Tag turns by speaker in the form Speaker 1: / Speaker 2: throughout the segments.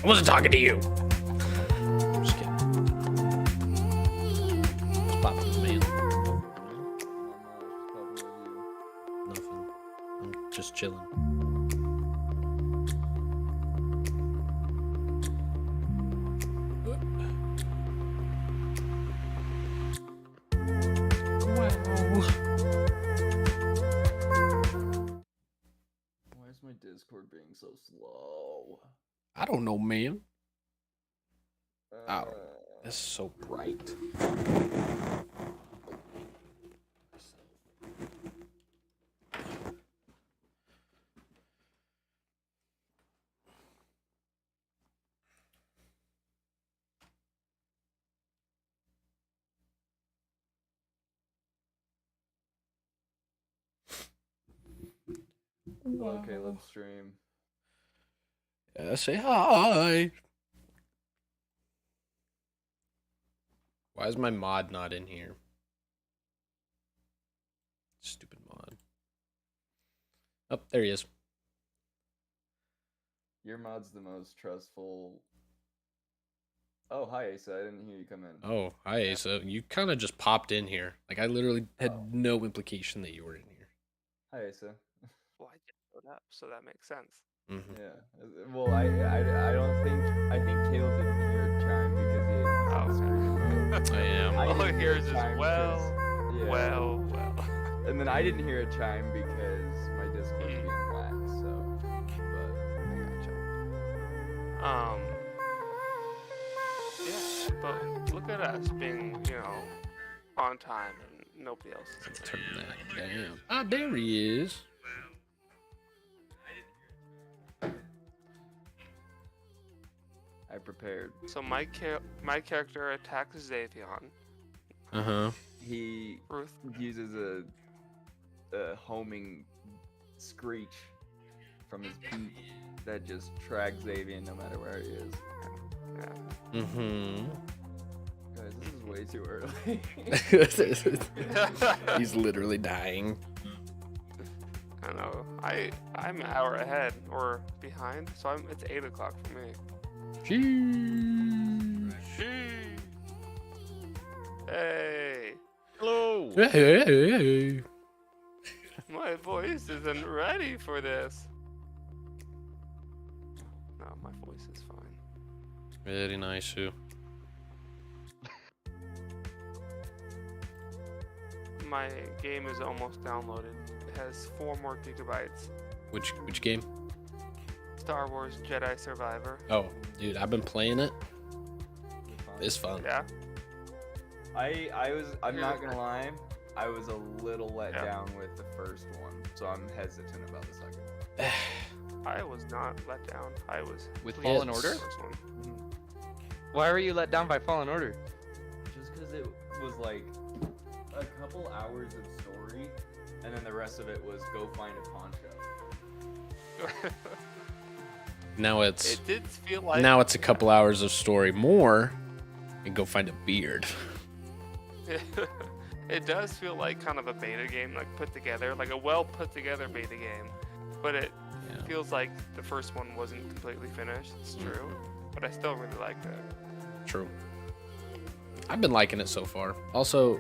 Speaker 1: I wasn't talking to you. Just kidding. What's poppin', man? Nothing. I'm just chilling.
Speaker 2: Why is my Discord being so slow?
Speaker 1: I don't know, man. Oh, this is so bright.
Speaker 2: Okay, let's stream.
Speaker 1: Say hi. Why is my mod not in here? Stupid mod. Oh, there he is.
Speaker 2: Your mod's the most trustful. Oh, hi, Asa. I didn't hear you come in.
Speaker 1: Oh, hi, Asa. You kind of just popped in here. Like, I literally had no implication that you were in here.
Speaker 2: Hi, Asa.
Speaker 3: Well, I just showed up, so that makes sense.
Speaker 1: Mm-hmm.
Speaker 2: Yeah. Well, I don't think. I think Caleb didn't hear a chime because he had screaming mode.
Speaker 1: I am.
Speaker 2: I
Speaker 3: All
Speaker 2: didn't
Speaker 3: he
Speaker 2: hear
Speaker 3: hears
Speaker 2: a
Speaker 3: is
Speaker 2: chime
Speaker 3: well.
Speaker 2: 'cause- yeah.
Speaker 3: Well.
Speaker 2: And then I didn't hear a chime because my Discord's being whacked. So, but
Speaker 3: I gotcha. Yeah, but look at us being, on time and nobody else is.
Speaker 1: Let's turn that down. Ah, there he is.
Speaker 2: I prepared.
Speaker 3: So my character attacks Xavion.
Speaker 1: Uh-huh.
Speaker 2: He
Speaker 3: Ruth.
Speaker 2: uses a homing screech from his peak that just tracks Xavier no matter where he is.
Speaker 3: Yeah.
Speaker 1: Mm-hmm.
Speaker 2: Guys, this is way too early.
Speaker 1: He's literally dying.
Speaker 3: I know. I'm an hour ahead or behind, so it's 8 o'clock for me.
Speaker 1: Sheesh.
Speaker 3: Hey,
Speaker 4: Hello.
Speaker 1: Hey.
Speaker 3: my voice isn't ready for this. No, my voice is fine.
Speaker 1: Very nice, Sue.
Speaker 3: My game is almost downloaded. It has 4 more gigabytes.
Speaker 1: Which game?
Speaker 3: Star Wars Jedi Survivor.
Speaker 1: Oh, dude, I've been playing it. It's fun.
Speaker 3: Yeah.
Speaker 2: I'm not gonna lie, I was a little let
Speaker 3: Yeah.
Speaker 2: down with the first one, so I'm hesitant about the second one.
Speaker 3: I was not let down. I was
Speaker 4: With
Speaker 3: pleased
Speaker 4: Fallen
Speaker 3: with
Speaker 4: Order?
Speaker 3: the first one.
Speaker 4: Why were you let down by Fallen Order?
Speaker 2: Just because it was like a couple hours of story, and then the rest of it was go find a pawn shop.
Speaker 1: Now it's
Speaker 3: It did feel like
Speaker 1: a couple hours of story more, and go find a beard.
Speaker 3: it does feel like kind of a beta game, like put together, like a well put together beta game. But it
Speaker 1: Yeah.
Speaker 3: feels like the first one wasn't completely finished. It's true, but I still really liked it.
Speaker 1: True. I've been liking it so far. Also,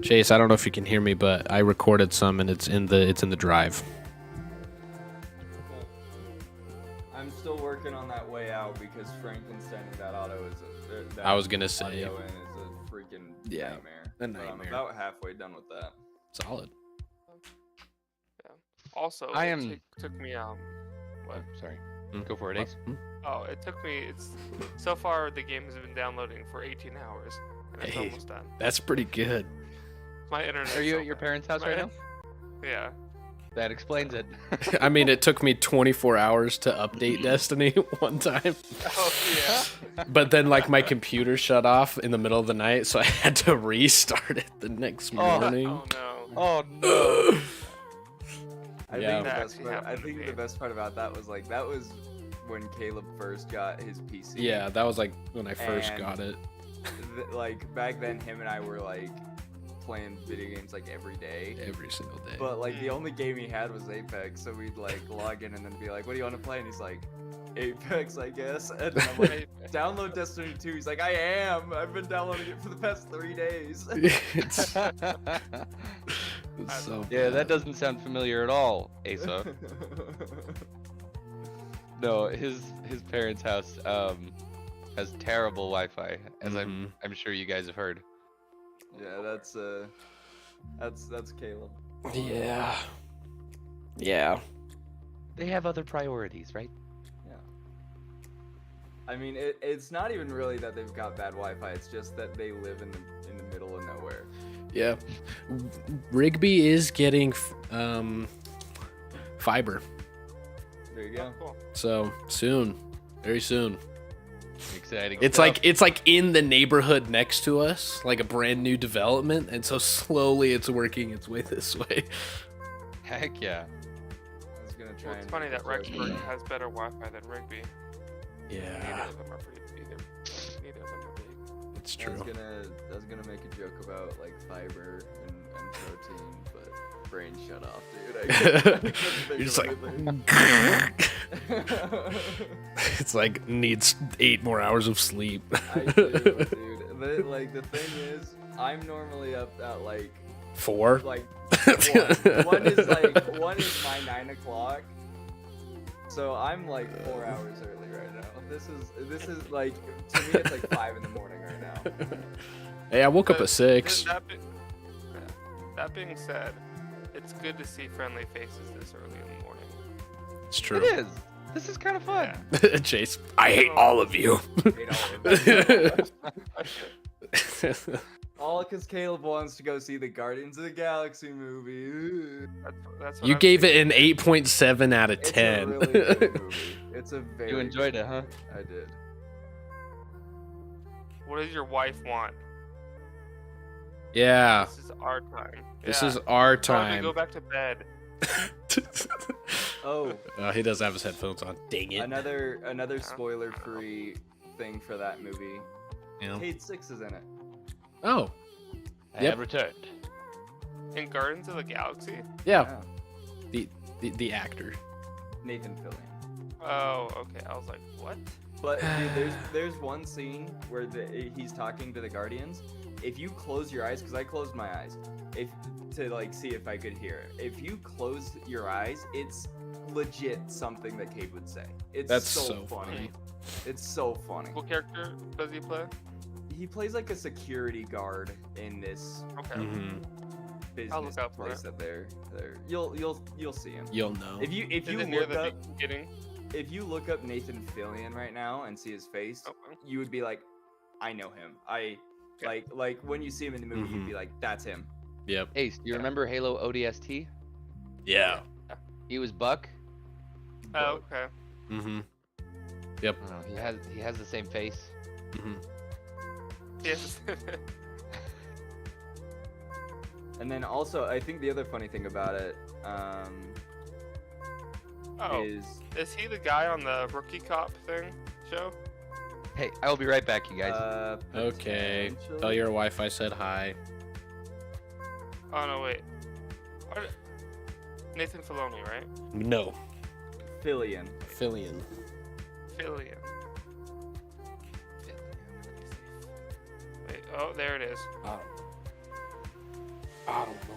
Speaker 1: Chase, I don't know if you can hear me, but I recorded some, and it's in the drive.
Speaker 2: I'm still working on that way out because Frankenstein and that auto is that
Speaker 1: I was gonna say,
Speaker 2: audio in is a freaking
Speaker 1: Yeah,
Speaker 2: nightmare.
Speaker 1: a
Speaker 2: But I'm
Speaker 1: nightmare.
Speaker 2: about halfway done with that.
Speaker 1: Solid.
Speaker 3: Also,
Speaker 4: I
Speaker 3: it
Speaker 4: am-
Speaker 3: took me what?
Speaker 4: Sorry.
Speaker 1: Mm.
Speaker 4: Go for it, Ace.
Speaker 3: Oh, it took me. It's so far the game has been downloading for 18 hours, and it's
Speaker 1: Hey.
Speaker 3: almost done.
Speaker 1: That's pretty good.
Speaker 3: My internet.
Speaker 4: Are you at your parents' house right now?
Speaker 3: Yeah.
Speaker 4: That explains it.
Speaker 1: I mean, it took me 24 hours to update Destiny one time,
Speaker 3: Oh yeah.
Speaker 1: but then like my computer shut off in the middle of the night, so I had to restart it the next morning.
Speaker 3: Oh no.
Speaker 4: Oh no.
Speaker 2: I
Speaker 1: Yeah.
Speaker 2: think, the
Speaker 3: That
Speaker 2: best
Speaker 3: actually
Speaker 2: part, I
Speaker 3: happened to
Speaker 2: think
Speaker 3: me.
Speaker 2: the best part about that was that was when Caleb first got his PC.
Speaker 1: Yeah, that was like when I first
Speaker 2: And-
Speaker 1: got it.
Speaker 2: Like back then, him and I were like playing video games like every day.
Speaker 1: Every single day.
Speaker 2: But like the only game he had was Apex, so we'd like log in and then be like, "What do you want to play?" And he's like, Apex, I guess. And then I'm like, download Destiny 2. He's like, I am. I've been downloading it for the past 3 days.
Speaker 1: it's so
Speaker 4: Yeah, that
Speaker 1: bad.
Speaker 4: doesn't sound familiar at all, Asa. No, his parents' house has terrible Wi-Fi, as
Speaker 1: Mhm.
Speaker 4: I'm sure you guys have heard.
Speaker 2: Yeah, that's Caleb.
Speaker 1: Yeah. Yeah.
Speaker 4: They have other priorities, right?
Speaker 2: Yeah. I mean, it's not even really that they've got bad Wi-Fi. It's just that they live in the middle of nowhere.
Speaker 1: Yeah. Rigby is getting fiber.
Speaker 2: There you
Speaker 3: Oh,
Speaker 2: go.
Speaker 3: cool.
Speaker 1: So soon. Very soon.
Speaker 4: Exciting.
Speaker 1: It's
Speaker 4: stuff.
Speaker 1: like in the neighborhood next to us, like a brand new development, and so slowly it's working its way this way.
Speaker 4: Heck yeah.
Speaker 2: I was gonna try.
Speaker 3: Well, it's
Speaker 2: and
Speaker 3: funny
Speaker 2: make
Speaker 3: that
Speaker 2: a joke
Speaker 3: Rexburg
Speaker 2: about-
Speaker 3: has better Wi-Fi than Rigby. Neither
Speaker 1: Yeah,
Speaker 3: of them are neither of them are big.
Speaker 1: it's
Speaker 2: I was
Speaker 1: true.
Speaker 2: gonna make a joke about like fiber and protein, but brain shut off, dude. Couldn't think
Speaker 1: You're just
Speaker 2: of
Speaker 1: like,
Speaker 2: anything.
Speaker 1: it's like needs 8 more hours of sleep.
Speaker 2: I do, dude. The thing is, I'm normally up at like
Speaker 1: 4.
Speaker 2: one. One is my 9 o'clock. So I'm like 4 hours early right now. This is like, to me it's like 5 in the morning right now.
Speaker 1: Hey, I woke up
Speaker 3: But
Speaker 1: at 6.
Speaker 3: That being said, it's good to see friendly faces this early in the morning.
Speaker 1: It's true.
Speaker 4: It is. This is kind of fun.
Speaker 1: Chase, I hate all of you.
Speaker 2: All because Caleb wants to go see the Guardians of the Galaxy movie.
Speaker 3: That's what
Speaker 1: You
Speaker 3: I'm
Speaker 1: gave it
Speaker 3: thinking.
Speaker 1: an 8.7 out of
Speaker 2: It's
Speaker 1: 10.
Speaker 2: a really good movie. It's a very.
Speaker 4: You enjoyed it, huh?
Speaker 2: I did.
Speaker 3: What does your wife want?
Speaker 1: Yeah,
Speaker 3: This is our time.
Speaker 1: this
Speaker 3: Yeah.
Speaker 1: is our
Speaker 3: Tell her to
Speaker 1: time.
Speaker 3: go back to bed.
Speaker 2: Oh,
Speaker 1: He does have his headphones on. Dang it.
Speaker 2: another spoiler-free thing for that movie.
Speaker 1: Yeah.
Speaker 2: Cade 6 is in it.
Speaker 1: Oh,
Speaker 4: I
Speaker 1: Yep.
Speaker 4: have returned.
Speaker 3: In Guardians of the Galaxy?
Speaker 1: yeah. The actor.
Speaker 2: Nathan Fillion.
Speaker 3: Oh, okay. I was like, what?
Speaker 2: But dude, there's one scene where he's talking to the Guardians. If you close your eyes, because I closed my eyes, to like see if I could hear it. If you close your eyes, it's legit something that Cade would say. It's
Speaker 1: That's
Speaker 2: so
Speaker 1: so
Speaker 2: funny.
Speaker 1: funny.
Speaker 2: It's so funny.
Speaker 3: What character does he play?
Speaker 2: He plays like a security guard in this
Speaker 3: Okay.
Speaker 1: Hmm.
Speaker 3: I'll
Speaker 2: business
Speaker 3: look out for
Speaker 2: place
Speaker 3: it.
Speaker 2: that they're. You'll see him.
Speaker 1: You'll know.
Speaker 2: If you
Speaker 3: Is it near
Speaker 2: look
Speaker 3: the
Speaker 2: up
Speaker 3: beginning?
Speaker 2: if you look up Nathan Fillion right now and see his face,
Speaker 3: Okay.
Speaker 2: you would be like, I know him.
Speaker 3: Okay.
Speaker 2: Like when you see him in the movie, you'd be like, that's him.
Speaker 1: Yep.
Speaker 4: Ace, do you remember Halo ODST?
Speaker 1: Yeah.
Speaker 4: He was Buck.
Speaker 3: Oh, okay.
Speaker 1: Mm-hmm.
Speaker 4: Oh, he has the same face.
Speaker 1: Mm-hmm.
Speaker 3: Yes.
Speaker 2: And then also, I think the other funny thing about it
Speaker 3: Oh,
Speaker 2: is
Speaker 3: he the guy on the Rookie Cop thing show?
Speaker 4: Hey, I will be right back, you guys.
Speaker 1: Okay.
Speaker 2: potentially-
Speaker 1: Tell your wife I said hi.
Speaker 3: Oh no, wait. What? Nathan Filoni, right?
Speaker 1: No.
Speaker 2: Fillion.
Speaker 1: Fillion.
Speaker 3: Fillion. Wait, oh, there it is.
Speaker 1: I don't know.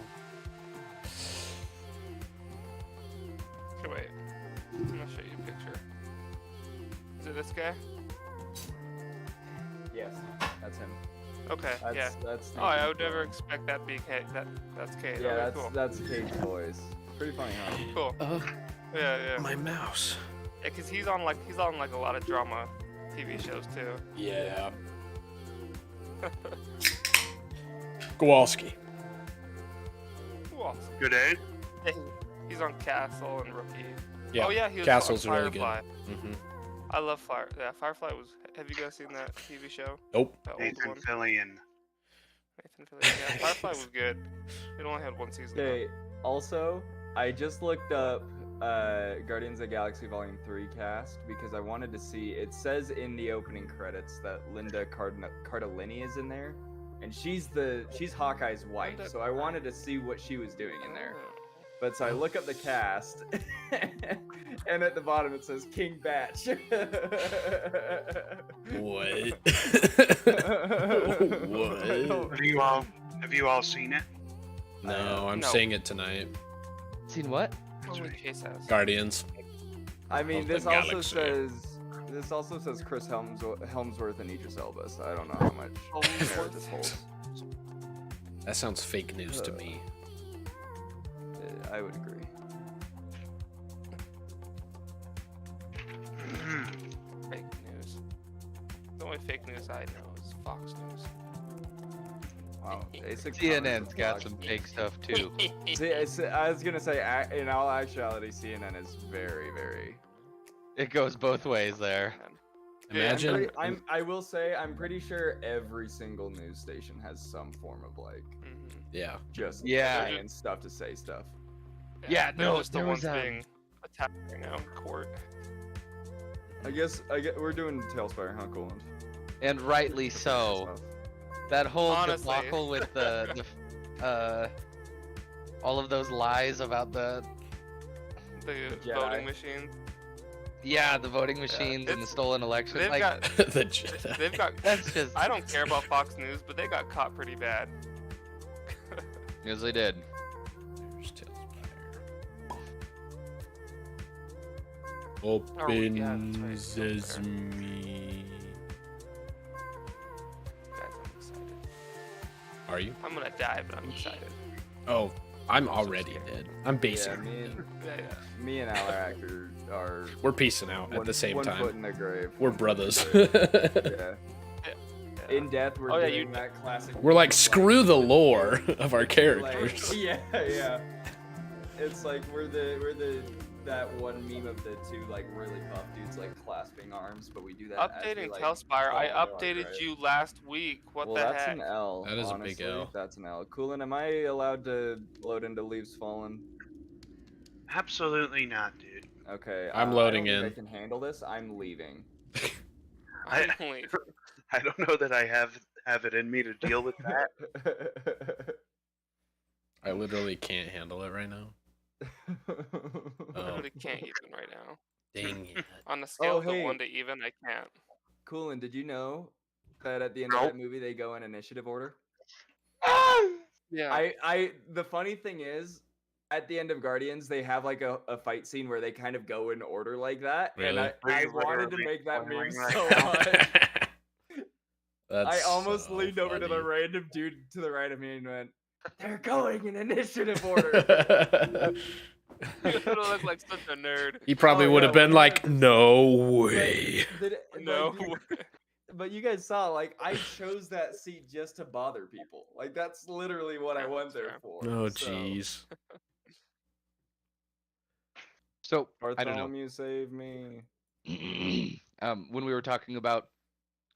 Speaker 3: Okay, wait. I'm gonna show you a picture. Is it this guy?
Speaker 2: Yes, that's him.
Speaker 3: Okay, yeah.
Speaker 2: That's
Speaker 3: Oh, I
Speaker 2: Nathan
Speaker 3: would never
Speaker 2: Fillion.
Speaker 3: expect that to be Kate. That's Kate.
Speaker 2: Yeah,
Speaker 3: Okay, cool.
Speaker 2: that's Cade's voice. Pretty funny, huh?
Speaker 3: Cool. Yeah.
Speaker 1: My mouse.
Speaker 3: Yeah, cause he's on like a lot of drama TV shows too.
Speaker 1: Yeah. Kowalski.
Speaker 3: Cool.
Speaker 5: Good day.
Speaker 3: Yeah, he's on Castle and Rookie.
Speaker 1: Yeah.
Speaker 3: Oh yeah, he was
Speaker 1: Castle's
Speaker 3: on
Speaker 1: really good.
Speaker 3: Firefly.
Speaker 1: Mm-hmm.
Speaker 3: I love Fire. Yeah, Firefly was. Have you guys seen that TV show?
Speaker 1: Nope.
Speaker 3: That old
Speaker 5: Nathan
Speaker 3: one.
Speaker 5: Fillion.
Speaker 3: Nathan Fillion. Yeah, Firefly was good. It only had one season. though.
Speaker 2: Okay, also, I just looked up Guardians of the Galaxy Volume 3 cast because I wanted to see. It says in the opening credits that Linda Cardellini is in there, and she's Hawkeye's wife.
Speaker 3: Linda
Speaker 2: So I wanted to see what she was doing in there.
Speaker 3: Oh.
Speaker 2: But so I look up the cast, and at the bottom it says King Batch.
Speaker 1: What?
Speaker 2: I
Speaker 1: What?
Speaker 2: don't-
Speaker 5: Have you all seen it?
Speaker 1: No, I'm
Speaker 3: No.
Speaker 1: seeing it tonight.
Speaker 4: Seen what?
Speaker 3: Only Chase has.
Speaker 1: Guardians.
Speaker 2: I mean,
Speaker 1: Of the
Speaker 2: this also
Speaker 1: galaxy.
Speaker 2: says Chris Helmsworth and Idris Elba. So I don't know how much merit this holds.
Speaker 1: That sounds fake news to me.
Speaker 2: I would agree.
Speaker 3: Fake news. The only fake news I know is Fox News.
Speaker 2: Wow. Basic
Speaker 4: CNN's
Speaker 2: comments
Speaker 4: got
Speaker 2: of
Speaker 4: some
Speaker 2: Fox
Speaker 4: fake stuff too.
Speaker 2: News. I was gonna say, in all actuality, CNN is very, very.
Speaker 4: It goes both ways there.
Speaker 1: Imagine.
Speaker 2: I will say, I'm pretty sure every single news station has some form of like
Speaker 1: Yeah.
Speaker 2: just
Speaker 4: Yeah.
Speaker 2: saying stuff to say stuff.
Speaker 4: Yeah,
Speaker 3: they're
Speaker 4: no,
Speaker 3: just the
Speaker 4: there
Speaker 3: ones
Speaker 4: was,
Speaker 3: being attacked right now in court.
Speaker 2: I guess we're doing Tailspire, huh, Coolant?
Speaker 4: And rightly so. That whole
Speaker 3: Honestly.
Speaker 4: debacle with all of those lies about the
Speaker 3: The
Speaker 2: Jedi.
Speaker 3: voting machines.
Speaker 4: the voting machines and the
Speaker 3: It's-
Speaker 4: stolen election.
Speaker 3: They've
Speaker 4: Like
Speaker 3: got.
Speaker 1: The Jedi.
Speaker 3: They've got.
Speaker 4: that's just
Speaker 3: I don't care about Fox News, but they got caught pretty bad.
Speaker 4: yes, they did.
Speaker 1: There's Tailspire.
Speaker 3: Oh,
Speaker 1: Open
Speaker 3: yeah, that's right.
Speaker 1: sesame.
Speaker 3: Guys, I'm excited.
Speaker 1: Are you?
Speaker 3: I'm gonna die, but I'm excited.
Speaker 1: Oh, I'm already dead. I'm
Speaker 2: Yeah,
Speaker 1: basically
Speaker 2: me
Speaker 1: dead.
Speaker 2: and me and Alarac are
Speaker 1: We're peacing out at the same
Speaker 2: one foot
Speaker 1: time.
Speaker 2: in the grave.
Speaker 1: We're
Speaker 2: one foot in
Speaker 1: brothers.
Speaker 2: the grave.
Speaker 3: Yeah.
Speaker 2: In death, we're
Speaker 3: Oh, yeah,
Speaker 2: doing
Speaker 3: you-
Speaker 2: that classic.
Speaker 1: We're like,
Speaker 2: like,
Speaker 1: screw the lore of our
Speaker 2: like,
Speaker 1: characters.
Speaker 2: yeah. It's like we're that one meme of the two like really buff dudes like clasping arms, but we do that. as we,
Speaker 3: Updating
Speaker 2: like,
Speaker 3: Tailspire. I
Speaker 2: fall into our
Speaker 3: updated
Speaker 2: grave.
Speaker 3: you last week. What
Speaker 2: Well,
Speaker 3: the
Speaker 2: that's
Speaker 3: heck?
Speaker 2: an L.
Speaker 1: That is a big
Speaker 2: honestly.
Speaker 1: L.
Speaker 2: That's an L. Coolin, am I allowed to load into Leaves Fallen?
Speaker 5: Absolutely not, dude.
Speaker 2: Okay.
Speaker 1: I'm
Speaker 2: I
Speaker 1: loading
Speaker 2: don't
Speaker 1: in.
Speaker 2: think I can handle this. I'm leaving.
Speaker 5: I-
Speaker 3: Only-
Speaker 5: I don't know that I have it in me to deal with that.
Speaker 1: I literally can't handle it right now.
Speaker 3: I
Speaker 1: Oh,
Speaker 3: really can't even right now.
Speaker 1: dang it.
Speaker 3: On a scale of
Speaker 2: hey.
Speaker 3: 1 to even, I can't.
Speaker 2: Coolin, did you know that at the end of
Speaker 5: Nope.
Speaker 2: that movie they go in initiative order?
Speaker 3: Yeah.
Speaker 2: The funny thing is, at the end of Guardians, they have like a fight scene where they kind of go in order like that, and
Speaker 1: Really?
Speaker 2: I
Speaker 5: Are you
Speaker 2: wanted to
Speaker 5: literally
Speaker 2: make that meme
Speaker 5: spoiling right
Speaker 2: so
Speaker 5: now?
Speaker 2: much. I
Speaker 1: That's
Speaker 2: almost
Speaker 1: so
Speaker 2: leaned over to the
Speaker 1: funny.
Speaker 2: random dude to the right of me and went, "They're going in initiative order."
Speaker 3: You would look like such a nerd.
Speaker 1: He probably
Speaker 2: Oh,
Speaker 1: would
Speaker 2: yeah,
Speaker 1: have been
Speaker 2: we
Speaker 1: like,
Speaker 2: have-
Speaker 1: no way.
Speaker 3: No.
Speaker 2: But you guys saw, like, I chose that seat just to bother people. Like, that's literally what I
Speaker 3: Yeah,
Speaker 2: went there
Speaker 3: fair.
Speaker 2: for.
Speaker 1: Oh,
Speaker 2: so-
Speaker 1: jeez.
Speaker 4: So I don't know.
Speaker 2: Bartholomew, save me.
Speaker 4: When we were talking about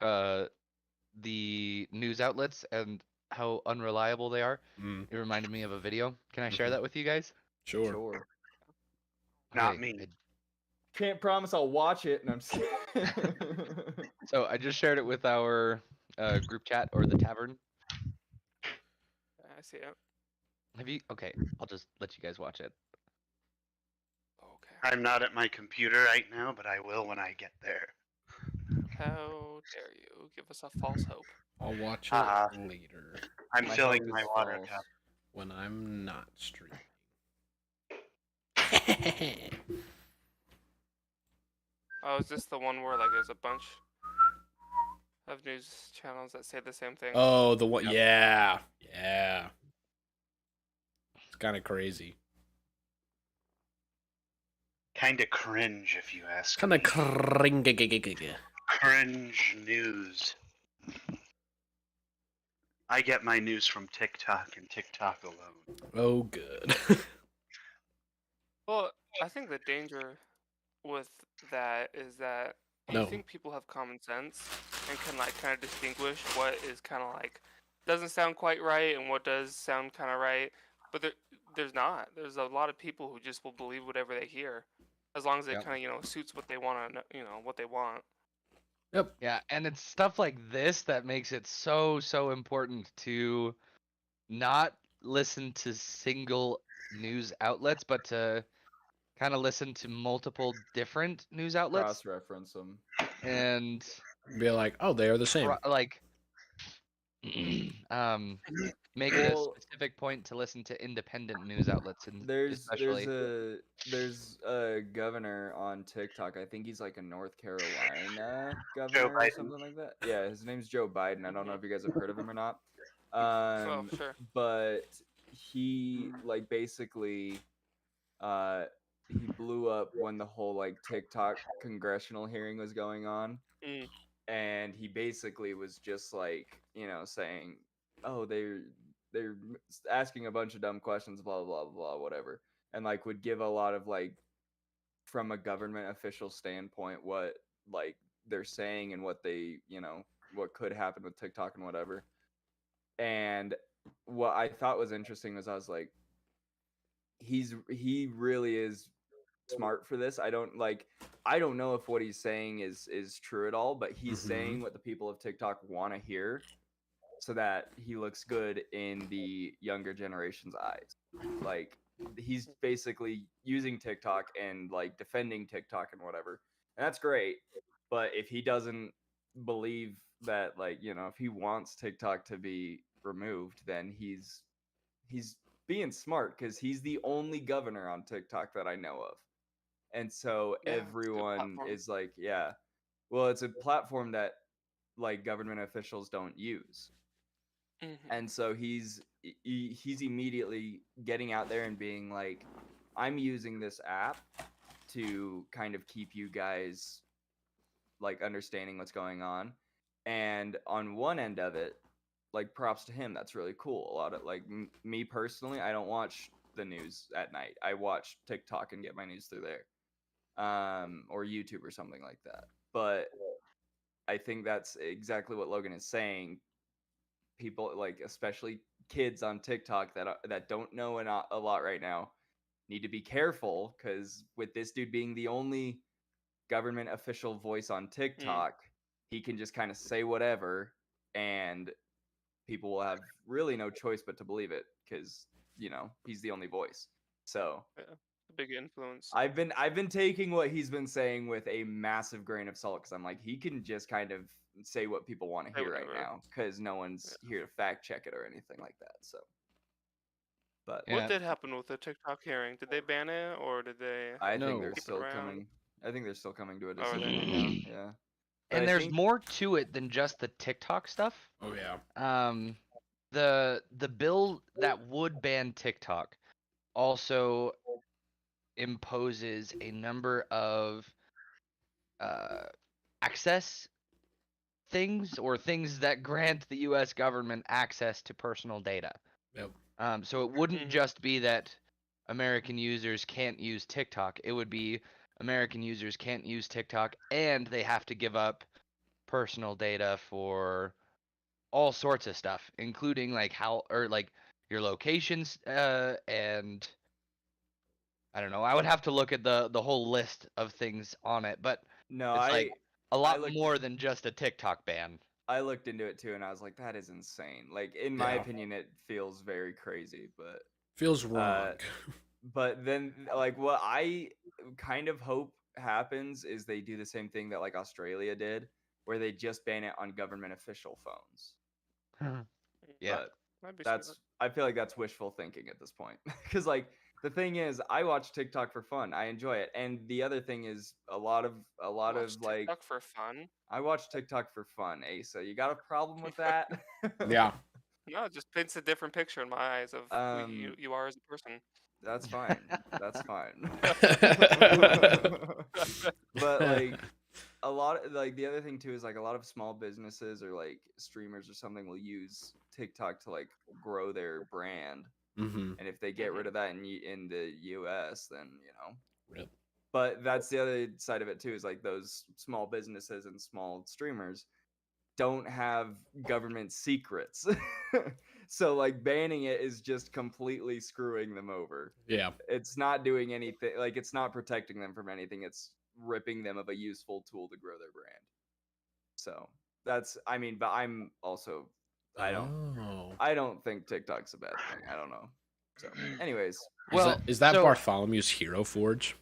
Speaker 4: the news outlets and how unreliable they are,
Speaker 1: Mm,
Speaker 4: it reminded me of a video. Can I share
Speaker 1: Mhm.
Speaker 4: that with you guys?
Speaker 1: sure.
Speaker 2: Sure.
Speaker 5: Not
Speaker 4: Okay,
Speaker 5: me.
Speaker 2: Can't promise I'll watch it, and I'm just
Speaker 4: So I just shared it with our group chat or the tavern.
Speaker 3: I see it.
Speaker 4: Have you? Okay, I'll just let you guys watch it.
Speaker 3: Okay.
Speaker 5: I'm not at my computer right now, but I will when I get there.
Speaker 3: How dare you give us a false hope?
Speaker 1: I'll watch it
Speaker 5: Uh-huh.
Speaker 1: later
Speaker 5: I'm
Speaker 2: My
Speaker 5: filling
Speaker 2: hope
Speaker 5: my
Speaker 2: is
Speaker 5: water
Speaker 2: false.
Speaker 5: cup.
Speaker 1: when I'm not streaming.
Speaker 3: Oh, is this the one where like there's a bunch of news channels that say the same thing?
Speaker 1: Oh, the one. Yeah. Yeah. It's kind of crazy.
Speaker 5: Kinda cringe, if you ask
Speaker 1: Kind
Speaker 5: me.
Speaker 1: of cringe.
Speaker 5: Cringe news. I get my news from TikTok and TikTok alone.
Speaker 1: Oh, good.
Speaker 3: Well, I think the danger with that is that
Speaker 1: No.
Speaker 3: I think people have common sense and can like kind of distinguish what is kind of like doesn't sound quite right and what does sound kind of right. But there's not. There's a lot of people who just will believe whatever they hear, as long as it
Speaker 4: Yep.
Speaker 3: kind of suits what they want to what they want.
Speaker 1: Yep.
Speaker 4: Yeah, and it's stuff like this that makes it so important to not listen to single news outlets, but to kind of listen to multiple different news outlets
Speaker 2: Cross-reference them.
Speaker 4: and
Speaker 1: Be like, oh, they are the same.
Speaker 4: like make it a
Speaker 2: Well,
Speaker 4: specific point to listen to independent news outlets, and
Speaker 2: there's
Speaker 4: especially
Speaker 2: there's a governor on TikTok. I think he's like a North Carolina
Speaker 5: Joe
Speaker 2: governor or
Speaker 5: Biden.
Speaker 2: something like that. Yeah, his name's Joe Biden. I don't know if you guys have heard of him or not.
Speaker 3: Oh, sure.
Speaker 2: But he like basically he blew up when the whole like TikTok congressional hearing was going on.
Speaker 3: Mm.
Speaker 2: And he basically was just like, saying, oh, they're asking a bunch of dumb questions, blah blah blah, whatever, and like would give a lot of like from a government official standpoint what like they're saying and what they what could happen with TikTok and whatever. And what I thought was interesting was I was like, he really is smart for this. I don't know if what he's saying is true at all, but he's saying what the people of TikTok want to hear so that he looks good in the younger generation's eyes. Like he's basically using TikTok and like defending TikTok and whatever. And that's great. But if he doesn't believe that if he wants TikTok to be removed, then he's being smart because he's the only governor on TikTok that I know of. And so
Speaker 3: Yeah, it's a good
Speaker 2: everyone
Speaker 3: platform.
Speaker 2: is like, yeah, well, it's a platform that like government officials don't use.
Speaker 3: Mhm.
Speaker 2: And so he's immediately getting out there and being like, I'm using this app to kind of keep you guys like understanding what's going on. And on one end of it, like props to him, that's really cool. A lot of like me personally, I don't watch the news at night. I watch TikTok and get my news through there. Or YouTube or something like that. But I think that's exactly what Logan is saying. People like, especially kids on TikTok that don't know a lot right now, need to be careful because with this dude being the only government official voice on TikTok, he can just kind of say whatever, and people will have really no choice but to believe it because he's the only voice. So
Speaker 3: Yeah, a big influence.
Speaker 2: I've been taking what he's been saying with a massive grain of salt because I'm like, he can just kind of say what people want to
Speaker 3: Say
Speaker 2: hear right
Speaker 3: whatever.
Speaker 2: now because no one's here to fact check it or anything like that. So, but
Speaker 4: Yeah.
Speaker 3: What did happen with the TikTok hearing? Did they ban it or did they?
Speaker 2: I think
Speaker 1: No.
Speaker 2: they're
Speaker 3: Keep it
Speaker 2: still
Speaker 3: around.
Speaker 2: coming. I think they're still coming to a
Speaker 3: Oh, are
Speaker 2: decision
Speaker 3: they?
Speaker 2: right now. Yeah. But
Speaker 4: and
Speaker 2: I
Speaker 4: there's
Speaker 2: think-
Speaker 4: more to it than just the TikTok stuff.
Speaker 1: Oh yeah.
Speaker 4: The bill that would ban TikTok also imposes a number of access things or things that grant the U.S. government access to personal data.
Speaker 1: Yep.
Speaker 4: So it wouldn't
Speaker 3: Mhm.
Speaker 4: just be that American users can't use TikTok. It would be American users can't use TikTok and they have to give up personal data for all sorts of stuff, including like your locations and I don't know. I would have to look at the whole list of things on it, but
Speaker 2: No,
Speaker 4: it's like a lot
Speaker 2: looked-
Speaker 4: more than just a TikTok ban.
Speaker 2: I looked into it too, and I was like, that is insane. Like in my
Speaker 1: Yeah.
Speaker 2: opinion, it feels very crazy, but
Speaker 1: Feels wrong.
Speaker 2: but then like what I kind of hope happens is they do the same thing that like Australia did, where they just ban it on government official phones.
Speaker 4: Yeah.
Speaker 2: But
Speaker 3: That'd be
Speaker 2: that's
Speaker 3: smart.
Speaker 2: I feel like that's wishful thinking at this point because like the thing is I watch TikTok for fun. I enjoy it. And the other thing is a lot of
Speaker 3: Watch
Speaker 2: like
Speaker 3: TikTok for fun.
Speaker 2: I watch TikTok for fun, Asa. You got a problem with that?
Speaker 1: Yeah.
Speaker 3: No, it just paints a different picture in my eyes of who you are as a person.
Speaker 2: That's fine. That's fine. But like a lot of like the other thing too is like a lot of small businesses or like streamers or something will use TikTok to like grow their brand.
Speaker 1: Mm-hmm.
Speaker 2: And if they get rid of that in the US, then
Speaker 1: Yep.
Speaker 2: But that's the other side of it too, is like those small businesses and small streamers don't have government secrets. So like banning it is just completely screwing them over.
Speaker 1: Yeah.
Speaker 2: It's not doing anything, like it's not protecting them from anything. It's ripping them of a useful tool to grow their brand. So but I'm also I don't think TikTok's a bad thing. I don't know. So anyways,
Speaker 1: Is that
Speaker 4: so-
Speaker 1: Bartholomew's Hero Forge?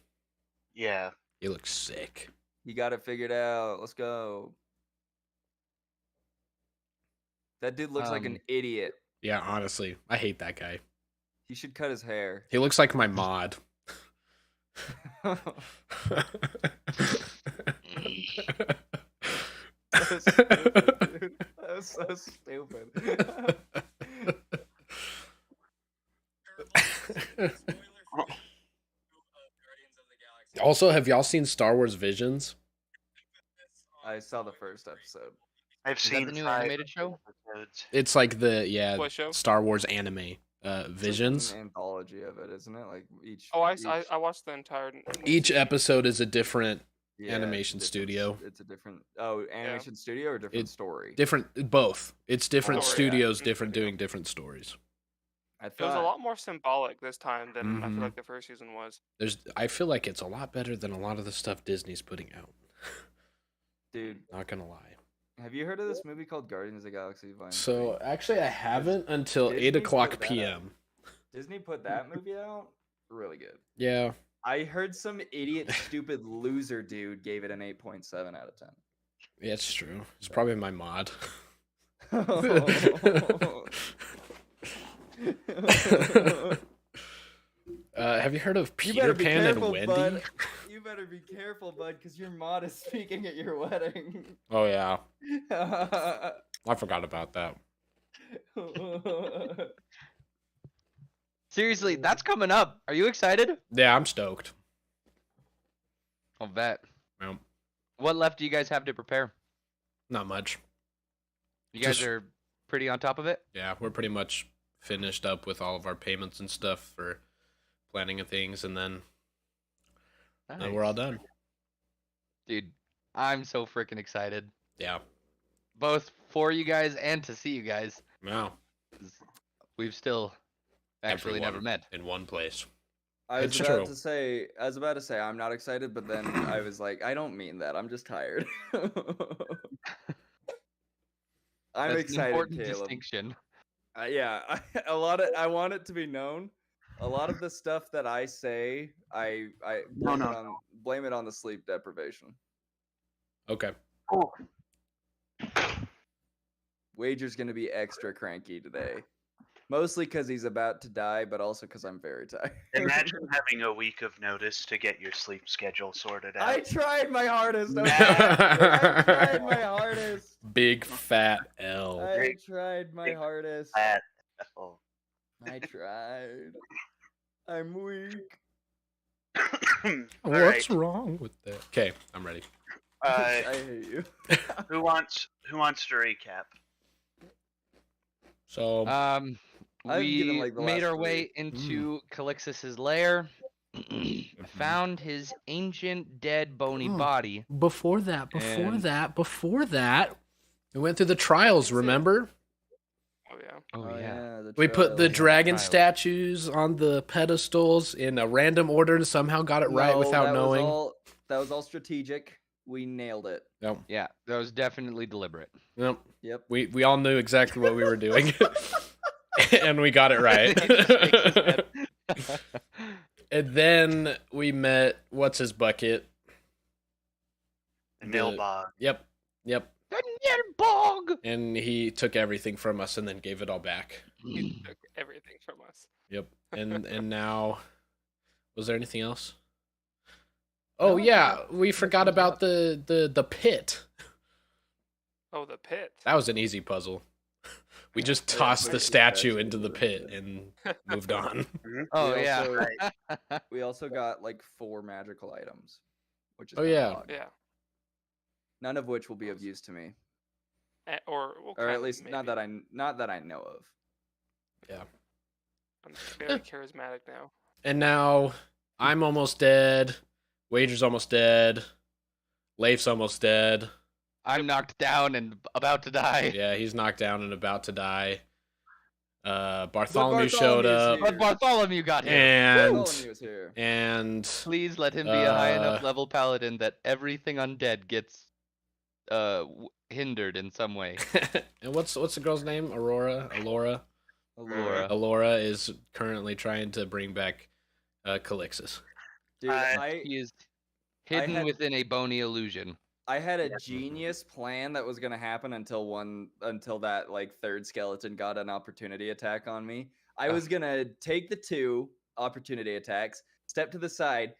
Speaker 5: Yeah.
Speaker 1: He looks sick.
Speaker 2: He got it figured out. Let's go. That dude looks like an idiot.
Speaker 1: Yeah, honestly, I hate that guy.
Speaker 2: He should cut his hair.
Speaker 1: He looks like my mod.
Speaker 2: So stupid, dude. That was so stupid.
Speaker 1: Also, have y'all seen Star Wars Visions?
Speaker 2: I saw the first episode.
Speaker 5: I've
Speaker 4: Is that
Speaker 5: seen
Speaker 4: the new
Speaker 5: 5
Speaker 4: animated show?
Speaker 5: episodes.
Speaker 1: It's like the
Speaker 3: What show?
Speaker 1: Star Wars anime
Speaker 2: It's like
Speaker 1: Visions.
Speaker 2: an anthology of it, isn't it? Like each.
Speaker 3: Oh, I watched the entire.
Speaker 1: Each episode is a different
Speaker 2: yeah,
Speaker 1: animation
Speaker 2: it's a
Speaker 1: studio.
Speaker 2: It's a different. Oh, animation studio or different story.
Speaker 1: Different, both. It's different
Speaker 3: Story, yeah.
Speaker 1: studios,
Speaker 3: Mhm.
Speaker 1: different doing different stories.
Speaker 2: I
Speaker 3: It was a
Speaker 2: thought.
Speaker 3: lot more symbolic this time than I
Speaker 1: Mhm.
Speaker 3: feel like the first season was.
Speaker 1: I feel like it's a lot better than a lot of the stuff Disney's putting out.
Speaker 2: Dude,
Speaker 1: Not gonna lie.
Speaker 2: have you heard of this movie called Guardians of the Galaxy Volume
Speaker 1: So
Speaker 2: 3?
Speaker 1: actually, I haven't until
Speaker 2: Disney
Speaker 1: 8:00
Speaker 2: put that
Speaker 1: p.m.
Speaker 2: Disney put that movie out. Really good.
Speaker 1: Yeah,
Speaker 2: I heard some idiot, stupid loser dude gave it an 8.7 out of 10.
Speaker 1: yeah, it's true. It's probably my mod. Have you heard of
Speaker 2: You
Speaker 1: Peter
Speaker 2: better be
Speaker 1: Pan
Speaker 2: careful,
Speaker 1: and
Speaker 2: bud.
Speaker 1: Wendy?
Speaker 2: You better be careful, bud, because your mod is speaking at your wedding.
Speaker 1: Oh yeah, I forgot about that.
Speaker 4: Seriously, that's coming up. Are you excited?
Speaker 1: Yeah, I'm stoked.
Speaker 4: I'll bet.
Speaker 1: Well,
Speaker 4: What left do you guys have to prepare?
Speaker 1: not much.
Speaker 4: You guys
Speaker 1: Just-
Speaker 4: are pretty on top of it?
Speaker 1: Yeah, we're pretty much finished up with all of our payments and stuff for planning of things, and then we're all done.
Speaker 4: Dude, I'm so freaking excited.
Speaker 1: Yeah.
Speaker 4: Both for you guys and to see you guys.
Speaker 1: Wow.
Speaker 4: 'Cause we've still actually never
Speaker 1: Everyone
Speaker 4: met.
Speaker 1: in one place.
Speaker 2: I was
Speaker 1: It's
Speaker 2: about
Speaker 1: true.
Speaker 2: to say, I'm not excited, but then I was like, I don't mean that. I'm just tired. I'm
Speaker 4: That's an
Speaker 2: excited,
Speaker 4: important
Speaker 2: Caleb.
Speaker 4: distinction.
Speaker 2: Yeah, I want it to be known. A lot of the stuff that I say, I blame it on the sleep deprivation.
Speaker 1: Okay.
Speaker 5: Oh,
Speaker 2: Wager's gonna be extra cranky today, mostly because he's about to die, but also because I'm very tired.
Speaker 5: imagine having a week of notice to get your sleep schedule sorted out.
Speaker 2: I tried my hardest. Okay? I tried my hardest.
Speaker 1: Big fat L.
Speaker 2: I tried my hardest.
Speaker 5: That- oh.
Speaker 2: I tried. I'm weak.
Speaker 5: All right.
Speaker 1: What's wrong with that? Okay, I'm ready.
Speaker 2: I hate you.
Speaker 5: Who wants to recap?
Speaker 1: So,
Speaker 2: I've given,
Speaker 4: We
Speaker 2: like, the
Speaker 4: made
Speaker 2: last
Speaker 4: our way
Speaker 2: three.
Speaker 4: into Calixus's lair, found his ancient dead bony
Speaker 1: Oh.
Speaker 4: body.
Speaker 1: before that, we went through the trials, remember?
Speaker 3: Oh yeah.
Speaker 4: Oh, yeah.
Speaker 2: The
Speaker 1: We put the
Speaker 2: trials.
Speaker 1: dragon
Speaker 4: trials.
Speaker 1: statues on the pedestals in a random order and somehow got it right
Speaker 2: No,
Speaker 1: without
Speaker 2: that
Speaker 1: knowing.
Speaker 2: that was all strategic. We nailed it.
Speaker 1: Nope.
Speaker 4: Yeah, that was definitely deliberate.
Speaker 1: Nope.
Speaker 2: Yep.
Speaker 1: We all knew exactly what we were doing. And we got it right. And then we met what's his bucket?
Speaker 5: Nilbog.
Speaker 1: Yep.
Speaker 4: Bog.
Speaker 1: And he took everything from us and then gave it all back.
Speaker 3: He took everything from us.
Speaker 1: Yep. And now, was there anything else? Oh
Speaker 2: No,
Speaker 1: yeah, we forgot about the pit.
Speaker 3: Oh, the pit.
Speaker 1: That was an easy puzzle. We just
Speaker 2: Yeah,
Speaker 1: tossed
Speaker 2: put
Speaker 1: the
Speaker 2: the
Speaker 1: statue
Speaker 2: statue
Speaker 1: into the
Speaker 2: into the
Speaker 1: pit
Speaker 2: pit.
Speaker 1: and moved on.
Speaker 4: Oh,
Speaker 2: We
Speaker 4: yeah.
Speaker 2: We also got like 4 magical items, which is
Speaker 1: Oh,
Speaker 2: kinda
Speaker 1: yeah.
Speaker 2: odd.
Speaker 3: Yeah.
Speaker 2: None of which will be of use to me,
Speaker 3: Or well,
Speaker 2: or
Speaker 3: kind
Speaker 2: at
Speaker 3: of,
Speaker 2: least not
Speaker 3: maybe.
Speaker 2: that I know of.
Speaker 1: Yeah.
Speaker 3: I'm very charismatic now.
Speaker 1: And now I'm almost dead. Wager's almost dead. Leif's almost dead.
Speaker 4: I'm knocked down and about to die.
Speaker 1: Yeah, he's knocked down and about to die. Bartholomew showed
Speaker 2: Bartholomew's
Speaker 1: up.
Speaker 2: here.
Speaker 4: But Bartholomew got here.
Speaker 1: And
Speaker 2: Bartholomew was here.
Speaker 4: Please let him be a high enough
Speaker 1: Uh,
Speaker 4: level paladin that everything undead gets hindered in some way.
Speaker 1: and what's the girl's name? Alora.
Speaker 4: Laura.
Speaker 1: Alora is currently trying to bring back Calixus.
Speaker 2: Dude,
Speaker 5: Uh,
Speaker 4: He is Hidden
Speaker 2: had-
Speaker 4: within a bony illusion.
Speaker 2: I had a
Speaker 5: Yeah.
Speaker 2: genius plan that was gonna happen until that like third skeleton got an opportunity attack on me. I was gonna take the 2 opportunity attacks, step to the side,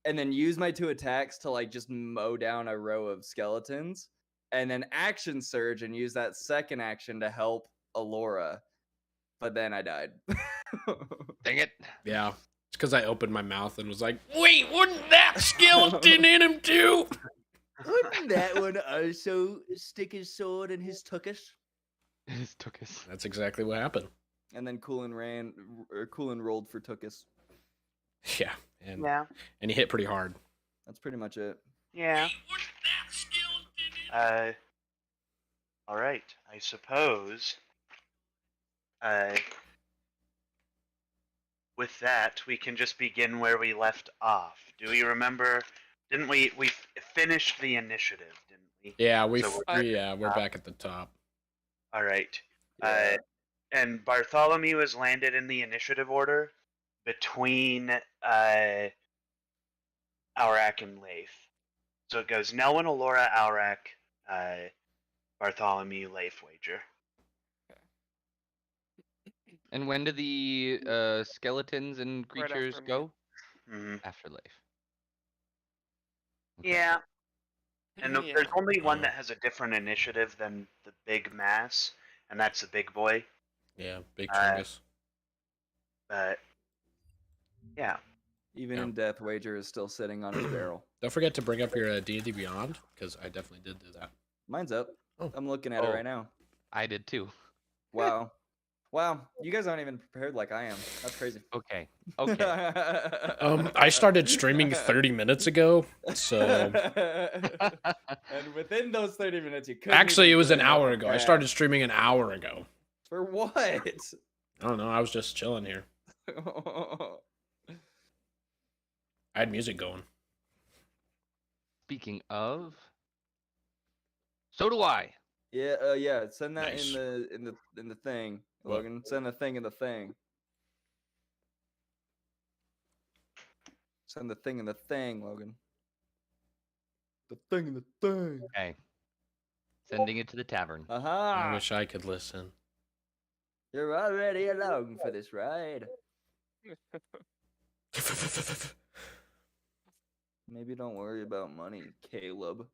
Speaker 2: and then use my 2 attacks to like just mow down a row of skeletons, and then action surge and use that second action to help Alora. But then I died.
Speaker 4: Dang it.
Speaker 1: Yeah. It's because I opened my mouth and was like, wait, wouldn't that skeleton in him too?
Speaker 2: Wouldn't that one also stick his sword in his tuchus?
Speaker 4: It took us.
Speaker 1: That's exactly what happened.
Speaker 2: And then Coolin rolled for tuchus.
Speaker 1: Yeah. And
Speaker 5: Yeah.
Speaker 1: he hit pretty hard.
Speaker 2: That's pretty much it.
Speaker 5: Yeah. All right. I suppose. With that, we can just begin where we left off. Do we remember? Didn't we finished the initiative? Didn't we?
Speaker 1: Yeah,
Speaker 5: So
Speaker 1: we're back at the top.
Speaker 5: All right.
Speaker 2: Yeah.
Speaker 5: And Bartholomew is landed in the initiative order between Aurak and Leif. So it goes Nelwyn, Alora, Aurak, Bartholomew, Leif, Wager.
Speaker 4: And when do the skeletons and
Speaker 3: Right after
Speaker 4: creatures
Speaker 3: me.
Speaker 4: go?
Speaker 5: Mm-hmm.
Speaker 4: After life.
Speaker 5: Yeah. And
Speaker 3: Yeah.
Speaker 5: there's only one that has a different initiative than the big mass, and that's the big boy.
Speaker 1: Yeah, big
Speaker 5: Uh,
Speaker 1: Chungus.
Speaker 5: But yeah.
Speaker 2: Even
Speaker 1: Yeah.
Speaker 2: in death, Wager is still sitting on his barrel.
Speaker 1: Don't forget to bring up your D&D Beyond, because I definitely did do that.
Speaker 2: Mine's up.
Speaker 1: Oh.
Speaker 2: I'm looking at it
Speaker 4: Oh.
Speaker 2: right now.
Speaker 4: I did too.
Speaker 2: Wow. Wow. You guys aren't even prepared like I am. That's crazy.
Speaker 4: Okay. Okay.
Speaker 1: I started streaming 30 minutes ago, so
Speaker 2: And within those 30 minutes, you could
Speaker 1: actually it was an hour ago. I started streaming an hour ago.
Speaker 2: For what?
Speaker 1: I don't know. I was just chilling here. I had music going.
Speaker 4: Speaking of, so do I.
Speaker 2: Yeah, yeah. Send that
Speaker 1: Nice.
Speaker 2: in the thing,
Speaker 1: What?
Speaker 2: Logan. Send the thing in the thing. Send the thing in the thing, Logan. The thing in the thing.
Speaker 4: Okay. Sending it to the tavern.
Speaker 1: I
Speaker 2: Aha!
Speaker 1: wish I could listen.
Speaker 2: You're already along for this ride. Maybe don't worry about money, Caleb.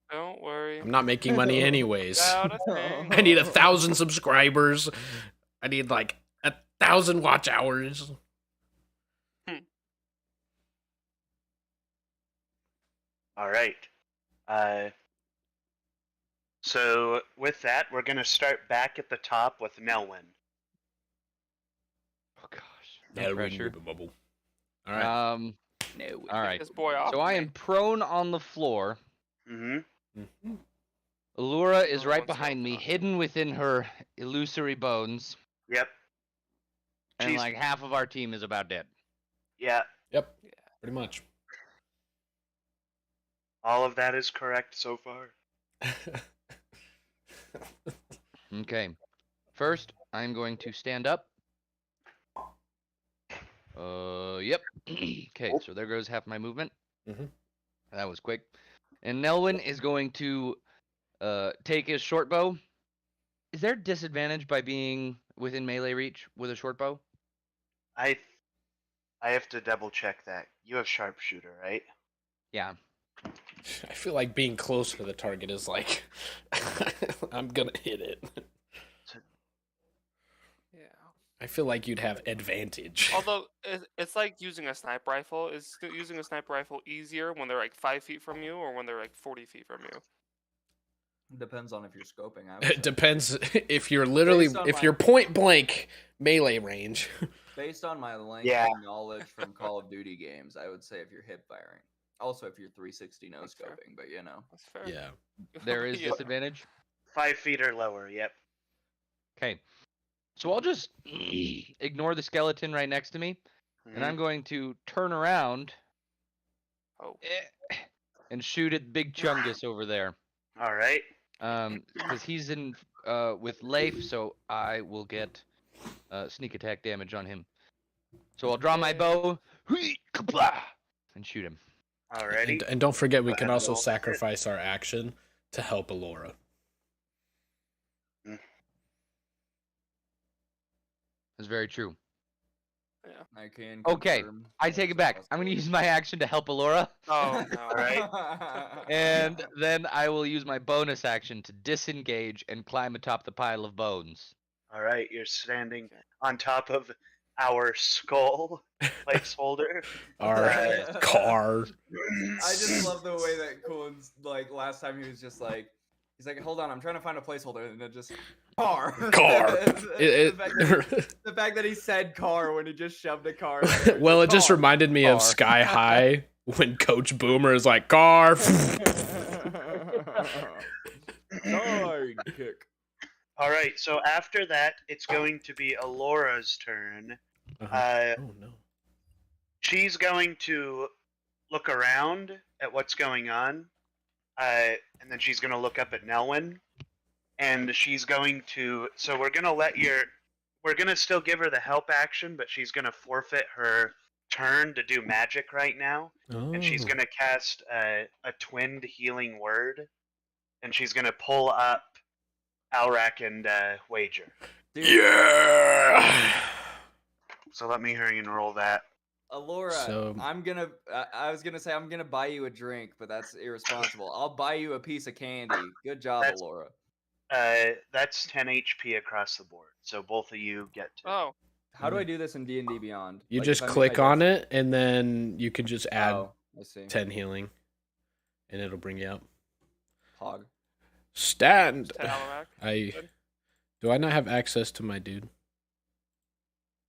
Speaker 3: Don't worry.
Speaker 1: I'm not making money anyways.
Speaker 3: Without a thing.
Speaker 1: I need 1,000 subscribers. I need like 1,000 watch hours.
Speaker 5: All right. So with that, we're gonna start back at the top with Nelwyn.
Speaker 4: Oh gosh. No pressure.
Speaker 1: All right.
Speaker 2: No.
Speaker 4: All right.
Speaker 3: This boy off.
Speaker 4: So I
Speaker 3: me.
Speaker 4: am prone on the floor.
Speaker 5: Mm-hmm.
Speaker 1: Mhm.
Speaker 4: Allura is
Speaker 3: Oh,
Speaker 4: right
Speaker 3: one's
Speaker 4: behind me,
Speaker 3: not.
Speaker 4: hidden within her illusory bones,
Speaker 5: Yep.
Speaker 4: and
Speaker 5: She's-
Speaker 4: like half of our team is about dead.
Speaker 5: Yeah.
Speaker 1: Yep. Pretty much.
Speaker 5: All of that is correct so far.
Speaker 4: Okay. First, I'm going to stand up. Yep. Okay, so there goes half my movement.
Speaker 1: Mhm.
Speaker 4: That was quick. And Nelwyn is going to take his short bow. Is there disadvantage by being within melee reach with a short bow?
Speaker 5: I have to double check that. You have sharpshooter, right?
Speaker 4: Yeah.
Speaker 1: I feel like being closer to the target is like I'm gonna hit it.
Speaker 3: Yeah.
Speaker 1: I feel like you'd have advantage.
Speaker 3: Although it's like using a sniper rifle. Is using a sniper rifle easier when they're like 5 feet from you or when they're like 40 feet from you?
Speaker 2: Depends on if you're scoping. I would
Speaker 1: It
Speaker 2: say.
Speaker 1: depends if you're literally
Speaker 2: Based on
Speaker 1: if
Speaker 2: my-
Speaker 1: you're point blank melee range.
Speaker 2: Based on my length
Speaker 5: Yeah.
Speaker 2: of knowledge from Call of Duty games, I would say if you're hip firing. Also, if you're 360 no
Speaker 3: That's fair.
Speaker 2: scoping, but you know.
Speaker 3: That's fair.
Speaker 1: Yeah.
Speaker 4: There is
Speaker 3: Yeah.
Speaker 4: disadvantage.
Speaker 5: 5 feet or lower. Yep.
Speaker 4: Okay. So I'll just ignore the skeleton right next to me,
Speaker 5: Mhm.
Speaker 4: and I'm going to turn around
Speaker 3: Oh.
Speaker 4: and shoot at Big Chungus over there.
Speaker 5: All right.
Speaker 4: Because he's in with Leif, so I will get sneak attack damage on him. So I'll draw my bow and shoot him.
Speaker 5: Alrighty.
Speaker 1: And don't forget, we
Speaker 5: Go
Speaker 1: can
Speaker 5: ahead and
Speaker 1: also
Speaker 5: roll that.
Speaker 1: sacrifice our action to help Alora.
Speaker 4: That's very true.
Speaker 2: I can
Speaker 4: Okay,
Speaker 2: confirm
Speaker 4: I
Speaker 2: that
Speaker 4: take
Speaker 2: is
Speaker 4: it back. I'm
Speaker 2: possible.
Speaker 4: gonna use my action to help Alora,
Speaker 3: Oh no.
Speaker 5: Alright.
Speaker 4: and then I will use my bonus action to disengage and climb atop the pile of bones.
Speaker 5: Alright, you're standing on top of our skull placeholder.
Speaker 1: Our car.
Speaker 2: I just love the way that Coolins, like, last time he was just like, he's like, hold on, I'm trying to find a placeholder, and then just, car.
Speaker 1: Car.
Speaker 2: The fact that he said car when he just shoved a car in there.
Speaker 1: Well, it just
Speaker 2: Car.
Speaker 1: reminded me of
Speaker 4: Car.
Speaker 1: Sky High when Coach Boomer is like, car.
Speaker 2: Sidekick.
Speaker 5: Alright, so after that, it's going to be Alora's turn.
Speaker 1: Oh, no.
Speaker 5: She's going to look around at what's going on, and then she's going to look up at Nelwyn, and she's going to. So we're going to still give her the help action, but she's going to forfeit her turn to do magic right now, and she's
Speaker 1: Oh.
Speaker 5: going to cast a twinned healing word, and she's going to pull up Alrak and Wager.
Speaker 2: Dude,
Speaker 1: Yeah.
Speaker 5: So let me hurry and roll that.
Speaker 2: Alora,
Speaker 1: So-
Speaker 2: I was gonna say I'm gonna buy you a drink, but that's irresponsible. I'll buy you a piece of candy. Good job,
Speaker 5: That's-
Speaker 2: Alora.
Speaker 5: That's 10 HP across the board, so both of you get to.
Speaker 3: Oh,
Speaker 2: How do I do this in D&D Beyond?
Speaker 1: You
Speaker 2: Like,
Speaker 1: just
Speaker 2: if I'm-
Speaker 1: click
Speaker 2: I
Speaker 1: on
Speaker 2: guess-
Speaker 1: it, and then you can just add
Speaker 2: Oh, I see.
Speaker 1: 10 healing, and it'll bring you up.
Speaker 2: Hog.
Speaker 1: Stand.
Speaker 3: Talamac.
Speaker 1: Do I not have access to my dude?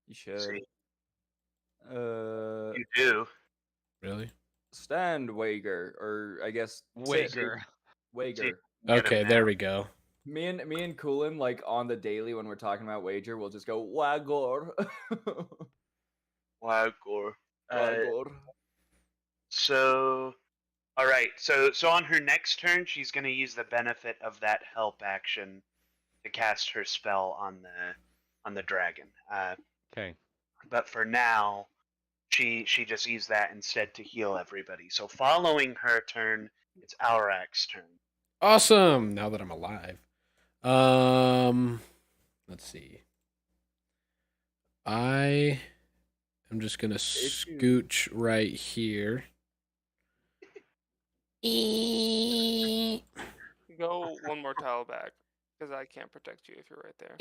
Speaker 2: You should.
Speaker 5: See, you do.
Speaker 1: Really?
Speaker 2: Stand Wager, or I guess
Speaker 4: Wager.
Speaker 2: Wager.
Speaker 5: Get him
Speaker 1: Okay,
Speaker 5: now.
Speaker 1: there we go.
Speaker 2: Me and Coolin, like on the daily when we're talking about Wager, we'll just go Wagor.
Speaker 5: Wow, Gore.
Speaker 2: Wagor.
Speaker 5: So, all right. So on her next turn, she's gonna use the benefit of that help action to cast her spell on the dragon.
Speaker 4: Okay.
Speaker 5: But for now, she just used that instead to heal everybody. So following her turn, it's Aurak's turn.
Speaker 1: Awesome. Now that I'm alive. Let's see. I am just gonna scooch right here.
Speaker 3: Go one more tile back, because I can't protect you if you're right there.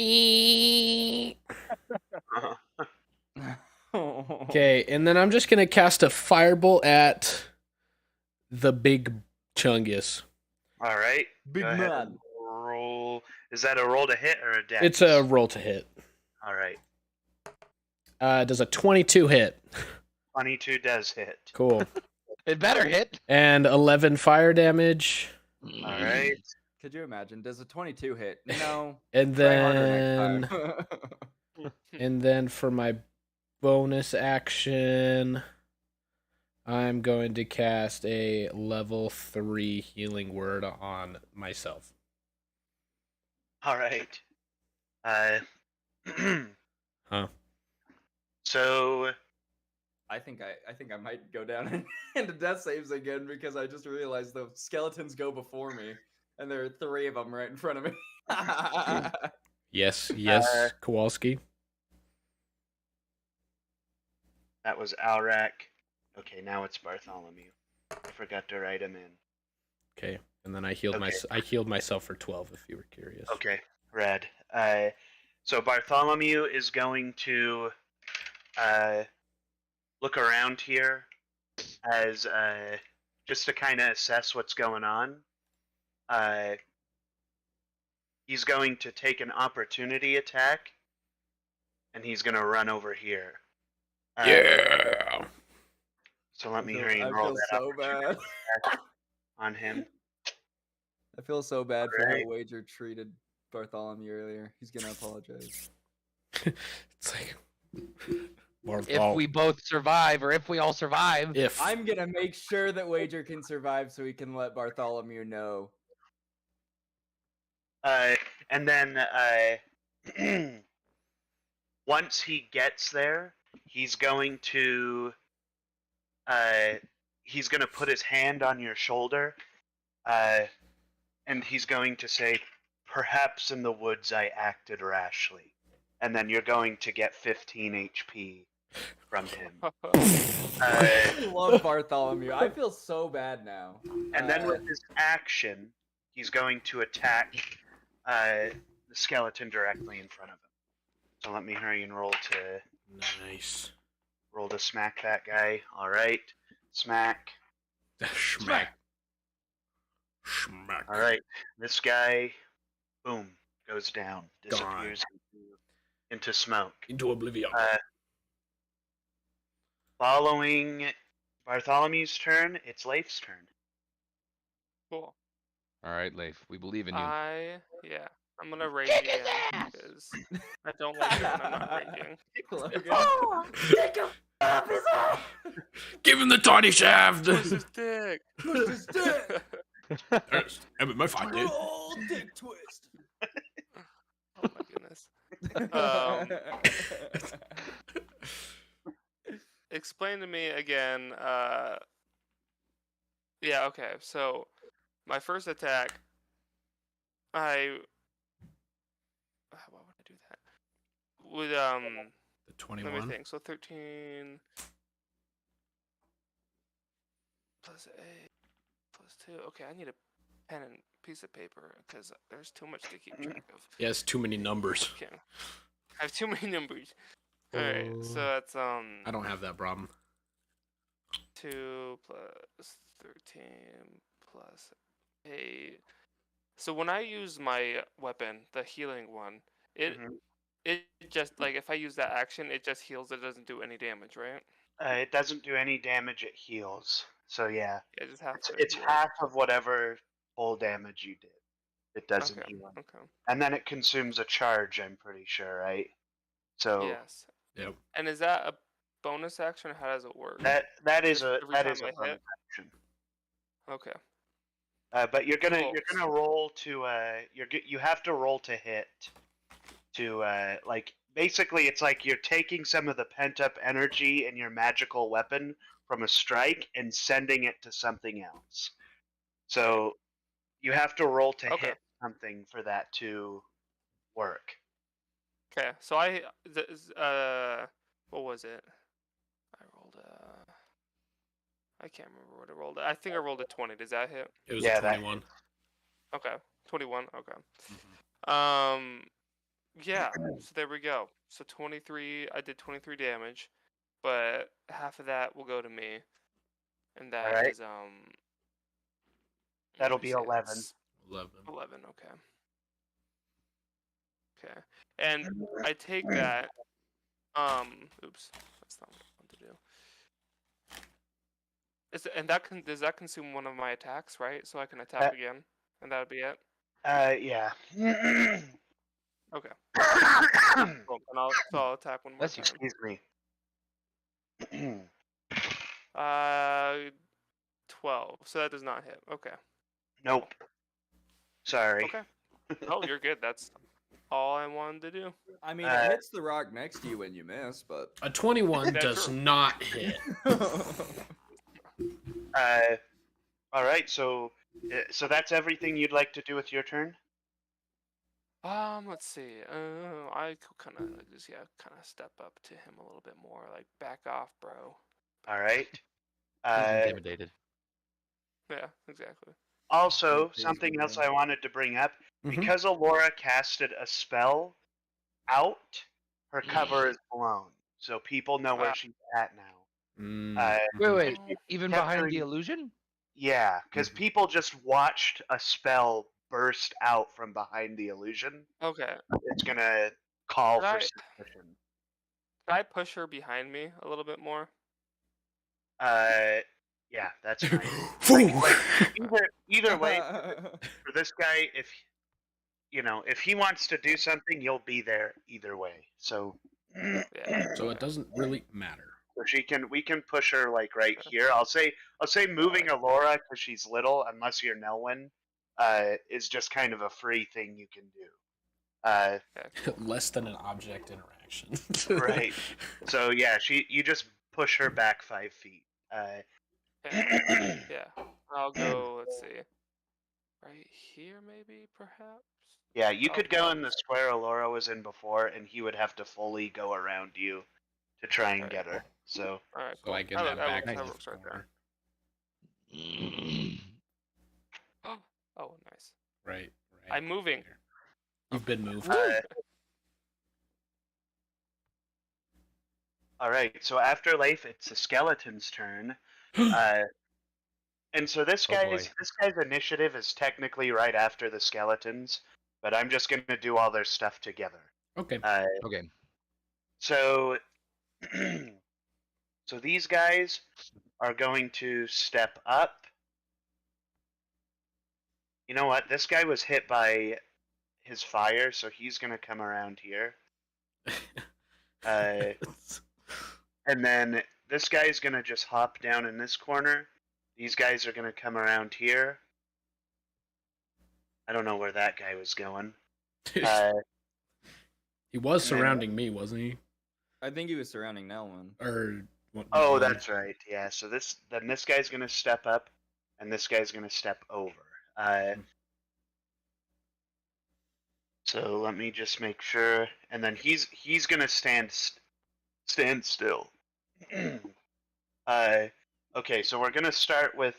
Speaker 1: Okay, and then I'm just gonna cast a firebolt at the big Chungus.
Speaker 5: All right.
Speaker 2: Big
Speaker 5: Go ahead
Speaker 2: man.
Speaker 5: and roll. Is that a roll to hit or a dex?
Speaker 1: It's a roll to hit.
Speaker 5: All right.
Speaker 1: Does a 22 hit?
Speaker 5: 22 does hit.
Speaker 1: Cool.
Speaker 4: It better hit.
Speaker 1: And 11 fire damage.
Speaker 5: All right.
Speaker 2: Could you imagine? Does a 22 hit? No.
Speaker 1: And
Speaker 2: Try harder
Speaker 1: then
Speaker 2: next time.
Speaker 1: and then for my bonus action, I'm going to cast a level 3 healing word on myself.
Speaker 5: All right.
Speaker 1: Huh.
Speaker 5: So
Speaker 2: I think I might go down into death saves again because I just realized the skeletons go before me, and there are 3 of them right in front of me.
Speaker 1: Yes, Kowalski.
Speaker 5: that was Alrak. Okay, now it's Bartholomew. I forgot to write him in.
Speaker 1: Okay, and then I healed
Speaker 5: Okay.
Speaker 1: I healed myself for 12 if you were curious.
Speaker 5: Okay, red. So Bartholomew is going to look around here as just to kind of assess what's going on. He's going to take an opportunity attack, and he's going to run over here.
Speaker 1: Yeah.
Speaker 5: So let me
Speaker 2: I
Speaker 5: hurry and
Speaker 2: feel
Speaker 5: roll that
Speaker 2: so
Speaker 5: opportunity
Speaker 2: bad.
Speaker 5: attack on him.
Speaker 2: I feel so bad for
Speaker 5: Alright.
Speaker 2: how Wager treated Bartholomew earlier. He's gonna apologize.
Speaker 1: It's like
Speaker 4: If we both survive, or if we all survive.
Speaker 1: if
Speaker 2: I'm gonna make sure that Wager can survive so he can let Bartholomew know.
Speaker 5: And then once he gets there, he's going to he's gonna put his hand on your shoulder, and he's going to say, "Perhaps in the woods I acted rashly," and then you're going to get 15 HP from him.
Speaker 2: I love Bartholomew. I feel so bad now.
Speaker 5: And then with his action, he's going to attack the skeleton directly in front of him. So let me hurry and roll to
Speaker 1: Nice.
Speaker 5: smack that guy. All right, smack.
Speaker 1: Schmack. Schmack.
Speaker 5: All right, this guy, boom, goes down, disappears into smoke.
Speaker 1: Into oblivion.
Speaker 5: Following Bartholomew's turn, it's Leif's turn.
Speaker 3: Cool.
Speaker 4: All right, Leif, we believe in you.
Speaker 3: I'm gonna rage again because I don't like it when I'm not raging.
Speaker 1: Give him the tiny shaft.
Speaker 3: Push his dick.
Speaker 2: Push his dick.
Speaker 1: My fight, dude.
Speaker 2: Roll dick twist.
Speaker 3: Oh my goodness. Explain to me again. Yeah. Okay. So my first attack, why would I do that? With
Speaker 1: The
Speaker 3: let me
Speaker 1: 21.
Speaker 3: think. So 13 plus 8 plus 2. Okay, I need a pen and piece of paper because there's too much to keep track of.
Speaker 1: Yeah, it's too many numbers.
Speaker 3: Okay. I have too many numbers. Alright, so that's
Speaker 1: I don't have that problem.
Speaker 3: 2 plus 13 plus 8. So when I use my weapon, the healing one, it just like if I use that action, it just heals. It doesn't do any damage, right?
Speaker 5: It doesn't do any damage. It heals. So yeah,
Speaker 3: Yeah, just half.
Speaker 5: it's half of whatever full damage you did. It doesn't
Speaker 3: Okay.
Speaker 5: heal.
Speaker 3: Okay.
Speaker 5: And then it consumes a charge. I'm pretty sure, right? So
Speaker 3: Yes.
Speaker 1: Yep.
Speaker 3: And is that a bonus action, or how does it work?
Speaker 5: that is
Speaker 3: Just
Speaker 5: a
Speaker 3: every
Speaker 5: that
Speaker 3: time
Speaker 5: is a
Speaker 3: I hit?
Speaker 5: bonus action.
Speaker 3: Okay.
Speaker 5: But you're gonna
Speaker 3: Cool.
Speaker 5: roll to you have to roll to hit to like basically it's like you're taking some of the pent up energy in your magical weapon from a strike and sending it to something else. So you have to roll to
Speaker 3: Okay.
Speaker 5: hit something for that to work.
Speaker 3: Okay. So what was it? I rolled I can't remember what I rolled. I think I rolled a 20. Does that hit?
Speaker 1: It was
Speaker 5: Yeah,
Speaker 1: a
Speaker 5: that
Speaker 1: 21.
Speaker 3: Okay. 21. Okay.
Speaker 1: Mhm.
Speaker 3: Yeah. So there we go. So 23. I did 23 damage, but half of that will go to me, and that
Speaker 5: Alright.
Speaker 3: is
Speaker 5: That'll
Speaker 3: let me
Speaker 5: be
Speaker 3: see,
Speaker 5: 11.
Speaker 3: that's
Speaker 1: 11.
Speaker 3: 11. Okay. Okay. And I take that. Oops. That's not what I want to do. Does that consume one of my attacks, right? So I can attack again, and that'll be it.
Speaker 5: Yeah.
Speaker 3: Okay. Cool. And I'll attack one more
Speaker 4: Bless you.
Speaker 3: time.
Speaker 5: Excuse me.
Speaker 3: 12. So that does not hit. Okay.
Speaker 5: Nope. Sorry.
Speaker 3: Okay. Oh, you're good. That's all I wanted to do.
Speaker 2: I mean, it hits the rock next to you when you miss, but
Speaker 1: A 21
Speaker 3: That's
Speaker 1: does
Speaker 3: true.
Speaker 1: not hit.
Speaker 5: All right. So that's everything you'd like to do with your turn.
Speaker 3: Let's see. I could kind of step up to him a little bit more, like back off, bro.
Speaker 5: All right.
Speaker 4: He's intimidated.
Speaker 3: Yeah, exactly.
Speaker 5: Also,
Speaker 2: Please
Speaker 5: something
Speaker 2: be
Speaker 5: else
Speaker 2: there.
Speaker 5: I wanted to bring up
Speaker 1: Mhm.
Speaker 5: because Alora casted a spell out, her cover is blown, so people know where she's at now.
Speaker 1: Mm.
Speaker 4: Wait.
Speaker 3: Oh,
Speaker 4: Even
Speaker 5: kept
Speaker 4: behind the
Speaker 5: doing-
Speaker 4: illusion?
Speaker 5: Yeah, because
Speaker 1: Mhm.
Speaker 5: people just watched a spell burst out from behind the illusion.
Speaker 3: okay.
Speaker 5: It's gonna call
Speaker 3: Could
Speaker 5: for
Speaker 3: I-
Speaker 5: suspicion.
Speaker 3: Can I push her behind me a little bit more?
Speaker 5: Yeah, that's fine.
Speaker 1: Phew.
Speaker 5: Either way, for this guy, if he wants to do something, you'll be there either way. So,
Speaker 3: Yeah.
Speaker 1: So it doesn't really matter.
Speaker 5: so we can push her like right here. I'll say moving Alora because she's little, unless you're Nelwyn, is just kind of a free thing you can do.
Speaker 3: Yeah, cool.
Speaker 1: Less than an object interaction.
Speaker 5: Right. So yeah, you just push her back 5 feet.
Speaker 3: Okay. Yeah. I'll go. Let's see. Right here, maybe, perhaps.
Speaker 5: Yeah, you
Speaker 3: Oh,
Speaker 5: could go in
Speaker 3: okay.
Speaker 5: the square Alora was in before, and he would have to fully go around you to try and
Speaker 3: Okay.
Speaker 5: get her. So
Speaker 3: All right.
Speaker 1: So
Speaker 3: Cool.
Speaker 1: like in that back
Speaker 3: That
Speaker 1: left
Speaker 3: works right
Speaker 1: corner.
Speaker 3: there. Oh, nice.
Speaker 1: Right.
Speaker 3: I'm moving.
Speaker 1: there. You've been moved.
Speaker 5: all right. So after Leif, it's the skeleton's turn. And so this
Speaker 4: Oh, boy.
Speaker 5: guy's initiative is technically right after the skeletons, but I'm just gonna do all their stuff together.
Speaker 1: Okay.
Speaker 4: Okay.
Speaker 5: So, so these guys are going to step up. You know what? This guy was hit by his fire, so he's gonna come around here. And then this guy's gonna just hop down in this corner. These guys are gonna come around here. I don't know where that guy was going.
Speaker 1: He was surrounding me, wasn't he?
Speaker 2: I think he was surrounding Nelwyn.
Speaker 1: Or what?
Speaker 5: Oh, that's right. Yeah. So this guy's gonna step up, and this guy's gonna step over. So let me just make sure, and then he's gonna stand still. Okay, so we're gonna start with.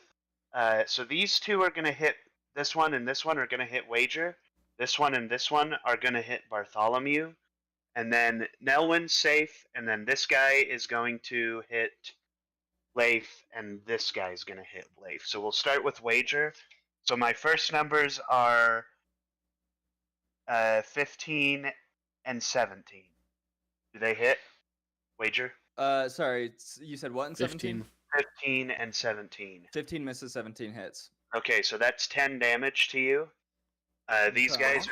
Speaker 5: So these two are gonna hit this one, and this one are gonna hit Wager. This one and this one are gonna hit Bartholomew, and then Nelwyn's safe, and then this guy is going to hit Leif, and this guy's gonna hit Leif. So we'll start with Wager. So my first numbers are 15 and 17. Do they hit? Wager?
Speaker 2: Sorry, you said what in 17?
Speaker 5: 15 and 17.
Speaker 2: 15 misses, 17 hits.
Speaker 5: Okay, so that's 10 damage to you. These guys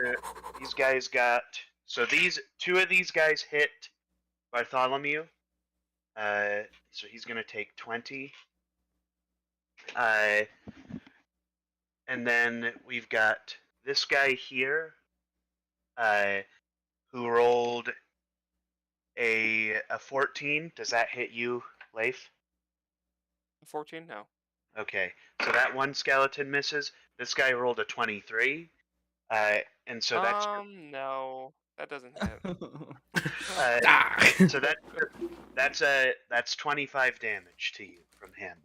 Speaker 5: got, so two of these guys hit Bartholomew. So he's gonna take 20. And then we've got this guy here, who rolled a 14. Does that hit you, Leif?
Speaker 3: 14? No.
Speaker 5: Okay, so that one skeleton misses. This guy rolled a 23, and so that's
Speaker 3: No, that doesn't hit.
Speaker 5: so that's 25 damage to you from him.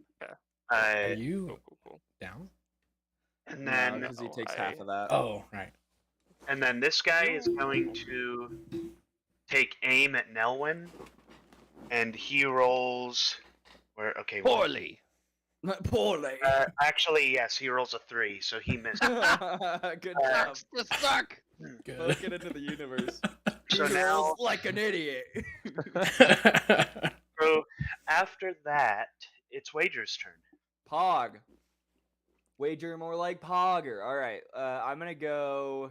Speaker 1: Are you
Speaker 3: Cool.
Speaker 1: down?
Speaker 5: And
Speaker 2: No,
Speaker 5: then
Speaker 2: because he takes
Speaker 3: I-
Speaker 2: half of that.
Speaker 1: Oh, right.
Speaker 5: and then this guy is going to take aim at Nelwyn, and he rolls. Where? Okay. well,
Speaker 4: Poorly.
Speaker 2: Poorly.
Speaker 5: Actually, yes, he rolls a 3, so he missed.
Speaker 2: Good job.
Speaker 4: The suck.
Speaker 1: Good.
Speaker 2: Spoke it into the universe.
Speaker 5: So
Speaker 2: He
Speaker 5: now,
Speaker 2: rolls like an idiot.
Speaker 5: so after that, it's Wager's turn.
Speaker 2: Pog. Wager more like Pogger. All right. I'm gonna go.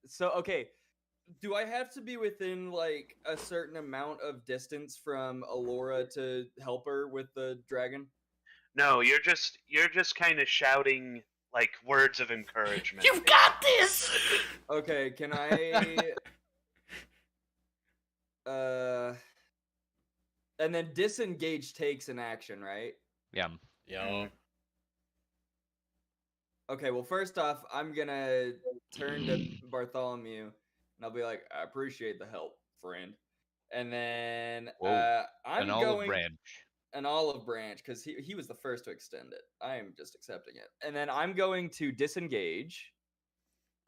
Speaker 2: So okay. Do I have to be within like a certain amount of distance from Alora to help her with the dragon?
Speaker 5: No, you're just kind of shouting like words of encouragement.
Speaker 1: You got this.
Speaker 2: Okay. Can I? And then disengage takes an action, right?
Speaker 4: Yeah.
Speaker 1: Yo.
Speaker 2: Okay, well, first off, I'm gonna turn to Bartholomew, and I'll be like, "I appreciate the help, friend." And then
Speaker 4: Whoa,
Speaker 2: I'm
Speaker 4: An olive
Speaker 2: going
Speaker 4: branch.
Speaker 2: an olive branch because he was the first to extend it. I am just accepting it, and then I'm going to disengage,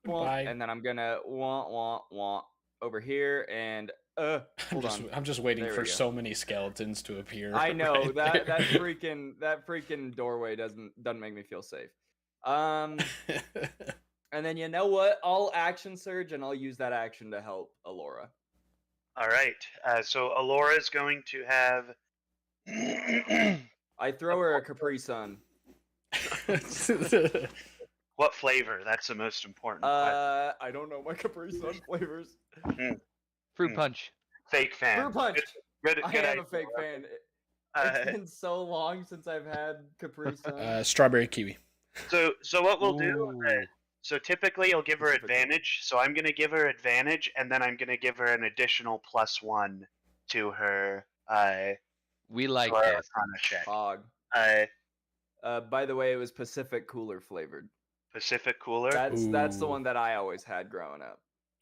Speaker 1: Bye.
Speaker 2: and then I'm gonna want over here, and hold on.
Speaker 1: I'm just waiting
Speaker 2: There we
Speaker 1: for
Speaker 2: go.
Speaker 1: so many skeletons to appear.
Speaker 2: I know
Speaker 1: right
Speaker 2: that
Speaker 1: there.
Speaker 2: that freaking doorway doesn't make me feel safe. And then you know what? I'll action surge and I'll use that action to help Alora.
Speaker 5: All right. So Alora is going to have.
Speaker 2: I throw her a Capri Sun.
Speaker 5: What flavor? That's the most important. question.
Speaker 2: I don't know my Capri Sun flavors.
Speaker 4: Fruit punch.
Speaker 5: Fake fan.
Speaker 2: Fruit punch.
Speaker 5: Good.
Speaker 2: I
Speaker 5: good
Speaker 2: am
Speaker 5: idea.
Speaker 2: a fake fan.
Speaker 5: Uh,
Speaker 2: It's been so long since I've had Capri Sun.
Speaker 1: Strawberry kiwi.
Speaker 5: so what we'll do.
Speaker 4: Ooh.
Speaker 5: So typically, you'll give her
Speaker 2: Specifically.
Speaker 5: advantage. So I'm gonna give her advantage, and then I'm gonna give her an additional +1 to her.
Speaker 4: We like
Speaker 5: to her
Speaker 4: this.
Speaker 5: Arcana check.
Speaker 2: Hog. By the way, it was Pacific Cooler flavored.
Speaker 5: Pacific Cooler.
Speaker 2: That's the
Speaker 1: Ooh.
Speaker 2: one that I always had growing up.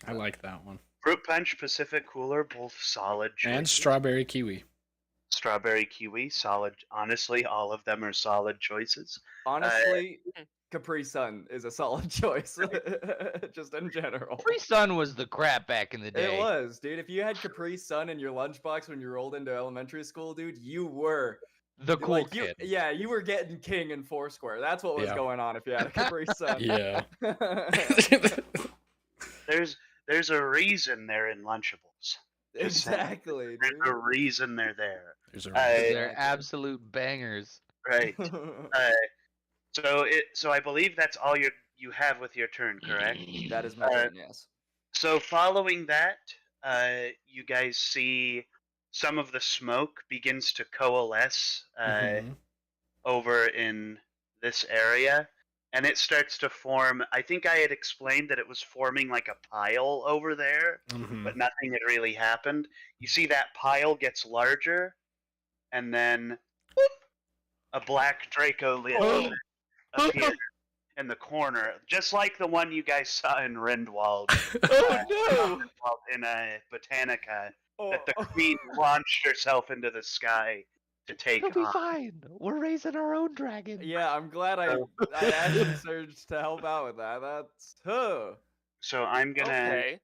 Speaker 1: I like that one.
Speaker 5: Fruit Punch, Pacific Cooler, both solid choices.
Speaker 1: And strawberry kiwi.
Speaker 5: Strawberry Kiwi, solid. Honestly, all of them are solid choices.
Speaker 2: Honestly, Capri Sun is a solid choice, just in general.
Speaker 4: Capri Sun was the crap back in the day.
Speaker 2: It was, dude. If you had Capri Sun in your lunchbox when you rolled into elementary school, dude, you were
Speaker 4: The cool
Speaker 2: like
Speaker 4: kid.
Speaker 2: yeah, you were getting king in Foursquare. That's what was
Speaker 1: Yeah.
Speaker 2: going on if you had a Capri Sun.
Speaker 1: Yeah.
Speaker 5: There's a reason they're in Lunchables. Just saying.
Speaker 2: Exactly, dude.
Speaker 5: There's a reason they're there.
Speaker 1: There's a
Speaker 4: They're absolute bangers.
Speaker 5: Right. So I believe that's all you have with your turn, correct?
Speaker 2: That is my turn, yes.
Speaker 5: So following that, you guys see some of the smoke begins to coalesce
Speaker 1: Mhm.
Speaker 5: over in this area, and it starts to form. I think I had explained that it was forming like a pile over there,
Speaker 1: Mhm.
Speaker 5: but nothing had really happened. You see that pile gets larger, and then a black Draco lid appears in the corner, just like the one you guys saw in Rindwald.
Speaker 4: Oh
Speaker 5: In Botanica,
Speaker 2: Oh,
Speaker 5: that the queen launched herself into the sky to take
Speaker 4: It'll be
Speaker 5: on.
Speaker 4: fine. We're raising our own dragon.
Speaker 2: yeah, I'm glad I actually surged to help out with that. That's
Speaker 5: So I'm gonna
Speaker 3: Okay.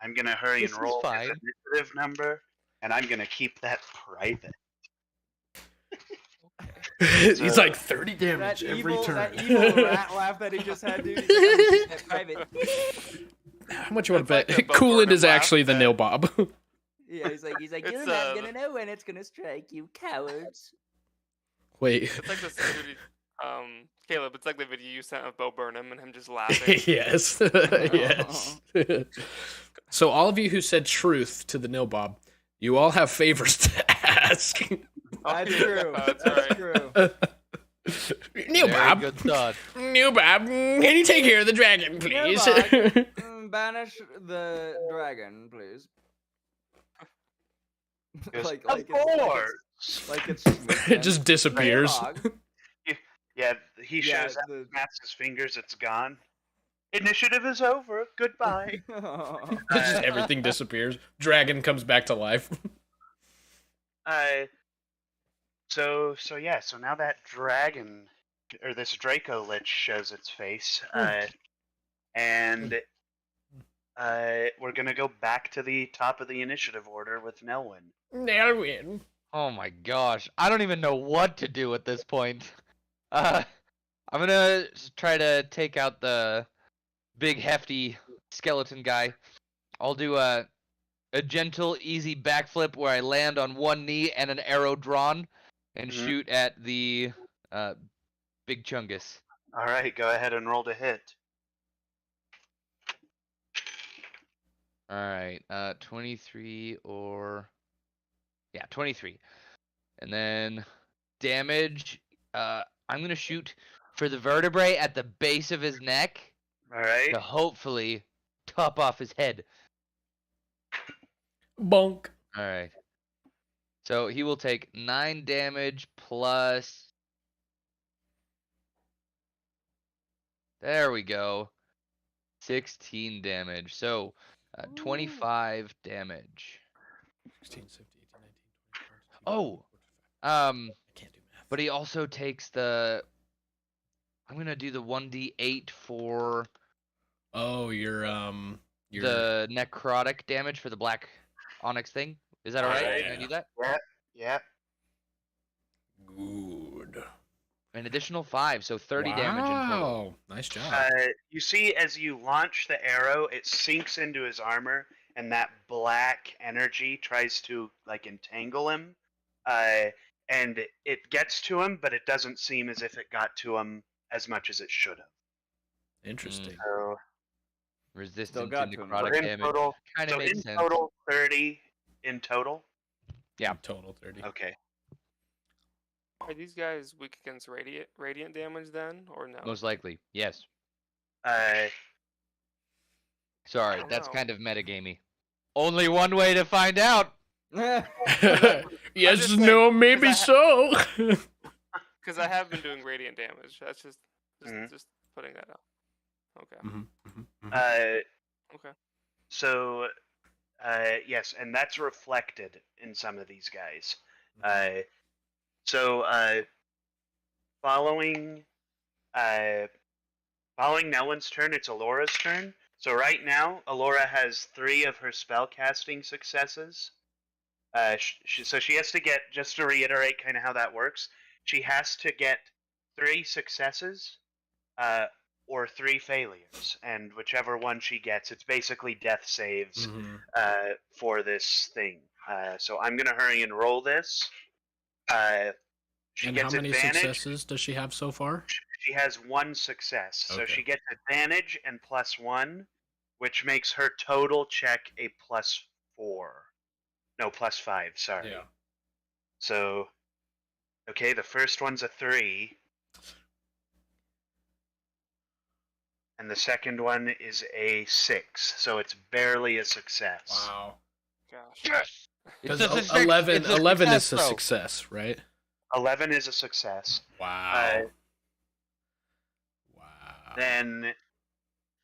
Speaker 5: hurry
Speaker 4: This
Speaker 5: and
Speaker 4: is
Speaker 5: roll his
Speaker 4: fine.
Speaker 5: initiative number, and I'm gonna keep that private.
Speaker 1: He's like 30 damage
Speaker 2: that
Speaker 1: every
Speaker 2: evil,
Speaker 1: turn.
Speaker 2: that evil rat laugh that he just had, dude. He's like, "I'm keeping it private."
Speaker 1: How much you want to
Speaker 3: That's
Speaker 1: bet?
Speaker 3: like a Bo
Speaker 1: Coolant
Speaker 3: Burnham
Speaker 1: is actually the
Speaker 3: laugh.
Speaker 1: nil bob.
Speaker 2: Yeah, he's like,
Speaker 3: It's,
Speaker 2: you're not gonna know when it's gonna strike, you cowards.
Speaker 1: Wait.
Speaker 3: It's like this video, Caleb, it's like the video you sent of Bo Burnham and him just laughing.
Speaker 1: Yes. Yes. So all of you who said truth to the nil bob, you all have favors to ask.
Speaker 2: That's true.
Speaker 3: That's
Speaker 2: That's
Speaker 3: right.
Speaker 2: true.
Speaker 1: Nil
Speaker 4: Very
Speaker 1: bob.
Speaker 4: good thought.
Speaker 1: Nil bob. Can you take care of the dragon, please?
Speaker 2: Bob. Banish the dragon, please.
Speaker 5: Yes,
Speaker 2: like
Speaker 5: of course.
Speaker 2: like it's
Speaker 1: It just disappears.
Speaker 5: Yeah, he
Speaker 2: Yeah,
Speaker 5: shows up,
Speaker 2: the-
Speaker 5: snaps his fingers, it's gone. Initiative is over. Goodbye.
Speaker 1: Just everything disappears. Dragon comes back to life.
Speaker 5: So now that dragon or this Draco Lich shows its face, and we're gonna go back to the top of the initiative order with Nelwyn.
Speaker 1: Nelwyn.
Speaker 4: Oh my gosh. I don't even know what to do at this point. I'm gonna try to take out the big hefty skeleton guy. I'll do a gentle, easy backflip where I land on one knee and an arrow drawn and
Speaker 5: Mhm.
Speaker 4: shoot at the big chungus.
Speaker 5: All right, go ahead and roll to hit.
Speaker 4: All right, 23 or 23, and then damage. I'm gonna shoot for the vertebrae at the base of his neck
Speaker 5: All right.
Speaker 4: to hopefully top off his head.
Speaker 1: Bonk.
Speaker 4: All right. So he will take 9 damage plus. There we go. 16 damage. So 25 damage.
Speaker 1: 16, 17, 18, 19, 20, 21,
Speaker 4: Oh,
Speaker 1: 22, I can't do math.
Speaker 4: but he also takes the. I'm gonna do the 1d8 for
Speaker 1: Oh, your
Speaker 4: the necrotic damage for the black onyx thing. Is that alright?
Speaker 5: Alright.
Speaker 4: Can I do that?
Speaker 5: Yeah.
Speaker 1: good.
Speaker 4: An additional 5, so 30 damage in total.
Speaker 1: Wow, nice job.
Speaker 5: You see, as you launch the arrow, it sinks into his armor, and that black energy tries to like entangle him. And it gets to him, but it doesn't seem as if it got to him as much as it should have.
Speaker 1: Interesting.
Speaker 5: So,
Speaker 4: Resistant to
Speaker 2: got to him.
Speaker 4: necrotic
Speaker 5: in
Speaker 4: damage.
Speaker 5: total,
Speaker 4: Kind of
Speaker 5: so
Speaker 4: makes
Speaker 5: in
Speaker 4: sense.
Speaker 5: total, 30 in total.
Speaker 4: Yeah.
Speaker 1: Total 30.
Speaker 5: Okay.
Speaker 3: Are these guys weak against radiant damage then, or no?
Speaker 4: Most likely, yes.
Speaker 5: Uh,
Speaker 4: Sorry,
Speaker 3: don't
Speaker 4: that's
Speaker 3: know.
Speaker 4: kind of metagamey. Only one way to find out.
Speaker 1: Yes,
Speaker 3: just
Speaker 1: no,
Speaker 3: think,
Speaker 1: maybe
Speaker 3: 'cause
Speaker 1: so.
Speaker 3: Because I have been doing radiant damage. That's just
Speaker 5: Mhm.
Speaker 3: just putting that out. Okay. Okay.
Speaker 5: So, yes, and that's reflected in some of these guys. So, following Nelwyn's turn, it's Alora's turn. So right now, Alora has 3 of her spell casting successes. So she has to get, just to reiterate kind of how that works, she has to get 3 successes or 3 failures, and whichever one she gets, it's basically death saves for this thing. So I'm gonna hurry and roll this. She
Speaker 1: And
Speaker 5: gets
Speaker 1: how many
Speaker 5: advantage.
Speaker 1: successes does she have so far?
Speaker 5: She has 1 success, so
Speaker 1: Okay.
Speaker 5: she gets advantage and +1, which makes her total check a +4. No, +5. Sorry.
Speaker 1: Yeah.
Speaker 5: So, okay, the first one's a 3. And the second one is a 6, so it's barely a success.
Speaker 1: Wow.
Speaker 3: Gosh.
Speaker 4: Yes.
Speaker 1: Because
Speaker 4: It's a
Speaker 1: 11
Speaker 4: success,
Speaker 1: is a
Speaker 4: though.
Speaker 1: success, right?
Speaker 5: 11 is a success.
Speaker 1: Wow. Wow.
Speaker 5: Then,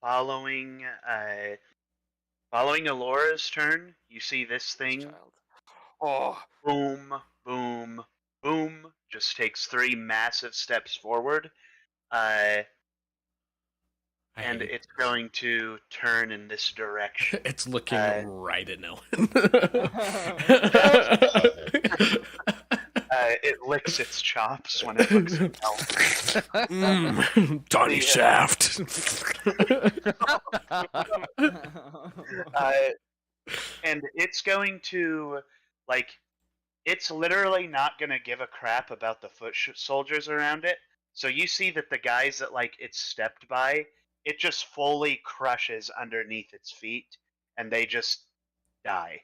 Speaker 5: following Alora's turn, you see this thing.
Speaker 3: Child. Oh.
Speaker 5: Boom, boom, boom. Just takes 3 massive steps forward. And it's going to turn in this direction.
Speaker 1: It's looking right at no
Speaker 5: It licks its chops when it looks at
Speaker 1: Donnie
Speaker 5: Yeah.
Speaker 1: Shaft.
Speaker 5: And it's going to, like, it's literally not going to give a crap about the foot soldiers around it. So you see that the guys that, like, it's stepped by, it just fully crushes underneath its feet, and they just die.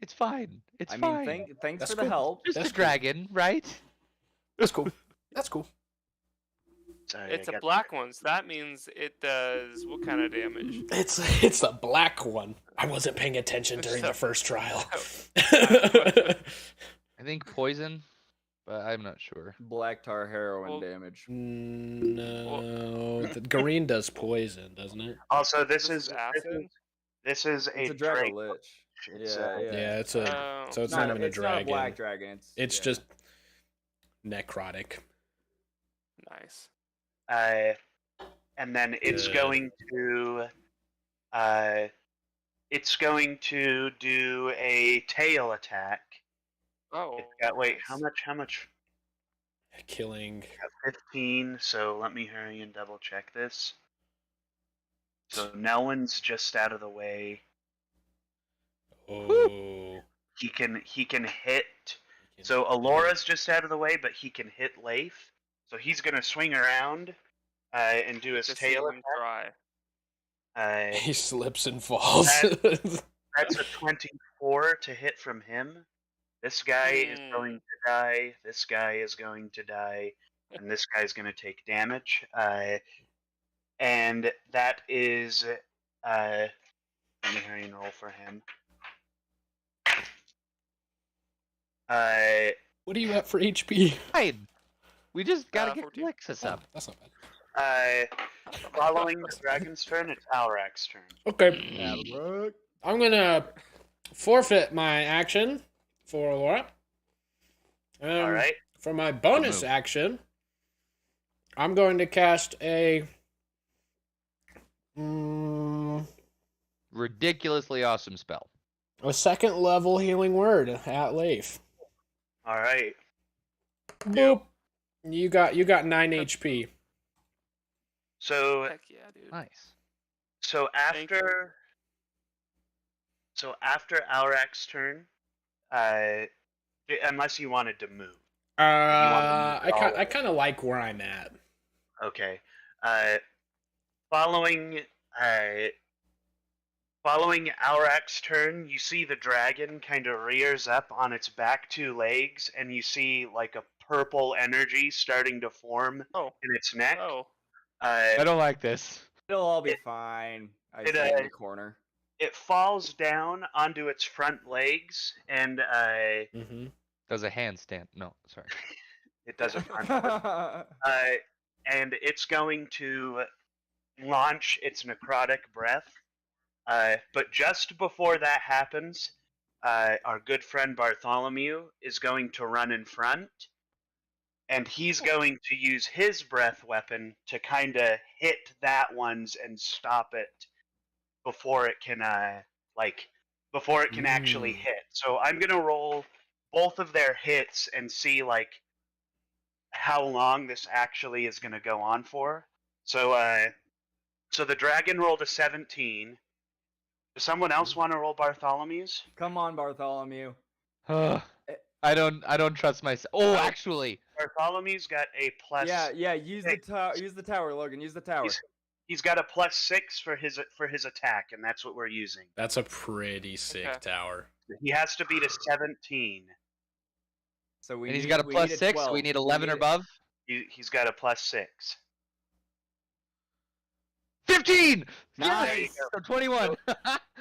Speaker 4: It's fine. It's
Speaker 2: I
Speaker 4: fine.
Speaker 2: mean, thanks
Speaker 1: That's
Speaker 2: for the
Speaker 1: cool.
Speaker 2: help.
Speaker 4: Just
Speaker 1: That's
Speaker 4: a
Speaker 1: cool.
Speaker 4: dragon, right?
Speaker 1: That's cool. That's cool.
Speaker 5: Sorry,
Speaker 3: It's
Speaker 5: I
Speaker 3: a
Speaker 5: got-
Speaker 3: black one, so that means it does what kind of damage?
Speaker 1: It's a black one. I wasn't paying attention during the first trial.
Speaker 4: I think poison, but I'm not sure.
Speaker 2: Black tar heroin
Speaker 3: Well,
Speaker 2: damage.
Speaker 1: No, the green does poison, doesn't it?
Speaker 5: Also,
Speaker 3: This is acid?
Speaker 5: this is
Speaker 2: It's a
Speaker 5: Drake.
Speaker 2: Drago Lich.
Speaker 5: It's,
Speaker 2: Yeah, yeah.
Speaker 1: Yeah, it's a.
Speaker 3: Oh.
Speaker 1: So it's not even a
Speaker 2: It's
Speaker 1: dragon.
Speaker 2: not a black dragon.
Speaker 1: It's
Speaker 2: yeah.
Speaker 1: just necrotic.
Speaker 3: Nice.
Speaker 5: And then it's
Speaker 1: Good.
Speaker 5: going to do a tail attack.
Speaker 3: Oh.
Speaker 5: It's got, wait,
Speaker 3: nice.
Speaker 5: how much?
Speaker 1: Killing.
Speaker 5: 15, so let me hurry and double check this. So Nelwyn's just out of the way.
Speaker 1: Oh.
Speaker 5: He can hit. So Alora's just out of the way, but he can hit Leif. So he's gonna swing around and do his
Speaker 3: Just see
Speaker 5: tail
Speaker 3: him try.
Speaker 5: attack.
Speaker 1: He slips and falls.
Speaker 5: That's a 24 to hit from him. This guy is going to die. This guy is going to die, and this guy's going to take damage. And that is. Let me hurry and roll for him.
Speaker 1: What are you at for HP?
Speaker 4: Fine. We just gotta get
Speaker 3: 14.
Speaker 4: Alexis up.
Speaker 1: That's not bad.
Speaker 5: Following the dragon's turn, it's Alrak's turn.
Speaker 1: Okay. I'm gonna forfeit my action for Laura.
Speaker 5: All right.
Speaker 1: For my bonus
Speaker 4: move.
Speaker 1: action, I'm going to cast a.
Speaker 4: Ridiculously awesome spell.
Speaker 1: A second level healing word at Leif.
Speaker 5: All right.
Speaker 1: Boop. You got 9 HP.
Speaker 5: So
Speaker 3: Heck yeah, dude.
Speaker 4: Nice.
Speaker 5: So
Speaker 3: Thank you.
Speaker 5: after Alrak's turn, unless you wanted to move.
Speaker 1: I kind of like where I'm at.
Speaker 5: Okay. Following Alrak's turn, you see the dragon kind of rears up on its back 2 legs, and you see like a purple energy starting to form in its neck.
Speaker 3: Oh.
Speaker 4: I don't like this.
Speaker 2: It'll all be fine. I
Speaker 5: it,
Speaker 2: say in the corner.
Speaker 5: It falls down onto its front legs, and
Speaker 4: Does a handstand? No, sorry.
Speaker 5: It does a front flip. And it's going to launch its necrotic breath. But just before that happens, our good friend Bartholomew is going to run in front, and he's going to use his breath weapon to kind of hit that one's and stop it before it can actually hit. So I'm gonna roll both of their hits and see like how long this actually is gonna go on for. So the dragon rolled a 17. Does someone else want to roll Bartholomew's?
Speaker 2: Come on, Bartholomew.
Speaker 4: I don't trust myself. Oh, actually,
Speaker 5: Bartholomew's got a plus.
Speaker 2: Yeah. Use the
Speaker 5: six.
Speaker 2: use the tower, Logan. Use the tower.
Speaker 5: He's got a +6 for his attack, and that's what we're using.
Speaker 1: That's a pretty sick tower.
Speaker 5: He has to beat a 17.
Speaker 2: So
Speaker 4: and he's got a +6.
Speaker 2: 12.
Speaker 4: We need 11 or above.
Speaker 5: He's got a +6.
Speaker 4: 15.
Speaker 2: Nice.
Speaker 4: Yes! So 21.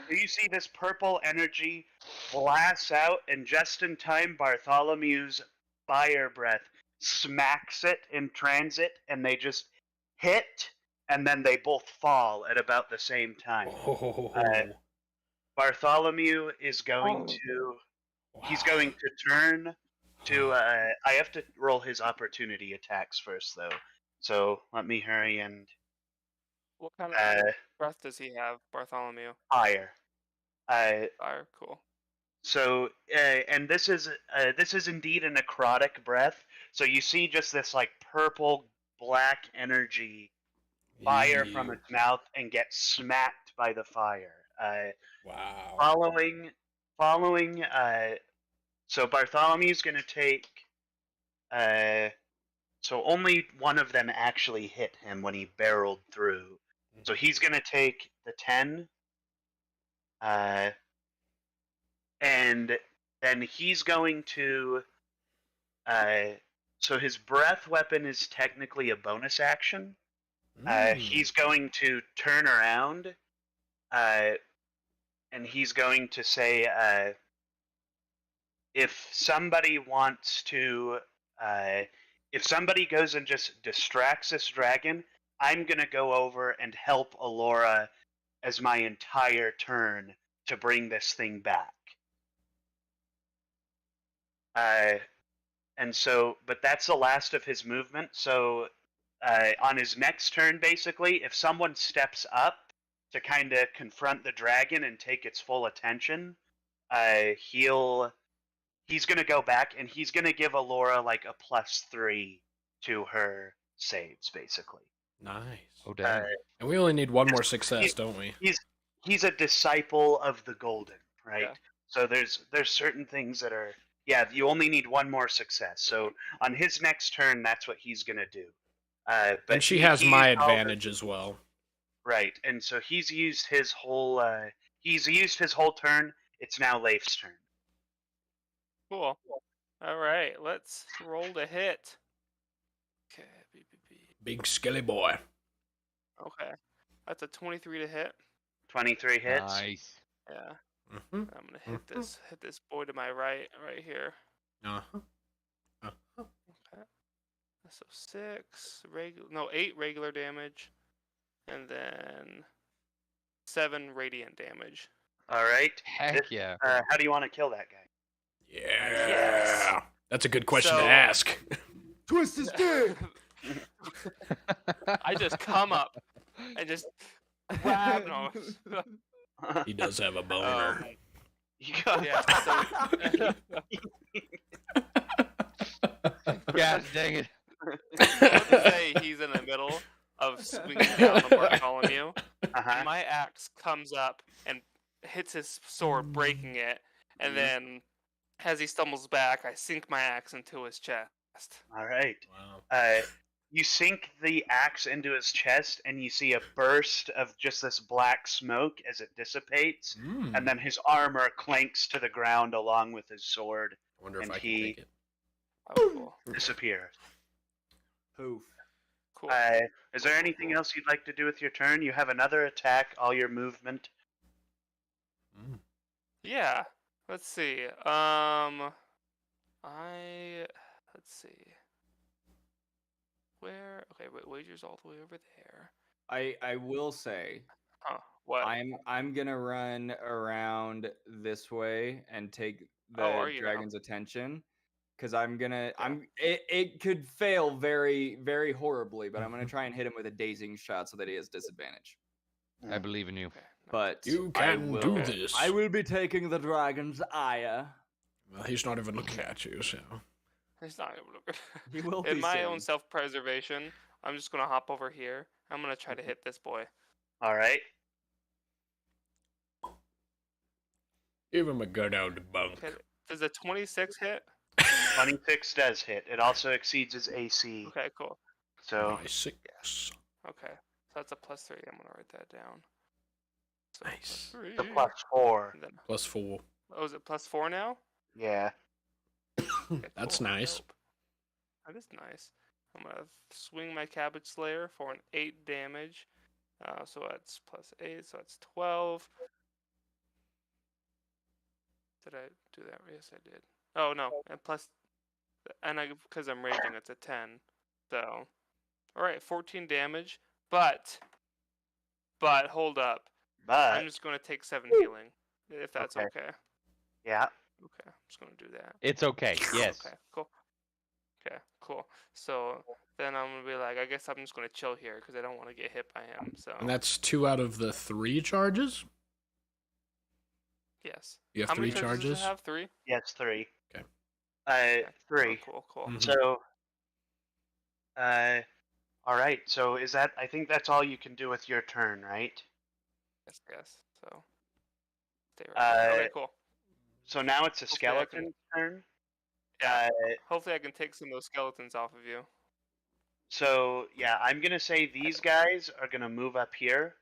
Speaker 5: You see this purple energy blasts out, and just in time, Bartholomew's fire breath smacks it in transit, and they just hit, and then they both fall at about the same time.
Speaker 1: Oh,
Speaker 5: Bartholomew is going to. He's going to turn to. I have to roll his opportunity attacks first, though. So let me hurry and.
Speaker 3: What kind of breath does he have, Bartholomew?
Speaker 5: Fire.
Speaker 3: Fire, cool.
Speaker 5: So, and this is indeed a necrotic breath. So you see just this like purple black energy fire from its mouth and get smacked by the fire.
Speaker 1: Wow.
Speaker 5: Following. So Bartholomew's going to take. So only one of them actually hit him when he barreled through. So he's going to take the 10. And then he's going to. So his breath weapon is technically a bonus action. He's going to turn around. And he's going to say, if somebody wants to. If somebody goes and just distracts this dragon, I'm going to go over and help Alora as my entire turn to bring this thing back. And so, but that's the last of his movement. So on his next turn, basically, if someone steps up to kind of confront the dragon and take its full attention, he's going to go back and he's going to give Alora like a +3 to her saves, basically.
Speaker 1: Nice.
Speaker 4: Oh, damn.
Speaker 1: And we only need one more success, don't we?
Speaker 5: He's a disciple of the golden, right?
Speaker 3: Yeah.
Speaker 5: So there's certain things that are, you only need one more success. So on his next turn, that's what he's going to do. But
Speaker 1: and she has my advantage as well.
Speaker 5: Right, and so he's used his whole turn. It's now Leif's turn.
Speaker 3: Cool. All right, let's roll to hit. Okay.
Speaker 1: Big skelly boy.
Speaker 3: Okay. That's a 23 to hit.
Speaker 5: 23 hits.
Speaker 4: Nice.
Speaker 3: Yeah.
Speaker 1: Mm-hmm.
Speaker 3: I'm gonna hit this boy to my right here.
Speaker 1: Uh-huh.
Speaker 3: Okay. So 8 regular damage, and then 7 radiant damage.
Speaker 5: All right.
Speaker 4: Heck yeah.
Speaker 5: How do you want to kill that guy?
Speaker 1: Yeah.
Speaker 3: Yes.
Speaker 1: That's a good question
Speaker 3: So-
Speaker 1: to ask.
Speaker 2: Twist his dick.
Speaker 3: I just come up and just grab. No.
Speaker 1: He does have a boner.
Speaker 5: You got
Speaker 3: Yeah.
Speaker 4: God dang it.
Speaker 3: Let's say he's in the middle of swinging down on Bartholomew.
Speaker 5: Uh-huh.
Speaker 3: My axe comes up and hits his sword, breaking it, and then as he stumbles back, I sink my axe into his chest.
Speaker 5: All right.
Speaker 1: Wow.
Speaker 5: You sink the axe into his chest, and you see a burst of just this black smoke as it dissipates, and then his armor clanks to the ground along with his sword.
Speaker 1: I wonder if
Speaker 5: and
Speaker 1: I can
Speaker 5: he-
Speaker 1: take it.
Speaker 3: Oh, cool.
Speaker 5: Disappears.
Speaker 2: Poof.
Speaker 3: Cool.
Speaker 5: Is there anything else you'd like to do with your turn? You have another attack, all your movement.
Speaker 3: Yeah. Let's see. Let's see. Where? Okay, wait, wager's all the way over there.
Speaker 2: I will say
Speaker 3: Huh? What?
Speaker 2: I'm gonna run around this way and take
Speaker 3: Oh,
Speaker 2: the
Speaker 3: are you now?
Speaker 2: dragon's attention. Because I'm gonna
Speaker 3: Yeah.
Speaker 2: it could fail very, very horribly, but I'm gonna try and hit him with a dazing shot so that he has disadvantage.
Speaker 4: I believe in you.
Speaker 3: Okay. nice.
Speaker 2: But
Speaker 1: You
Speaker 2: I
Speaker 1: can
Speaker 2: will,
Speaker 1: do this.
Speaker 2: I will be taking the dragon's eye.
Speaker 1: Well, he's not even looking at you, so.
Speaker 3: It's not able to.
Speaker 2: He will
Speaker 3: In
Speaker 2: be
Speaker 3: my
Speaker 2: soon.
Speaker 3: own self-preservation, I'm just gonna hop over here. I'm gonna try to hit this boy.
Speaker 5: All right.
Speaker 1: Give him a good old bunk.
Speaker 3: Okay. Does a 26 hit?
Speaker 5: 26 does hit. It also exceeds his AC.
Speaker 3: Okay, cool.
Speaker 5: So
Speaker 1: Nice. 6.
Speaker 3: Okay, so that's a +3. I'm gonna write that down. So
Speaker 1: Nice.
Speaker 3: +3.
Speaker 5: the +4.
Speaker 3: And then,
Speaker 1: Plus 4.
Speaker 3: oh, is it +4 now?
Speaker 5: Yeah.
Speaker 3: Okay,
Speaker 1: That's
Speaker 3: cool,
Speaker 1: nice.
Speaker 3: dope. That is nice. I'm gonna swing my Cabbage Slayer for an 8 damage. So that's +8, so that's 12. Did I do that? Yes, I did. Oh no, and because I'm raging, it's a 10. So, all right, 14 damage. But hold up, I'm
Speaker 5: But
Speaker 3: just gonna take 7 healing, if that's
Speaker 5: Okay.
Speaker 3: okay.
Speaker 5: yeah.
Speaker 3: Okay, I'm just gonna do that.
Speaker 4: It's okay. Yes.
Speaker 3: Okay, cool. Okay, cool. So then I'm gonna be like, I guess I'm just gonna chill here because I don't want to get hit by him. So
Speaker 1: And that's 2 out of the 3 charges?
Speaker 3: yes.
Speaker 1: You have
Speaker 3: How many
Speaker 1: 3
Speaker 3: charges does
Speaker 1: charges?
Speaker 3: it have? 3.
Speaker 5: Yes, 3.
Speaker 1: Okay.
Speaker 3: Okay.
Speaker 5: 3.
Speaker 3: Oh, cool.
Speaker 1: Mhm.
Speaker 5: So, all right. So is that? I think that's all you can do with your turn, right?
Speaker 3: Yes. So stay right there. Okay, cool.
Speaker 5: So now it's a
Speaker 3: Hopefully I can-
Speaker 5: skeleton turn.
Speaker 3: Yeah. Hopefully I can take some of those skeletons off of you.
Speaker 5: So yeah, I'm gonna say these guys are gonna move up here.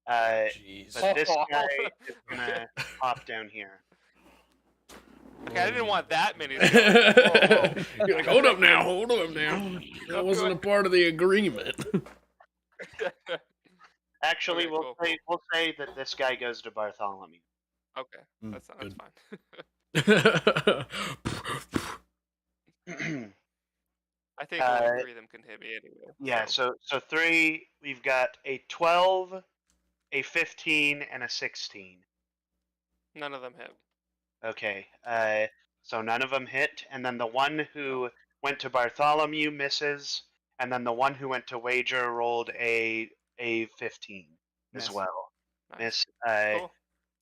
Speaker 1: Jeez.
Speaker 5: But this guy is gonna hop down here.
Speaker 3: Okay, I didn't want that many skeletons. Whoa,
Speaker 1: You're like, hold up now. That wasn't a part of the agreement.
Speaker 3: whoa.
Speaker 5: Actually,
Speaker 3: Okay, cool.
Speaker 5: we'll say that this guy goes to Bartholomew.
Speaker 3: Okay,
Speaker 1: Mm,
Speaker 3: that's
Speaker 1: good.
Speaker 3: fine. I think only 3 of them can hit me anyway.
Speaker 5: Yeah. So 3. We've got a 12, a 15, and a 16.
Speaker 3: None of them hit.
Speaker 5: Okay. So none of them hit, and then the one who went to Bartholomew misses, and then the one who went to Wager rolled a 15
Speaker 2: Miss.
Speaker 5: as well.
Speaker 3: Nice.
Speaker 5: Miss.
Speaker 3: Cool.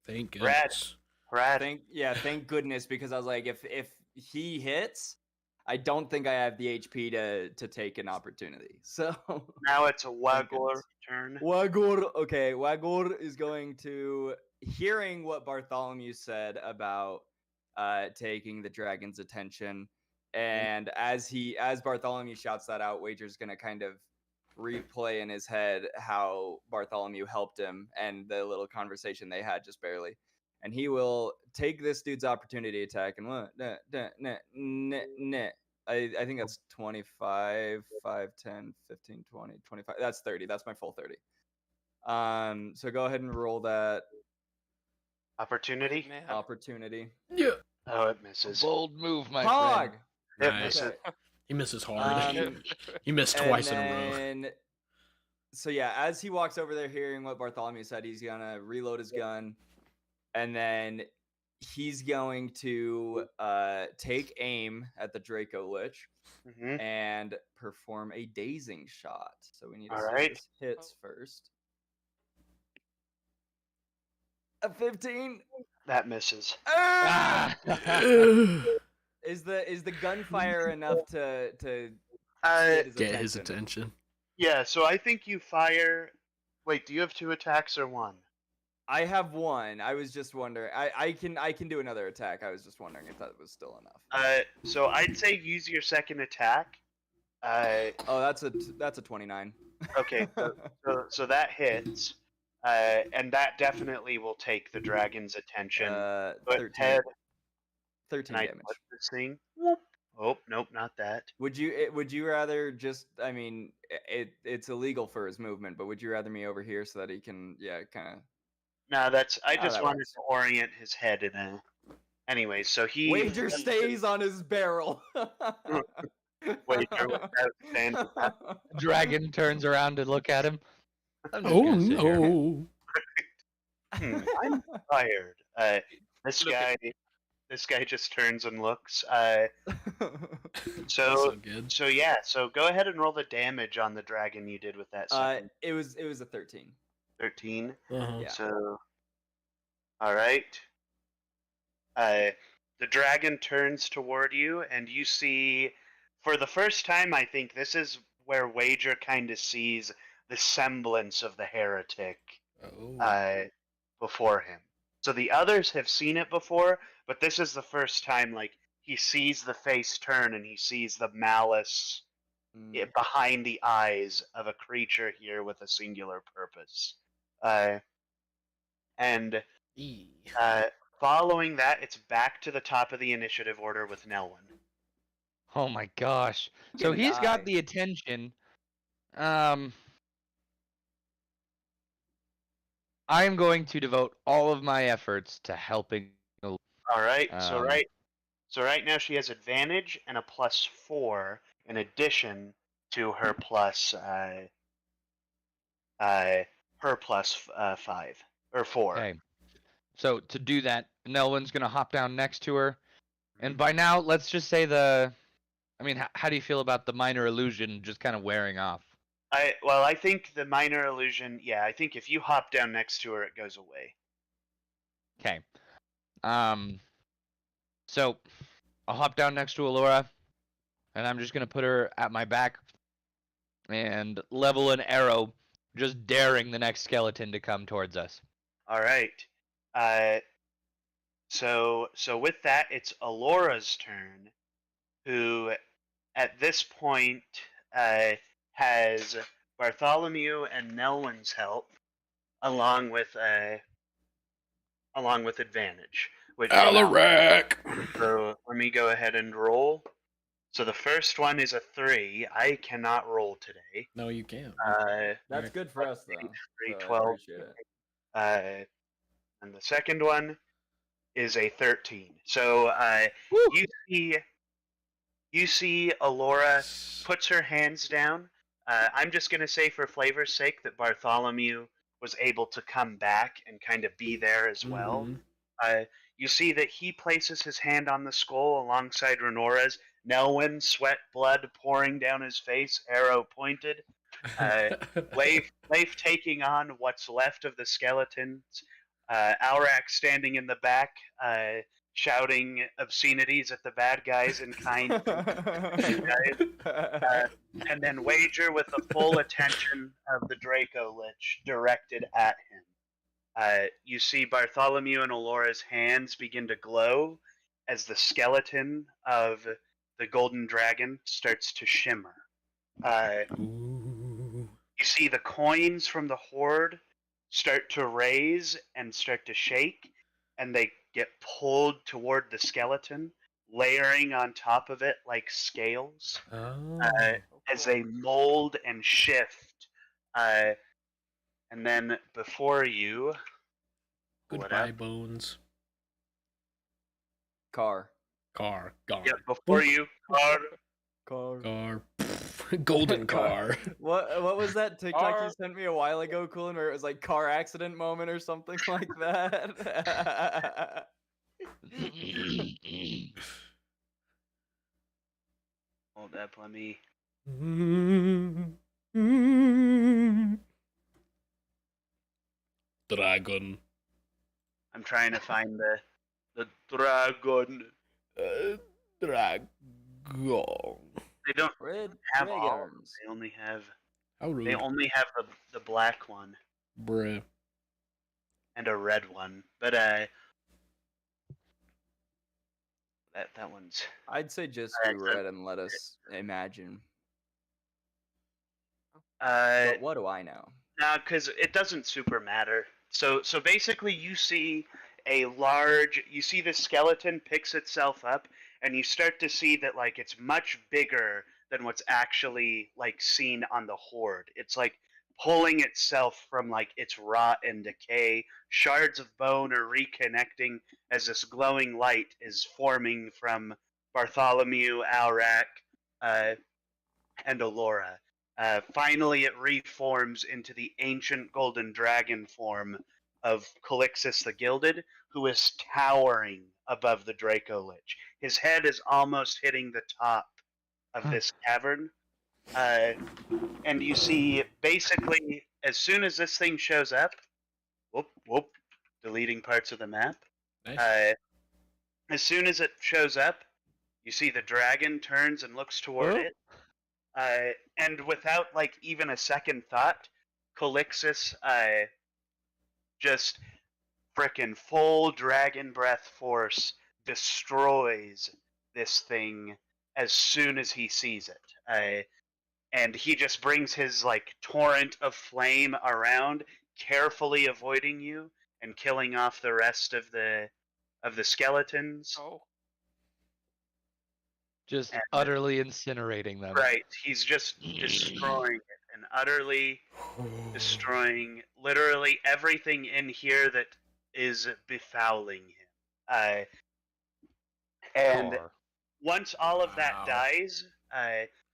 Speaker 1: Thank
Speaker 5: Brad.
Speaker 1: goodness.
Speaker 5: Brad.
Speaker 2: Thank goodness, because I was like, if he hits, I don't think I have the HP to take an opportunity. So
Speaker 5: Now it's a
Speaker 2: Thank
Speaker 5: Wagor
Speaker 2: goodness.
Speaker 5: turn.
Speaker 2: Wagor. Okay, Wagor is going to, hearing what Bartholomew said about taking the dragon's attention, and as Bartholomew shouts that out, Wager's gonna kind of replay in his head how Bartholomew helped him and the little conversation they had just barely. And he will take this dude's opportunity attack and I think that's 25, 5, 10, 15, 20, 25. That's 30. That's my full 30. So go ahead and roll that
Speaker 5: Opportunity.
Speaker 3: Man.
Speaker 2: opportunity.
Speaker 1: Yeah.
Speaker 5: Oh, it misses.
Speaker 4: Bold move, my
Speaker 2: Hog!
Speaker 4: friend.
Speaker 5: It
Speaker 1: Nice.
Speaker 5: misses.
Speaker 2: Okay.
Speaker 1: He misses hard.
Speaker 2: Um,
Speaker 1: He missed twice in a row.
Speaker 2: And so yeah, as he walks over there hearing what Bartholomew said, he's gonna reload his gun, and then he's going to take aim at the Draco Lich
Speaker 5: hmm
Speaker 2: and perform a dazing shot. So we need to
Speaker 5: All
Speaker 2: see if
Speaker 5: right.
Speaker 2: this hits first. A 15.
Speaker 5: That misses.
Speaker 2: Ah!
Speaker 1: Get
Speaker 2: Is the gunfire enough to
Speaker 5: Uh,
Speaker 2: get
Speaker 1: his attention.
Speaker 5: yeah. So I think you fire. Wait, do you have 2 attacks or 1?
Speaker 2: I have 1. I was just wondering. I can do another attack. I was just wondering if that was still enough.
Speaker 5: So I'd say use your second attack.
Speaker 2: Oh, that's a 29.
Speaker 5: Okay. So that hits. And that definitely will take the dragon's attention. But
Speaker 2: 13.
Speaker 5: head,
Speaker 2: 13
Speaker 5: can I
Speaker 2: damage.
Speaker 5: touch this thing? Oh, nope, not that.
Speaker 2: Would you rather just? I mean, it's illegal for his movement, but would you rather me over here so that he can, kind of?
Speaker 5: No, that's. I
Speaker 2: Oh,
Speaker 5: just
Speaker 2: that
Speaker 5: wanted
Speaker 2: works.
Speaker 5: to orient his head in a Anyways, so he
Speaker 2: Wager stays on his barrel.
Speaker 5: Wager without standing up.
Speaker 4: Dragon turns around to look at him. I'm just
Speaker 1: Oh
Speaker 4: gonna sit here.
Speaker 1: no!
Speaker 5: I'm tired. This
Speaker 3: Look at-
Speaker 5: guy just turns and looks.
Speaker 1: So good.
Speaker 5: So yeah, so go ahead and roll the damage on the dragon you did with that second
Speaker 2: it was a 13.
Speaker 5: 13.
Speaker 1: Uh-huh.
Speaker 2: Yeah.
Speaker 5: So, all right. The dragon turns toward you, and you see, for the first time, I think this is where Wager kind of sees the semblance of the heretic
Speaker 1: Oh.
Speaker 5: before him. So the others have seen it before, but this is the first time, like, he sees the face turn and he sees the malice behind the eyes of a creature here with a singular purpose. And following that, it's back to the top of the initiative order with Nelwyn.
Speaker 4: Oh my gosh. So
Speaker 2: Gonna
Speaker 4: he's got
Speaker 2: die.
Speaker 4: the attention. I am going to devote all of my efforts to helping.
Speaker 5: All right. So
Speaker 4: Um,
Speaker 5: right now she has advantage and a +4 in addition to her plus 5 or 4.
Speaker 4: Okay. So to do that, Nelwyn's gonna hop down next to her,
Speaker 5: Mm-hmm.
Speaker 4: and by now, let's just say I mean, how do you feel about the minor illusion just kind of wearing off?
Speaker 5: I think the minor illusion. Yeah, I think if you hop down next to her, it goes away.
Speaker 4: Okay. So I'll hop down next to Alora, and I'm just gonna put her at my back and level an arrow, just daring the next skeleton to come towards us.
Speaker 5: All right. So with that, it's Alora's turn, who at this point has Bartholomew and Nelwyn's help, along with advantage. Which
Speaker 1: Alarak!
Speaker 5: So let me go ahead and roll. So the first one is a 3. I cannot roll today.
Speaker 1: No, you can't.
Speaker 2: That's good for us though.
Speaker 5: 3,
Speaker 2: So I
Speaker 5: 12.
Speaker 2: appreciate it.
Speaker 5: And the second one is a 13. So you see Alora puts her hands down. I'm just gonna say for flavor's sake that Bartholomew was able to come back and kind of be there as well.
Speaker 1: Mhm.
Speaker 5: You see that he places his hand on the skull alongside Renora's. Nelwyn, sweat, blood pouring down his face, arrow pointed. Leif taking on what's left of the skeletons. Aurak standing in the back, shouting obscenities at the bad guys in kind. And then Wager with the full attention of the Draco Lich directed at him. You see Bartholomew and Alora's hands begin to glow as the skeleton of the golden dragon starts to shimmer.
Speaker 1: Ooh.
Speaker 5: You see the coins from the horde start to raise and start to shake, and they get pulled toward the skeleton, layering on top of it like scales
Speaker 1: Oh.
Speaker 5: as they mold and shift. And then before you,
Speaker 1: Goodbye, bones.
Speaker 2: Car.
Speaker 1: Car. Gone.
Speaker 5: yep, before you,
Speaker 2: Car.
Speaker 1: Car. Golden car.
Speaker 2: What was that TikTok
Speaker 3: Car.
Speaker 2: you sent me a while ago, Coolin, where it was like car accident moment or something like that?
Speaker 5: hold up, let me.
Speaker 1: Dragon.
Speaker 5: I'm trying to find the dragon.
Speaker 1: Dragon.
Speaker 5: They don't
Speaker 2: Red
Speaker 5: have all. Of them.
Speaker 2: dragons.
Speaker 5: They only have.
Speaker 1: How rude.
Speaker 5: They only have the black one
Speaker 1: Bruh.
Speaker 5: and a red one, but that one's.
Speaker 2: I'd say just do red and let us imagine. But what do I know?
Speaker 5: No, because it doesn't super matter. So basically, you see this skeleton picks itself up, and you start to see that like it's much bigger than what's actually like seen on the horde. It's like pulling itself from like its rot and decay. Shards of bone are reconnecting as this glowing light is forming from Bartholomew, Alrak, uh, and Alora. Finally, it reforms into the ancient golden dragon form of Calixus the Gilded, who is towering above the Draco Lich. His head is almost hitting the top of this cavern. And you see, basically, as soon as this thing shows up, whoop, whoop, deleting parts of the map.
Speaker 1: Nice.
Speaker 5: As soon as it shows up, you see the dragon turns and looks toward
Speaker 4: Whoop.
Speaker 5: it. And without like even a second thought, Calixus just frickin' full dragon breath force destroys this thing as soon as he sees it. And he just brings his like torrent of flame around, carefully avoiding you and killing off the rest of the skeletons.
Speaker 3: Oh,
Speaker 4: Just
Speaker 5: And-
Speaker 4: utterly incinerating them.
Speaker 5: Right, he's just destroying it and utterly destroying literally everything in here that is befouling him. And
Speaker 4: Core.
Speaker 5: once all of that
Speaker 1: Wow.
Speaker 5: dies,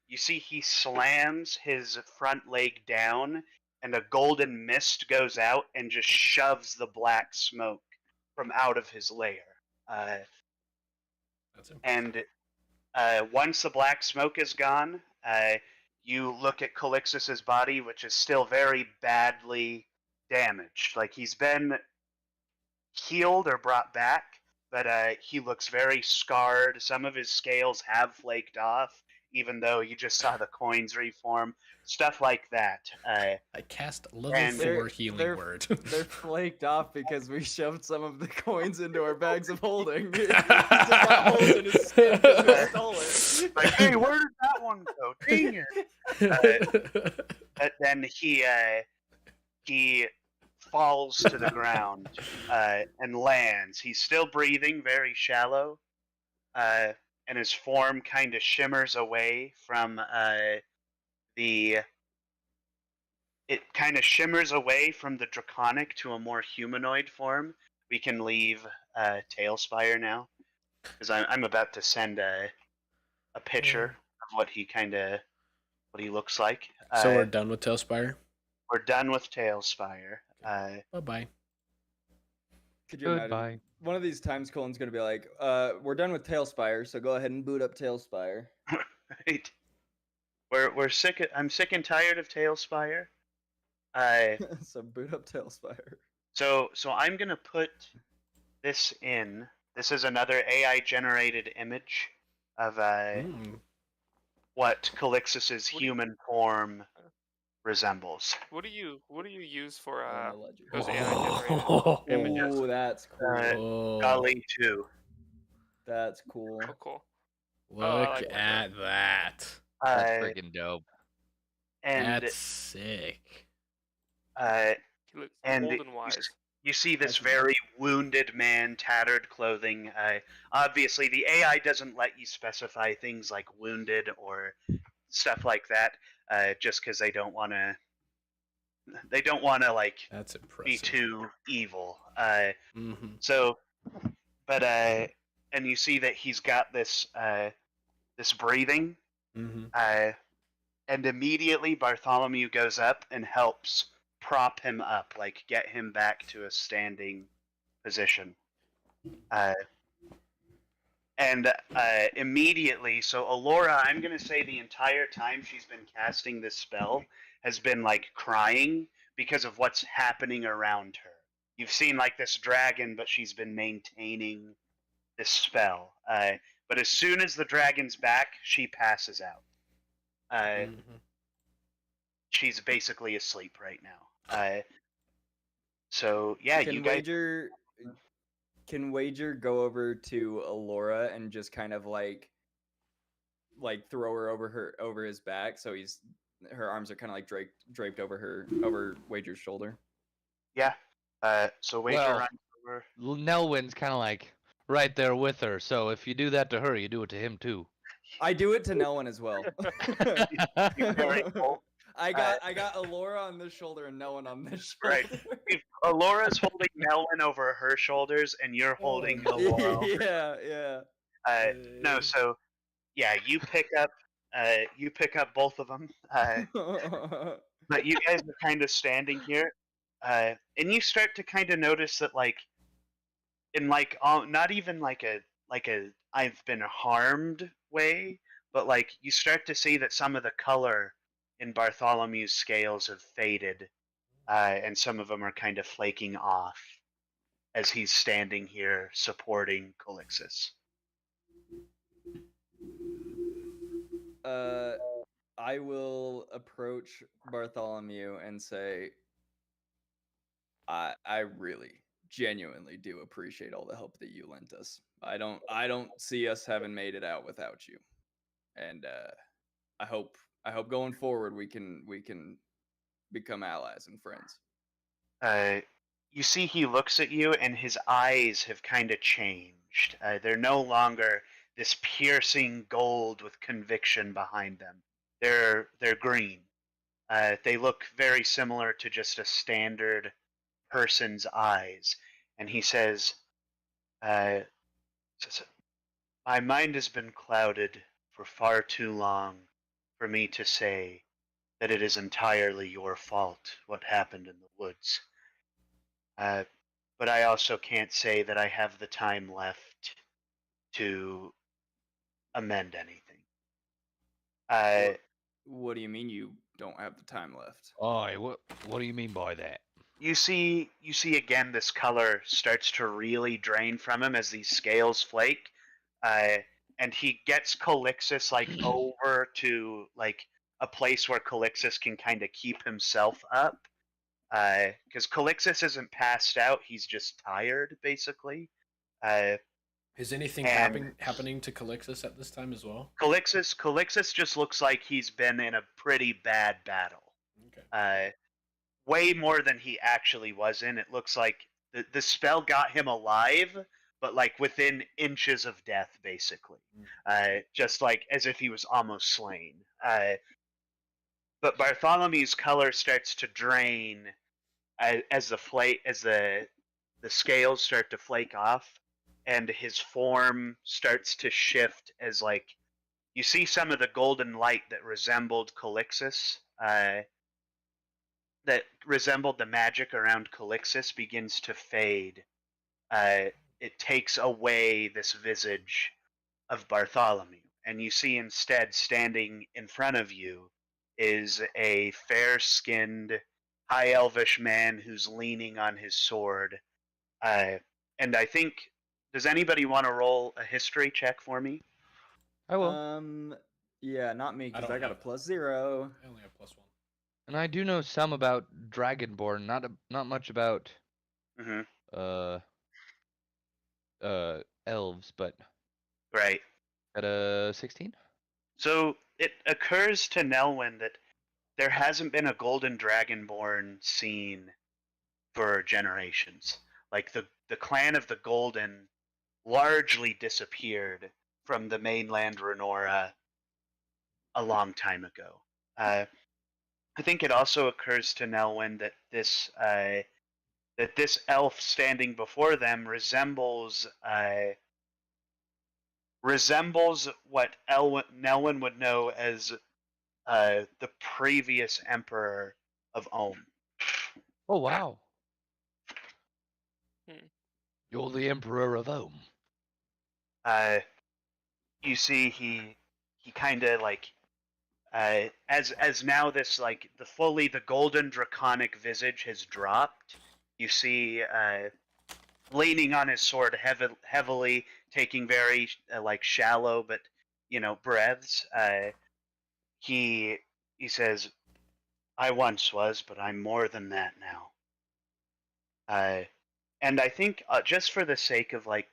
Speaker 5: you see he slams his front leg down, and a golden mist goes out and just shoves the black smoke from out of his lair.
Speaker 1: That's impressive.
Speaker 5: And once the black smoke is gone, you look at Calixus's body, which is still very badly damaged. Like he's been healed or brought back, but he looks very scarred. Some of his scales have flaked off, even though you just saw the coins reform. Stuff like that.
Speaker 1: I cast level
Speaker 5: And
Speaker 1: 4 healing
Speaker 2: they're-
Speaker 1: word.
Speaker 2: They're flaked off because we shoved some of the coins into our bags of holding. He just got holes in his skin because we stole it.
Speaker 5: Like, hey, where did that one go? Dang it! But then he falls to the ground and lands. He's still breathing, very shallow, and his form kind of shimmers away from it kind of shimmers away from the draconic to a more humanoid form. We can leave Tailspire now, because I'm about to send a picture of what he looks like.
Speaker 1: So we're done with Tailspire.
Speaker 5: We're done with Tailspire.
Speaker 1: Bye bye.
Speaker 2: Could you imagine?
Speaker 4: Goodbye.
Speaker 2: One of these times Colin's gonna be like, we're done with Tailspire, so go ahead and boot up Tailspire.
Speaker 5: Right. We're sick. I'm sick and tired of Tailspire.
Speaker 2: So boot up Tailspire.
Speaker 5: So I'm gonna put this in. This is another AI generated image of what Calixus's
Speaker 3: What do you-
Speaker 5: human form resembles.
Speaker 3: what do you use for
Speaker 2: Oh, no ledger.
Speaker 3: those AI generated images?
Speaker 2: Oh, that's cool.
Speaker 1: Oh,
Speaker 5: Golly too.
Speaker 2: That's cool.
Speaker 3: Oh, cool.
Speaker 1: look
Speaker 3: I like that.
Speaker 1: at that.
Speaker 4: That's
Speaker 5: Uh,
Speaker 4: freaking dope.
Speaker 5: and
Speaker 1: That's sick.
Speaker 3: He looks
Speaker 5: and
Speaker 3: old and wise.
Speaker 5: you see this
Speaker 2: That's
Speaker 5: very wounded man, tattered clothing. Obviously, the AI doesn't let you specify things like wounded or stuff like that, just because they don't want to. They don't want to like
Speaker 1: That's
Speaker 5: be
Speaker 1: impressive.
Speaker 5: too evil.
Speaker 1: Mm-hmm.
Speaker 5: So, but and you see that he's got this this breathing,
Speaker 1: Mm-hmm.
Speaker 5: and immediately Bartholomew goes up and helps prop him up, like get him back to a standing position. And immediately, so Alora, I'm gonna say the entire time she's been casting this spell has been like crying because of what's happening around her. You've seen like this dragon, but she's been maintaining this spell. But as soon as the dragon's back, she passes out.
Speaker 1: Mm-hmm.
Speaker 5: She's basically asleep right now. So yeah, you guys.
Speaker 2: Can Wager go over to Alora and just kind of like throw her over his back, so her arms are kind of like draped over Wager's shoulder.
Speaker 5: Yeah. So Wager
Speaker 4: Well-
Speaker 5: runs over.
Speaker 4: Nelwyn's kind of like right there with her. So if you do that to her, you do it to him too.
Speaker 2: I do it to Nelwyn as well.
Speaker 5: He's very cold.
Speaker 2: I got Alora on this shoulder and no one on this
Speaker 5: Right.
Speaker 2: shoulder.
Speaker 5: If Alora's holding Nelwyn over her shoulders, and you're holding
Speaker 1: Oh, no.
Speaker 5: Alora.
Speaker 2: yeah.
Speaker 5: No, so yeah, you pick up both of them. But you guys are kind of standing here, and you start to kind of notice that, like, in like not even like a I've been harmed way, but like you start to see that some of the color in Bartholomew's scales have faded, and some of them are kind of flaking off as he's standing here supporting Calixus.
Speaker 2: I will approach Bartholomew and say, I really, genuinely do appreciate all the help that you lent us. I don't see us having made it out without you, and I hope going forward we can become allies and friends.
Speaker 5: You see, he looks at you, and his eyes have kind of changed. They're no longer this piercing gold with conviction behind them. They're green. They look very similar to just a standard person's eyes. And he says, "My mind has been clouded for far too long for me to say that it is entirely your fault what happened in the woods. But I also can't say that I have the time left to amend anything."
Speaker 2: What do you mean you don't have the time left?
Speaker 4: Oi, what do you mean by that?
Speaker 5: You see again this color starts to really drain from him as these scales flake, and he gets Calixus like over to like a place where Calixus can kind of keep himself up, because Calixus isn't passed out; he's just tired, basically.
Speaker 1: Is anything
Speaker 5: And-
Speaker 1: happening to Calixus at this time as well?
Speaker 5: Calixus just looks like he's been in a pretty bad battle.
Speaker 1: Okay.
Speaker 5: Way more than he actually was in. It looks like the spell got him alive, but like within inches of death, basically. Just like as if he was almost slain. But Bartholomew's color starts to drain as the scales start to flake off, and his form starts to shift as like you see some of the golden light that resembled Calixus, that resembled the magic around Calixus begins to fade. It takes away this visage of Bartholomew, and you see instead standing in front of you is a fair-skinned, high elvish man who's leaning on his sword. And I think, does anybody want to roll a history check for me?
Speaker 4: I will.
Speaker 2: Yeah, not me because
Speaker 1: don't
Speaker 2: I got a
Speaker 1: have that.
Speaker 2: +0.
Speaker 1: I only have +1.
Speaker 4: And I do know some about Dragonborn, not much about
Speaker 5: Mm-hmm.
Speaker 4: elves, but
Speaker 5: Right.
Speaker 4: at a 16.
Speaker 5: So it occurs to Nelwyn that there hasn't been a golden dragonborn seen for generations. Like the clan of the Golden largely disappeared from the mainland Renora a long time ago. I think it also occurs to Nelwyn that this elf standing before them resembles what Nelwyn would know as the previous emperor of Ohm.
Speaker 4: Oh wow.
Speaker 3: Hmm.
Speaker 4: You're the Emperor of Ohm.
Speaker 5: You see, he kind of like as now this like the golden draconic visage has dropped. You see, leaning on his sword heavily, taking very like shallow but breaths. He says, "I once was, but I'm more than that now." And I think just for the sake of like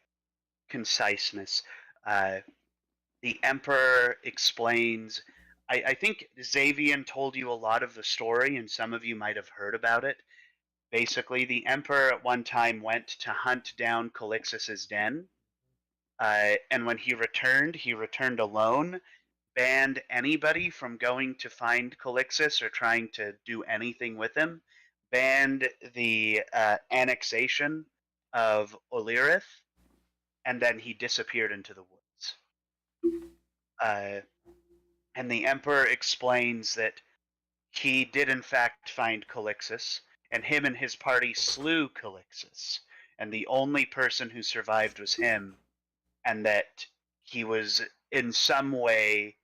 Speaker 5: conciseness, the Emperor explains. I think Xavian told you a lot of the story, and some of you might have heard about it. Basically, the Emperor at one time went to hunt down Calixus's den, and when he returned alone banned anybody from going to find Calixtus or trying to do anything with him, banned the annexation of Olirith, and then he disappeared into the woods. And the Emperor explains that he did in fact find Calixtus, and him and his party slew Calixtus, and the only person who survived was him, and that he was in some way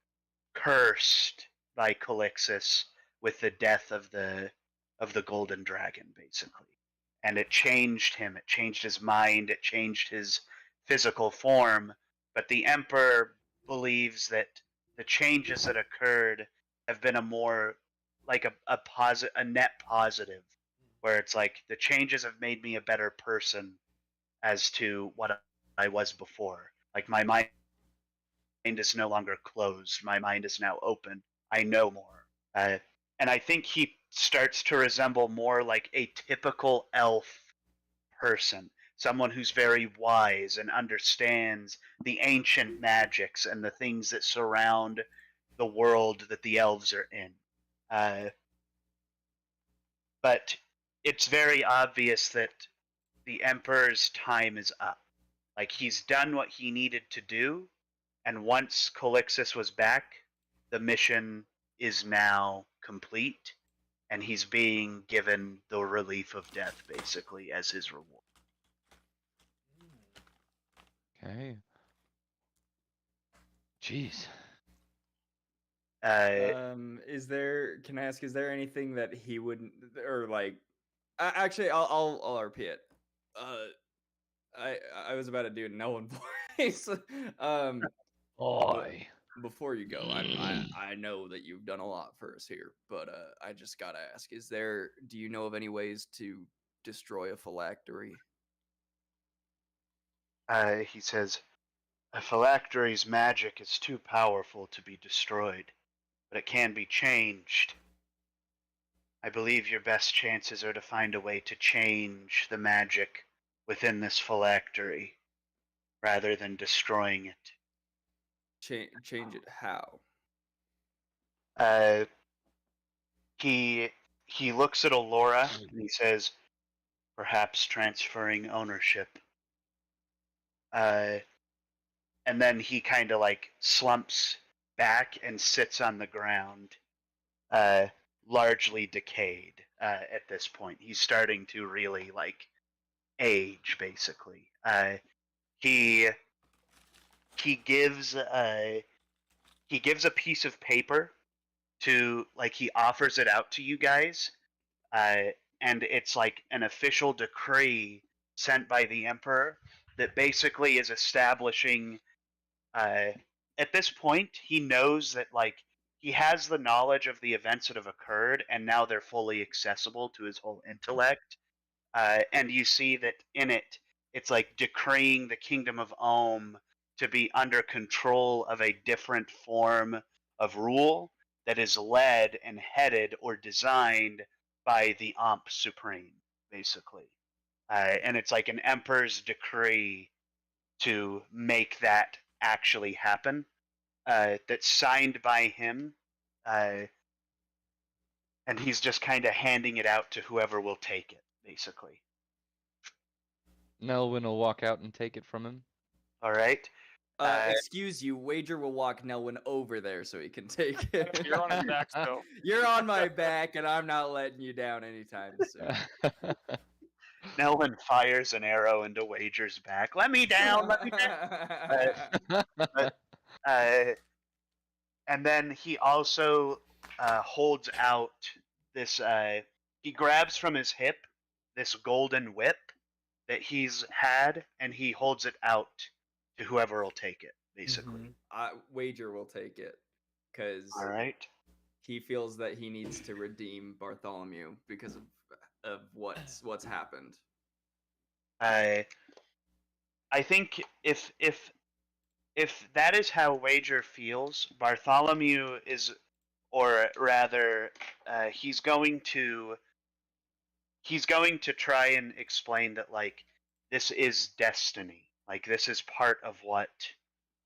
Speaker 5: cursed by Calixtus with the death of the golden dragon, basically. And it changed him, it changed his mind, it changed his physical form, but the Emperor believes that the changes that occurred have been a more like a net positive, where it's like the changes have made me a better person as to what I was before. Like my mind is no longer closed. My mind is now open. I know more. And I think he starts to resemble more like a typical elf person, someone who's very wise and understands the ancient magics and the things that surround the world that the elves are in. But it's very obvious that the Emperor's time is up. Like, he's done what he needed to do, and once Calixtus was back, the mission is now complete, and he's being given the relief of death, basically, as his reward.
Speaker 4: Okay. Jeez.
Speaker 2: Can I ask, is there anything that he wouldn't, or like, actually, I'll RP it. I was about to do no one voice.
Speaker 4: Boy.
Speaker 2: Before you go, I know that you've done a lot for us here, but I just gotta ask: do you know of any ways to destroy a phylactery?
Speaker 5: He says, a phylactery's magic is too powerful to be destroyed, but it can be changed. I believe your best chances are to find a way to change the magic within this phylactery, rather than destroying it.
Speaker 2: Change it how?
Speaker 5: He looks at Alora and he says, perhaps transferring ownership. And then he kind of like slumps back and sits on the ground, largely decayed at this point. He's starting to really like age, basically. He gives a piece of paper to, like, he offers it out to you guys, and it's like an official decree sent by the Emperor that basically is establishing. At this point, he knows that like he has the knowledge of the events that have occurred, and now they're fully accessible to his whole intellect. And you see that in it, it's like decreeing the kingdom of Ohm to be under control of a different form of rule that is led and headed or designed by the Omp Supreme, basically. And it's like an emperor's decree to make that actually happen, that's signed by him, and he's just kind of handing it out to whoever will take it, basically.
Speaker 4: Nelwyn will walk out and take it from him.
Speaker 5: All right.
Speaker 2: Excuse you, Wager will walk Nelwyn over there so he can take it.
Speaker 3: You're on his back still.
Speaker 2: You're on my back, and I'm not letting you down anytime soon.
Speaker 5: Nelwyn fires an arrow into Wager's back. Let me down. Let me down. And then he also holds out this. He grabs from his hip this golden whip that he's had, and he holds it out to whoever will take it, basically.
Speaker 2: Wager will take it because
Speaker 5: All right.
Speaker 2: he feels that he needs to redeem Bartholomew because of what's happened.
Speaker 5: I think if that is how Wager feels, Bartholomew is, or rather, he's going to try and explain that like this is destiny. Like this is part of what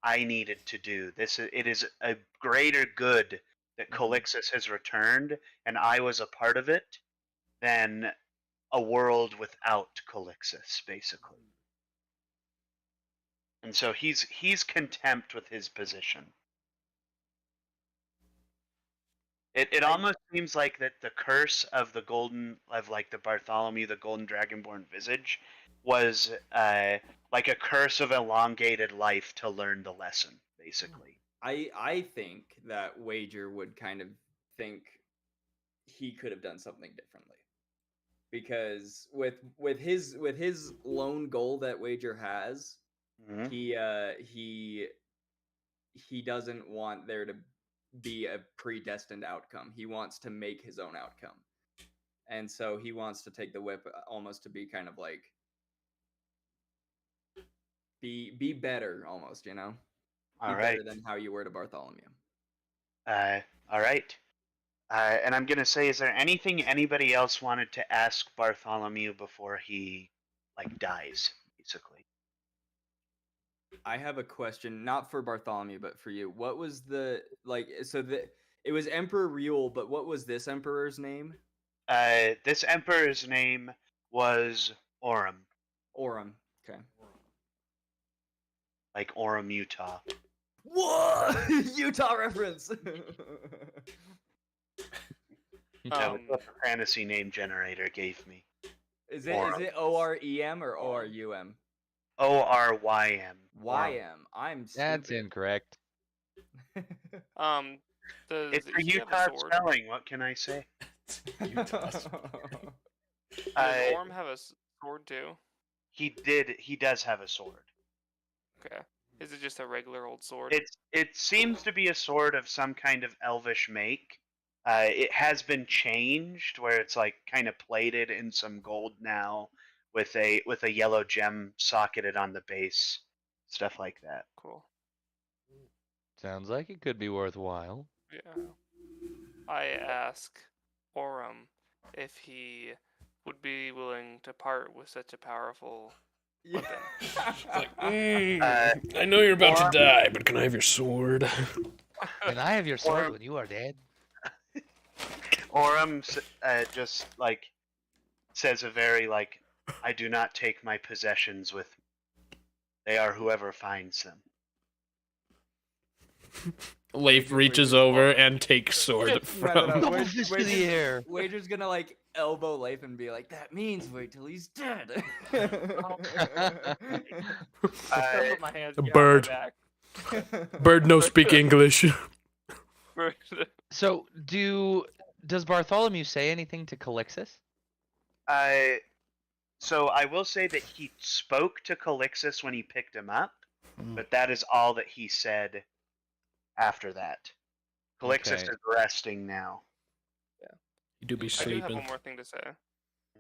Speaker 5: I needed to do. It is a greater good that Calixus has returned, and I was a part of it, than a world without Calixus, basically. And so he's contempt with his position. It almost seems like that the curse of the Bartholomew, the golden dragonborn visage, was like a curse of elongated life to learn the lesson, basically.
Speaker 2: I think that Wager would kind of think he could have done something differently, because with his lone goal that Wager has,
Speaker 5: Mhm.
Speaker 2: he doesn't want there to be a predestined outcome. He wants to make his own outcome, and so he wants to take the whip almost to be kind of like be better, almost, you know. Be
Speaker 5: All
Speaker 2: better
Speaker 5: right.
Speaker 2: than how you were to Bartholomew.
Speaker 5: All right. And I'm gonna say, is there anything anybody else wanted to ask Bartholomew before he dies, basically?
Speaker 2: I have a question, not for Bartholomew, but for you. What was the it was Emperor Riul, but what was this emperor's name?
Speaker 5: This emperor's name was Orem,
Speaker 2: Orem. Okay.
Speaker 5: like Orem, Utah.
Speaker 2: Whoa! Utah reference.
Speaker 5: That was what the fantasy name generator gave me.
Speaker 2: Is it OREM or ORUM?
Speaker 5: ORYM.
Speaker 2: YM. I'm stupid.
Speaker 4: That's incorrect.
Speaker 3: Does
Speaker 5: It's a
Speaker 3: he have
Speaker 5: Utah
Speaker 3: sword?
Speaker 5: spelling. What can I say?
Speaker 3: Does
Speaker 5: Uh,
Speaker 3: Orm have a sword too?
Speaker 5: He does have a sword.
Speaker 3: Okay. Is it just a regular old sword?
Speaker 5: It seems to be a sword of some kind of elvish make. It has been changed where it's like kind of plated in some gold now, with a yellow gem socketed on the base, stuff like that.
Speaker 3: Cool.
Speaker 4: Sounds like it could be worthwhile.
Speaker 3: Yeah. I ask Orem if he would be willing to part with such a powerful
Speaker 2: Yeah.
Speaker 1: I know you're about to die, but can I have your sword?
Speaker 4: And I have your sword when you are dead.
Speaker 5: Orem just says a very I do not take my possessions with me. They are whoever finds them.
Speaker 1: Leif reaches over and takes sword from.
Speaker 4: Double fist to the air.
Speaker 2: Wager's gonna elbow Leif and be like, "That means wait till he's dead."
Speaker 3: I'll put my hands behind
Speaker 1: Bird.
Speaker 3: my back.
Speaker 1: Bird no speak English.
Speaker 4: So, does Bartholomew say anything to Calixus?
Speaker 5: So I will say that he spoke to Calixus when he picked him up, but that is all that he said after that. Calixus
Speaker 4: Okay.
Speaker 5: is resting now.
Speaker 1: You do be
Speaker 3: I do have
Speaker 1: sleeping.
Speaker 3: one more thing to say.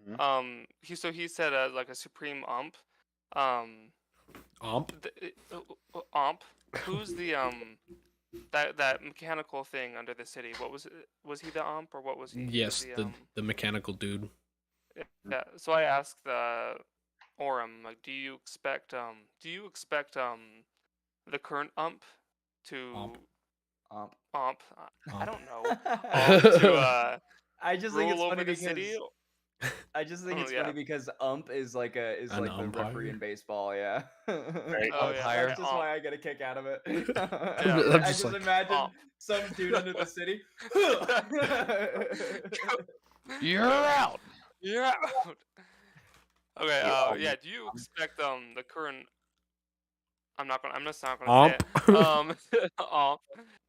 Speaker 5: Mhm.
Speaker 3: He said like a supreme ump.
Speaker 1: Omp?
Speaker 3: Ump. Who's the that mechanical thing under the city? What was it? Was he the ump or what was he?
Speaker 1: Yes,
Speaker 3: the
Speaker 1: the mechanical dude.
Speaker 3: Yeah. So I asked Orem, like, do you expect the current ump to
Speaker 1: Ump.
Speaker 2: Ump.
Speaker 3: I don't know. To
Speaker 2: I just think
Speaker 3: rule
Speaker 2: it's
Speaker 3: over
Speaker 2: funny
Speaker 3: the
Speaker 2: because
Speaker 3: city.
Speaker 2: I just think it's
Speaker 3: yeah.
Speaker 2: funny because ump is like the
Speaker 1: umpire?
Speaker 2: referee in baseball, yeah.
Speaker 5: Right.
Speaker 3: Oh yeah.
Speaker 2: That's just why I get a kick out of it.
Speaker 3: Yeah.
Speaker 1: I'm
Speaker 2: I
Speaker 1: just
Speaker 2: just
Speaker 1: like,
Speaker 2: imagine
Speaker 3: ump.
Speaker 2: some dude under the city.
Speaker 4: You're out.
Speaker 3: You're out. Okay.
Speaker 5: Yeah.
Speaker 3: Do you expect the current? I'm just not gonna
Speaker 1: Ump.
Speaker 3: say it. Ump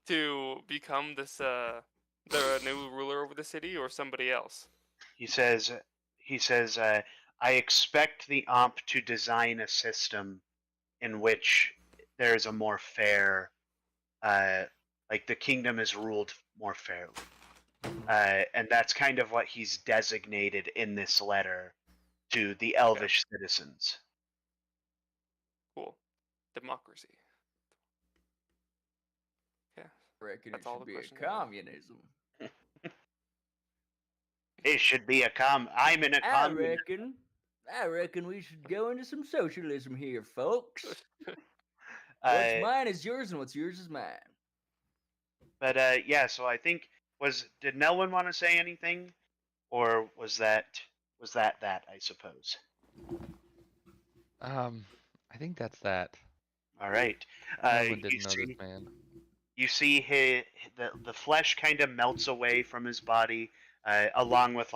Speaker 3: to become the new ruler over the city or somebody else?
Speaker 5: He says, I expect the Omp to design a system in which there's a more fair, the kingdom is ruled more fairly. And that's kind of what he's designated in this letter to the Elvish citizens.
Speaker 3: Cool. Democracy. Yeah.
Speaker 2: I reckon
Speaker 3: That's
Speaker 2: it
Speaker 3: all
Speaker 2: should
Speaker 3: the
Speaker 2: be a
Speaker 3: questions I have.
Speaker 2: communism.
Speaker 5: It should be I'm in a
Speaker 2: I reckon we should go into some socialism here, folks. What's mine is yours, and what's yours is mine.
Speaker 5: But yeah, so I think did Nelwyn want to say anything, or was that I suppose.
Speaker 4: I think that's that.
Speaker 5: All right.
Speaker 4: Melvin
Speaker 5: You
Speaker 4: didn't know this
Speaker 5: see,
Speaker 4: man.
Speaker 5: you see the flesh kind of melts away from his body, along with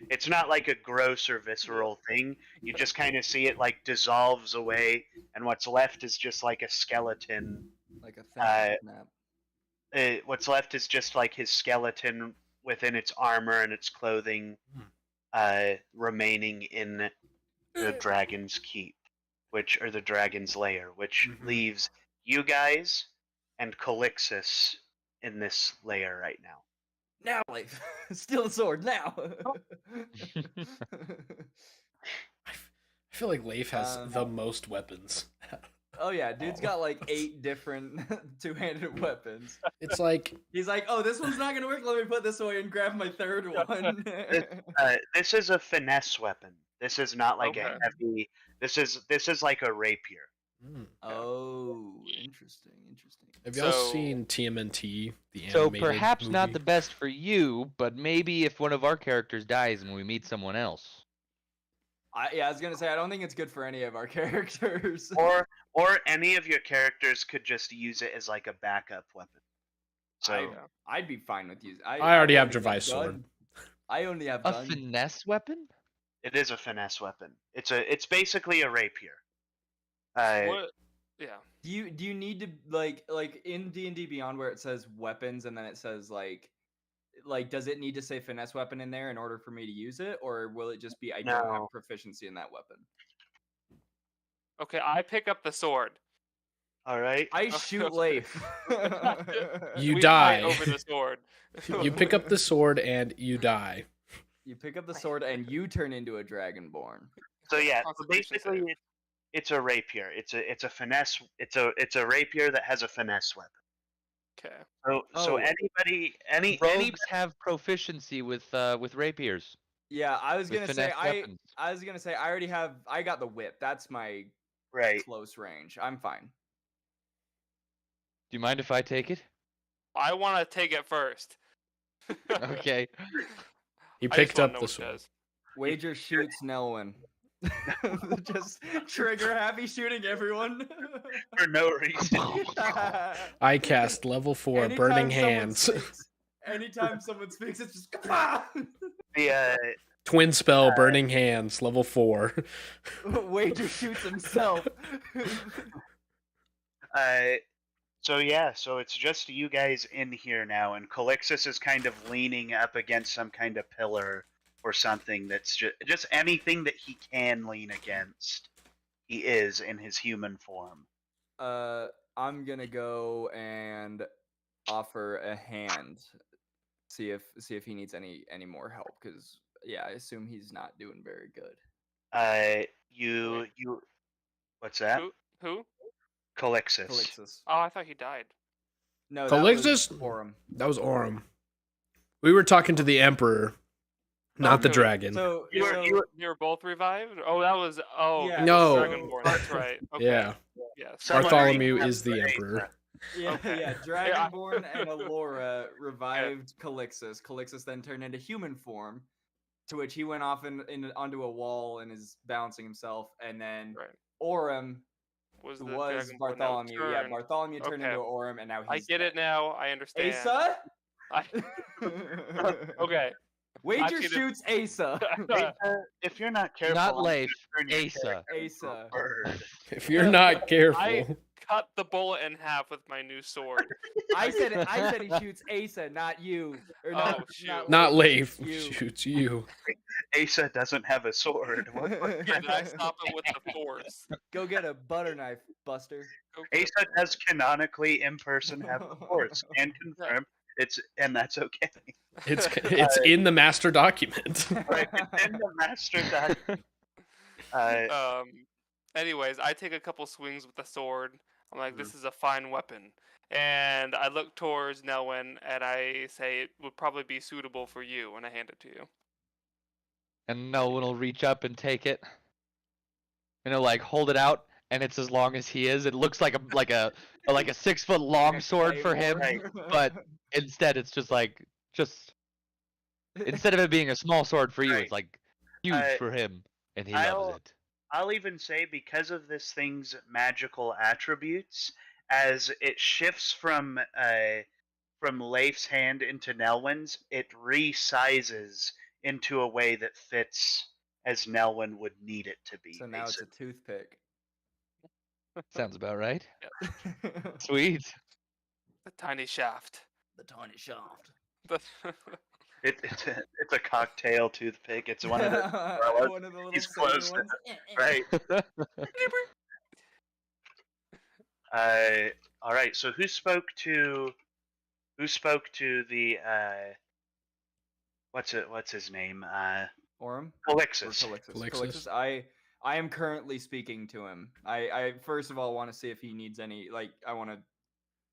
Speaker 5: it's not like a gross or visceral thing. You just kind of see it like dissolves away, and what's left is just like a skeleton.
Speaker 2: Like a
Speaker 5: Uh,
Speaker 2: snap.
Speaker 5: what's left is just like his skeleton within its armor and its clothing, remaining in the dragon's keep, or the dragon's lair, which leaves you guys and Calixus in this lair right now.
Speaker 2: Now, Leif, steal the sword now.
Speaker 1: I feel like Leif has
Speaker 2: Um,
Speaker 1: the most weapons.
Speaker 2: Oh yeah, dude's got like 8 different two-handed weapons.
Speaker 1: It's like
Speaker 2: He's like, oh, this one's not gonna work. Let me put this away and grab my third one.
Speaker 5: This is a finesse weapon. This is not like a
Speaker 3: Okay.
Speaker 5: heavy. This is like a rapier.
Speaker 2: Oh, interesting.
Speaker 1: have y'all
Speaker 3: So-
Speaker 1: seen TMNT? The
Speaker 4: So
Speaker 1: animated
Speaker 4: perhaps not
Speaker 1: movie?
Speaker 4: the best for you, but maybe if one of our characters dies and we meet someone else.
Speaker 2: I was gonna say I don't think it's good for any of our characters.
Speaker 5: Or any of your characters could just use it as like a backup weapon. So
Speaker 2: I'd be fine with using.
Speaker 1: I already have
Speaker 2: only got
Speaker 1: Gervais' sword.
Speaker 2: gun. I only have
Speaker 4: A
Speaker 2: gun.
Speaker 4: finesse weapon?
Speaker 5: it is a finesse weapon. It's basically a rapier.
Speaker 3: What? Yeah.
Speaker 2: Do you need to like in D&D Beyond where it says weapons and then it says like does it need to say finesse weapon in there in order for me to use it, or will it just be I don't have
Speaker 5: No.
Speaker 2: proficiency in that weapon?
Speaker 3: Okay, I pick up the sword.
Speaker 5: All right.
Speaker 2: I shoot Leif.
Speaker 1: You
Speaker 3: We
Speaker 1: die.
Speaker 3: fight over the sword.
Speaker 1: You pick up the sword and you die.
Speaker 2: You pick up the sword and you turn into a dragonborn.
Speaker 5: So yeah, so
Speaker 3: Constitution
Speaker 5: basically
Speaker 3: save.
Speaker 5: it's a rapier. It's a finesse. It's a rapier that has a finesse weapon.
Speaker 3: Okay.
Speaker 5: So
Speaker 2: Oh.
Speaker 5: any
Speaker 4: Rogues have proficiency with rapiers.
Speaker 2: Yeah, I was
Speaker 4: With
Speaker 2: gonna say
Speaker 4: finesse weapons.
Speaker 2: I got the whip. That's my
Speaker 5: right.
Speaker 2: close range. I'm fine.
Speaker 4: Do you mind if I take it?
Speaker 3: I want to take it first.
Speaker 4: Okay.
Speaker 1: He
Speaker 3: I just
Speaker 1: picked
Speaker 3: wanna
Speaker 1: up
Speaker 3: know
Speaker 1: the
Speaker 3: what it
Speaker 1: sword.
Speaker 3: does.
Speaker 2: Wager shoots Nelwyn. Just trigger happy shooting everyone.
Speaker 5: For no reason.
Speaker 1: I cast level 4 Burning Hands.
Speaker 2: Anytime someone speaks, it's just
Speaker 5: The
Speaker 1: Twin spell Burning Hands, level 4.
Speaker 2: Wager shoots himself.
Speaker 5: So yeah, so it's just you guys in here now, and Calixus is kind of leaning up against some kind of pillar or something that's just anything that he can lean against. He is in his human form.
Speaker 2: I'm gonna go and offer a hand. See if he needs any more help, because yeah, I assume he's not doing very good.
Speaker 5: You what's that?
Speaker 3: Who?
Speaker 5: Calixus.
Speaker 2: Calixus.
Speaker 3: Oh, I thought he died.
Speaker 2: No,
Speaker 1: Calixus?
Speaker 2: that was Aurum.
Speaker 1: That was Aurum. We were talking to the Emperor, not the
Speaker 3: Okay.
Speaker 1: dragon.
Speaker 2: So,
Speaker 5: You were-
Speaker 2: so-
Speaker 5: you were-
Speaker 3: They were both revived? Oh, that was
Speaker 2: Yeah,
Speaker 1: No.
Speaker 3: Dragonborn. That's right. Okay.
Speaker 1: Yeah.
Speaker 3: Yes.
Speaker 5: Someone
Speaker 1: Bartholomew
Speaker 5: recap
Speaker 1: is the
Speaker 5: the
Speaker 1: Emperor.
Speaker 2: yeah,
Speaker 3: Okay.
Speaker 2: yeah, Dragonborn and Alora revived Calixus. Calixus then turned into human form, to which he went off onto a wall and is balancing himself. And then
Speaker 3: Right.
Speaker 2: Aurum,
Speaker 3: Was
Speaker 2: who
Speaker 3: the
Speaker 2: was
Speaker 3: Dragonborn that
Speaker 2: Bartholomew, yeah,
Speaker 3: turned.
Speaker 2: Bartholomew turned
Speaker 3: Okay.
Speaker 2: into Aurum, and now
Speaker 3: I
Speaker 2: he's
Speaker 3: get it now. I understand.
Speaker 2: Asa?
Speaker 3: Okay.
Speaker 2: Wager
Speaker 3: Actually, the-
Speaker 2: shoots Asa.
Speaker 5: If you're not careful,
Speaker 4: Not
Speaker 5: I'm
Speaker 4: Leif,
Speaker 5: gonna turn your
Speaker 4: Asa.
Speaker 5: character into a
Speaker 2: Asa.
Speaker 5: bird.
Speaker 1: If you're not careful.
Speaker 3: I cut the bullet in half with my new sword.
Speaker 2: I said he shoots Asa, not you. Or
Speaker 3: Oh,
Speaker 2: not,
Speaker 3: shoot.
Speaker 1: Not Leif
Speaker 2: you.
Speaker 1: shoots you.
Speaker 5: Asa doesn't have a sword.
Speaker 3: Did I stop it with the force?
Speaker 2: Go get a butter knife, Buster.
Speaker 3: Go get
Speaker 5: Asa
Speaker 3: a-
Speaker 5: does canonically in person have the force and confirm and that's okay.
Speaker 1: It's in the master document.
Speaker 5: Right, it's in the master document.
Speaker 3: Anyways, I take a couple swings with the sword. I'm like, this is a fine weapon. And I look towards Nelwyn and I say it would probably be suitable for you, and I hand it to you.
Speaker 4: And no one will reach up and take it. And he'll like hold it out and it's as long as he is. It looks like a 6 foot long sword for him,
Speaker 5: Right.
Speaker 4: but instead it's just instead of it being a small sword for you,
Speaker 5: Right.
Speaker 4: it's like huge for him, and he loves
Speaker 5: I'll
Speaker 4: it.
Speaker 5: I'll even say because of this thing's magical attributes, as it shifts from Leif's hand into Nelwyn's, it resizes into a way that fits as Nelwyn would need it to be.
Speaker 2: So now it's a toothpick.
Speaker 4: Sounds about right.
Speaker 2: The
Speaker 4: Sweet.
Speaker 3: The tiny shaft.
Speaker 2: tiny shaft.
Speaker 5: It's a cocktail toothpick. It's one of the
Speaker 2: One of the little
Speaker 5: He's
Speaker 2: saber
Speaker 5: closed
Speaker 2: ones.
Speaker 5: right. All right. So who spoke to the what's his name?
Speaker 2: Orem?
Speaker 5: Calixus.
Speaker 2: Or Calixus.
Speaker 1: Calixus.
Speaker 2: Calixus. I am currently speaking to him. I first of all want to see if he needs any, like, I want to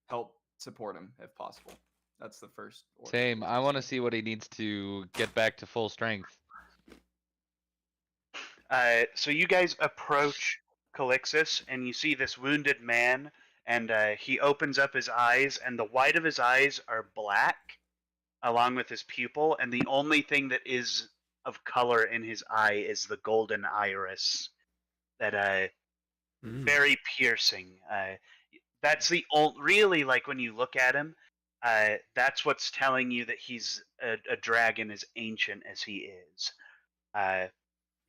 Speaker 2: help support him if possible. That's the first order.
Speaker 4: Same. I want to see what he needs to get back to full strength.
Speaker 5: So you guys approach Calixus, and you see this wounded man, and he opens up his eyes, and the white of his eyes are black, along with his pupil, and the only thing that is of color in his eye is the golden iris. That very piercing. That's the old, really, like when you look at him, that's what's telling you that he's a dragon as ancient as he is.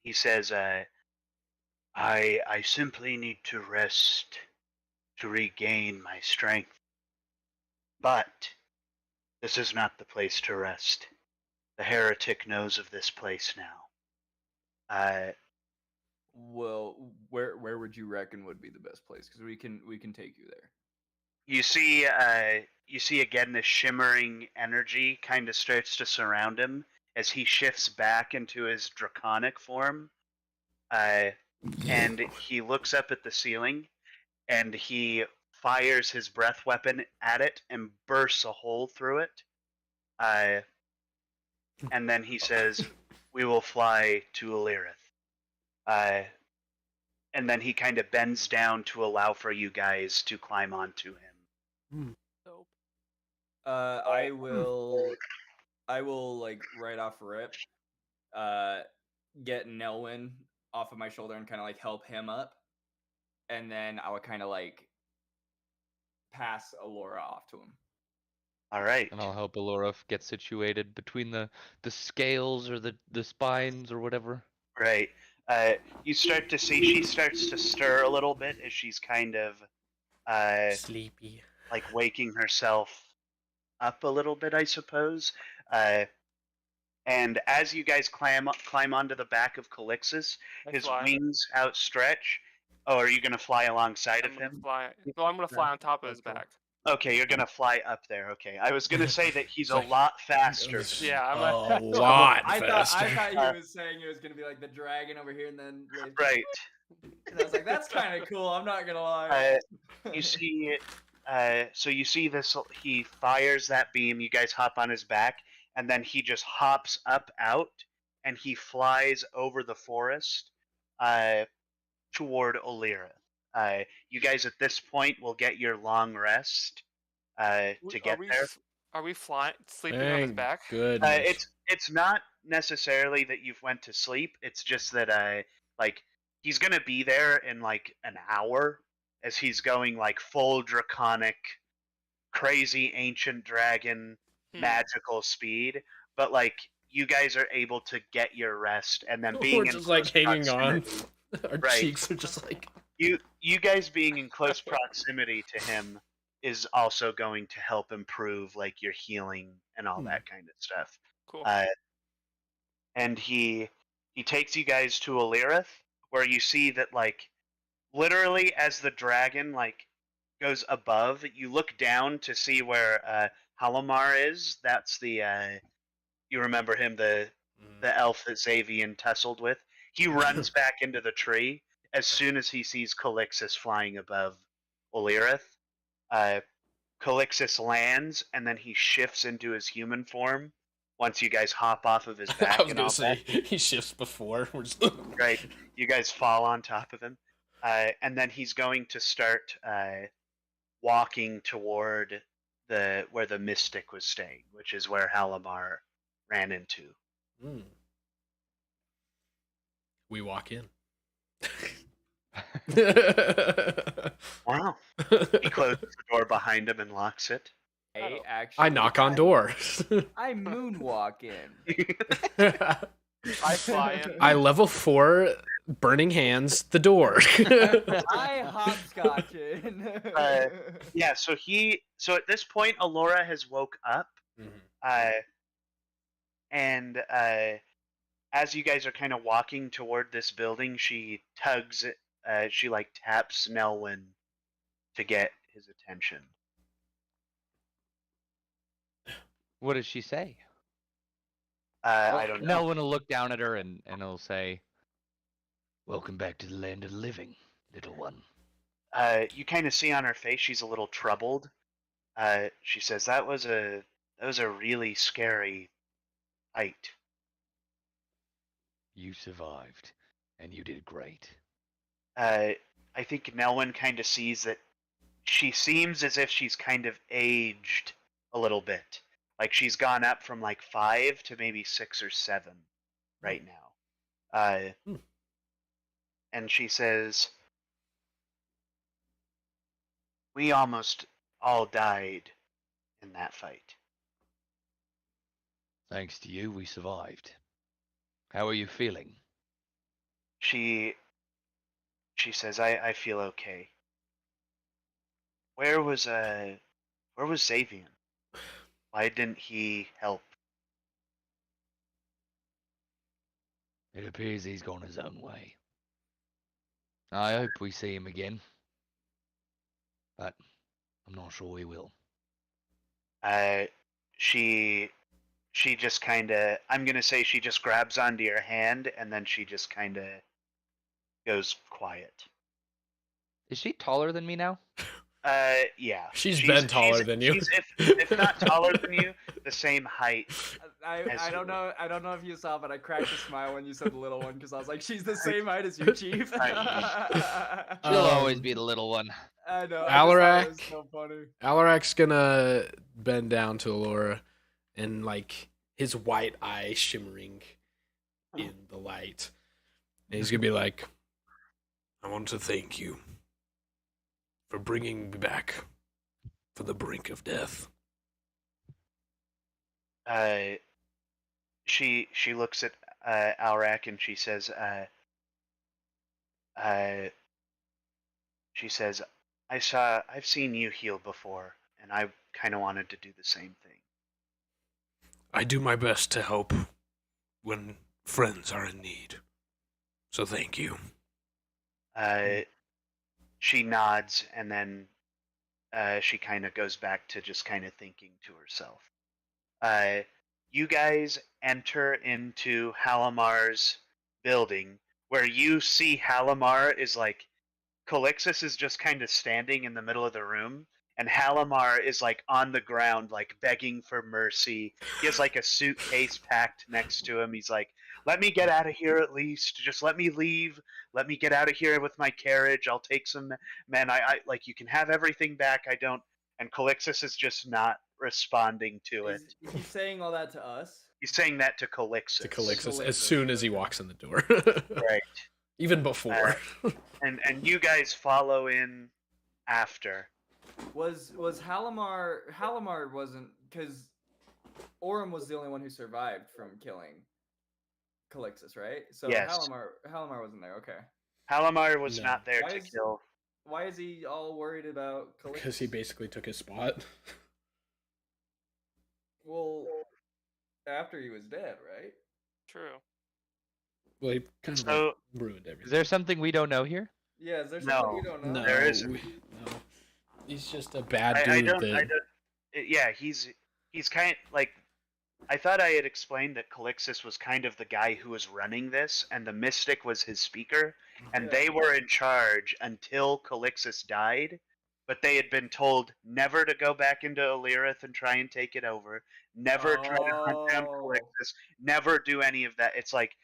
Speaker 5: He says, I simply need to rest to regain my strength. But this is not the place to rest. The heretic knows of this place now.
Speaker 2: Well, where would you reckon would be the best place? Because we can take you there.
Speaker 5: You see again this shimmering energy kind of starts to surround him as he shifts back into his draconic form. And he looks up at the ceiling, and he fires his breath weapon at it and bursts a hole through it. And then he says, "We will fly to Illyrith." And then he kind of bends down to allow for you guys to climb onto him.
Speaker 3: Dope.
Speaker 2: I will like right off rip, get Nelwyn off of my shoulder and kind of like help him up, and then I would kind of like pass Alora off to him.
Speaker 5: All right.
Speaker 4: And I'll help Alora get situated between the scales or the spines or whatever.
Speaker 5: Right. You start to see she starts to stir a little bit as she's kind of
Speaker 1: Sleepy.
Speaker 5: like waking herself up a little bit, I suppose. And as you guys climb onto the back of Calixus,
Speaker 3: I
Speaker 5: his
Speaker 3: fly.
Speaker 5: wings outstretch. Oh, are you gonna fly alongside
Speaker 3: I'm
Speaker 5: of
Speaker 3: gonna
Speaker 5: him?
Speaker 3: fly. No, I'm gonna fly on top of his back.
Speaker 5: Okay, you're gonna fly up there. Okay, I was gonna say that he's a lot faster.
Speaker 3: Yeah, I'm
Speaker 1: a
Speaker 3: a
Speaker 1: lot
Speaker 2: I
Speaker 1: faster.
Speaker 2: thought he was saying it was gonna be like the dragon over here, and then
Speaker 5: Right.
Speaker 2: And I was like, that's kind of cool. I'm not gonna lie.
Speaker 5: You see, so you see this. He fires that beam. You guys hop on his back, and then he just hops up out, and he flies over the forest, toward Illyrith. You guys at this point will get your long rest to get there.
Speaker 3: Are we flying, sleeping on his
Speaker 1: Thank
Speaker 3: back?
Speaker 1: goodness.
Speaker 5: It's not necessarily that you've went to sleep. It's just that like he's gonna be there in like an hour as he's going like full draconic, crazy ancient dragon magical speed. But like you guys are able to get your rest, and then being
Speaker 1: We're
Speaker 5: in
Speaker 1: just like
Speaker 5: close
Speaker 1: hanging on.
Speaker 5: proximity-
Speaker 1: Our
Speaker 5: Right.
Speaker 1: cheeks are just like.
Speaker 5: you guys being in close proximity to him is also going to help improve like your healing and all that kind of stuff.
Speaker 3: Cool.
Speaker 5: And he takes you guys to Illyrith, where you see that like literally as the dragon like goes above, you look down to see where Halamar is. That's the you remember him, the elf that Xavian tussled with. He runs back into the tree as soon as he sees Calixus flying above Illyrith. Calixus lands, and then he shifts into his human form once you guys hop off of his back.
Speaker 1: I was
Speaker 5: and
Speaker 1: gonna
Speaker 5: all
Speaker 1: say
Speaker 5: that.
Speaker 1: he shifts before. We're just...
Speaker 5: Right, you guys fall on top of him. And then he's going to start walking toward where the mystic was staying, which is where Halimar ran into.
Speaker 1: Hmm. We walk in.
Speaker 5: Wow. He closes the door behind him and locks it.
Speaker 1: I knock on doors.
Speaker 2: I moonwalk in.
Speaker 3: I fly in.
Speaker 1: I level 4 burning hands the door.
Speaker 2: I hopscotch in.
Speaker 5: Yeah, so at this point Alora has woke up, and as you guys are kind of walking toward this building, she tugs she like taps Nelwyn to get his attention.
Speaker 4: What does she say?
Speaker 5: I don't know.
Speaker 4: Nelwyn will look down at her and he'll say, "Welcome back to the land of the living, little one."
Speaker 5: You kind of see on her face she's a little troubled. She says that was a really scary fight.
Speaker 4: You survived, and you did great.
Speaker 5: I think Nelwyn kind of sees that she seems as if she's kind of aged a little bit. Like she's gone up from like 5 to maybe 6 or 7 right now. And she says, "We almost all died in that fight."
Speaker 4: Thanks to you, we survived. How are you feeling?
Speaker 5: She says, I feel okay. Where was Xavian? Why didn't he help?
Speaker 4: It appears he's gone his own way. I hope we see him again, but I'm not sure we will.
Speaker 5: She just kind of, I'm gonna say she just grabs onto your hand and then she just kind of goes quiet.
Speaker 4: Is she taller than me now?
Speaker 5: Yeah.
Speaker 1: She's been taller than you.
Speaker 5: She's, if not taller than you, the same height.
Speaker 2: I don't know. I don't know if you saw, but I cracked a smile when you said the little one because I was like, "She's the same height as you, Chief."
Speaker 4: She'll always be the little one.
Speaker 2: I know.
Speaker 1: Alarak.
Speaker 2: It was so funny.
Speaker 1: Alarak's gonna bend down to Alora and like his white eye shimmering in the light. And he's gonna be like, "I want to thank you for bringing me back from the brink of death."
Speaker 5: She looks at Alrak and she says, I've seen you heal before, and I kind of wanted to do the same thing.
Speaker 1: I do my best to help when friends are in need. So thank you.
Speaker 5: She nods, and then she kind of goes back to just kind of thinking to herself. You guys enter into Halimar's building, where you see Halimar is like, Calixus is just kind of standing in the middle of the room, and Halimar is like on the ground, like begging for mercy. He has like a suitcase packed next to him. He's like, "Let me get out of here at least. Just let me leave. Let me get out of here with my carriage. I'll take some men. I like, you can have everything back. I don't." And Calixus is just not responding to it.
Speaker 2: He's saying all that to us.
Speaker 5: He's saying that to Calixus.
Speaker 1: To Calixus as soon as he walks in the door.
Speaker 5: Right.
Speaker 1: Even before.
Speaker 5: And you guys follow in after.
Speaker 2: Was Halimar wasn't, because Orem was the only one who survived from killing Calixus, right? So
Speaker 5: Yes.
Speaker 2: Halimar wasn't there. Okay.
Speaker 5: Halimar was
Speaker 1: No.
Speaker 5: not there to kill.
Speaker 2: Why is he all worried about Calixus?
Speaker 1: Because he basically took his spot.
Speaker 2: Well, after he was dead, right?
Speaker 3: True.
Speaker 1: Well, he kind of
Speaker 5: So
Speaker 1: ruined everything.
Speaker 4: Is there something we don't know here?
Speaker 2: Yeah, is there
Speaker 5: No.
Speaker 2: something we don't know?
Speaker 1: No,
Speaker 5: There isn't.
Speaker 1: No. He's just a bad
Speaker 5: I
Speaker 1: dude.
Speaker 5: don't. Yeah, he's kind of like. I thought I had explained that Calixus was kind of the guy who was running this, and the Mystic was his speaker, and
Speaker 2: Yeah.
Speaker 5: they were in charge until Calixus died. But they had been told never to go back into Illyrith and try and take it over, never try to hunt down
Speaker 2: Oh.
Speaker 5: Calixus, never do any of that. It's like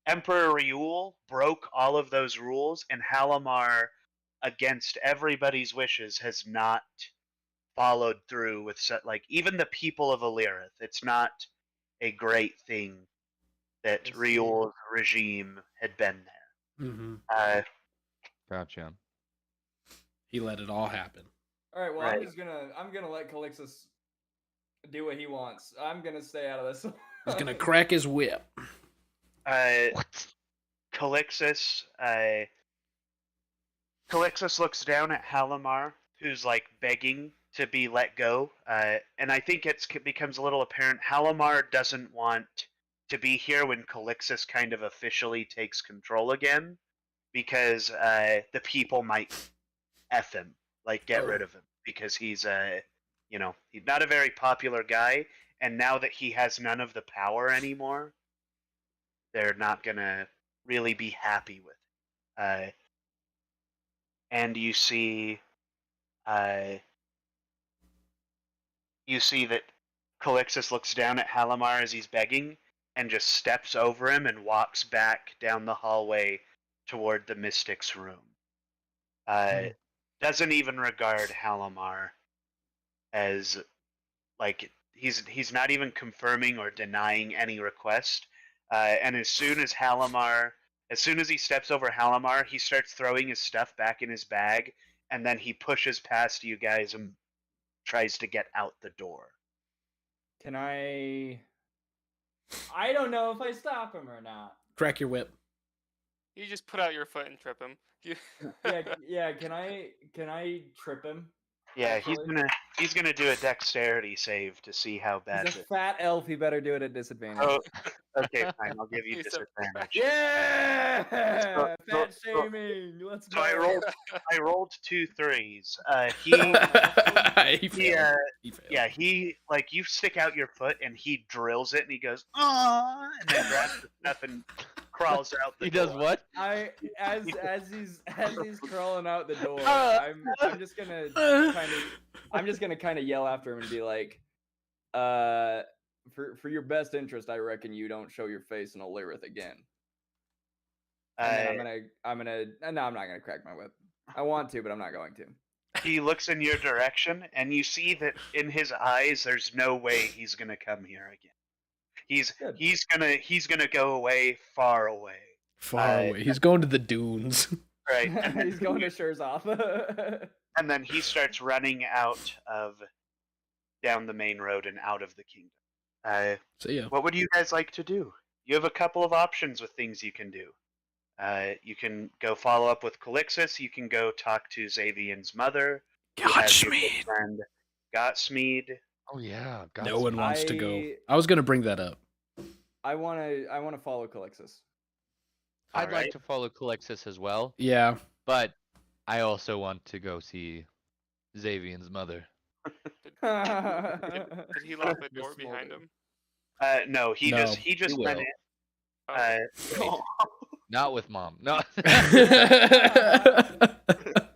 Speaker 5: Emperor Ryul broke all of those rules, and Halimar, against everybody's wishes, has not followed through with like even the people of Alirith. It's not a great thing that
Speaker 2: I see.
Speaker 5: Ryul's regime had been there.
Speaker 1: Mm-hmm.
Speaker 4: Gotcha.
Speaker 1: He let it all happen.
Speaker 2: All right, well,
Speaker 5: Right.
Speaker 2: I'm gonna let Calixus do what he wants. I'm gonna stay out of this.
Speaker 1: He's gonna crack his whip.
Speaker 4: What?
Speaker 5: Calixus looks down at Halimar, who's like begging to be let go, and I think it becomes a little apparent Halimar doesn't want to be here when Calixus kind of officially takes control again, because the people might F him, like get rid of him, because he's he's not a very popular guy, and now that he has none of the power anymore, they're not gonna really be happy with it. And you see that Calixus looks down at Halimar as he's begging and just steps over him and walks back down the hallway toward the Mystic's room. Doesn't even regard Halimar as like he's not even confirming or denying any request. And as soon as he steps over Halimar, he starts throwing his stuff back in his bag, and then he pushes past you guys and tries to get out the door.
Speaker 2: Can I don't know if I stop him or not.
Speaker 1: Crack your whip.
Speaker 3: You just put out your foot and trip him.
Speaker 2: Yeah. Can I trip him?
Speaker 5: Yeah,
Speaker 2: Actually?
Speaker 5: he's gonna do a dexterity save to see how bad
Speaker 2: He's a
Speaker 5: it.
Speaker 2: fat elf. He better do it at disadvantage.
Speaker 5: Oh, okay, fine. I'll give you
Speaker 3: He's a-
Speaker 5: disadvantage.
Speaker 2: Yeah,
Speaker 5: So-
Speaker 2: fat shaming. Let's go.
Speaker 5: So I rolled 2 3s.
Speaker 1: he
Speaker 5: He
Speaker 1: failed. He failed.
Speaker 5: yeah, he like you stick out your foot and he drills it and he goes, "Ah," and then grabs the stuff and crawls out the
Speaker 4: He
Speaker 5: door.
Speaker 4: does what?
Speaker 2: As he's crawling out the door, I'm just gonna kind of yell after him and be like, for your best interest, I reckon you don't show your face in Alirith again. And then I'm gonna no, I'm not gonna crack my whip. I want to, but I'm not going to.
Speaker 5: He looks in your direction and you see that in his eyes there's no way he's gonna come here again.
Speaker 2: Good.
Speaker 5: He's gonna go away, far away.
Speaker 1: Far away. He's going to the dunes.
Speaker 5: Right. And
Speaker 2: He's going to Shurzov.
Speaker 5: and then he starts running down the main road and out of the kingdom.
Speaker 1: See ya.
Speaker 5: What would you guys like to do? You have a couple of options with things you can do. You can go follow up with Calixus. You can go talk to Xavian's mother. who has your good
Speaker 1: Godsmeed.
Speaker 5: friend Gotsmeed.
Speaker 4: Oh yeah.
Speaker 1: No one wants to go.
Speaker 2: I-
Speaker 1: I was gonna bring that up.
Speaker 2: I wanna follow Calixus.
Speaker 4: I'd
Speaker 5: Alright.
Speaker 4: like to follow Calixus as well,
Speaker 1: Yeah.
Speaker 4: but I also want to go see Xavian's mother.
Speaker 3: Did he lock the door
Speaker 2: Just
Speaker 3: behind
Speaker 2: smolder.
Speaker 3: him?
Speaker 5: No, he
Speaker 1: No,
Speaker 5: just
Speaker 4: he
Speaker 5: went
Speaker 4: will.
Speaker 5: in.
Speaker 3: Oh,
Speaker 4: Not with mom. No.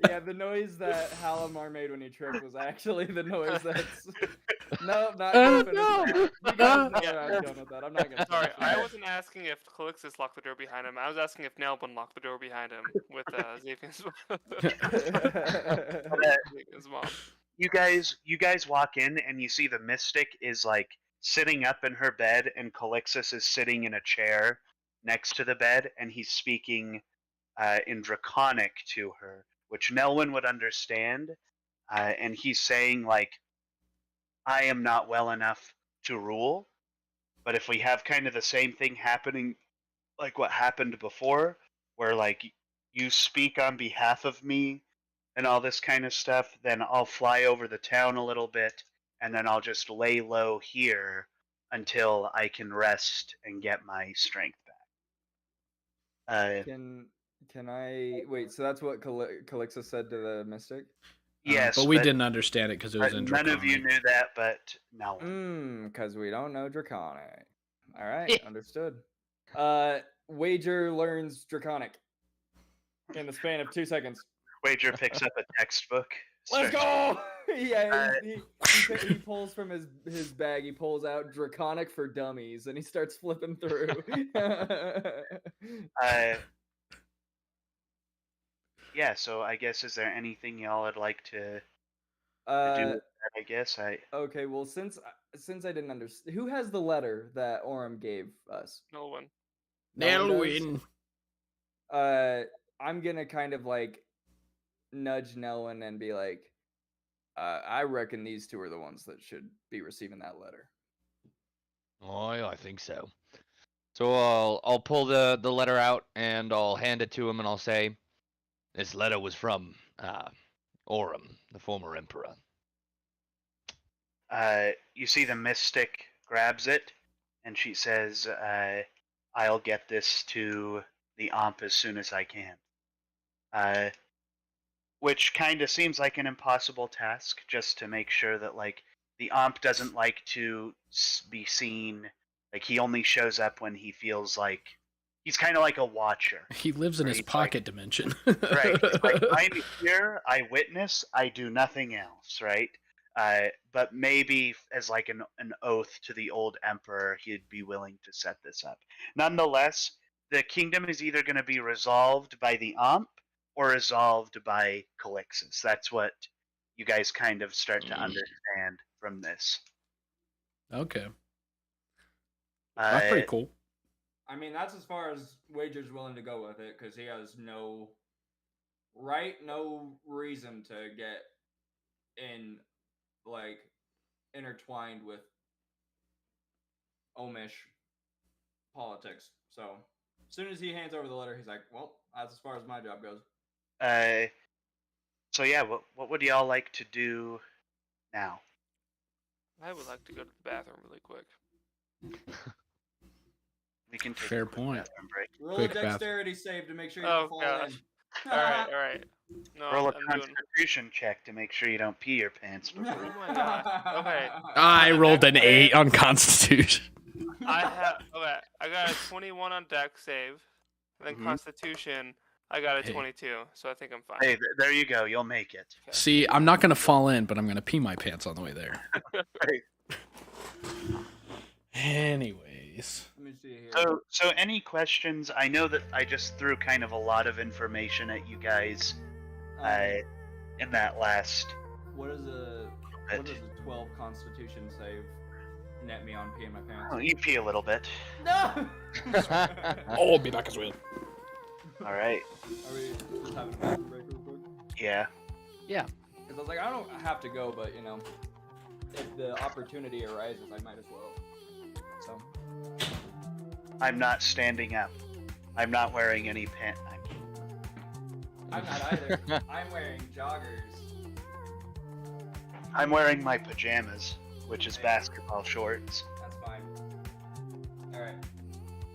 Speaker 2: Yeah, the noise that Halimar made when he tripped was actually the noise that's. No, not gonna finish
Speaker 4: no.
Speaker 2: that. You guys know
Speaker 3: Yeah.
Speaker 2: where I'm going with that. I'm not gonna.
Speaker 3: sorry,
Speaker 2: finish
Speaker 3: I
Speaker 2: that.
Speaker 3: wasn't asking if Calixus locked the door behind him. I was asking if Nelbun locked the door behind him with Xavian's Xavian's mom.
Speaker 5: You guys walk in and you see the Mystic is like sitting up in her bed and Calixus is sitting in a chair next to the bed and he's speaking in Draconic to her, which Nelwyn would understand. And he's saying like, I am not well enough to rule, but if we have kind of the same thing happening like what happened before, where like you speak on behalf of me and all this kind of stuff, then I'll fly over the town a little bit and then I'll just lay low here until I can rest and get my strength back.
Speaker 2: Can I wait? So that's what Calixus said to the Mystic.
Speaker 5: Yes,
Speaker 1: but we didn't understand it because it was in
Speaker 5: none of you
Speaker 1: Draconic.
Speaker 5: knew that, but no.
Speaker 2: Because we don't know Draconic. All right, understood. Wager learns Draconic in the span of 2 seconds.
Speaker 5: Wager picks up a textbook.
Speaker 2: Let's
Speaker 5: starts-
Speaker 2: go! Yeah, he pulls from his bag. He pulls out Draconic for Dummies, and he starts flipping through.
Speaker 5: Yeah. So I guess is there anything y'all would like to do
Speaker 2: uh,
Speaker 5: with that? I guess
Speaker 2: okay. Well, since I didn't understand, who has the letter that Orem gave us?
Speaker 3: No one.
Speaker 2: No one does?
Speaker 1: Nelwyn.
Speaker 2: I'm gonna kind of like nudge Nelwyn and be like, I reckon these two are the ones that should be receiving that letter.
Speaker 4: Oh, yeah, I think so. So I'll pull the letter out and I'll hand it to him and I'll say, this letter was from Orem, the former emperor.
Speaker 5: you see the mystic grabs it, and she says, "I'll get this to the Omp as soon as I can." Which kind of seems like an impossible task, just to make sure that like the Omp doesn't like to be seen. Like he only shows up when he feels like he's kind of like a watcher.
Speaker 1: He lives in his
Speaker 5: Right,
Speaker 1: pocket dimension.
Speaker 5: Right. It's like I'm here, I witness, I do nothing else, right? But maybe as like an oath to the old emperor, he'd be willing to set this up. Nonetheless, the kingdom is either going to be resolved by the Omp or resolved by Calixus. That's what you guys kind of start to understand from this.
Speaker 1: Okay. That's pretty cool.
Speaker 2: I mean, that's as far as Wager's willing to go with it, because he has no reason to get intertwined with Omish politics. So as soon as he hands over the letter, he's like, well, that's as far as my job goes.
Speaker 5: So yeah, what would y'all like to do now?
Speaker 3: I would like to go to the bathroom really quick.
Speaker 5: We can take
Speaker 1: Fair
Speaker 5: a quick
Speaker 1: point.
Speaker 5: bathroom break.
Speaker 2: Roll
Speaker 1: Quick
Speaker 2: a
Speaker 1: bath.
Speaker 2: dexterity save to make sure you
Speaker 3: Oh,
Speaker 2: don't fall
Speaker 3: gosh.
Speaker 2: in.
Speaker 3: All right. No,
Speaker 5: Roll a
Speaker 3: I'm doing.
Speaker 5: Constitution check to make sure you don't pee your pants before.
Speaker 3: Oh my god. Okay.
Speaker 1: I rolled an 8 on Constitution.
Speaker 3: I got a 21 on Dex save, and then
Speaker 5: Mhm.
Speaker 3: Constitution, I got a
Speaker 1: Hey.
Speaker 3: 22, so I think I'm fine.
Speaker 5: Hey, there you go. You'll make it.
Speaker 1: See, I'm not going to fall in, but I'm going to pee my pants on the way there.
Speaker 5: Right.
Speaker 1: Anyways.
Speaker 2: Let me see here.
Speaker 5: So any questions? I know that I just threw kind of a lot of information at you guys in that last
Speaker 2: What does a
Speaker 5: bit.
Speaker 2: 12 Constitution save net me on peeing my pants?
Speaker 5: Oh, you pee a little bit.
Speaker 2: No.
Speaker 1: Oh, I'll be back as well.
Speaker 5: All right.
Speaker 2: Are we just having a bathroom break real quick?
Speaker 5: Yeah.
Speaker 2: Because I was like, I don't have to go, but if the opportunity arises, I might as well. So.
Speaker 5: I'm not standing up. I'm not wearing any pants.
Speaker 2: I'm not either. I'm wearing joggers.
Speaker 5: I'm wearing my pajamas, which is basketball shorts.
Speaker 2: That's fine. Alright.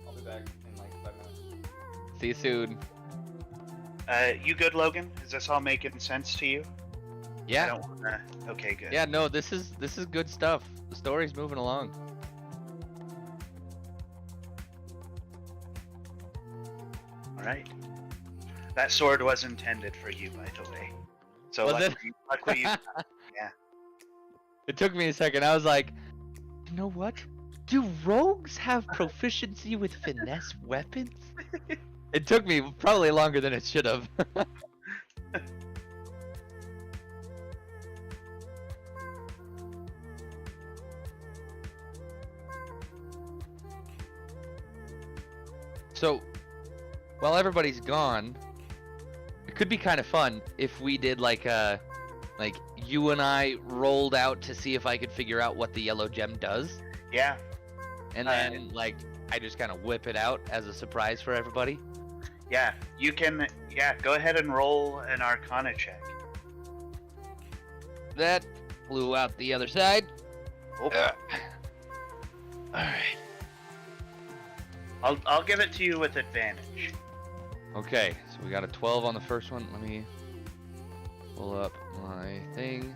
Speaker 2: I'll be back in like 5 minutes.
Speaker 4: See you soon.
Speaker 5: You good, Logan? Is this all making sense to you? I
Speaker 4: Yeah.
Speaker 5: don't wanna... Okay, good.
Speaker 4: Yeah, no, this is good stuff. The story's moving along.
Speaker 5: All right. That sword was intended for you, by the way. So
Speaker 4: Was it?
Speaker 5: luckily you...
Speaker 4: It took me a second. I was like, you know what? Do rogues have proficiency with finesse weapons? It took me probably longer than it should have. So, while everybody's gone, it could be kind of fun if we did like you and I rolled out to see if I could figure out what the yellow gem does,
Speaker 5: Yeah.
Speaker 4: and then like I just kind of whip it out as a surprise for everybody.
Speaker 5: Yeah. You can... Yeah, go ahead and roll an Arcana check.
Speaker 4: That flew out the other side.
Speaker 5: Oh.
Speaker 4: Alright.
Speaker 5: I'll give it to you with advantage.
Speaker 4: Okay, so we got a 12 on the first one. Let me pull up my thing.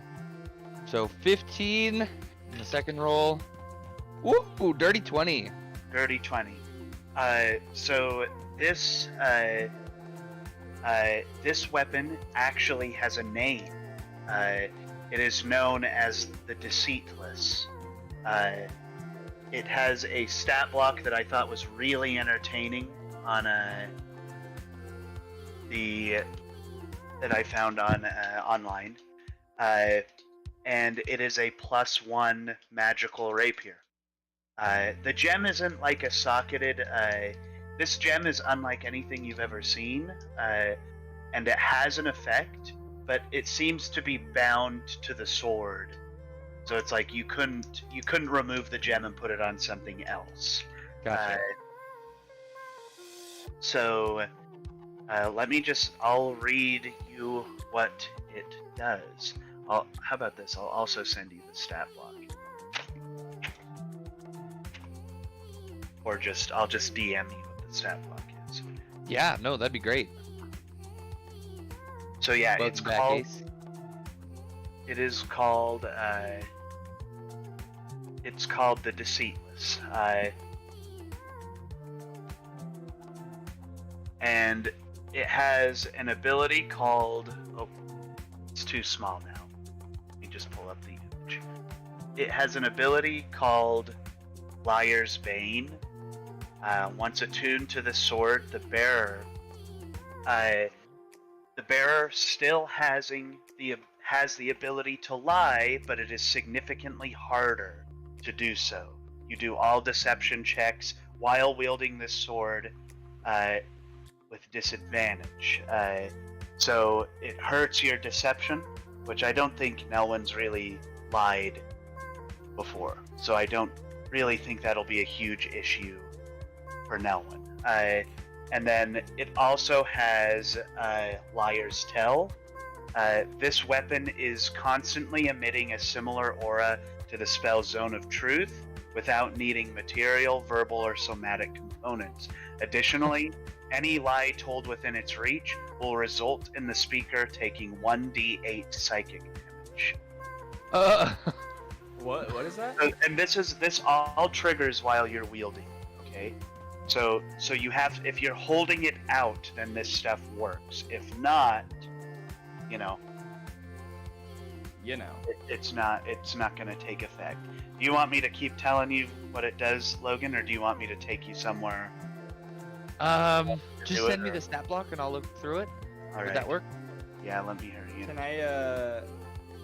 Speaker 4: So 15 in the second roll. Woo! Dirty 20.
Speaker 5: Dirty 20. So this This weapon actually has a name. It is known as the Deceiteless. It has a stat block that I thought was really entertaining on that I found on online, and it is a +1 magical rapier. The gem isn't like a socketed. This gem is unlike anything you've ever seen, and it has an effect, but it seems to be bound to the sword. So it's like you couldn't remove the gem and put it on something else.
Speaker 4: Gotcha.
Speaker 5: So I'll read you what it does. How about this? I'll also send you the stat block. Or I'll just DM you what the stat block is.
Speaker 4: Yeah, no, that'd be great.
Speaker 5: So yeah,
Speaker 4: Welcome
Speaker 5: it's
Speaker 4: back,
Speaker 5: called.
Speaker 4: Ace.
Speaker 5: It is called. It's called the Deceiteless. And it has an ability called. Oh, it's too small now. Let me just pull up the image. It has an ability called Liar's Bane. Once attuned to the sword, the bearer still has the ability to lie, but it is significantly harder to do so. You do all deception checks while wielding this sword with disadvantage. So it hurts your deception, which I don't think Nelwyn's really lied before. So I don't really think that'll be a huge issue for Nelwyn. And then it also has Liar's Tell. This weapon is constantly emitting a similar aura to the spell Zone of Truth without needing material, verbal, or somatic components. Additionally, any lie told within its reach will result in the speaker taking 1d8 psychic damage.
Speaker 2: What is that?
Speaker 5: And this all triggers while you're wielding, okay? So you have, if you're holding it out, then this stuff works. If not, it's not going to take effect. Do you want me to keep telling you what it does, Logan, or do you want me to take you somewhere?
Speaker 4: Just send me the stat block and I'll look through it.
Speaker 5: All
Speaker 4: Would
Speaker 5: right.
Speaker 4: that work?
Speaker 5: Yeah, let me hurry in.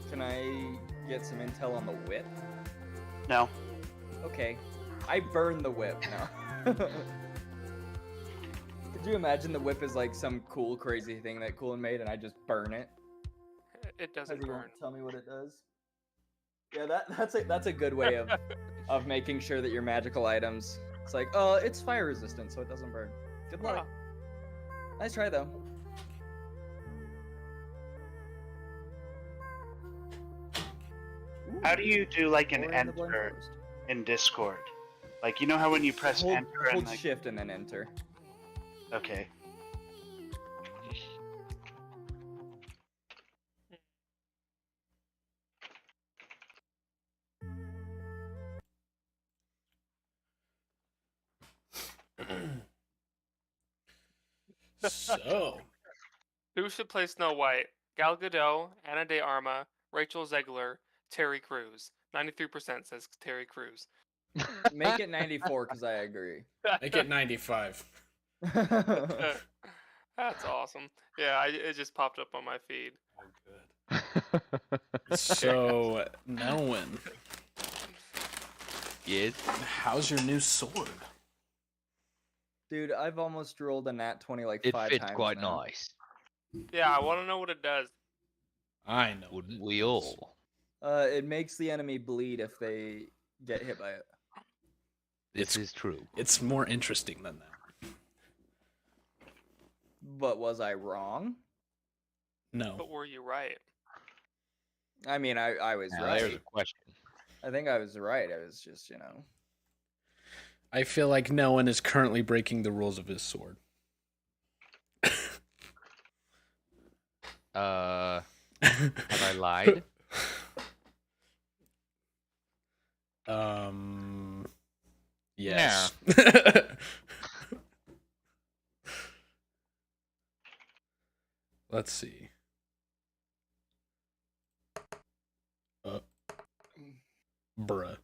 Speaker 2: Can I get some intel on the whip?
Speaker 5: No.
Speaker 2: Okay. I burn the whip now. Could you imagine the whip is like some cool, crazy thing that Coolin made, and I just burn it?
Speaker 3: It doesn't
Speaker 2: Does he
Speaker 3: burn.
Speaker 2: want to tell me what it does? Yeah, that's a good way of making sure that your magical items. It's like, oh, it's fire resistant, so it doesn't burn. Good luck. Nice try though.
Speaker 5: How do you do like an
Speaker 2: Or in the Blind
Speaker 5: enter
Speaker 2: Forest.
Speaker 5: in Discord? Like, you know how when you press enter and
Speaker 2: Hold
Speaker 5: like,
Speaker 2: shift and then enter.
Speaker 5: okay.
Speaker 1: So,
Speaker 3: Who should play Snow White? Gal Gadot, Anna de Armas, Rachel Zegler, Terry Crews. 93% says Terry Crews.
Speaker 2: Make it 94 because I agree.
Speaker 1: make it 95.
Speaker 3: That's awesome. Yeah, it just popped up on my feed.
Speaker 1: Oh, good. So, Nelwyn,
Speaker 4: Yes.
Speaker 1: how's your new sword?
Speaker 2: Dude, I've almost rolled a nat 20 like
Speaker 4: It
Speaker 2: 5
Speaker 4: fits
Speaker 2: times
Speaker 4: quite
Speaker 2: now.
Speaker 4: nice.
Speaker 3: Yeah, I want to know what it does.
Speaker 1: I know.
Speaker 4: Wouldn't
Speaker 1: what it
Speaker 4: we
Speaker 1: is.
Speaker 4: all?
Speaker 2: It makes the enemy bleed if they get hit by it.
Speaker 4: This is true.
Speaker 1: It's more interesting than that.
Speaker 2: But was I wrong?
Speaker 1: No.
Speaker 3: But were you right?
Speaker 2: I mean, I was
Speaker 4: Now, there's
Speaker 2: right.
Speaker 4: a question.
Speaker 2: I think I was right. I was just,
Speaker 1: I feel like no one is currently breaking the rules of his sword.
Speaker 4: Have I lied?
Speaker 1: Yes. let's see. Bruh.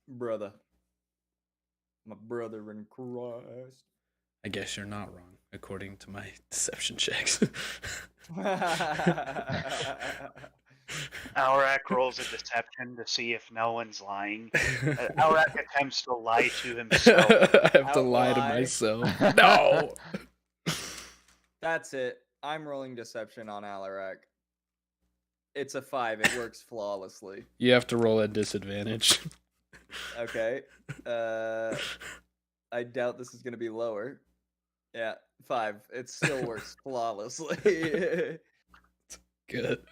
Speaker 2: Brother. My brother in Christ.
Speaker 1: I guess you're not wrong, according to my deception checks.
Speaker 5: Alrak rolls a deception to see if no one's lying. Alrak attempts to lie to himself.
Speaker 1: I have to lie to
Speaker 2: Outlie.
Speaker 1: myself. No.
Speaker 2: That's it. I'm rolling deception on Alarak. It's a 5. It works flawlessly.
Speaker 1: You have to roll at disadvantage.
Speaker 2: Okay. I doubt this is gonna be lower. Yeah, 5. It still works flawlessly.
Speaker 1: Good.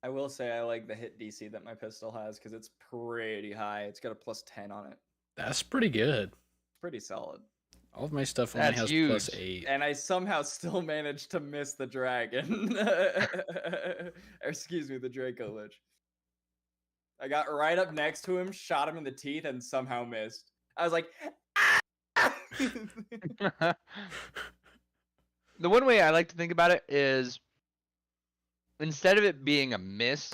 Speaker 2: I will say I like the hit DC that my pistol has because it's pretty high. It's got a +10 on it.
Speaker 1: That's pretty good.
Speaker 2: Pretty solid.
Speaker 1: All of my stuff only
Speaker 4: That's
Speaker 1: has
Speaker 4: huge.
Speaker 1: +8.
Speaker 2: And I somehow still managed to miss the dragon. Or excuse me, the Draco Lich. I got right up next to him, shot him in the teeth, and somehow missed. I was like, "Ah!"
Speaker 4: The one way I like to think about it is instead of it being a miss,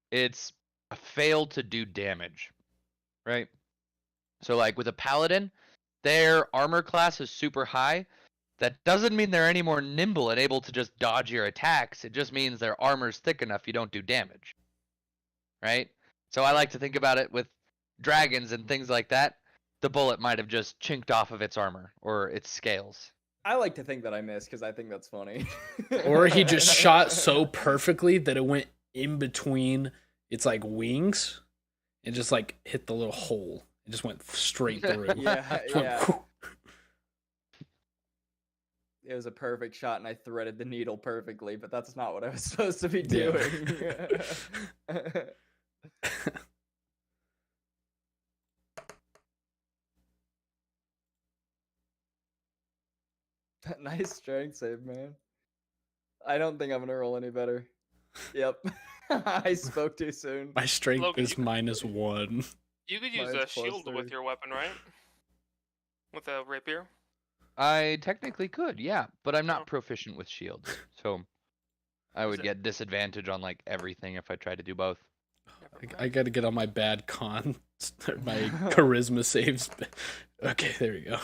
Speaker 4: it's a fail to do damage, right? So like with a paladin, their armor class is super high. That doesn't mean they're any more nimble and able to just dodge your attacks. It just means their armor's thick enough you don't do damage, right? So I like to think about it with dragons and things like that. The bullet might have just chinked off of its armor or its scales.
Speaker 2: I like to think that I missed because I think that's funny.
Speaker 1: Or he just shot so perfectly that it went in between its like wings and just like hit the little hole. It just went straight through.
Speaker 2: Yeah,
Speaker 1: Just went
Speaker 2: yeah.
Speaker 1: whew.
Speaker 2: It was a perfect shot, and I threaded the needle perfectly, but that's not what I was supposed to be
Speaker 1: Yeah.
Speaker 2: doing. Nice strength save, man. I don't think I'm gonna roll any better. Yep. I spoke too soon.
Speaker 1: My strength
Speaker 3: Logan,
Speaker 1: is -1.
Speaker 3: You could use
Speaker 2: Mine's
Speaker 3: a shield with
Speaker 2: +3.
Speaker 3: your weapon, right? With a rapier.
Speaker 4: I technically could, yeah, but I'm
Speaker 3: Oh.
Speaker 4: not proficient with shields, so I
Speaker 3: Is
Speaker 4: would
Speaker 3: it-
Speaker 4: get disadvantage on like everything if I tried to do both.
Speaker 3: Never
Speaker 1: I
Speaker 3: mind.
Speaker 1: gotta get on my bad con, my charisma saves. Okay, there we go.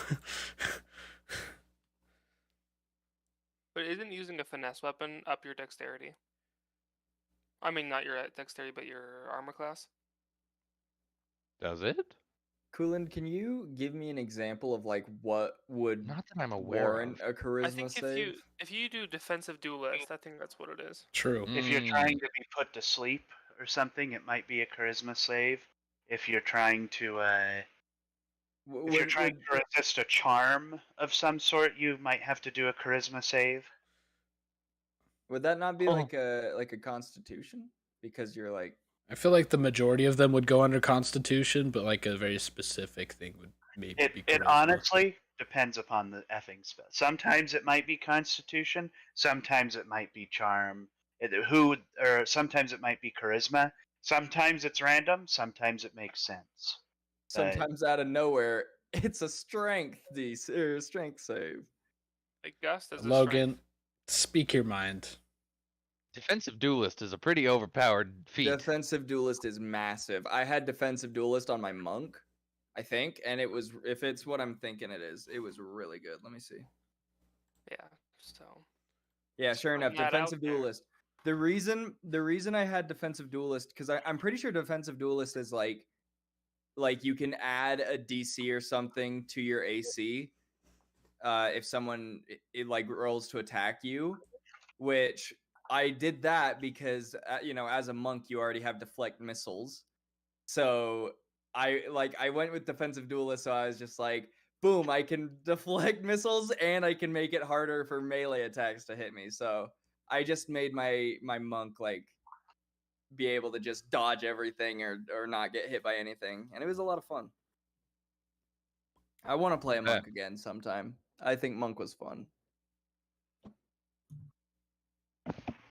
Speaker 3: But isn't using a finesse weapon up your dexterity? I mean, not your dexterity, but your armor class.
Speaker 4: Does it?
Speaker 2: Cooland, can you give me an example of like what would
Speaker 4: Not that I'm aware
Speaker 2: warrant
Speaker 4: of.
Speaker 2: a charisma
Speaker 3: I think
Speaker 2: save?
Speaker 3: if you do defensive duelist, I think that's what it is.
Speaker 1: True.
Speaker 5: If you're
Speaker 4: Mm.
Speaker 5: trying to be put to sleep or something, it might be a charisma save. If you're trying to if you're trying to resist a charm of some sort, you might have to do a charisma save.
Speaker 2: would that not be
Speaker 4: Oh.
Speaker 2: like a constitution? Because you're like
Speaker 1: I feel like the majority of them would go under Constitution, but like a very specific thing would maybe be
Speaker 5: It
Speaker 1: charisma.
Speaker 5: honestly depends upon the effing spell. Sometimes it might be Constitution, sometimes it might be Charm. Or sometimes it might be Charisma. Sometimes it's random. Sometimes it makes sense.
Speaker 2: sometimes out of nowhere, it's a strength DC or strength save.
Speaker 3: Like Gust as a
Speaker 1: Logan, speak your mind.
Speaker 4: Defensive duelist is a pretty overpowered feat.
Speaker 2: Defensive duelist is massive. I had defensive duelist on my monk, I think, and it was, if it's what I'm thinking it was really good. Let me see.
Speaker 3: Yeah. So.
Speaker 2: Yeah, sure enough,
Speaker 3: putting that out
Speaker 2: defensive
Speaker 3: there.
Speaker 2: duelist. The reason I had defensive duelist, because I'm pretty sure defensive duelist is like you can add a DC or something to your AC if someone it like rolls to attack you, which I did that because as a monk you already have deflect missiles, so I went with defensive duelist. So I was just like, boom, I can deflect missiles and I can make it harder for melee attacks to hit me. So I just made my monk like be able to just dodge everything or not get hit by anything, and it was a lot of fun. I want to play a monk again sometime. I think monk was fun.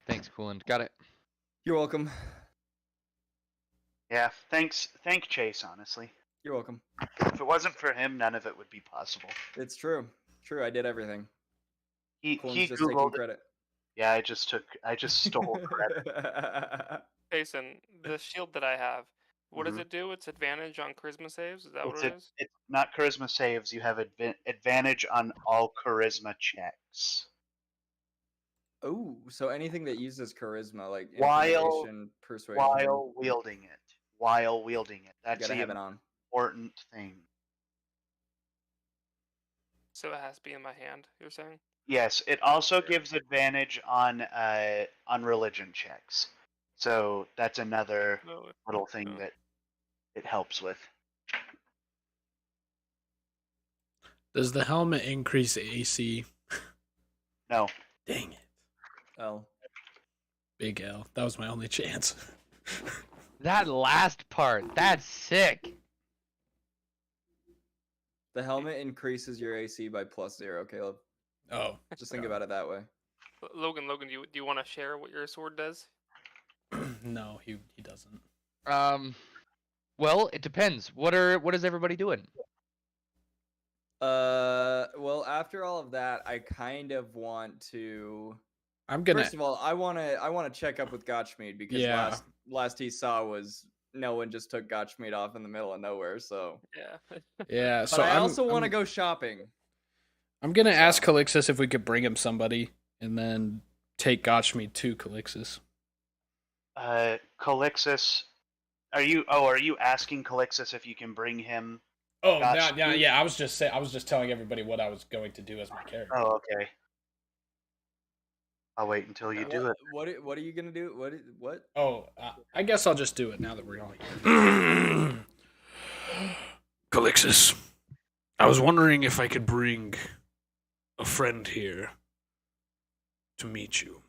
Speaker 4: Thanks, Coolant. Got it.
Speaker 2: You're welcome.
Speaker 5: Yeah, thank Chase, honestly.
Speaker 2: You're welcome.
Speaker 5: If it wasn't for him, none of it would be possible.
Speaker 2: It's true. True, I did everything.
Speaker 5: He
Speaker 2: Colin's just taking
Speaker 5: Googled.
Speaker 2: credit.
Speaker 5: Yeah, I just stole credit.
Speaker 3: Jason, the shield that I have, what does
Speaker 5: Mhm.
Speaker 3: it do? It's advantage on charisma saves? Is that what it is?
Speaker 5: It's not charisma saves. You have advantage on all charisma checks.
Speaker 2: Oh, so anything that uses charisma, like
Speaker 5: While-
Speaker 2: intimidation, persuasion,
Speaker 5: While wielding it.
Speaker 2: you
Speaker 5: That's
Speaker 2: gotta
Speaker 5: the
Speaker 2: have it on.
Speaker 5: important thing.
Speaker 3: So it has to be in my hand, you're saying?
Speaker 5: Yes, it also gives advantage on religion checks. So that's another
Speaker 3: No.
Speaker 5: little thing that it helps with.
Speaker 1: Does the helmet increase AC?
Speaker 5: No.
Speaker 1: Dang it.
Speaker 2: Oh.
Speaker 1: Big L. That was my only chance.
Speaker 4: That last part, that's sick.
Speaker 2: The helmet increases your AC by +0, Caleb.
Speaker 1: Oh.
Speaker 2: Just think about it that way.
Speaker 3: Logan, do you want to share what your sword does?
Speaker 1: No, he doesn't.
Speaker 4: Well, it depends. What is everybody doing?
Speaker 2: Well, after all of that, I kind of want to.
Speaker 1: I'm gonna.
Speaker 2: First of all, I want to check up with Gotchmead because
Speaker 1: Yeah.
Speaker 2: last he saw was no one just took Gotchmead off in the middle of nowhere. So
Speaker 3: Yeah.
Speaker 1: Yeah.
Speaker 2: but
Speaker 1: So
Speaker 2: I also want to
Speaker 1: I'm,
Speaker 2: go shopping.
Speaker 1: I'm gonna ask
Speaker 2: so-
Speaker 1: Calixus if we could bring him somebody, and then take Gotchmead to Calixus.
Speaker 5: Calixus, are you asking Calixus if you can bring him?
Speaker 1: Oh,
Speaker 5: Gotchmead?
Speaker 1: yeah. I was just telling everybody what I was going to do as my character.
Speaker 5: Oh, okay. I'll wait until you do it.
Speaker 2: What are you gonna do? What?
Speaker 1: Oh, I guess I'll just do it now that we're all here. Calixus, I was wondering if I could bring a friend here to meet you.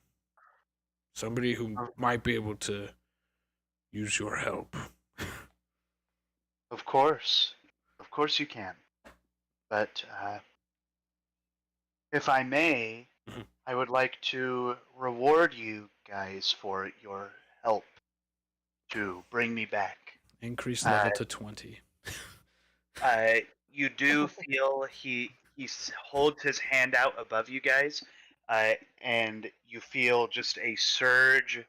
Speaker 1: Somebody who might be able to use your help.
Speaker 5: Of course you can. But if I may,
Speaker 1: Mhm.
Speaker 5: I would like to reward you guys for your help to bring me back.
Speaker 1: Increase level to 20.
Speaker 5: You do feel he holds his hand out above you guys, and you feel just a surge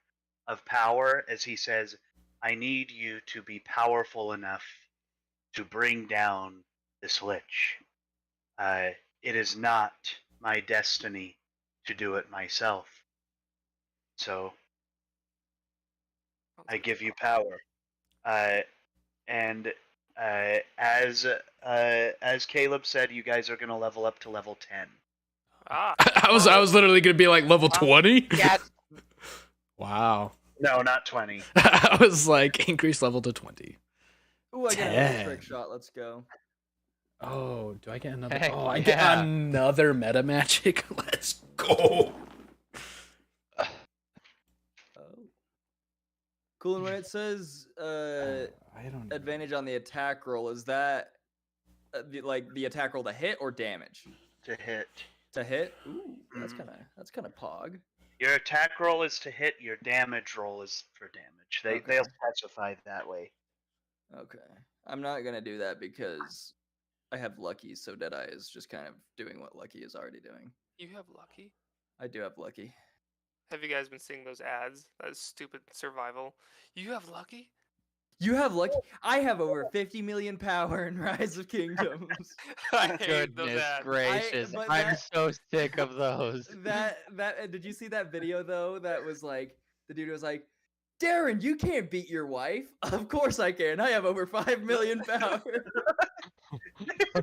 Speaker 5: of power as he says, "I need you to be powerful enough to bring down this lich. It is not my destiny to do it myself. So I give you power." And as Caleb said, you guys are gonna level up to level 10.
Speaker 3: Ah.
Speaker 1: I was literally gonna be like level 20.
Speaker 4: Yeah.
Speaker 1: Wow.
Speaker 5: No, not 20.
Speaker 1: I was like increase level to 20.
Speaker 2: Ooh, I got another
Speaker 1: 10.
Speaker 2: trick shot. Let's go.
Speaker 1: Oh, do I get another?
Speaker 4: Heck
Speaker 1: Oh, I get
Speaker 4: yeah.
Speaker 1: another meta magic. Let's go.
Speaker 2: Oh. Cool. And when it says
Speaker 1: I don't.
Speaker 2: advantage on the attack roll, is that the attack roll to hit or damage?
Speaker 5: To hit.
Speaker 2: To hit? Ooh, that's
Speaker 5: Mhm.
Speaker 2: kind of pog.
Speaker 5: Your attack roll is to hit. Your damage roll is for damage. They'll
Speaker 2: Okay.
Speaker 5: specify it that way.
Speaker 2: Okay. I'm not gonna do that because I have Lucky, so Deadeye is just kind of doing what Lucky is already doing.
Speaker 3: You have Lucky?
Speaker 2: I do have Lucky.
Speaker 3: Have you guys been seeing those ads? That stupid survival. You have Lucky?
Speaker 2: You have Lucky. I have over 50 million power in Rise of Kingdoms.
Speaker 3: I hate those
Speaker 4: Goodness
Speaker 3: ads.
Speaker 4: gracious.
Speaker 2: but
Speaker 4: I'm
Speaker 2: that-
Speaker 4: so sick of those.
Speaker 2: that did you see that video though? That was like the dude was like, Darren, you can't beat your wife. Of course I can. I have over 5 million power.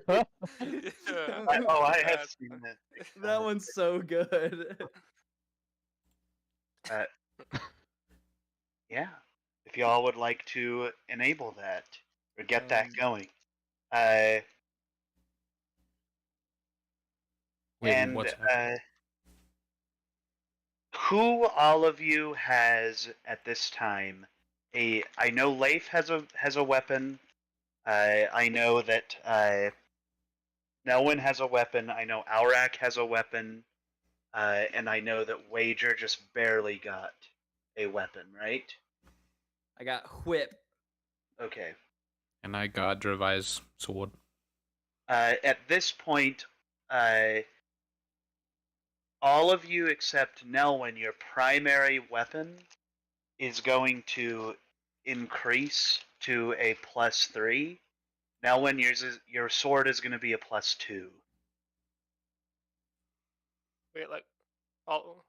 Speaker 3: Yeah.
Speaker 5: I have seen that.
Speaker 2: That one's so good.
Speaker 5: Yeah. If y'all would like to enable that or get that
Speaker 2: Um,
Speaker 5: going,
Speaker 1: Wait,
Speaker 5: and
Speaker 1: what's happening?
Speaker 5: who all of you has at this time a? I know Leif has a weapon. I know that Nelwyn has a weapon. I know Aurak has a weapon, and I know that Wager just barely got a weapon. Right?
Speaker 2: I got whip.
Speaker 5: Okay.
Speaker 1: And I got Dravai's sword.
Speaker 5: At this point, all of you except Nelwyn, your primary weapon is going to increase to a +3. Nelwyn, your sword is going to be a +2.
Speaker 3: Wait, like, oh,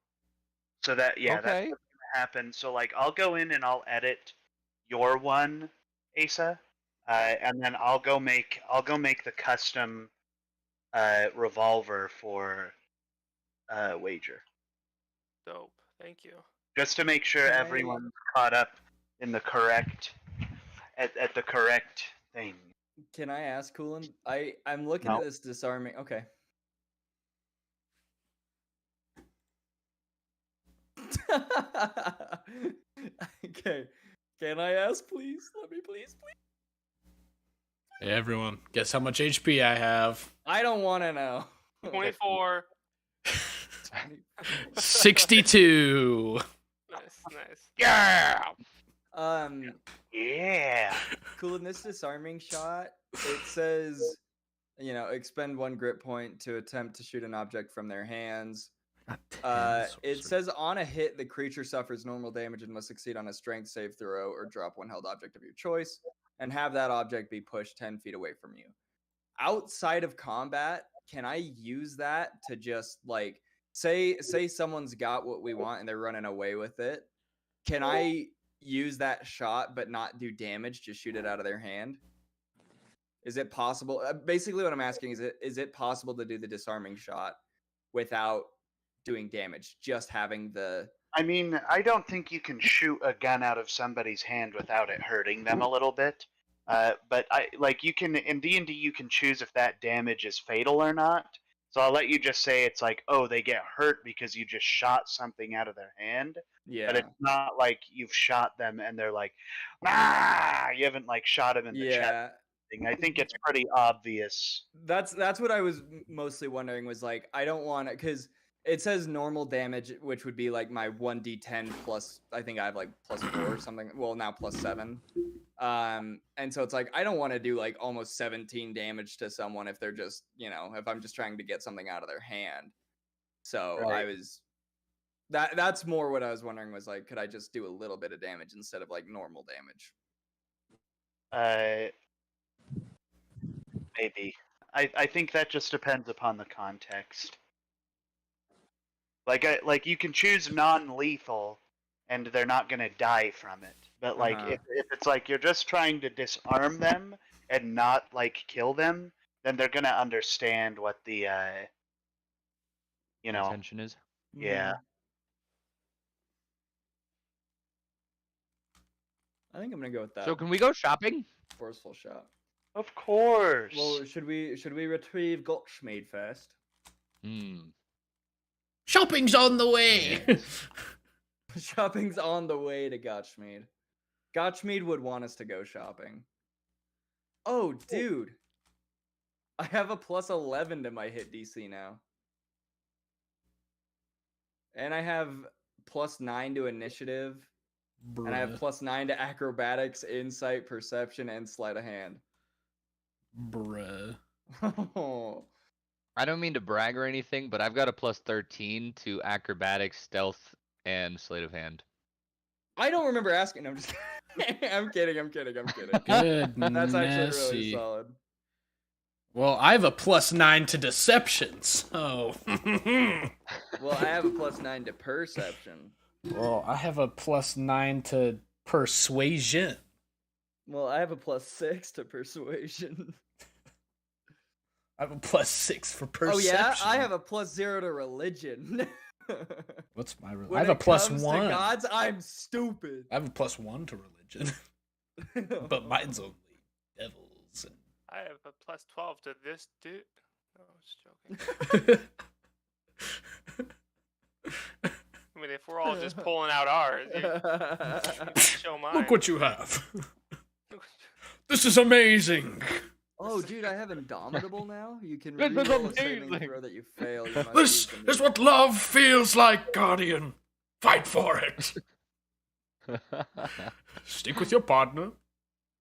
Speaker 5: So that's
Speaker 4: Okay.
Speaker 5: what's going to happen. So like, I'll go in and I'll edit your one, Asa, and then I'll go make the custom revolver for Wager,
Speaker 3: dope. Thank you.
Speaker 5: just to make sure
Speaker 2: Can I-
Speaker 5: everyone's caught up in the correct at the correct thing.
Speaker 2: Can I ask, Coolin? I'm looking
Speaker 5: No.
Speaker 2: at this disarming. Okay. Okay. Can I ask, please? Let me please.
Speaker 1: Hey, everyone, guess how much HP I have?
Speaker 2: I don't want to know.
Speaker 3: 24.
Speaker 1: 62.
Speaker 3: Nice.
Speaker 1: Yeah.
Speaker 5: Yeah.
Speaker 2: Cool. In this disarming shot, it says, expend 1 grit point to attempt to shoot an object from their hands. It says on a hit, the creature suffers normal damage and must succeed on a strength save throw or drop 1 held object of your choice and have that object be pushed 10 feet away from you. Outside of combat, can I use that to just like say someone's got what we want and they're running away with it? Can I use that shot but not do damage, just shoot it out of their hand? Is it possible? Basically what I'm asking is it possible to do the disarming shot without doing damage, just having the...
Speaker 5: I mean, I don't think you can shoot a gun out of somebody's hand without it hurting them a little bit. But you can in D&D you can choose if that damage is fatal or not. So I'll let you just say it's like, oh, they get hurt because you just shot something out of their hand.
Speaker 2: Yeah.
Speaker 5: But it's not like you've shot them and they're like, ah, you haven't like shot them in the chest. I think it's pretty obvious.
Speaker 2: That's what I was mostly wondering, was like, I don't want to, because it says normal damage, which would be like my 1d10 plus, I think I have like +4 or something. Well, now +7. And so it's like, I don't want to do like almost 17 damage to someone if they're just, if I'm just trying to get something out of their hand. So
Speaker 5: Right.
Speaker 2: that's more what I was wondering, was like, could I just do a little bit of damage instead of like normal damage?
Speaker 5: Maybe. I think that just depends upon the context. Like you can choose non-lethal, and they're not gonna die from it. But like if it's like you're just trying to disarm them and not like kill them, then they're gonna understand what the
Speaker 4: Intention is.
Speaker 5: yeah.
Speaker 2: I think I'm gonna go with that.
Speaker 4: So can we go shopping?
Speaker 2: Forceful shot.
Speaker 5: Of course.
Speaker 2: Well, should we retrieve Gottschmied first?
Speaker 1: Shopping's on the way.
Speaker 2: Shopping's on the way to Gottschmied. Gottschmied would want us to go shopping. Oh, dude. I have a +11 to my hit DC now. And I have +9 to initiative.
Speaker 1: Bruh.
Speaker 2: And I have +9 to acrobatics, insight, perception, and sleight of hand.
Speaker 1: Bruh.
Speaker 4: I don't mean to brag or anything, but I've got a +13 to acrobatics, stealth, and sleight of hand.
Speaker 2: I don't remember asking. I'm just I'm kidding.
Speaker 1: Good.
Speaker 2: That's actually really solid.
Speaker 1: Well, I have a +9 to deception, so.
Speaker 2: Well, I have a +9 to perception.
Speaker 1: Well, I have a +9 to persuasion.
Speaker 2: Well, I have a +6 to persuasion.
Speaker 1: I have a +6 for perception.
Speaker 2: Oh yeah, I have a +0 to religion.
Speaker 1: What's my religion?
Speaker 2: When
Speaker 1: I have a
Speaker 2: it comes to
Speaker 1: +1.
Speaker 2: gods, I'm stupid.
Speaker 1: I have a +1 to religion, but mine's only devils.
Speaker 3: I have a +12 to this dude. No, I was joking. I mean, if we're all just pulling out ours, you can show mine.
Speaker 1: Look what you have. This is amazing.
Speaker 2: Oh, dude, I have Indomitable now. You can
Speaker 4: This is
Speaker 2: reroll a saving
Speaker 4: amazing.
Speaker 2: throw that you fail. You must
Speaker 1: This
Speaker 2: use the
Speaker 1: is
Speaker 2: new-
Speaker 1: what love feels like, Guardian. Fight for it. Stick with your partner,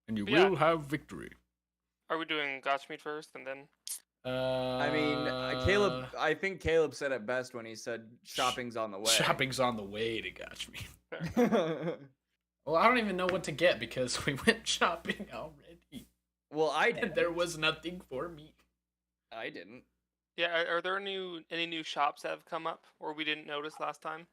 Speaker 1: and you
Speaker 3: Yeah.
Speaker 1: will have victory.
Speaker 3: Are we doing Gotchmeat first and then?
Speaker 2: I mean, Caleb. I think Caleb said it best when he said shopping's on the way.
Speaker 1: Shopping's on the way to Gotch Me. Well, I don't even know what to get because we went shopping already.
Speaker 2: Well, I
Speaker 1: And
Speaker 2: didn't.
Speaker 1: there was nothing for me.
Speaker 2: I didn't.
Speaker 3: Yeah, are there any new shops that have come up or we didn't notice last time?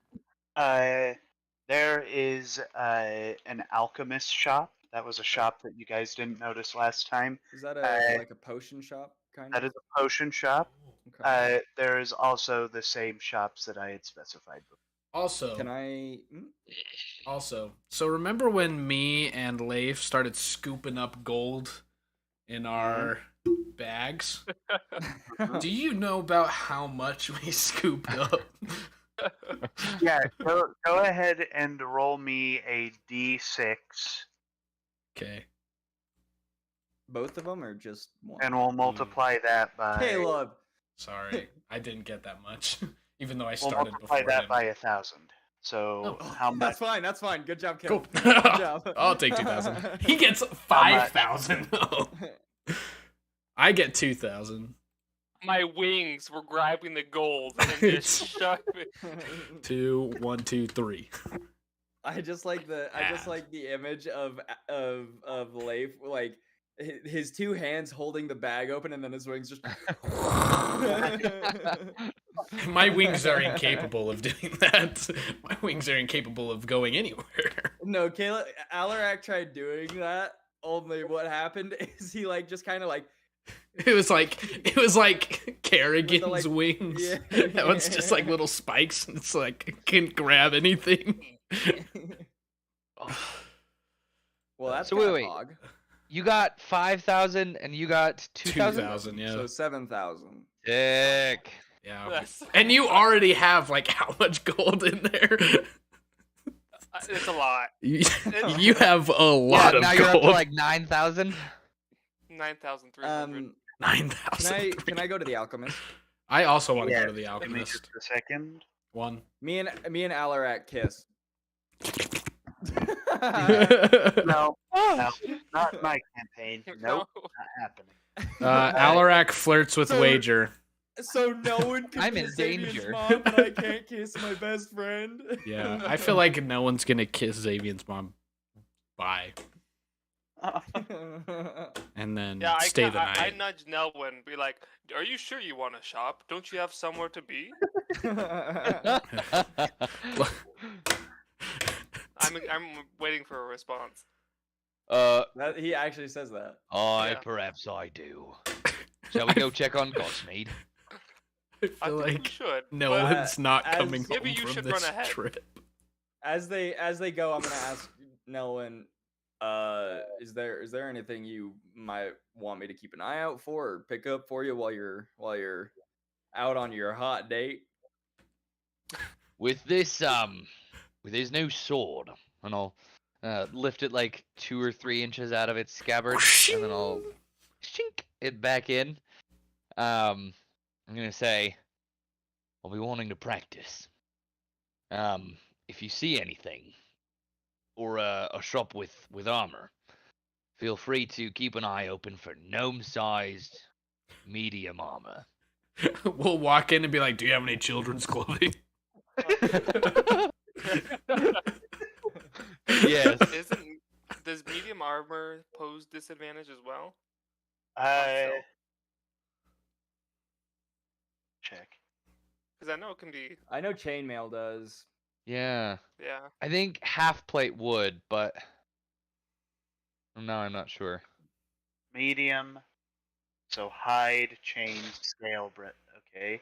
Speaker 5: There is an alchemist shop. That was a shop that you guys didn't notice last time.
Speaker 2: Is that like a potion shop kind
Speaker 5: That
Speaker 2: of?
Speaker 5: is a potion shop.
Speaker 2: Okay.
Speaker 5: There is also the same shops that I had specified before.
Speaker 1: Also,
Speaker 2: Can I?
Speaker 1: so remember when me and Leif started scooping up gold in our bags? Do you know about how much we scooped up?
Speaker 5: Yeah, go ahead and roll me a d6,
Speaker 1: Okay.
Speaker 2: Both of them or just one?
Speaker 5: and we'll multiply that by.
Speaker 2: Caleb.
Speaker 1: Sorry, I didn't get that much, even though I
Speaker 5: We'll
Speaker 1: started
Speaker 5: multiply
Speaker 1: before
Speaker 5: that
Speaker 1: him.
Speaker 5: by 1,000. So
Speaker 1: Oh,
Speaker 5: how much?
Speaker 2: That's fine. That's fine. Good job,
Speaker 1: Cool.
Speaker 2: Caleb. Good job.
Speaker 1: I'll take 2,000. He gets 5,000. though. I get 2,000.
Speaker 3: My wings were grabbing the gold and just shoving.
Speaker 1: 2, 1, 2, 3.
Speaker 2: I just like the image of Leif, like his two hands holding the bag open and then his wings just.
Speaker 1: My wings are incapable of doing that. My wings are incapable of going anywhere.
Speaker 2: No, Caleb Alarak tried doing that. Only what happened is he like just kind of like.
Speaker 1: It was like Kerrigan's
Speaker 2: like-
Speaker 1: wings.
Speaker 2: yeah.
Speaker 1: That one's just like little spikes, and it's like it can't grab anything.
Speaker 2: Well, that's
Speaker 4: So
Speaker 2: kind
Speaker 4: wait.
Speaker 2: of hog.
Speaker 4: You got 5,000 and you got 2,000?
Speaker 1: 2,000, yeah.
Speaker 2: So 7,000.
Speaker 4: Sick.
Speaker 1: Yeah.
Speaker 3: That's-
Speaker 1: And you already have like how much gold in there?
Speaker 3: It's a lot.
Speaker 1: You have a lot
Speaker 4: Yeah,
Speaker 1: of
Speaker 4: now you're up
Speaker 1: gold.
Speaker 4: to like 9,000.
Speaker 3: 9,300.
Speaker 1: 9,000.
Speaker 2: Can I go to the alchemist?
Speaker 1: I also want to
Speaker 5: Yeah,
Speaker 1: go to the
Speaker 5: Give me
Speaker 1: alchemist.
Speaker 5: just a second.
Speaker 1: One.
Speaker 2: Me and Alarak kiss.
Speaker 5: No, no, not my campaign. Nope,
Speaker 3: No.
Speaker 5: not happening.
Speaker 1: Alarak flirts with
Speaker 2: So-
Speaker 1: Wager.
Speaker 2: So no one can
Speaker 4: I'm in
Speaker 2: kiss Xavier's
Speaker 4: danger.
Speaker 2: mom, but I can't kiss my best friend.
Speaker 1: Yeah, I feel like no one's gonna kiss Xavier's mom. Bye. And then
Speaker 3: Yeah,
Speaker 1: stay the
Speaker 3: I
Speaker 1: night.
Speaker 3: nudge Nelwyn and be like, "Are you sure you want to shop? Don't you have somewhere to be?" I'm waiting for a response.
Speaker 2: He actually says that.
Speaker 3: Yeah.
Speaker 4: Perhaps I do. Shall we go check on Gosmead?
Speaker 1: I
Speaker 3: I
Speaker 1: feel
Speaker 3: think we
Speaker 1: like
Speaker 3: should.
Speaker 1: no
Speaker 3: but
Speaker 1: one's not
Speaker 2: as-
Speaker 1: coming
Speaker 3: maybe
Speaker 1: home
Speaker 3: you
Speaker 1: from
Speaker 3: should
Speaker 1: this
Speaker 3: run ahead.
Speaker 1: trip.
Speaker 2: As they go, I'm gonna ask Nelwyn, is there anything you might want me to keep an eye out for or pick up for you while you're out on your hot date?
Speaker 4: With this new sword, and I'll lift it like 2 or 3 inches out of its scabbard, and then I'll shink it back in. I'm gonna say, I'll be wanting to practice. If you see anything, or a shop with armor, feel free to keep an eye open for gnome-sized medium armor.
Speaker 1: We'll walk in and be like, "Do you have any children's clothing?"
Speaker 4: Yes.
Speaker 3: Does medium armor pose disadvantage as well?
Speaker 5: Check.
Speaker 3: Because I know it can be.
Speaker 2: I know chainmail does.
Speaker 4: Yeah.
Speaker 3: Yeah.
Speaker 4: I think half plate would, but no, I'm not sure.
Speaker 5: Medium. So hide, chain, scale, Brett. Okay.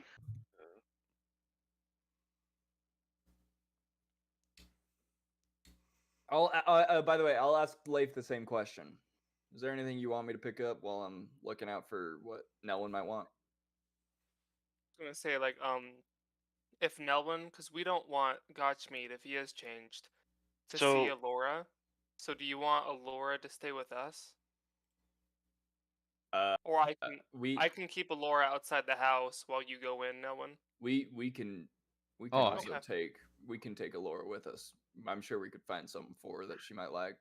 Speaker 2: By the way, I'll ask Leif the same question. Is there anything you want me to pick up while I'm looking out for what Nelwyn might want?
Speaker 3: I was gonna say like if Nelwyn, because we don't want Gotchmead, if he has changed, to
Speaker 5: So-
Speaker 3: see Alora. So do you want Alora to stay with us? Or I can keep Alora outside the house while you go in, Nelwyn.
Speaker 2: we can
Speaker 4: Oh,
Speaker 2: also
Speaker 3: okay.
Speaker 2: take Alora with us. I'm sure we could find something for her that she might like.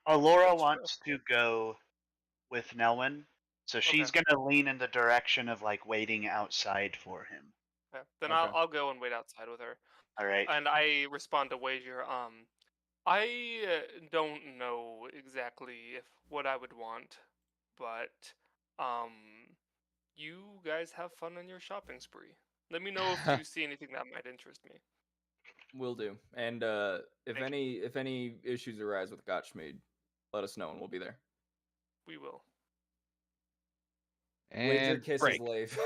Speaker 5: Alora
Speaker 3: That's
Speaker 5: wants to go with Nelwyn, so she's
Speaker 3: Okay.
Speaker 5: gonna lean in the direction of like waiting outside for him.
Speaker 3: Okay. Then
Speaker 2: Okay.
Speaker 3: I'll go and wait outside with her.
Speaker 5: All right.
Speaker 3: And I respond to Wager. I don't know exactly if what I would want, but you guys have fun on your shopping spree. Let me know if you see anything that might interest me.
Speaker 2: Will do. And if
Speaker 5: Thank
Speaker 2: any issues arise with Gotchmead, let us know and we'll be there.
Speaker 3: We will.
Speaker 2: Wager
Speaker 4: And
Speaker 2: kisses
Speaker 4: break.
Speaker 2: Leif.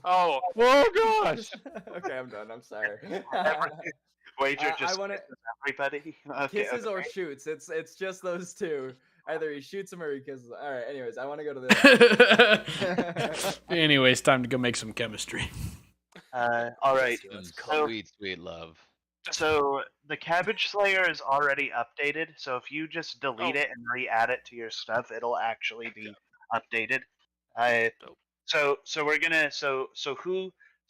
Speaker 3: Oh,
Speaker 4: Oh gosh!
Speaker 2: Okay, I'm done. I'm sorry.
Speaker 5: Wager
Speaker 2: I
Speaker 5: just
Speaker 2: wanna-
Speaker 5: kisses everybody. Okay,
Speaker 2: Kisses
Speaker 5: okay.
Speaker 2: or shoots. It's just those two. Either he shoots him or he kisses. All right. Anyways, I want to go to the.
Speaker 1: Anyways, time to go make some chemistry.
Speaker 5: All right.
Speaker 4: Some
Speaker 5: So-
Speaker 4: sweet, sweet love.
Speaker 5: So the Cabbage Slayer is already updated. So if you just delete
Speaker 3: Oh.
Speaker 5: it and re-add it to your stuff, it'll actually be updated.
Speaker 3: Dope.
Speaker 5: So we're gonna so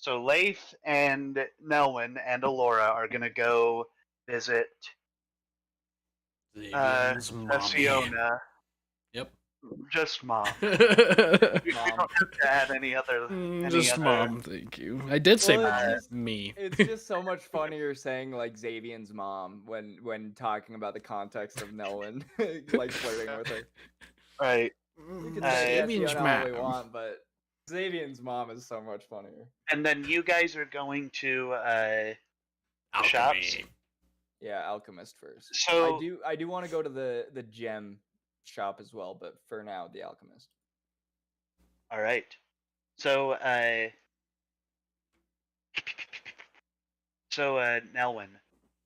Speaker 5: Leif and Nelwyn and Alora are gonna go visit
Speaker 1: Xavier's mommy.
Speaker 5: Fiona.
Speaker 1: Yep.
Speaker 5: Just mom. We
Speaker 2: Mom.
Speaker 5: don't have to add any other.
Speaker 1: Just
Speaker 5: other-
Speaker 1: mom, thank you. I did say
Speaker 2: Well,
Speaker 1: mom.
Speaker 2: it's just-
Speaker 1: Me.
Speaker 2: It's just so much funnier saying like Xavier's mom when talking about the context of Nelwyn like flirting with her.
Speaker 5: Right.
Speaker 2: We can
Speaker 5: Uh,
Speaker 2: say
Speaker 1: Xavier's
Speaker 2: Fiona all we
Speaker 1: mom.
Speaker 2: want, but Xavier's mom is so much funnier.
Speaker 5: And then you guys are going to
Speaker 1: Alchemy.
Speaker 5: shops.
Speaker 2: Yeah, Alchemist first.
Speaker 5: So
Speaker 2: I do want to go to the gem shop as well, but for now the Alchemist.
Speaker 5: all right. So Nelwyn,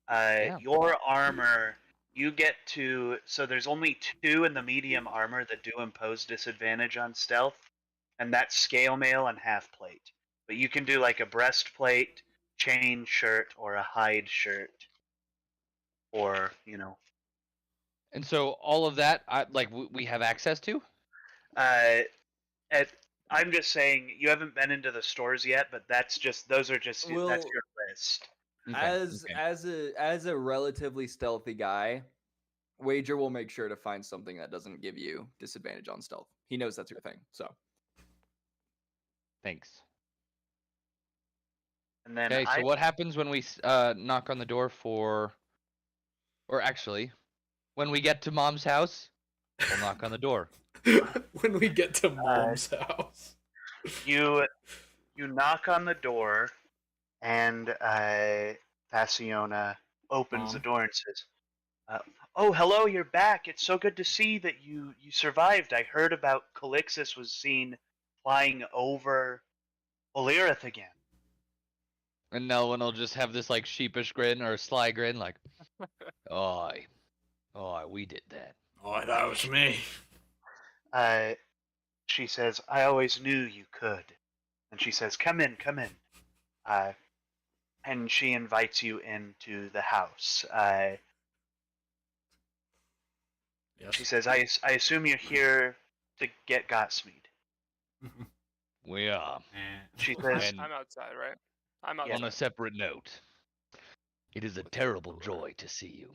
Speaker 4: Yeah.
Speaker 5: your armor, you get to. So there's only 2 in the medium armor that do impose disadvantage on stealth, and that's scale mail and half plate. But you can do like a breastplate, chain shirt, or a hide shirt, or
Speaker 4: And so all of that, we have access to.
Speaker 5: I'm just saying you haven't been into the stores yet, but that's
Speaker 2: Well-
Speaker 5: that's your list.
Speaker 4: Okay, okay.
Speaker 2: As a relatively stealthy guy, Wager will make sure to find something that doesn't give you disadvantage on stealth. He knows that's your thing. So
Speaker 4: Thanks.
Speaker 5: And then
Speaker 4: Okay, so what happens when we knock on the door for, or actually, when we get to Mom's house, we'll knock on the door.
Speaker 1: When we get to mom's house.
Speaker 5: you knock on the door, and Faciona opens the
Speaker 1: Mom.
Speaker 5: door and says, "Oh, hello, you're back. It's so good to see that you survived. I heard about Calixus was seen flying over Olirith again."
Speaker 4: And Nelwyn will just have this like sheepish grin or sly grin, like, "Oh, we did that."
Speaker 1: Oh, that was me.
Speaker 5: She says, "I always knew you could." And she says, "Come in, come in." And she invites you into the house.
Speaker 1: Yes.
Speaker 5: She says, I assume you're here to get Gotsmead."
Speaker 4: We are.
Speaker 5: She says,
Speaker 4: And
Speaker 3: I'm outside, right? I'm
Speaker 5: Yeah.
Speaker 3: outside.
Speaker 4: on a separate note, it is a terrible joy to see you.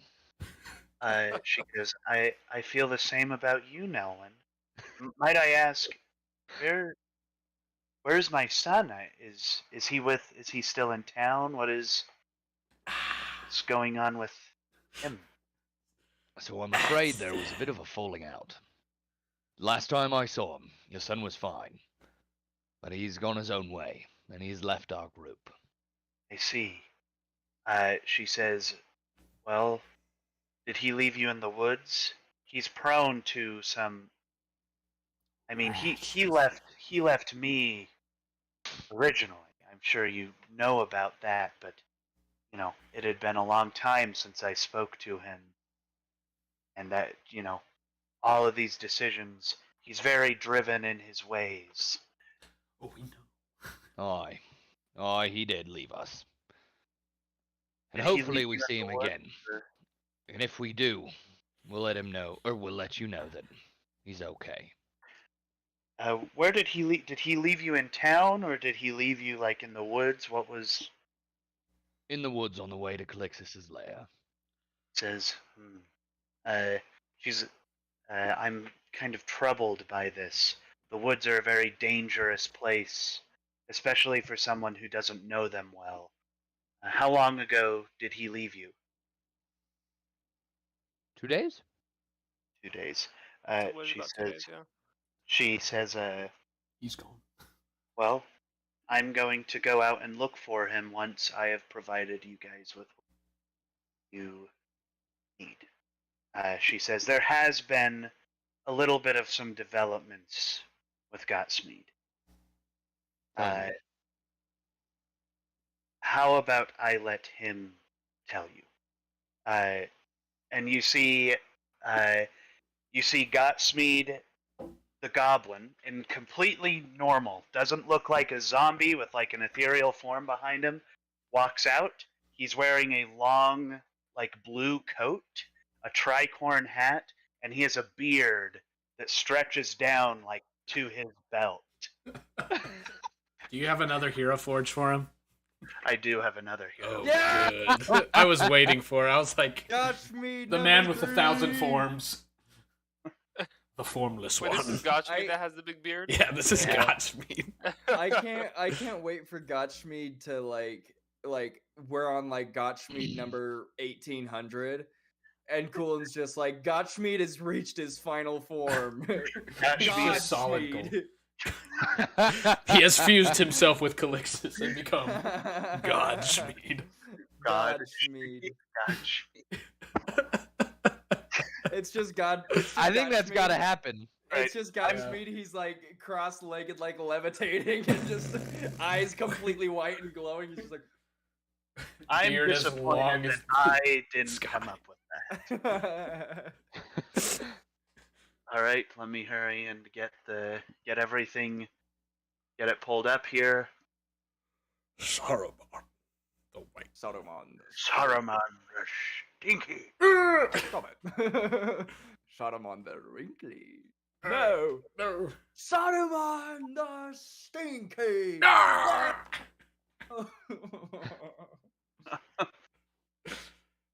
Speaker 5: she goes, I feel the same about you, Nelwyn. Might I ask, where's my son? Is he still in town? What's going on with him?
Speaker 4: So I'm afraid there was a bit of a falling out. Last time I saw him, your son was fine. But he's gone his own way, and he's left our group.
Speaker 5: I see. She says, well, did he leave you in the woods? He's prone to some. I mean, he left me originally. I'm sure you know about that, but it had been a long time since I spoke to him, and that all of these decisions. He's very driven in his ways.
Speaker 1: Oh, we know.
Speaker 4: Aye, he did leave us. And
Speaker 5: Did he
Speaker 4: hopefully
Speaker 5: leave
Speaker 4: we
Speaker 5: you at
Speaker 4: see
Speaker 5: the
Speaker 4: him
Speaker 5: woods,
Speaker 4: again.
Speaker 5: or-
Speaker 4: And if we do, we'll let him know, or we'll let you know that he's okay.
Speaker 5: Where did he leave? Did he leave you in town, or did he leave you like in the woods? What was
Speaker 4: In the woods on the way to Calixus's lair.
Speaker 5: says? Uh, she's. I'm kind of troubled by this. The woods are a very dangerous place, especially for someone who doesn't know them well. How long ago did he leave you?
Speaker 4: 2 days?
Speaker 5: 2 days.
Speaker 3: It was
Speaker 5: She
Speaker 3: about 2
Speaker 5: says.
Speaker 3: days, yeah.
Speaker 5: She says.
Speaker 1: He's gone.
Speaker 5: Well, I'm going to go out and look for him once I have provided you guys with what you need. She says there has been a little bit of some developments with Gotsmead.
Speaker 4: Tell me.
Speaker 5: How about I let him tell you? And you see Gotsmead, the goblin, in completely normal, doesn't look like a zombie with like an ethereal form behind him, walks out. He's wearing a long, like blue coat, a tricorn hat, and he has a beard that stretches down like to his belt.
Speaker 1: Do you have another hero forge for him?
Speaker 5: I do have another hero.
Speaker 1: Oh,
Speaker 2: Yeah!
Speaker 1: good. I was waiting for it. I was like,
Speaker 2: Godspeed,
Speaker 1: the man with 1,000 forms. The formless
Speaker 3: Wait,
Speaker 1: one.
Speaker 3: this is Gotchme
Speaker 2: I-
Speaker 3: that has the big beard?
Speaker 1: Yeah, this is
Speaker 2: Yeah.
Speaker 1: Godspeed.
Speaker 2: I can't wait for Gottschmied to like we're on like Gottschmied number 1800 and Coolin's just like Gottschmied has reached his final form.
Speaker 5: Gottschmied
Speaker 1: is solid gold.
Speaker 2: Godspeed.
Speaker 1: He has fused himself with Calixtus and become Godspeed.
Speaker 2: Godspeed.
Speaker 5: Gosh.
Speaker 2: It's just God. It's just
Speaker 4: I think that's gotta
Speaker 2: Godspeed.
Speaker 4: happen.
Speaker 2: It's just Godspeed. He's like cross-legged, like levitating, and just eyes completely white and glowing. He's just like.
Speaker 5: I'm
Speaker 1: Beard as long
Speaker 5: disappointed
Speaker 1: as
Speaker 5: that I didn't
Speaker 1: sky.
Speaker 5: come up with that. All right, let me hurry and get everything, get it pulled up here.
Speaker 1: Saruman, the white.
Speaker 2: Saruman.
Speaker 5: Saruman the Stinky.
Speaker 2: Stop it. Saruman the Wrinkly. No.
Speaker 1: No.
Speaker 2: Saruman the Stinky.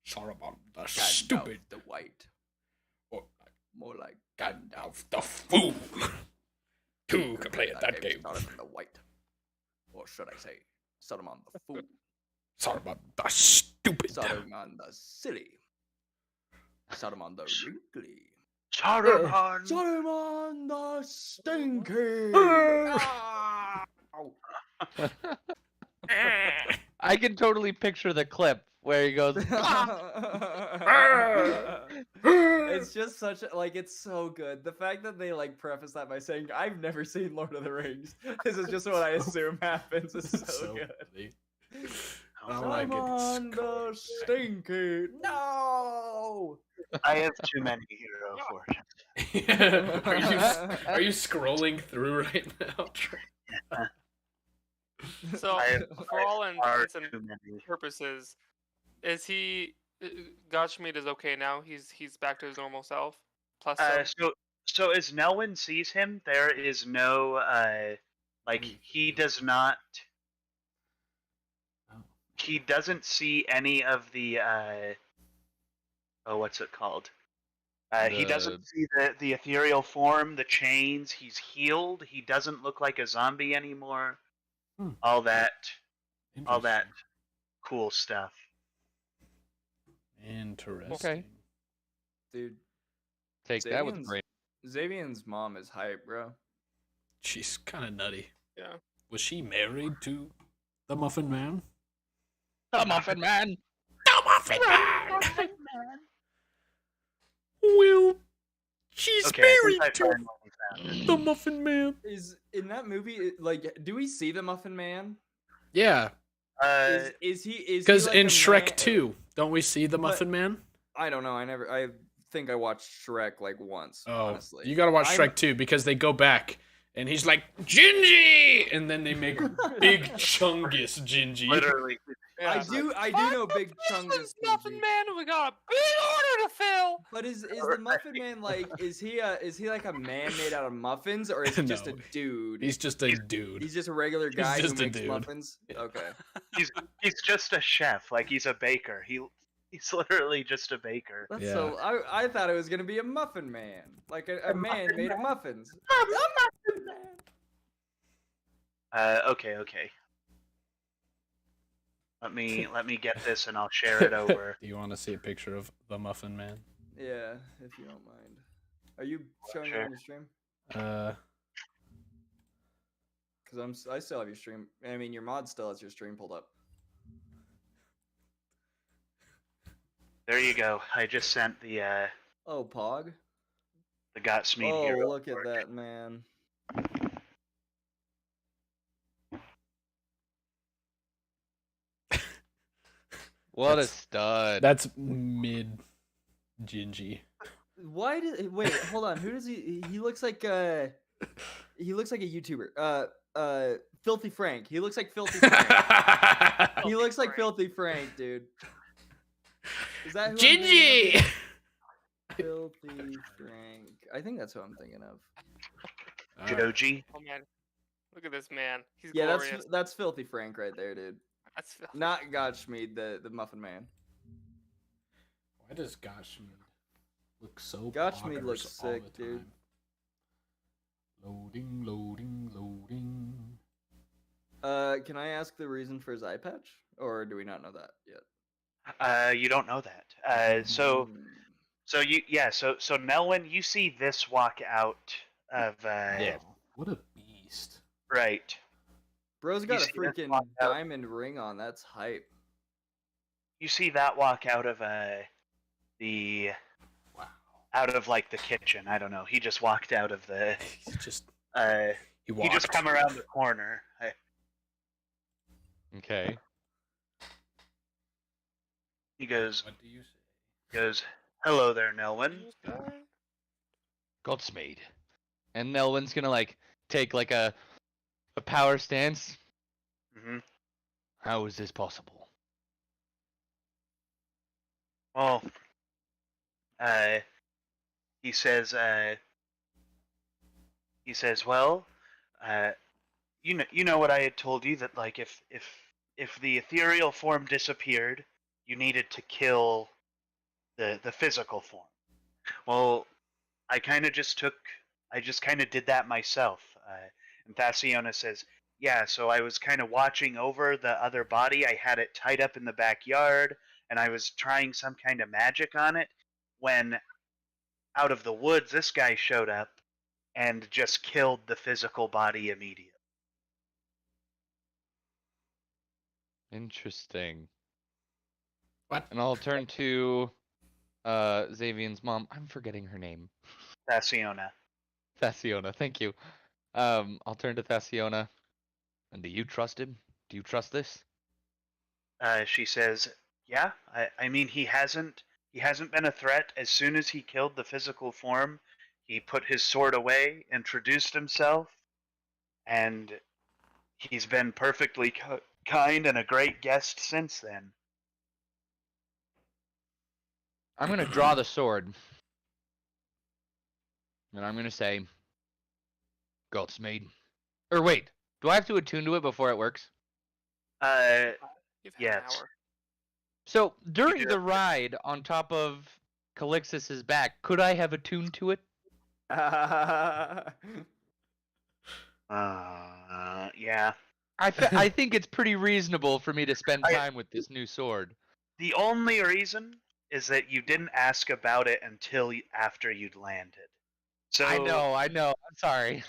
Speaker 1: Saruman, the
Speaker 2: Gandalf
Speaker 1: stupid.
Speaker 2: the White.
Speaker 1: Or
Speaker 2: More like Gandalf.
Speaker 1: Gandalf, the fool. Who can play at that game?
Speaker 2: Saruman the White. Or should I say, Saruman the Fool.
Speaker 1: Saruman, the stupid.
Speaker 2: Saruman the Silly. Saruman the Wrinkly.
Speaker 5: Saruman.
Speaker 2: Saruman the Stinky.
Speaker 4: I can totally picture the clip where he goes,
Speaker 2: It's just such a, like it's so good. The fact that they like preface that by saying I've never seen Lord of the Rings. This is just what I assume happens. It's so good.
Speaker 1: funny. I like
Speaker 2: Saruman
Speaker 1: it.
Speaker 2: the Stinky. No.
Speaker 5: I have too many hero fortunes.
Speaker 1: Are you scrolling through right now?
Speaker 3: So,
Speaker 5: I have
Speaker 3: for all
Speaker 5: far
Speaker 3: intents and
Speaker 5: too many.
Speaker 3: purposes, is he Gotchmead is okay now? He's back to his normal self. Plus,
Speaker 5: So as Nelwyn sees him, there is no like he does not. He doesn't see any of the what's it called? He doesn't see the ethereal form, the chains. He's healed. He doesn't look like a zombie anymore. All that cool stuff.
Speaker 1: Interesting.
Speaker 4: Okay.
Speaker 2: Dude,
Speaker 4: take that with a
Speaker 2: Xavion's-
Speaker 4: grain.
Speaker 2: Xavion's mom is hype, bro.
Speaker 1: She's kind of nutty.
Speaker 3: yeah.
Speaker 1: Was she married to the Muffin Man?
Speaker 4: The Muffin Man.
Speaker 1: The Muffin Man! Well, she's
Speaker 5: Okay, I think
Speaker 1: married
Speaker 5: I
Speaker 1: to
Speaker 5: finally found it.
Speaker 1: the Muffin Man.
Speaker 2: Is in that movie like do we see the Muffin Man?
Speaker 1: Yeah,
Speaker 2: Is he
Speaker 1: because
Speaker 2: like
Speaker 1: in
Speaker 2: a
Speaker 1: Shrek
Speaker 2: man-
Speaker 1: 2, don't we see the
Speaker 2: But-
Speaker 1: Muffin Man?
Speaker 2: I don't know. I think I watched Shrek like once.
Speaker 1: Oh,
Speaker 2: honestly,
Speaker 1: you gotta watch
Speaker 2: I'm-
Speaker 1: Shrek 2 because they go back and he's like Gingy, and then they make Big Chungus Gingy.
Speaker 5: Literally.
Speaker 2: I do know Big Chungus.
Speaker 3: Muffins, Muffin Man, we got a big order to fill.
Speaker 2: But is the Muffin Man like is he like a man made out of muffins, or is he just
Speaker 1: No,
Speaker 2: a dude?
Speaker 1: He's just a dude.
Speaker 2: He's just a regular guy
Speaker 1: just
Speaker 2: who
Speaker 1: a
Speaker 2: makes
Speaker 1: dude.
Speaker 2: muffins.
Speaker 1: Yeah.
Speaker 2: Okay.
Speaker 5: He's just a chef, like he's a baker. He's literally just a baker.
Speaker 2: That's
Speaker 1: Yeah.
Speaker 2: so. I thought it was gonna be a Muffin Man, like a man made of muffins.
Speaker 5: Okay. Let me get this and I'll share it over.
Speaker 1: Do you want to see a picture of the Muffin Man?
Speaker 2: Yeah, if you don't mind. Are you showing it
Speaker 5: Sure.
Speaker 2: on your stream? Because I still have your stream. I mean, your mod still has your stream pulled up.
Speaker 5: There you go. I just sent the
Speaker 2: Oh, Pog.
Speaker 5: Gotsmeet
Speaker 2: Oh,
Speaker 5: hero.
Speaker 2: look at that, man.
Speaker 4: What a stud.
Speaker 1: That's mid Gingy.
Speaker 2: Why did wait? Hold on. Who does he? He looks like he looks like a YouTuber. Filthy Frank. He looks like Filthy Frank. He looks like Filthy Frank, dude. Is that who I'm thinking
Speaker 1: Gingy.
Speaker 2: of? Filthy Frank. I think that's who I'm thinking of.
Speaker 5: Joji.
Speaker 3: Oh man, look at this man. He's
Speaker 2: Yeah,
Speaker 3: glorious.
Speaker 2: that's Filthy Frank right there, dude.
Speaker 3: That's filthy.
Speaker 2: Not Gottschmied, the Muffin Man.
Speaker 1: Why does Gottschmied look so
Speaker 2: Gottschmied
Speaker 1: bonkers
Speaker 2: looks
Speaker 1: all
Speaker 2: sick,
Speaker 1: the
Speaker 2: dude.
Speaker 1: time? Loading.
Speaker 2: Can I ask the reason for his eye patch, or do we not know that yet?
Speaker 5: You don't know that. So Nelwyn, you see this walk out of
Speaker 4: Yeah.
Speaker 1: What a beast.
Speaker 5: right.
Speaker 2: Bro's
Speaker 5: You
Speaker 2: got a
Speaker 5: see this
Speaker 2: freaking
Speaker 5: walk out?
Speaker 2: diamond ring on. That's hype.
Speaker 5: You see that walk out of the
Speaker 1: Wow.
Speaker 5: out of like the kitchen. I don't know. He just walked out of the
Speaker 1: He just
Speaker 5: he just come around the corner.
Speaker 4: Okay.
Speaker 5: He goes,
Speaker 1: What do you say?
Speaker 5: "Hello there, Nelwyn."
Speaker 4: Godspeed. And Nelwyn's gonna like take like a power stance.
Speaker 5: hmm
Speaker 4: How is this possible?
Speaker 5: Well, he says, well, you know what I had told you, that like if the ethereal form disappeared, you needed to kill the physical form. Well, I just kind of did that myself. And Thassiona says, yeah, so I was kind of watching over the other body. I had it tied up in the backyard, and I was trying some kind of magic on it when out of the woods this guy showed up and just killed the physical body immediately.
Speaker 4: Interesting.
Speaker 1: What?
Speaker 4: And I'll turn to Xavion's mom. I'm forgetting her name.
Speaker 5: Thassiona.
Speaker 4: Thassiona, thank you. I'll turn to Thassiona. And do you trust him? Do you trust this?
Speaker 5: She says, yeah, I mean, he hasn't been a threat. As soon as he killed the physical form, he put his sword away, introduced himself, and he's been perfectly kind and a great guest since then.
Speaker 4: I'm gonna draw the sword. And I'm gonna say, Godspeed. Or wait, do I have to attune to it before it works?
Speaker 3: You've had
Speaker 5: Yeah,
Speaker 3: an hour.
Speaker 4: So during
Speaker 5: do
Speaker 4: the
Speaker 5: have to.
Speaker 4: ride on top of Calixus's back, could I have attuned to it?
Speaker 5: Yeah.
Speaker 4: I think it's pretty reasonable for me to spend
Speaker 5: I-
Speaker 4: time with this new sword.
Speaker 5: The only reason is that you didn't ask about it until after you'd landed. So
Speaker 4: I know. I'm sorry.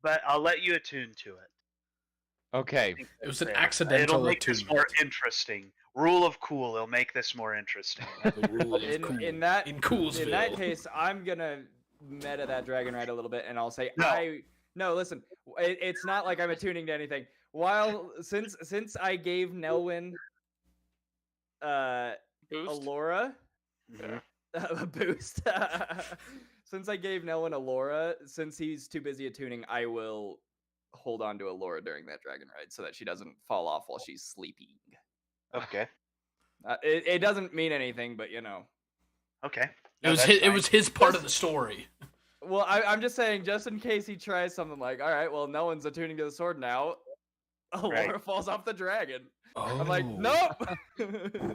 Speaker 5: But I'll let you attune to it.
Speaker 4: Okay.
Speaker 1: It was an
Speaker 5: It'll
Speaker 1: accidental
Speaker 5: make this more
Speaker 1: attunement.
Speaker 5: interesting. Rule of cool. It'll make this more interesting.
Speaker 1: The rule of
Speaker 2: in
Speaker 1: cool.
Speaker 2: that
Speaker 1: in Coolsville.
Speaker 2: in that case, I'm gonna meta that dragon ride a little bit, and I'll say
Speaker 5: No.
Speaker 2: listen, it's not like I'm attuning to anything. While since I gave Nelwyn
Speaker 3: Boost.
Speaker 2: Alora,
Speaker 5: Mhm.
Speaker 2: a boost. Since I gave Nelwyn a Laura, since he's too busy attuning, I will hold on to a Laura during that dragon ride so that she doesn't fall off while she's sleeping.
Speaker 5: Okay.
Speaker 2: It doesn't mean anything, but
Speaker 5: Okay.
Speaker 1: It was his, it was his part of the story.
Speaker 2: Well, I'm just saying, just in case he tries something like, all right, well, no one's attuning to the sword now.
Speaker 5: Right.
Speaker 2: Laura falls off the dragon.
Speaker 1: Oh.
Speaker 2: I'm like, nope.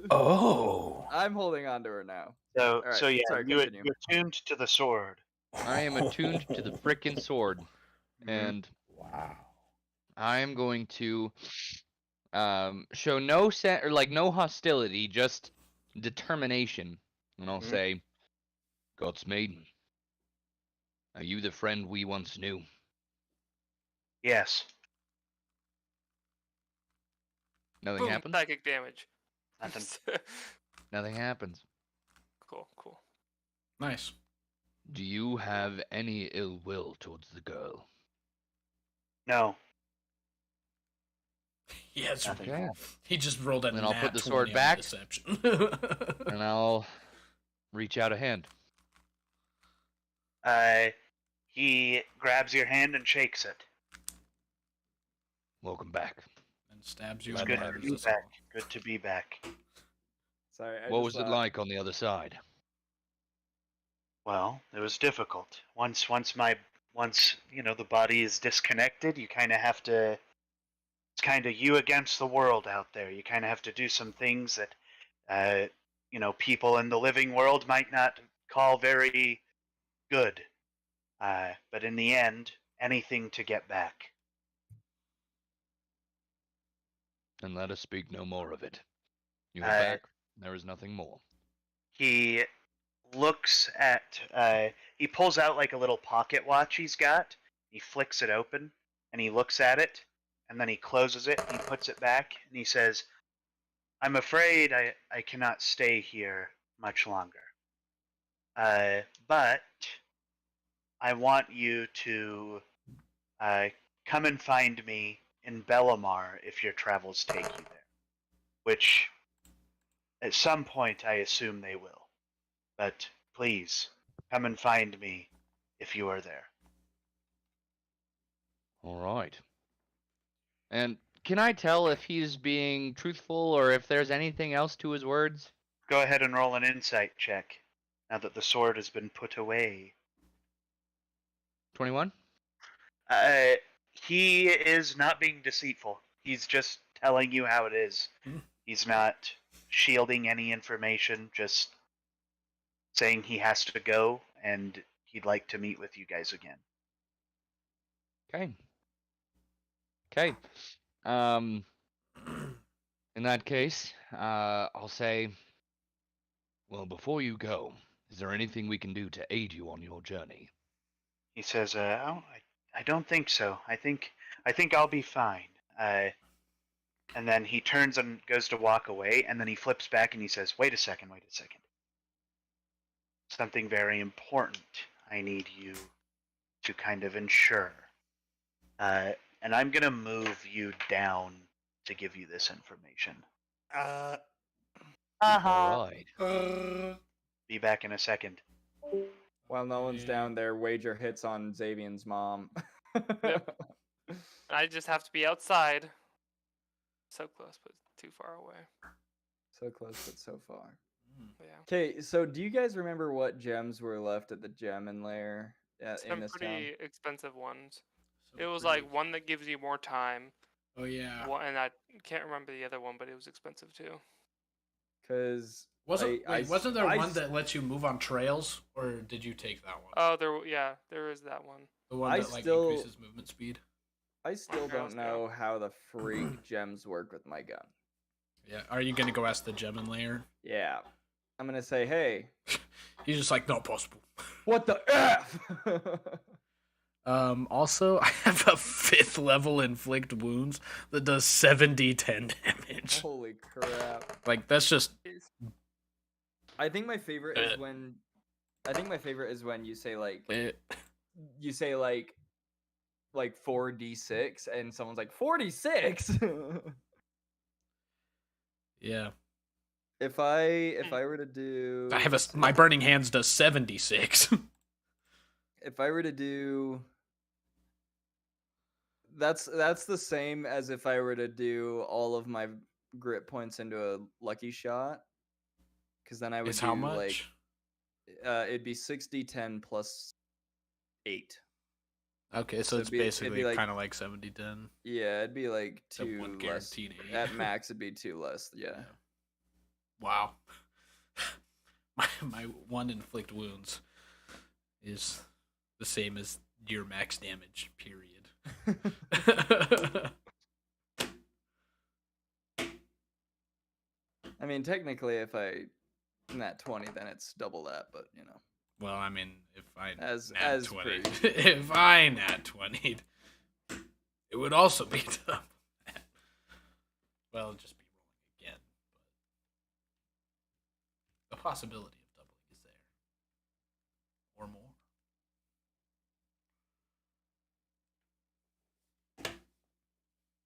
Speaker 1: Oh.
Speaker 2: I'm holding on to her now.
Speaker 5: So,
Speaker 2: All right,
Speaker 5: so yeah,
Speaker 2: sorry,
Speaker 5: you're
Speaker 2: continue.
Speaker 5: tuned to the sword.
Speaker 4: I am attuned to the frickin' sword, and
Speaker 1: Wow.
Speaker 4: I am going to show no no hostility, just determination, and I'll
Speaker 2: Mhm.
Speaker 4: say, God's maiden, are you the friend we once knew?
Speaker 5: Yes.
Speaker 4: Nothing
Speaker 3: Boom,
Speaker 4: happens.
Speaker 3: psychic damage.
Speaker 5: Nothing.
Speaker 4: Nothing happens.
Speaker 3: Cool.
Speaker 1: Nice.
Speaker 4: Do you have any ill will towards the girl?
Speaker 5: No.
Speaker 1: Yes.
Speaker 5: Nothing.
Speaker 4: Okay.
Speaker 1: He just rolled a
Speaker 4: Then I'll put
Speaker 1: nat
Speaker 4: the sword
Speaker 1: 20 on
Speaker 4: back.
Speaker 1: Deception.
Speaker 4: And I'll reach out a hand.
Speaker 5: He grabs your hand and shakes it.
Speaker 4: Welcome back.
Speaker 1: And stabs you
Speaker 5: It's
Speaker 1: in
Speaker 5: good
Speaker 1: the
Speaker 5: to
Speaker 1: heart.
Speaker 5: be back. Good to be back.
Speaker 2: Sorry.
Speaker 4: What was it like on the other side?
Speaker 5: Well, it was difficult. Once the body is disconnected, you kind of have to. It's kind of you against the world out there. You kind of have to do some things that, people in the living world might not call very good. But in the end, anything to get back.
Speaker 4: And let us speak no more of it. You are back. There is nothing more.
Speaker 5: He looks at. He pulls out like a little pocket watch he's got. He flicks it open, and he looks at it, and then he closes it. And he puts it back, and he says, "I'm afraid I cannot stay here much longer. But I want you to come and find me in Bellamar if your travels take you there. Which, at some point, I assume they will. But please, come and find me if you are there."
Speaker 4: All right. And can I tell if he's being truthful or if there's anything else to his words?
Speaker 5: Go ahead and roll an insight check, now that the sword has been put away.
Speaker 4: 21?
Speaker 5: He is not being deceitful. He's just telling you how it is. He's not shielding any information, just saying he has to go and he'd like to meet with you guys again.
Speaker 4: Okay. Okay. In that case, I'll say, well, before you go, is there anything we can do to aid you on your journey?
Speaker 5: He says, "Oh, I don't think so. I think I'll be fine." And then he turns and goes to walk away, and then he flips back and he says, wait a second. Something very important I need you to kind of ensure. And I'm going to move you down to give you this information.
Speaker 4: All right.
Speaker 5: Be back in a second.
Speaker 2: While no one's down there, wager hits on Xavion's mom.
Speaker 3: Yep. I just have to be outside. So close, but too far away.
Speaker 2: So close, but so far.
Speaker 3: Yeah.
Speaker 2: Okay, so do you guys remember what gems were left at the gem and lair in
Speaker 3: Some
Speaker 2: this town?
Speaker 3: pretty expensive ones. It was like one that gives you more time.
Speaker 1: Oh yeah.
Speaker 3: And I can't remember the other one, but it was expensive too.
Speaker 2: Because
Speaker 1: Wasn't there one that lets you move on trails, or did you take that one?
Speaker 3: Oh, there is that one.
Speaker 1: The one that increases movement speed.
Speaker 2: I still don't know how the freak gems work with my gun.
Speaker 1: Yeah, are you gonna go ask the gem and layer?
Speaker 2: Yeah, I'm gonna say, hey.
Speaker 1: He's just like, not possible.
Speaker 2: What the F?
Speaker 1: Also, I have a 5th level inflict wounds that does 7d10 damage.
Speaker 2: Holy crap!
Speaker 1: Like that's just.
Speaker 2: I think my favorite is when. You say like. You say like 4d6 and someone's like 46.
Speaker 1: Yeah.
Speaker 2: If I were to do,
Speaker 1: I have
Speaker 2: let's see.
Speaker 1: my burning hands does 76.
Speaker 2: If I were to do, that's the same as if I were to do all of my grit points into a lucky shot, because then I would
Speaker 1: It's
Speaker 2: do
Speaker 1: how
Speaker 2: like
Speaker 1: much?
Speaker 2: it'd be 60, 10 plus 8.
Speaker 1: Okay, so
Speaker 2: so
Speaker 1: it's
Speaker 2: it'd be
Speaker 1: basically
Speaker 2: like-
Speaker 1: kind of like 70-10.
Speaker 2: Yeah, it'd be like
Speaker 1: Except
Speaker 2: 2
Speaker 1: one
Speaker 2: less.
Speaker 1: guaranteed 8.
Speaker 2: At max, it'd be 2 less. Yeah.
Speaker 1: Wow. my one inflict wounds is the same as your max damage, period.
Speaker 2: I mean, technically, if I nat 20, then it's double that. But you know,
Speaker 1: Well, I mean, if I
Speaker 2: As-
Speaker 1: nat
Speaker 2: as
Speaker 1: 20,
Speaker 2: per
Speaker 1: if I nat 20, it would also be double that. Well, it'd just be rolling again, but the possibility of doubling is there, or more.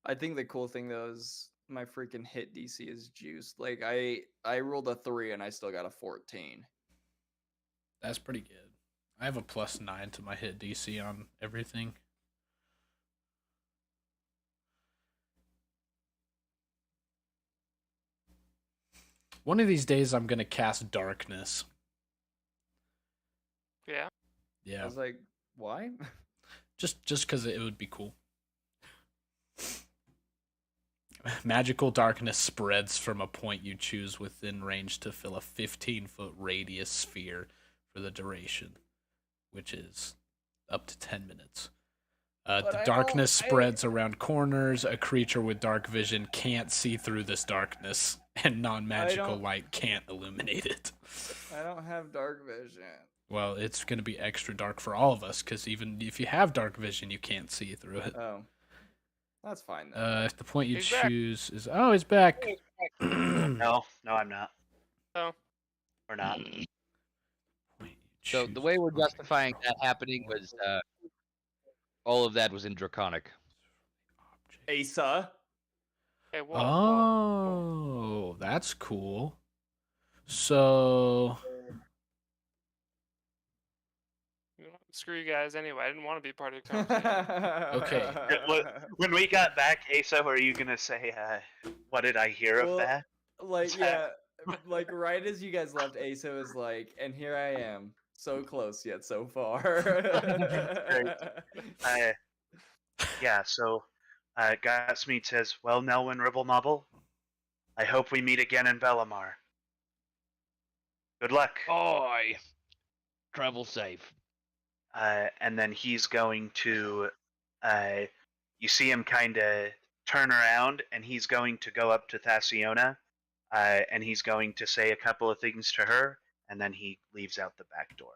Speaker 2: I think the cool thing though is my freaking hit DC is juiced. Like I rolled a 3 and I still got a 14.
Speaker 1: That's pretty good. I have a +9 to my hit DC on everything. One of these days, I'm gonna cast Darkness.
Speaker 3: Yeah.
Speaker 2: I
Speaker 1: Yeah,
Speaker 2: was like, why?
Speaker 1: just because it would be cool. Magical darkness spreads from a point you choose within range to fill a 15-foot radius sphere for the duration, which is up to 10 minutes. The darkness spreads around corners. A creature with dark vision can't see through this darkness, and non-magical
Speaker 2: don't-
Speaker 1: light can't illuminate it.
Speaker 2: I don't have dark vision.
Speaker 1: Well, it's going to be extra dark for all of us, because even if you have dark vision, you can't see through it.
Speaker 2: Oh, that's fine then.
Speaker 1: If the point you
Speaker 3: He's back.
Speaker 1: choose is... Oh, he's back!
Speaker 5: No, I'm not.
Speaker 3: Oh.
Speaker 5: We're not.
Speaker 1: Point you
Speaker 4: So
Speaker 1: choose
Speaker 4: the way we're
Speaker 1: target
Speaker 4: justifying that happening was all of that was in Draconic.
Speaker 1: object.
Speaker 2: Asa.
Speaker 3: Hey, whoa, whoa, whoa.
Speaker 1: Oh, that's cool. So...
Speaker 3: You know, screw you guys anyway. I didn't want to be part of the conversation.
Speaker 1: Okay.
Speaker 5: When we got back, Asa, were you gonna say, "What did I hear of
Speaker 2: Well,
Speaker 5: that"?
Speaker 2: Like yeah, like right as you guys left, Asa was like, and here I am, so close yet so far.
Speaker 5: Yeah. So, Gotsmeet says, "Well, Nelwyn Ribblemobble, I hope we meet again in Bellamar. Good luck."
Speaker 4: Oi! Travel safe.
Speaker 5: And then he's going to, you see him kind of turn around, and he's going to go up to Thassiona, and he's going to say a couple of things to her, and then he leaves out the back door.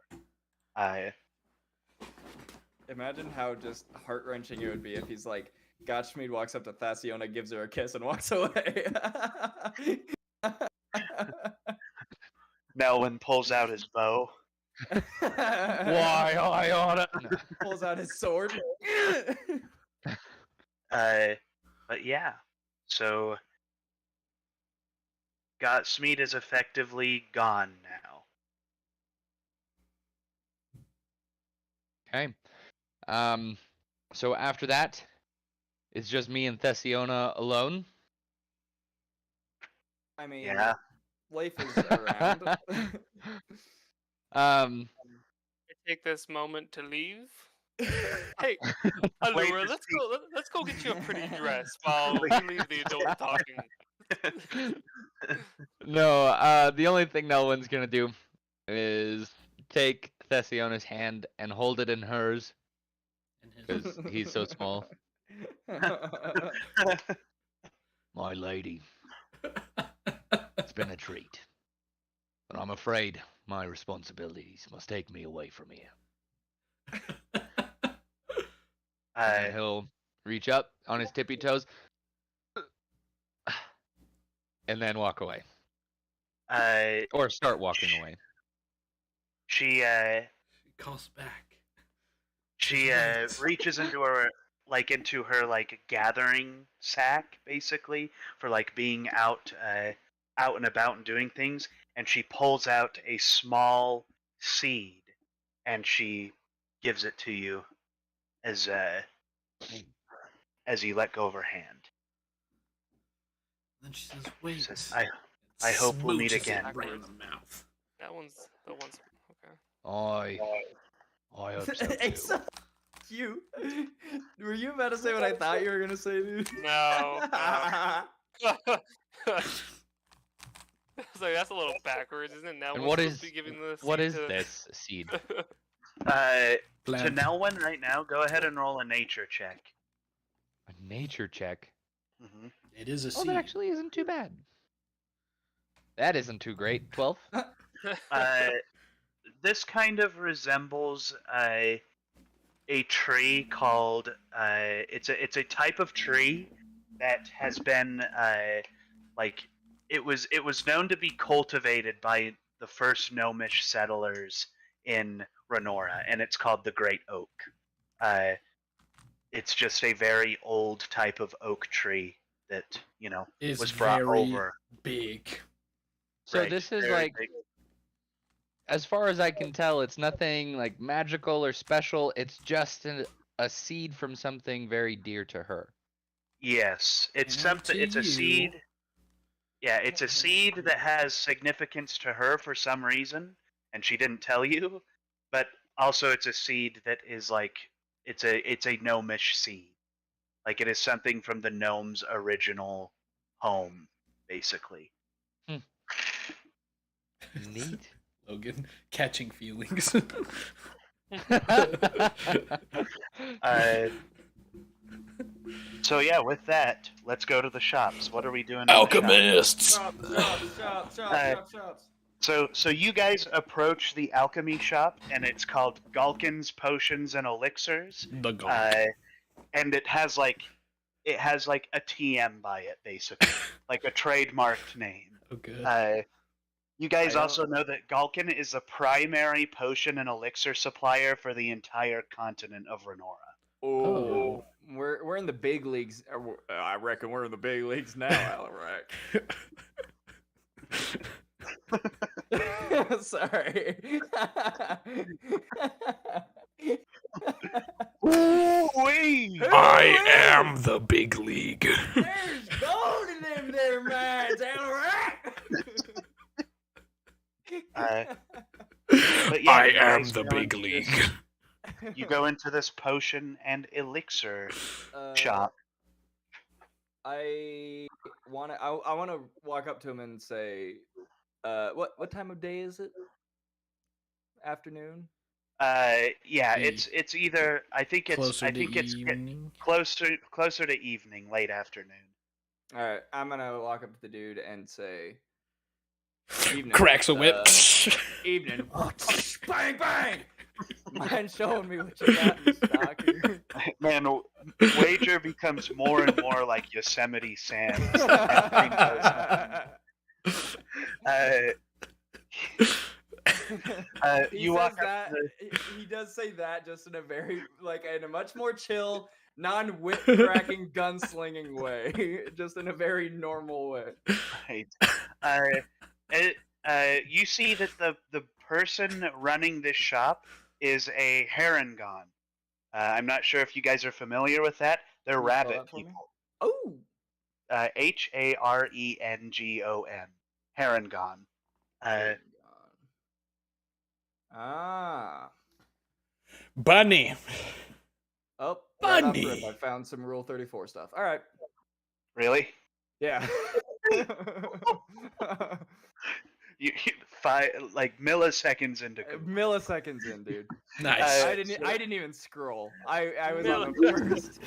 Speaker 2: Imagine how just heart wrenching it would be if he's like, Gotchmead walks up to Thassiona, gives her a kiss, and walks away.
Speaker 5: Nelwyn pulls out his bow.
Speaker 4: Why I oughta.
Speaker 2: Pulls out his sword.
Speaker 5: But yeah, so Gotsmeet is effectively gone now.
Speaker 4: Okay. So after that, it's just me and Thessiona alone.
Speaker 2: I mean,
Speaker 5: Yeah.
Speaker 2: Leif is around.
Speaker 3: I take this moment to leave. Hey, Allura,
Speaker 5: is
Speaker 3: let's go get you a pretty dress while we leave the adult talking.
Speaker 4: No, the only thing Nelwyn's gonna do is take Thessiona's hand and hold it in hers
Speaker 1: And
Speaker 4: because he's so small. My lady, it's been a treat, but I'm afraid my responsibilities must take me away from here. And he'll reach up on his tippy toes and then walk away, or start walking away.
Speaker 5: She
Speaker 1: She calls back.
Speaker 5: she reaches into her gathering sack, basically, for like being out out and about and doing things, and she pulls out a small seed, and she gives it to you as you let go of her hand.
Speaker 1: Then she says, "Wait."
Speaker 5: Says, I hope we'll meet
Speaker 1: Smooches it
Speaker 5: again.
Speaker 1: right in the mouth.
Speaker 3: That one's okay.
Speaker 4: I hope so
Speaker 2: It's
Speaker 4: too.
Speaker 2: you. Were you about to say what I thought you were gonna say, dude?
Speaker 3: No. So that's a little backwards, isn't it? Now
Speaker 4: And
Speaker 3: we're
Speaker 4: what
Speaker 3: supposed
Speaker 4: is
Speaker 3: to be giving the
Speaker 4: what
Speaker 3: seed
Speaker 4: is
Speaker 3: to...
Speaker 4: this seed?
Speaker 5: To
Speaker 1: Plant.
Speaker 5: Nelwyn right now, go ahead and roll a nature check.
Speaker 4: A nature check.
Speaker 5: Mm-hmm.
Speaker 1: It is a
Speaker 4: Oh,
Speaker 1: seed.
Speaker 4: that actually isn't too bad. That isn't too great. 12.
Speaker 5: This kind of resembles a tree called it's a type of tree that has been like it was known to be cultivated by the first gnomish settlers in Renora, and it's called the Great Oak. It's just a very old type of oak tree that
Speaker 1: Is
Speaker 5: was brought
Speaker 1: very
Speaker 5: over.
Speaker 1: big.
Speaker 4: So
Speaker 5: Right,
Speaker 4: this is
Speaker 5: very
Speaker 4: like,
Speaker 5: big.
Speaker 4: as far as I can tell, it's nothing like magical or special. It's just a seed from something very dear to her.
Speaker 5: Yes, it's
Speaker 1: And
Speaker 5: something.
Speaker 1: to
Speaker 5: It's a
Speaker 1: you.
Speaker 5: seed. Yeah, it's a seed that has significance to her for some reason, and she didn't tell you. But also, it's a seed that is like it's a gnomish seed. Like it is something from the gnome's original home, basically.
Speaker 4: Neat.
Speaker 1: Logan catching feelings.
Speaker 5: So yeah, with that, let's go to the shops. What are we doing? In the shop?
Speaker 1: Alchemists.
Speaker 2: Shops.
Speaker 5: So you guys approach the alchemy shop, and it's called Galkin's Potions and Elixirs.
Speaker 1: The Gulk.
Speaker 5: And it has like a TM by it, basically, like a trademarked name.
Speaker 1: Oh, good.
Speaker 5: You guys
Speaker 2: I
Speaker 5: also know that Galkin is a primary potion and elixir supplier for the entire continent of Renora.
Speaker 2: Oh, we're in the big leagues. I reckon we're in the big leagues now, Alaric. Sorry.
Speaker 5: Ooh-wee!
Speaker 1: I am the big league.
Speaker 2: There's gold in them there mines, Alaric.
Speaker 5: But yeah,
Speaker 1: I
Speaker 5: you
Speaker 1: am
Speaker 5: guys
Speaker 1: the
Speaker 5: go
Speaker 1: big
Speaker 5: into
Speaker 1: league.
Speaker 5: this- You go into this potion and elixir shop.
Speaker 2: I wanna walk up to him and say, what time of day is it? Afternoon.
Speaker 5: Yeah,
Speaker 1: The-
Speaker 5: it's either
Speaker 1: Closer to
Speaker 5: it's
Speaker 1: evening.
Speaker 5: closer to evening, late afternoon.
Speaker 2: All right, I'm gonna walk up to the dude and say, evening.
Speaker 1: Cracks a whip.
Speaker 2: Evening. Bang bang. Mind showing me what you got in stock here?
Speaker 5: Man, Wager becomes more and more like Yosemite Sam. You walk up
Speaker 2: that.
Speaker 5: to
Speaker 2: He does say that just in a very in a much more chill, non-whip cracking, gunslinging way, just in a very normal way.
Speaker 5: right. You see that the person running this shop is a Harengon. I'm not sure if you guys are familiar with that. They're
Speaker 2: Can you spell
Speaker 5: rabbit
Speaker 2: that for me?
Speaker 5: people.
Speaker 2: Oh,
Speaker 5: Harengon. Harengon.
Speaker 1: Bunny.
Speaker 2: Oh, right off
Speaker 1: Bunny.
Speaker 2: rip, I found some Rule 34 stuff. All right.
Speaker 5: Really?
Speaker 2: Yeah.
Speaker 5: You milliseconds into Google.
Speaker 2: Milliseconds in, dude.
Speaker 1: Nice.
Speaker 2: I didn't even scroll. I was on the first.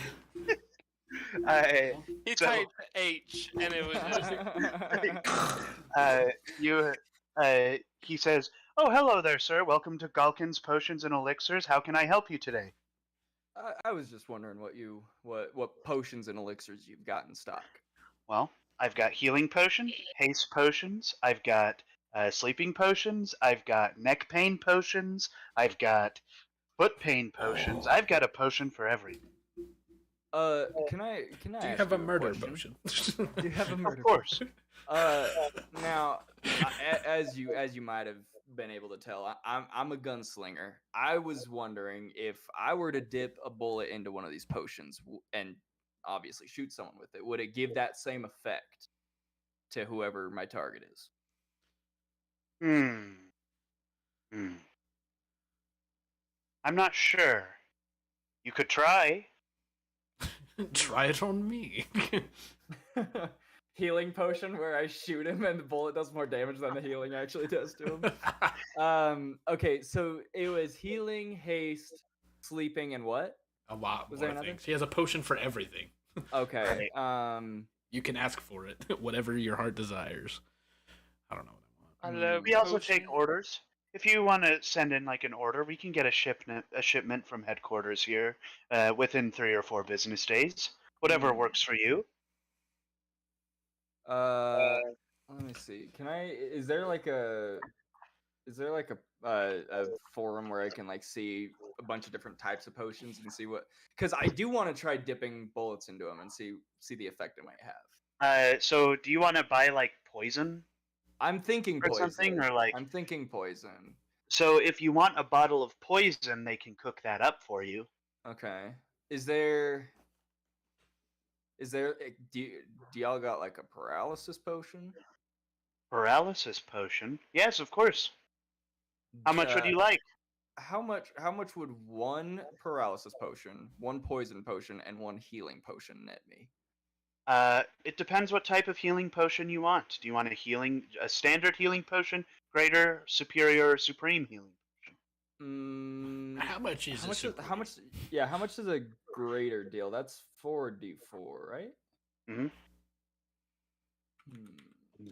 Speaker 3: He
Speaker 5: So-
Speaker 3: typed H, and it was just...
Speaker 5: He says, "Oh, hello there, sir. Welcome to Galkin's Potions and Elixirs. How can I help you today?"
Speaker 2: I was just wondering what potions and elixirs you've got in stock.
Speaker 5: Well, I've got healing potions, haste potions. I've got sleeping potions. I've got neck pain potions. I've got foot pain potions. I've got a potion for everything.
Speaker 2: Can I
Speaker 1: Do you
Speaker 2: ask
Speaker 1: have a
Speaker 2: you
Speaker 1: murder
Speaker 2: question?
Speaker 1: potion?
Speaker 2: Do you have a murder
Speaker 5: Of course.
Speaker 2: Now, as you might have been able to tell, I'm a gunslinger. I was wondering if I were to dip a bullet into one of these potions and obviously shoot someone with it, would it give that same effect to whoever my target is?
Speaker 5: Hmm. I'm not sure. You could try.
Speaker 1: Try it on me.
Speaker 2: Healing potion where I shoot him and the bullet does more damage than the healing actually does to him. Okay, so it was healing, haste, sleeping, and what?
Speaker 1: A lot
Speaker 2: Was there
Speaker 1: more
Speaker 2: another?
Speaker 1: things. He has a potion for everything.
Speaker 2: Okay.
Speaker 1: You can ask for it, whatever your heart desires. I don't know what I want.
Speaker 3: I love
Speaker 5: We also take
Speaker 3: potion.
Speaker 5: orders. If you want to send in like an order, we can get a shipment from headquarters here within 3 or 4 business days. Whatever works for you.
Speaker 2: Let me see. Can I? Is there like a forum where I can like see a bunch of different types of potions and see what? Because I do want to try dipping bullets into them and see the effect it might have.
Speaker 5: So do you want to buy like poison
Speaker 2: I'm thinking
Speaker 5: or
Speaker 2: poison.
Speaker 5: something, or like?
Speaker 2: I'm thinking poison.
Speaker 5: So if you want a bottle of poison, they can cook that up for you.
Speaker 2: Okay. Is there? Do y'all got like a paralysis potion?
Speaker 5: Paralysis potion? Yes, of course. How much would you like?
Speaker 2: How much would one paralysis potion, one poison potion, and one healing potion net me?
Speaker 5: It depends what type of healing potion you want. Do you want a standard healing potion, greater, superior, or supreme healing?
Speaker 1: How much is it?
Speaker 2: How much? Yeah, how much is a greater deal? That's 4d4, right?
Speaker 5: Mm-hmm.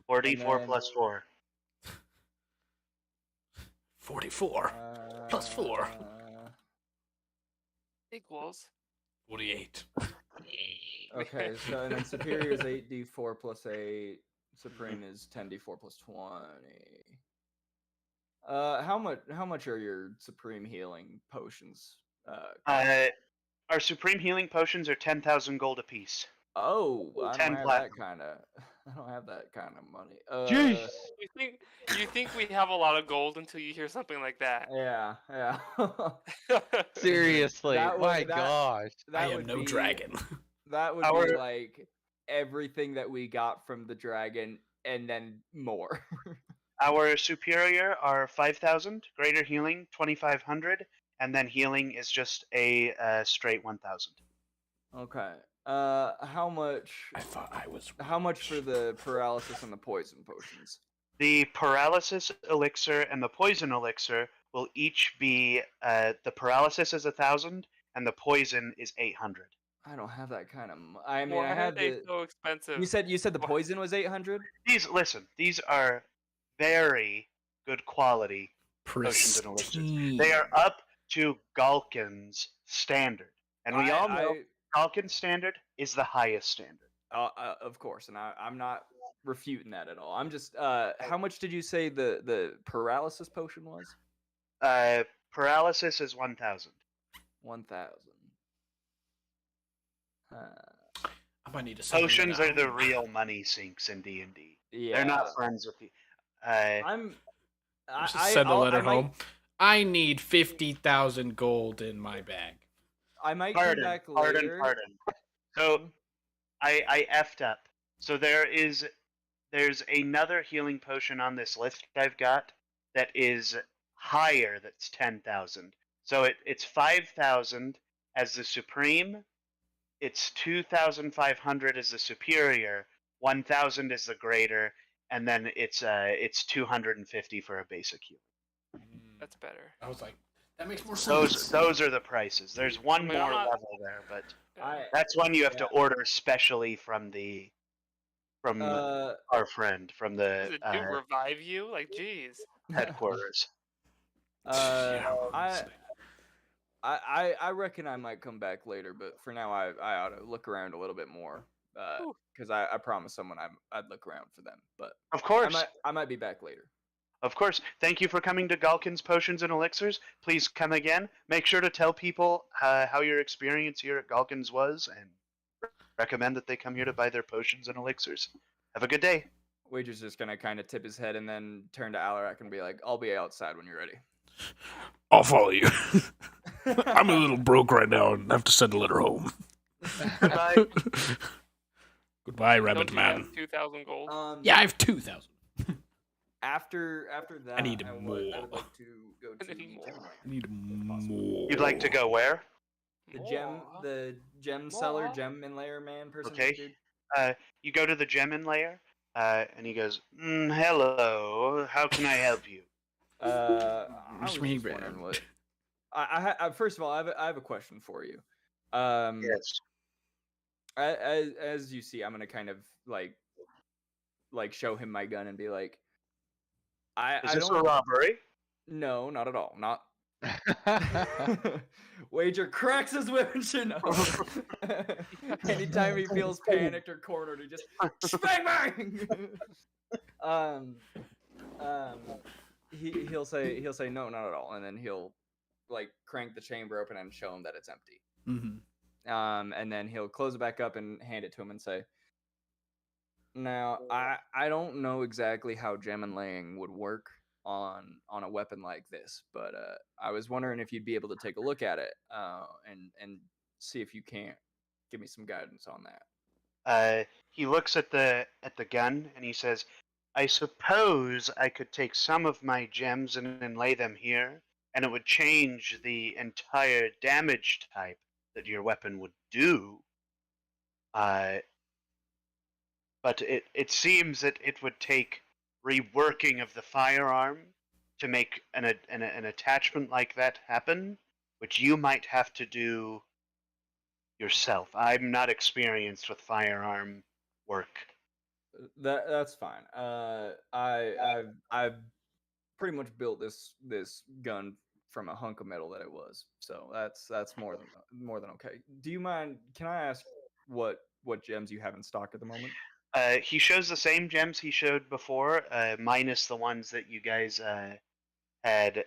Speaker 5: 4d4
Speaker 2: then-
Speaker 5: plus 4.
Speaker 1: 44 plus 4.
Speaker 3: Equals.
Speaker 1: 48.
Speaker 2: Okay, so and then superior is 8d4 plus 8. Supreme is 10d4 plus 20. How much are your supreme healing potions?
Speaker 5: Our supreme healing potions are 10,000 gold apiece.
Speaker 2: Oh, I
Speaker 5: 10
Speaker 2: don't have
Speaker 5: platinum.
Speaker 2: that kind of. I don't have that kind of money.
Speaker 4: Jeez.
Speaker 3: You think we have a lot of gold until you hear something like that?
Speaker 2: Yeah.
Speaker 4: Seriously,
Speaker 2: That
Speaker 4: my
Speaker 2: would- that-
Speaker 4: gosh.
Speaker 2: That
Speaker 1: I am
Speaker 2: would
Speaker 1: no
Speaker 2: be,
Speaker 1: dragon.
Speaker 2: That would
Speaker 5: Our-
Speaker 2: be like everything that we got from the dragon, and then more.
Speaker 5: Our superior are 5,000, greater healing 2,500, and then healing is just a straight 1,000.
Speaker 2: Okay. How much?
Speaker 1: I thought I was.
Speaker 2: How much for the paralysis and the poison potions?
Speaker 5: The paralysis elixir and the poison elixir will each be the paralysis is 1,000 and the poison is 800.
Speaker 2: I don't have that kind of. I mean,
Speaker 3: Why
Speaker 2: I
Speaker 3: are
Speaker 2: have
Speaker 3: they
Speaker 2: the.
Speaker 3: so expensive?
Speaker 2: You said the
Speaker 3: Why-
Speaker 2: poison was 800.
Speaker 5: These are very good quality potions and elixirs.
Speaker 1: Pristine.
Speaker 5: They are up to Galkin's standard, and we all know Galkin's standard is the highest standard.
Speaker 2: Of course, and I'm not refuting that at all. I'm just. How much did you say the paralysis potion was?
Speaker 5: Paralysis is 1,000.
Speaker 2: 1,000.
Speaker 1: I might need to send
Speaker 5: Potions
Speaker 1: them
Speaker 5: are the
Speaker 1: out.
Speaker 5: real money sinks in D&D.
Speaker 2: Yeah.
Speaker 5: They're not friends with you.
Speaker 1: Just send a letter home. I need 50,000 gold in my bag.
Speaker 2: I might come back later.
Speaker 5: Pardon. So I effed up. So there's another healing potion on this list I've got that is higher. That's 10,000. So it's 5,000 as the supreme. It's 2,500 as the superior. 1,000 is the greater, and then it's 250 for a basic heal.
Speaker 3: That's better.
Speaker 1: I was like, that makes more sense.
Speaker 5: Those are the prices. There's one
Speaker 3: I mean,
Speaker 5: more
Speaker 3: I'm not-
Speaker 5: level there, but
Speaker 3: Yeah.
Speaker 5: that's one you have to order specially from
Speaker 2: Uh,
Speaker 5: our friend from
Speaker 3: Does
Speaker 5: the
Speaker 3: it do revive you? Like, geez.
Speaker 5: headquarters.
Speaker 1: Yeah,
Speaker 2: I reckon I might come back later, but for now I ought to look around a little bit more. Because I promised someone I'd look around for them, but
Speaker 5: Of course.
Speaker 2: I might be back later.
Speaker 5: Of course. Thank you for coming to Galkin's Potions and Elixirs. Please come again. Make sure to tell people how your experience here at Galkin's was, and recommend that they come here to buy their potions and elixirs. Have a good day.
Speaker 2: Wager's just gonna kind of tip his head and then turn to Alarak and be like, "I'll be outside when you're ready."
Speaker 1: I'll follow you. I'm a little broke right now and have to send a letter home.
Speaker 5: Goodbye.
Speaker 1: Goodbye,
Speaker 3: Don't
Speaker 1: Rabbit
Speaker 3: you
Speaker 1: Man.
Speaker 3: have 2,000 gold.
Speaker 1: Yeah, I have 2,000.
Speaker 2: After that,
Speaker 1: I need
Speaker 2: would
Speaker 1: more.
Speaker 2: like to go
Speaker 3: I
Speaker 2: to
Speaker 3: need more.
Speaker 1: I need more.
Speaker 5: You'd like to go where?
Speaker 2: the gem seller, gem inlayer man person.
Speaker 5: Okay.
Speaker 2: Dude.
Speaker 5: You go to the gem inlayer, and he goes, "Hello. How can I help you?"
Speaker 2: I was
Speaker 1: Swing
Speaker 2: just
Speaker 1: band.
Speaker 2: wondering what. I first of all, I have a question for you.
Speaker 5: Yes.
Speaker 2: As you see, I'm gonna kind of like show him my gun and be like,
Speaker 5: Is
Speaker 2: I
Speaker 5: this a
Speaker 2: don't.
Speaker 5: robbery?
Speaker 2: No, not at all. Not. Wager cracks his whip and shit. No. Anytime he feels panicked or cornered, he just bang bang. He'll say no, not at all, and then he'll like crank the chamber open and show him that it's empty.
Speaker 1: Mm-hmm.
Speaker 2: And then he'll close it back up and hand it to him and say, "Now, I don't know exactly how gem inlaying would work on a weapon like this, but I was wondering if you'd be able to take a look at it and see if you can't give me some guidance on that."
Speaker 5: He looks at the gun and he says, "I suppose I could take some of my gems and inlay them here, and it would change the entire damage type that your weapon would do. But it seems that it would take reworking of the firearm to make an attachment like that happen, which you might have to do yourself. I'm not experienced with firearm work."
Speaker 2: That's fine. I've pretty much built this gun from a hunk of metal that it was, so that's more than okay. Do you mind? Can I ask what gems you have in stock at the moment?
Speaker 5: He shows the same gems he showed before, minus the ones that you guys had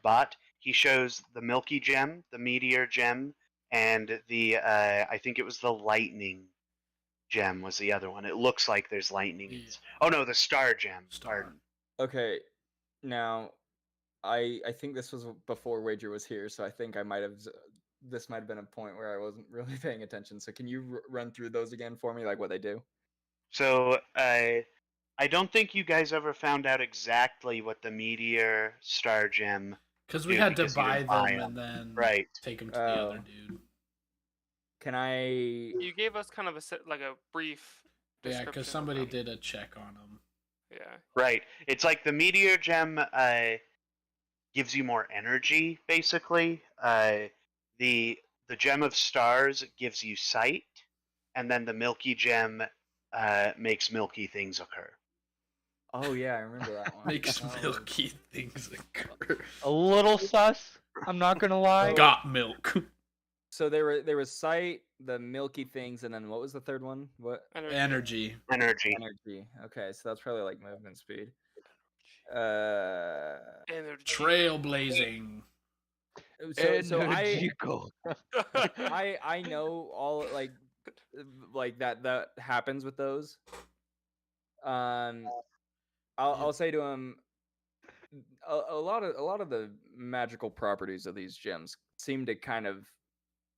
Speaker 5: bought. He shows the Milky Gem, the Meteor Gem, and the I think it was the Lightning Gem was the other one. It looks like there's lightning.
Speaker 1: Yeah.
Speaker 5: Oh no, the Star Gem.
Speaker 1: Star.
Speaker 5: Pardon.
Speaker 2: Okay, now I think this was before Wager was here, so I think this might have been a point where I wasn't really paying attention. So can you run through those again for me, like what they do?
Speaker 5: So I don't think you guys ever found out exactly what the Meteor Star Gem.
Speaker 1: Because we
Speaker 5: Dude,
Speaker 1: had to
Speaker 5: because you
Speaker 1: buy
Speaker 5: didn't
Speaker 1: them
Speaker 5: buy
Speaker 1: and
Speaker 5: 'em.
Speaker 1: then
Speaker 5: Right.
Speaker 1: take them to the other
Speaker 2: Oh.
Speaker 1: dude.
Speaker 2: Can I?
Speaker 3: You gave us kind of a brief.
Speaker 1: Yeah,
Speaker 3: description
Speaker 1: because
Speaker 3: of
Speaker 1: somebody
Speaker 3: them.
Speaker 1: did a check on them.
Speaker 3: Yeah.
Speaker 5: Right. It's like the Meteor Gem gives you more energy, basically. The Gem of Stars gives you sight, and then the Milky Gem makes milky things occur.
Speaker 2: Oh yeah, I remember that one.
Speaker 1: Makes
Speaker 2: Oh.
Speaker 1: milky things occur.
Speaker 4: A little sus. I'm not gonna lie.
Speaker 1: Got milk.
Speaker 2: So there was sight, the milky things, and then what was the third one? What?
Speaker 1: Energy.
Speaker 5: Energy.
Speaker 2: Energy. Okay, so that's probably like movement speed.
Speaker 3: Energy.
Speaker 1: Trailblazing.
Speaker 2: So
Speaker 4: Energical.
Speaker 2: I know all like that happens with those. I'll say to him, a lot of the magical properties of these gems seem to kind of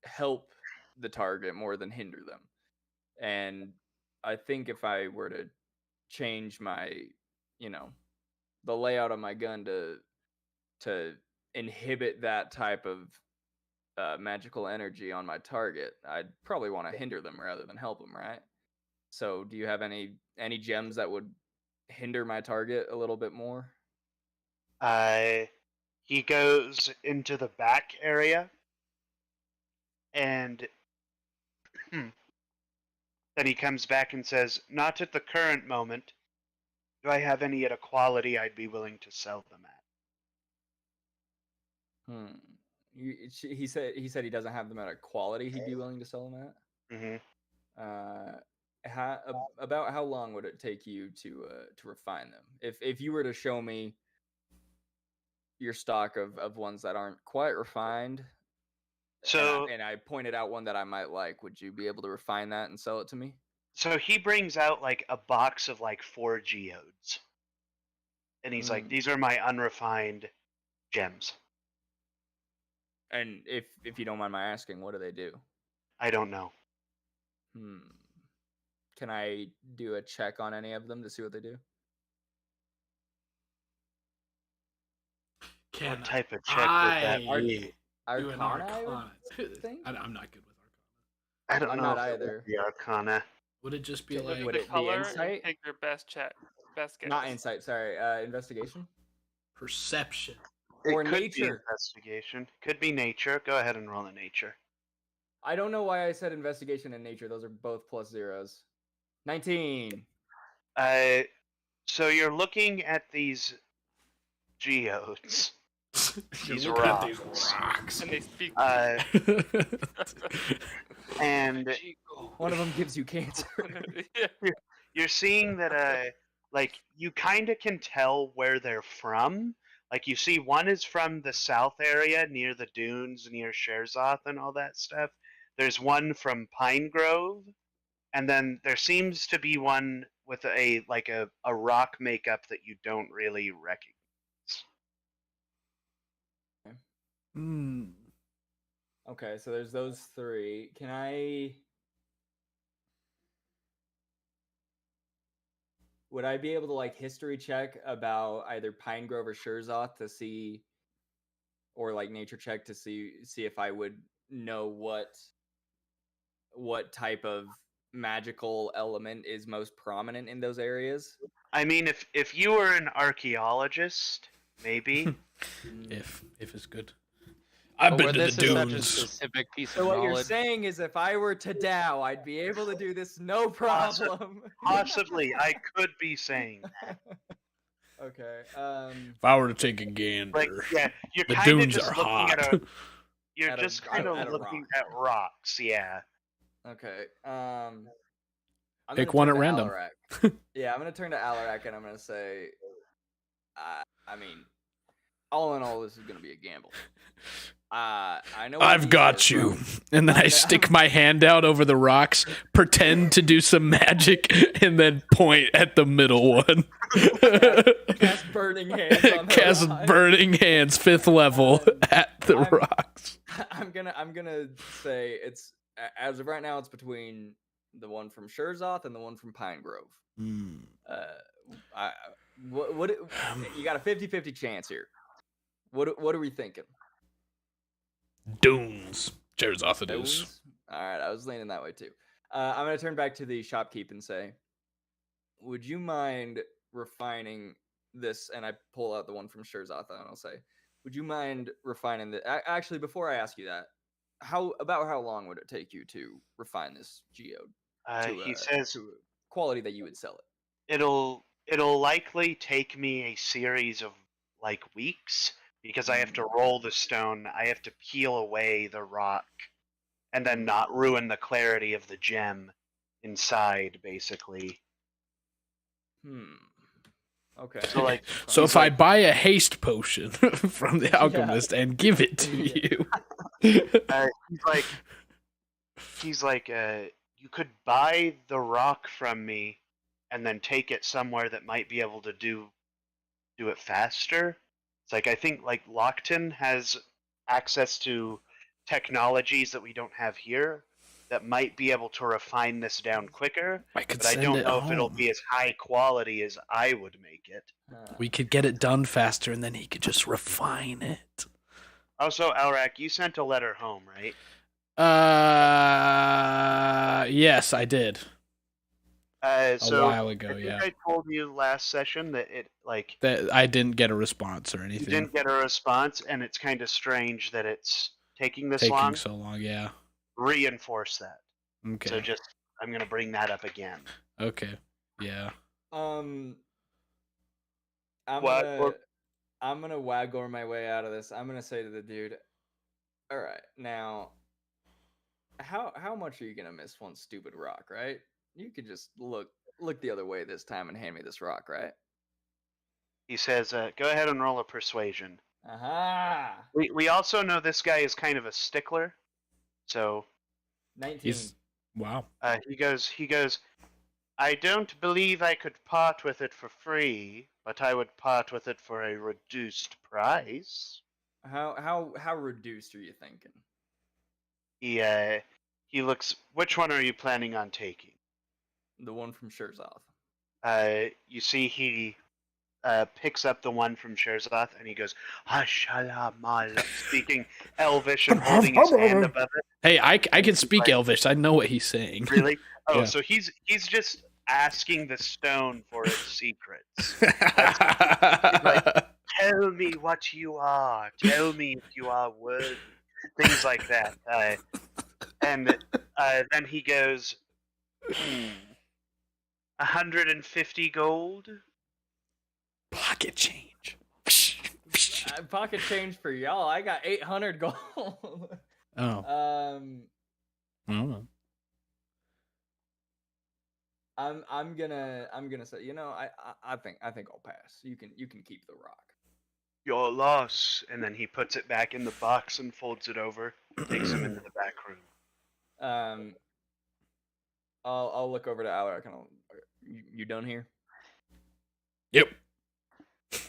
Speaker 2: help the target more than hinder them. And I think if I were to change my, the layout of my gun to inhibit that type of magical energy on my target, I'd probably want to hinder them rather than help them, right? So, do you have any gems that would hinder my target a little bit more?
Speaker 5: He goes into the back area, and then he comes back and says, "Not at the current moment. Do I have any at a quality I'd be willing to sell them at?"
Speaker 2: He said he doesn't have them at a quality he'd be willing to sell them at.
Speaker 5: Mm-hmm.
Speaker 2: About how long would it take you to refine them? If you were to show me your stock of ones that aren't quite refined.
Speaker 5: So
Speaker 2: and I pointed out one that I might like. Would you be able to refine that and sell it to me?
Speaker 5: so he brings out like a box of like 4 geodes. And he's like,
Speaker 2: Mm.
Speaker 5: these are my unrefined gems.
Speaker 2: And if you don't mind my asking, what do they do?
Speaker 5: I don't know.
Speaker 2: Can I do a check on any of them to see what they do?
Speaker 1: Can
Speaker 5: What type of check would that
Speaker 1: I
Speaker 5: be?
Speaker 1: do an
Speaker 2: Arcana, I would
Speaker 1: Arcana?
Speaker 2: think?
Speaker 1: I'm not good with Arcana.
Speaker 5: I don't
Speaker 2: I'm
Speaker 5: know
Speaker 2: not
Speaker 5: if it
Speaker 2: either.
Speaker 5: would be Arcana.
Speaker 1: Would it just be
Speaker 2: Okay,
Speaker 1: like
Speaker 2: would
Speaker 3: The
Speaker 2: it be
Speaker 3: color and
Speaker 2: insight?
Speaker 3: take your best guess.
Speaker 2: Not insight, sorry. Investigation?
Speaker 1: perception?
Speaker 2: Or
Speaker 5: It could be
Speaker 2: nature.
Speaker 5: investigation. Could be nature. Go ahead and roll a nature.
Speaker 2: I don't know why I said investigation and nature. Those are both plus zeros. 19.
Speaker 5: So you're looking at these geodes.
Speaker 1: You
Speaker 5: These
Speaker 1: look at these
Speaker 5: rocks.
Speaker 1: rocks.
Speaker 3: And they speak.
Speaker 5: And
Speaker 2: One of them gives you cancer.
Speaker 3: Yeah.
Speaker 5: you're seeing that like you kind of can tell where they're from. Like you see one is from the south area near the dunes near Sherzoth and all that stuff. There's one from Pine Grove, and then there seems to be one with a rock makeup that you don't really recognize.
Speaker 2: Okay, so there's those 3. Can I... Would I be able to like history check about either Pine Grove or Sherzoth to see, or like nature check to see if I would know what type of magical element is most prominent in those areas?
Speaker 5: I mean, if you were an archaeologist, maybe.
Speaker 1: if it's good. I've
Speaker 4: But
Speaker 1: been
Speaker 4: where
Speaker 1: to the
Speaker 4: this is such a
Speaker 1: dunes.
Speaker 4: specific piece
Speaker 2: So
Speaker 4: of
Speaker 2: what you're
Speaker 4: knowledge.
Speaker 2: saying is if I were to Dow, I'd be able to do this no problem.
Speaker 5: Possibly, I could be saying that.
Speaker 2: Okay.
Speaker 1: If I were to take a gander,
Speaker 5: Like, yeah, you're
Speaker 1: the
Speaker 5: kind of
Speaker 1: dunes
Speaker 5: just
Speaker 1: are
Speaker 5: looking
Speaker 1: hot.
Speaker 5: at a. You're
Speaker 2: At a-
Speaker 5: just kind of
Speaker 2: at a
Speaker 5: looking
Speaker 2: rock.
Speaker 5: at rocks, yeah.
Speaker 2: Okay. I'm
Speaker 1: Pick
Speaker 2: gonna
Speaker 1: one
Speaker 2: turn
Speaker 1: at
Speaker 2: to
Speaker 1: random.
Speaker 2: Alarak. Yeah, I'm gonna turn to Alarak and I'm gonna say, I mean, all in all, this is gonna be a gamble. I know. what
Speaker 1: I've
Speaker 2: these
Speaker 1: got
Speaker 2: is,
Speaker 1: you.
Speaker 2: bro.
Speaker 1: And then
Speaker 2: I
Speaker 1: I
Speaker 2: know-
Speaker 1: stick my hand out over the rocks, pretend to do some magic, and then point at the middle one.
Speaker 2: Cast burning hands on the
Speaker 1: Cast
Speaker 2: rock.
Speaker 1: burning hands, 5th level at the
Speaker 2: I'm-
Speaker 1: rocks.
Speaker 2: I'm gonna say it's as of right now it's between the one from Sherzoth and the one from Pine Grove. What you got a 50-50 chance here. What are we thinking?
Speaker 1: Dunes. Cheers off it is.
Speaker 2: Bones? All right, I was leaning that way too. I'm gonna turn back to the shopkeep and say, would you mind refining this? And I pull out the one from Sherzoth and I'll say, would you mind refining the? Actually, before I ask you that, how long would it take you to refine this geode
Speaker 5: He says
Speaker 2: to a quality that you would sell it?
Speaker 5: it'll likely take me a series of like weeks because I have to roll the stone, I have to peel away the rock, and then not ruin the clarity of the gem inside, basically.
Speaker 2: Okay.
Speaker 5: So like,
Speaker 1: So
Speaker 5: he's
Speaker 1: if I
Speaker 5: like,
Speaker 1: buy a haste potion from the alchemist and give it to you,
Speaker 5: he's like, you could buy the rock from me, and then take it somewhere that might be able to do it faster. It's like I think like Lockton has access to technologies that we don't have here that might be able to refine this down quicker.
Speaker 1: I could
Speaker 5: But I
Speaker 1: send
Speaker 5: don't
Speaker 1: it
Speaker 5: know if it'll
Speaker 1: home.
Speaker 5: be as high quality as I would make it.
Speaker 1: We could get it done faster, and then he could just refine it.
Speaker 5: Also, Elrak, you sent a letter home, right?
Speaker 1: Yes, I did. A
Speaker 5: So
Speaker 1: while ago,
Speaker 5: I think
Speaker 1: yeah.
Speaker 5: I told you last session that
Speaker 1: That I didn't get a response or
Speaker 5: you
Speaker 1: anything.
Speaker 5: didn't get a response, and it's kind of strange that it's taking this
Speaker 1: Taking
Speaker 5: long.
Speaker 1: so long, yeah.
Speaker 5: Reinforce that.
Speaker 1: Okay.
Speaker 5: So I'm gonna bring that up again.
Speaker 1: Okay. Yeah.
Speaker 2: I'm
Speaker 5: What?
Speaker 2: gonna waggle my way out of this. I'm gonna say to the dude, all right, now how much are you gonna miss one stupid rock, right? You could just look the other way this time and hand me this rock, right?
Speaker 5: He says, "Go ahead and roll a persuasion."
Speaker 2: Aha!
Speaker 5: We also know this guy is kind of a stickler, so
Speaker 2: 19.
Speaker 1: He's wow.
Speaker 5: he goes. I don't believe I could part with it for free, but I would part with it for a reduced price.
Speaker 2: How reduced are you thinking?
Speaker 5: He looks. Which one are you planning on taking?
Speaker 2: The one from Sherzoth.
Speaker 5: You see, he picks up the one from Sherzoth and he goes, Hashalamal, speaking Elvish and holding his hand above it.
Speaker 1: Hey, I can
Speaker 5: he's
Speaker 1: speak
Speaker 5: like-
Speaker 1: Elvish. I know what he's saying.
Speaker 5: Really? Oh,
Speaker 1: Yeah.
Speaker 5: so he's just asking the stone for its secrets. Tell me what you are. Tell me if you are worthy. Things like that. And then he goes, 150 gold?
Speaker 1: Pocket change.
Speaker 2: Pocket change for y'all. I got 800 gold.
Speaker 1: Oh. I don't know.
Speaker 2: I'm gonna say, I think I'll pass. You can keep the rock.
Speaker 5: Your loss. And then he puts it back in the box and folds it over. Takes him into the back room.
Speaker 2: I'll look over to Alaric and you done here?
Speaker 1: Yep.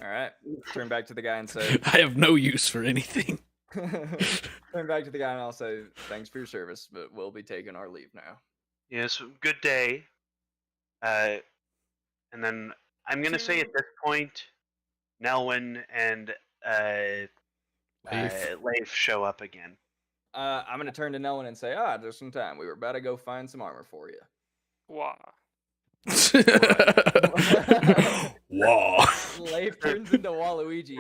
Speaker 2: All right. Turn back to the guy and say,
Speaker 1: I have no use for anything.
Speaker 2: turn back to the guy and I'll say, thanks for your service, but we'll be taking our leave now.
Speaker 5: Yes, good day. And then I'm gonna say at this point, Nelwyn and Leif show up again.
Speaker 2: I'm gonna turn to Nelwyn and say, just in time. We were about to go find some armor for you.
Speaker 3: Wah.
Speaker 1: Whoa.
Speaker 2: Leif turns into Waluigi.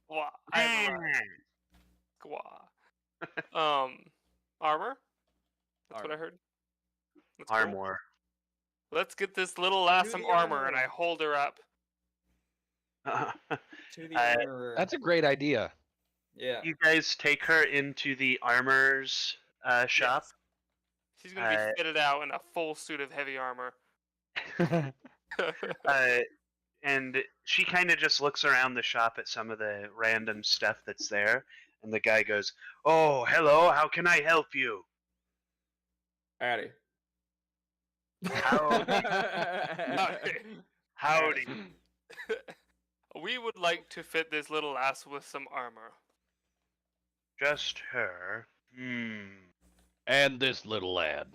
Speaker 3: Wah. Wah. Armor? That's what I heard. That's cool.
Speaker 5: Armor.
Speaker 3: Let's get this little lass
Speaker 2: Do
Speaker 3: some
Speaker 2: the
Speaker 3: armor, and I
Speaker 2: armor.
Speaker 3: hold her up.
Speaker 2: To the armorer.
Speaker 4: That's a great idea.
Speaker 2: Yeah.
Speaker 5: You guys take her into the armor's shop.
Speaker 3: Yes. She's gonna be fitted out in a full suit of heavy armor.
Speaker 5: And she kind of just looks around the shop at some of the random stuff that's there. And the guy goes, "Oh, hello, how can I help you?"
Speaker 2: Howdy.
Speaker 5: Howdy.
Speaker 3: We would like to fit this little ass with some armor.
Speaker 5: Just her.
Speaker 4: And this little lad.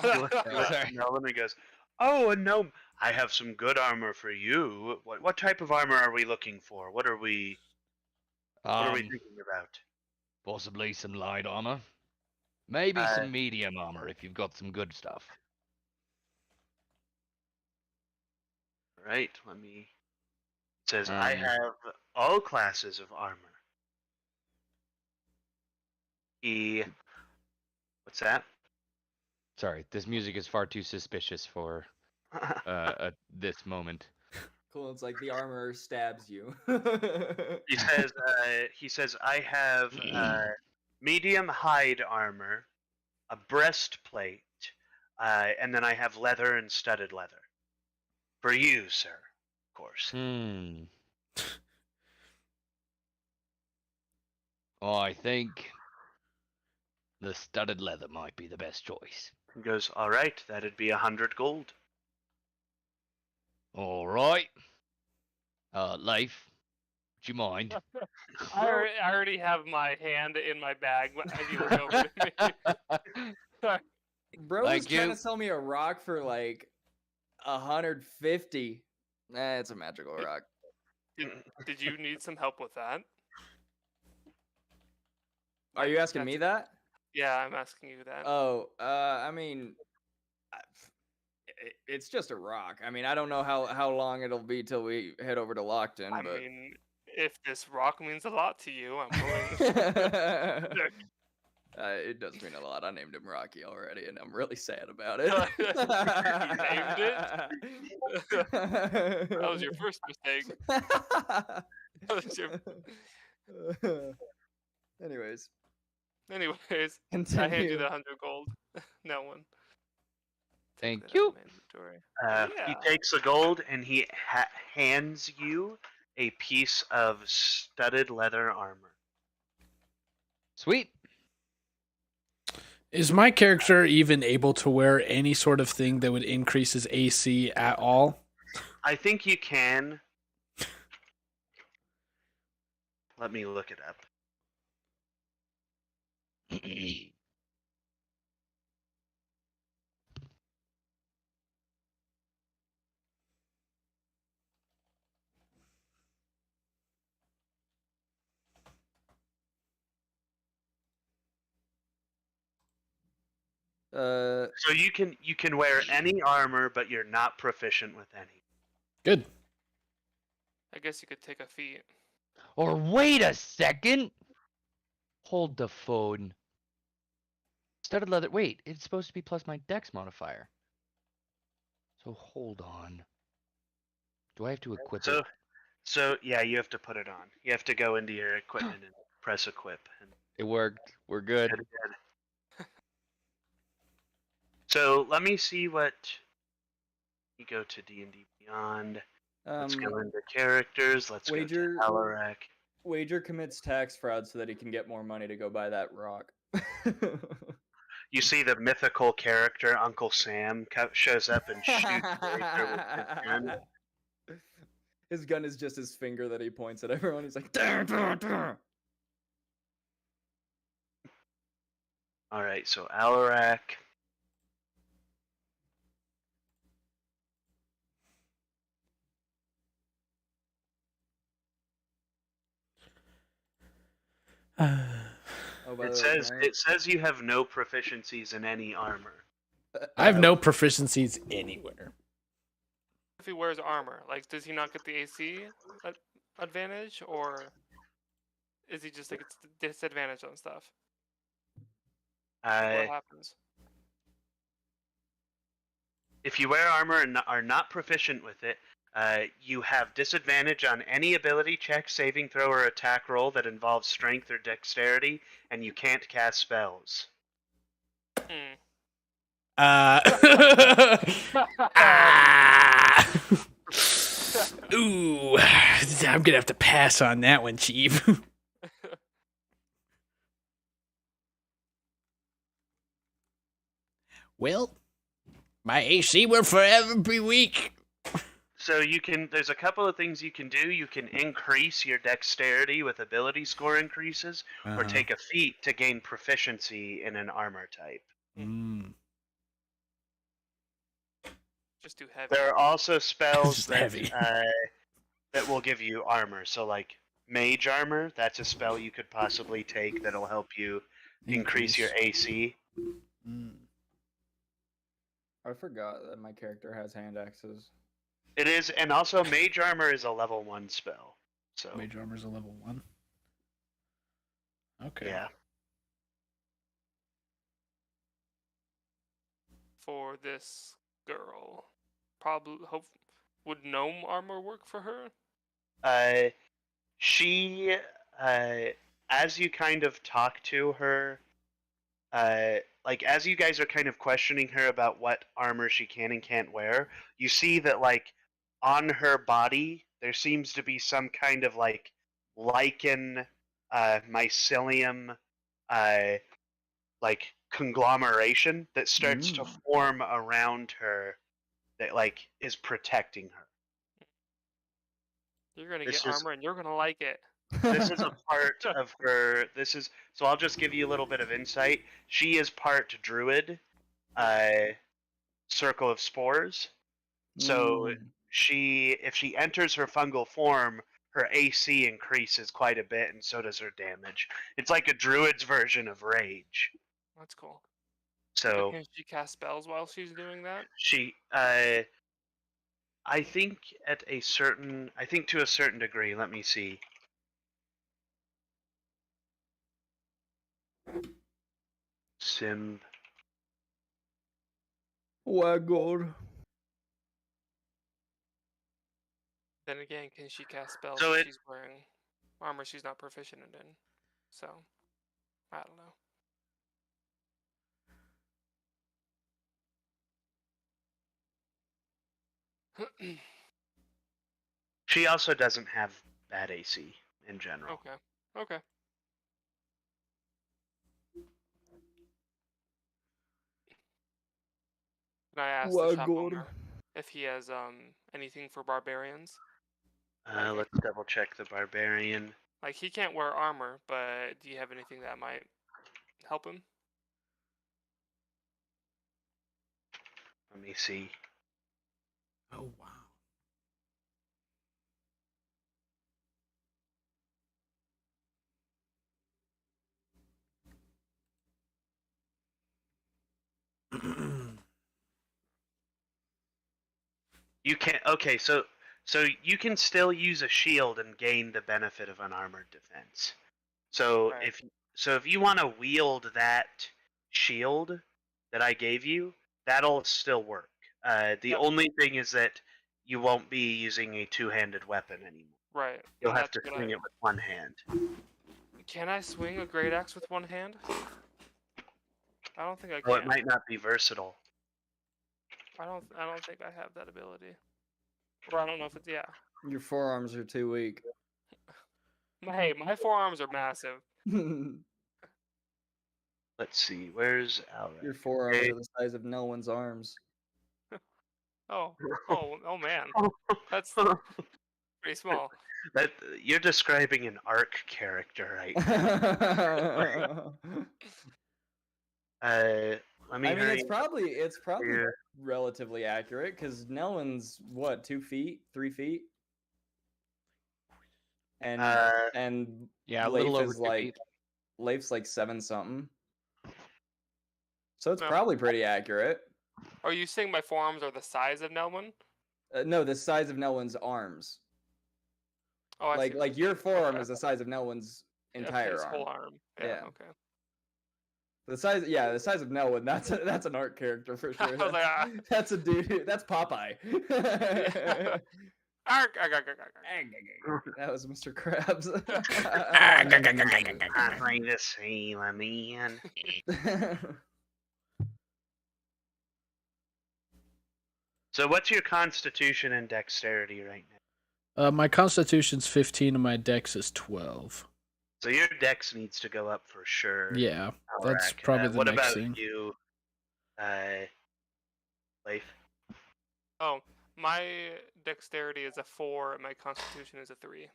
Speaker 5: Sorry. Melanie goes, "Oh, a gnome. I have some good armor for you. What type of armor are we looking for? What are we thinking about?"
Speaker 4: Possibly some light armor. Maybe some medium armor if you've got some good stuff.
Speaker 5: Right, it says, I have all classes of armor. What's that?
Speaker 4: Sorry, this music is far too suspicious for this moment.
Speaker 2: Cool. It's like the armor stabs you.
Speaker 5: He says, I have medium hide armor, a breastplate, and then I have leather and studded leather. For you, sir, of course.
Speaker 4: Oh, I think the studded leather might be the best choice.
Speaker 5: He goes, all right, that'd be 100 gold.
Speaker 4: All right. Leif, would you mind?
Speaker 3: I already have my hand in my bag as you look over to me.
Speaker 2: Bro was
Speaker 4: Thank
Speaker 2: trying
Speaker 4: you.
Speaker 2: to sell me a rock for like 150. Nah, it's a magical rock.
Speaker 3: Did you need some help with that?
Speaker 2: Are you asking me that?
Speaker 3: Yeah, I'm asking you that.
Speaker 2: Oh, I mean, it's just a rock. I mean, I don't know how long it'll be till we head over to Lockton.
Speaker 3: I
Speaker 2: But
Speaker 3: mean, if this rock means a lot to you, I'm willing.
Speaker 2: it does mean a lot. I named him Rocky already, and I'm really sad about it.
Speaker 3: That was your first mistake. That was your...
Speaker 2: Anyways,
Speaker 3: I hand you the 100 gold. No one.
Speaker 4: Thank you.
Speaker 3: Mandatory.
Speaker 5: He takes the gold and he hands you a piece of studded leather armor.
Speaker 4: Sweet.
Speaker 1: Is my character even able to wear any sort of thing that would increase his AC at all?
Speaker 5: I think you can. Let me look it up. So you can wear any armor, but you're not proficient with any.
Speaker 1: Good.
Speaker 3: I guess you could take a feat.
Speaker 4: Or wait a second. Hold the phone. Studded leather. Wait, it's supposed to be plus my dex modifier. So hold on. Do I have to equip it?
Speaker 5: So yeah, you have to put it on. You have to go into your equipment and press equip. And
Speaker 4: It worked. We're good.
Speaker 5: So let me see what. You go to D&D Beyond. Let's go into characters. Let's go to Alarak.
Speaker 2: Wager commits tax fraud so that he can get more money to go buy that rock.
Speaker 5: You see the mythical character Uncle Sam shows up and shoots Wager with his gun.
Speaker 2: His gun is just his finger that he points at everyone. He's like, "Dur, dur, dur."
Speaker 5: All right, so Alarak.
Speaker 2: Oh, by
Speaker 5: It
Speaker 2: the way,
Speaker 5: says it says you have no proficiencies in any armor.
Speaker 1: I have no proficiencies anywhere.
Speaker 3: If he wears armor, like, does he not get the AC advantage, or is he just like it's disadvantage on stuff? What happens?
Speaker 5: If you wear armor and are not proficient with it, you have disadvantage on any ability check, saving throw, or attack roll that involves strength or dexterity, and you can't cast spells.
Speaker 1: Ooh, I'm gonna have to pass on that one, Chief. Well, my AC will forever be weak.
Speaker 5: So there's a couple of things you can do. You can increase your dexterity with ability score increases, or take a feat to gain proficiency in an armor type.
Speaker 3: Just too heavy.
Speaker 5: There are also spells that
Speaker 1: heavy.
Speaker 5: that will give you armor. So like mage armor, that's a spell you could possibly take that'll help you increase your AC.
Speaker 2: I forgot that my character has hand axes.
Speaker 5: It is, and also mage armor is a level 1 spell. So
Speaker 1: mage armor is a level 1. Okay.
Speaker 5: Yeah.
Speaker 3: For this girl, probably would gnome armor work for her?
Speaker 5: She, as you kind of talk to her, like as you guys are kind of questioning her about what armor she can and can't wear, you see that like on her body there seems to be some kind of like lichen, mycelium, like conglomeration that starts to form around her that like is protecting her.
Speaker 3: You're gonna get armor and you're gonna like it.
Speaker 5: This is a part of her. So I'll just give you a little bit of insight. She is part druid, circle of spores. So if she enters her fungal form, her AC increases quite a bit, and so does her damage. It's like a druid's version of rage.
Speaker 3: That's cool.
Speaker 5: So
Speaker 3: but can she cast spells while she's doing that?
Speaker 5: She, I think to a certain degree. Let me see. Sim.
Speaker 2: Wagor.
Speaker 3: Then again, can she cast spells
Speaker 5: So
Speaker 3: if she's wearing armor she's not proficient in? So, I don't know.
Speaker 5: She also doesn't have bad AC in general.
Speaker 3: Okay. Okay. Can I ask the shop owner if he has anything for barbarians?
Speaker 5: Let's double check the barbarian.
Speaker 3: Like he can't wear armor, but do you have anything that might help him?
Speaker 5: Let me see.
Speaker 1: Oh wow.
Speaker 5: You can't. Okay, so you can still use a shield and gain the benefit of unarmored defense. So
Speaker 3: Right.
Speaker 5: if you want to wield that shield that I gave you, that'll still work. The
Speaker 3: Yep.
Speaker 5: only thing is that you won't be using a two-handed weapon anymore.
Speaker 3: Right.
Speaker 5: You'll
Speaker 3: and
Speaker 5: have to
Speaker 3: that's what
Speaker 5: swing it with one hand.
Speaker 3: Can I swing a great axe with one hand? I don't think I
Speaker 5: Well, it
Speaker 3: can.
Speaker 5: might not be versatile.
Speaker 3: I don't think I have that ability. Or I don't know if it's
Speaker 2: Your forearms are too weak.
Speaker 3: Hey, my forearms are massive.
Speaker 5: Let's see. Where's Alric?
Speaker 2: Your forearms
Speaker 5: Okay.
Speaker 2: are the size of no one's arms.
Speaker 3: Oh man. That's pretty small.
Speaker 5: That you're describing an arc character right now. Let me.
Speaker 2: I mean,
Speaker 5: hurry
Speaker 2: it's probably
Speaker 5: here.
Speaker 2: relatively accurate because Nelwyn's what, 2 feet, 3 feet, and
Speaker 4: Yeah, a
Speaker 2: Leif
Speaker 4: little over
Speaker 2: is
Speaker 4: 2
Speaker 2: like
Speaker 4: feet.
Speaker 2: Leif's like 7 something. So it's
Speaker 3: No.
Speaker 2: probably pretty accurate.
Speaker 3: Are you saying my forearms are the size of Nelwyn?
Speaker 2: No, the size of Nelwyn's arms.
Speaker 3: Oh, I see.
Speaker 2: Like your forearm
Speaker 3: Okay.
Speaker 2: is the size of Nelwyn's entire
Speaker 3: his
Speaker 2: arm.
Speaker 3: whole arm.
Speaker 2: Yeah.
Speaker 3: Okay.
Speaker 2: The size of Nelwyn. That's an art character for sure.
Speaker 3: I was like, ah.
Speaker 2: That's a dude. That's Popeye.
Speaker 3: Ark, ark, ark, ark, ark.
Speaker 2: That was Mr. Krabs.
Speaker 5: I'm like the same, man. So what's your constitution and dexterity right now?
Speaker 1: My constitution's 15 and my dex is 12.
Speaker 5: So your dex needs to go up for sure.
Speaker 1: Yeah, that's
Speaker 5: Alric.
Speaker 1: probably the
Speaker 5: what
Speaker 1: next
Speaker 5: about
Speaker 1: thing.
Speaker 5: you, Leif?
Speaker 3: Oh, my dexterity is a 4 and my constitution is a 3.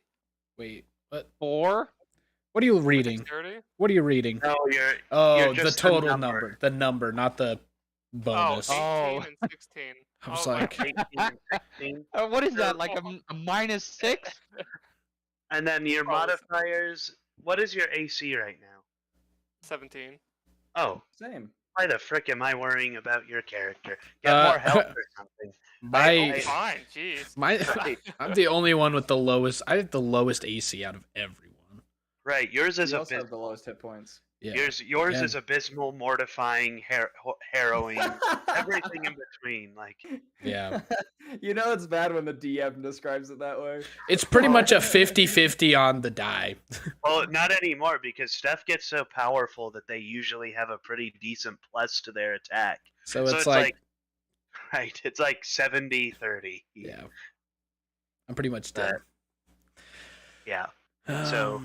Speaker 1: Wait, what?
Speaker 4: 4?
Speaker 1: What are you reading?
Speaker 3: Dexterity?
Speaker 1: What are you reading?
Speaker 5: No, you're
Speaker 1: Oh,
Speaker 5: just
Speaker 1: the total
Speaker 5: the
Speaker 1: number. The number, not the bonus.
Speaker 3: Oh, 18 and 16.
Speaker 1: I was
Speaker 3: Oh,
Speaker 1: like,
Speaker 5: 18 and 16.
Speaker 4: What is that? Like a minus 6?
Speaker 5: And then your
Speaker 3: Probably
Speaker 5: modifiers. What is your AC right now?
Speaker 3: 17.
Speaker 5: Oh,
Speaker 2: Same.
Speaker 5: why the frick am I worrying about your character? Get
Speaker 1: Uh,
Speaker 5: more health or something.
Speaker 1: my,
Speaker 3: Fine, jeez.
Speaker 1: I'm the only one with the lowest. I have the lowest AC out of everyone.
Speaker 5: Right, yours is
Speaker 2: You also have the
Speaker 5: abysmal.
Speaker 2: lowest hit points.
Speaker 1: Yeah.
Speaker 5: Yours
Speaker 1: Again.
Speaker 5: is abysmal, mortifying, harrowing, everything in between. Like,
Speaker 1: Yeah.
Speaker 2: You know it's bad when the DM describes it that way.
Speaker 1: It's pretty much a 50-50 on the die.
Speaker 5: well, not anymore because stuff gets so powerful that they usually have a pretty decent plus to their attack.
Speaker 1: So
Speaker 5: So
Speaker 1: it's like,
Speaker 5: right, it's like 70-30.
Speaker 1: yeah. I'm pretty much dead.
Speaker 5: Yeah. So-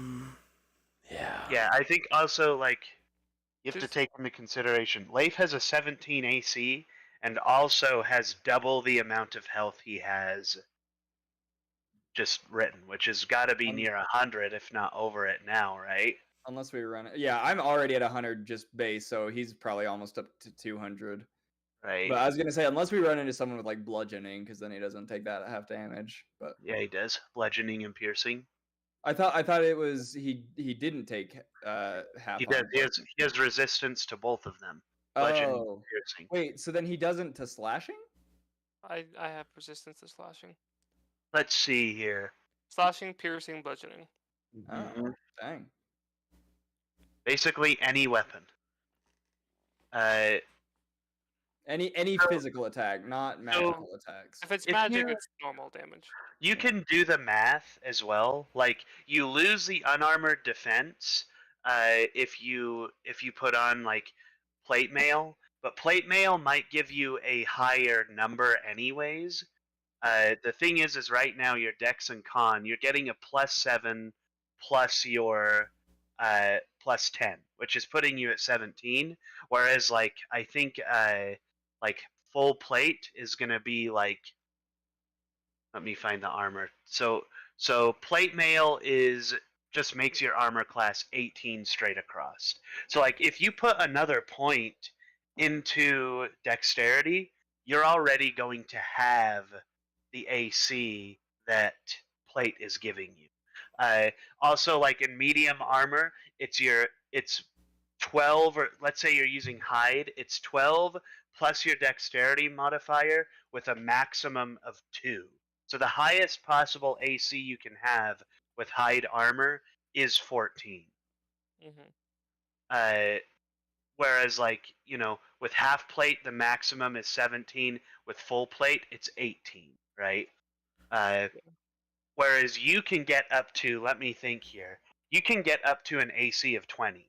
Speaker 1: yeah.
Speaker 5: Yeah, I think also like you have to
Speaker 3: Just-
Speaker 5: take into consideration Leif has a 17 AC and also has double the amount of health he has just written, which has got to be near 100 if not over it now, right?
Speaker 2: Unless we run it. Yeah, I'm already at 100 just base, so he's probably almost up to 200.
Speaker 5: Right.
Speaker 2: But I was gonna say unless we run into someone with like bludgeoning, because then he doesn't take that half damage. But
Speaker 5: Yeah, he does. Bludgeoning and piercing.
Speaker 2: I thought it was he didn't take half.
Speaker 5: He
Speaker 2: on
Speaker 5: does. He has resistance to both of them. Bludgeoning and
Speaker 2: Oh,
Speaker 5: piercing.
Speaker 2: wait. So then he doesn't to slashing?
Speaker 3: I have resistance to slashing.
Speaker 5: Let's see here.
Speaker 3: Slashing, piercing, bludgeoning.
Speaker 2: Oh,
Speaker 5: Mhm.
Speaker 2: dang.
Speaker 5: Basically any weapon.
Speaker 2: Any
Speaker 5: So-
Speaker 2: physical attack, not magical attacks.
Speaker 3: If it's
Speaker 5: If
Speaker 3: magic,
Speaker 5: you-
Speaker 3: it's normal damage.
Speaker 5: You can do the math as well. Like you lose the unarmored defense if you put on like plate mail, but plate mail might give you a higher number anyways. The thing is right now your dex and con, you're getting a +7 plus your +10, which is putting you at 17. Whereas like I think like full plate is gonna be like, let me find the armor. So plate mail is just makes your armor class 18 straight across. So like if you put another point into dexterity, you're already going to have the AC that plate is giving you. Also, like in medium armor, it's 12, or let's say you're using hide, it's 12 plus your dexterity modifier with a maximum of 2. So the highest possible AC you can have with hide armor is 14.
Speaker 3: Mm-hmm.
Speaker 5: Whereas like, with half plate the maximum is 17, with full plate it's 18, right? Whereas you can get up to, let me think here, you can get up to an AC of 20.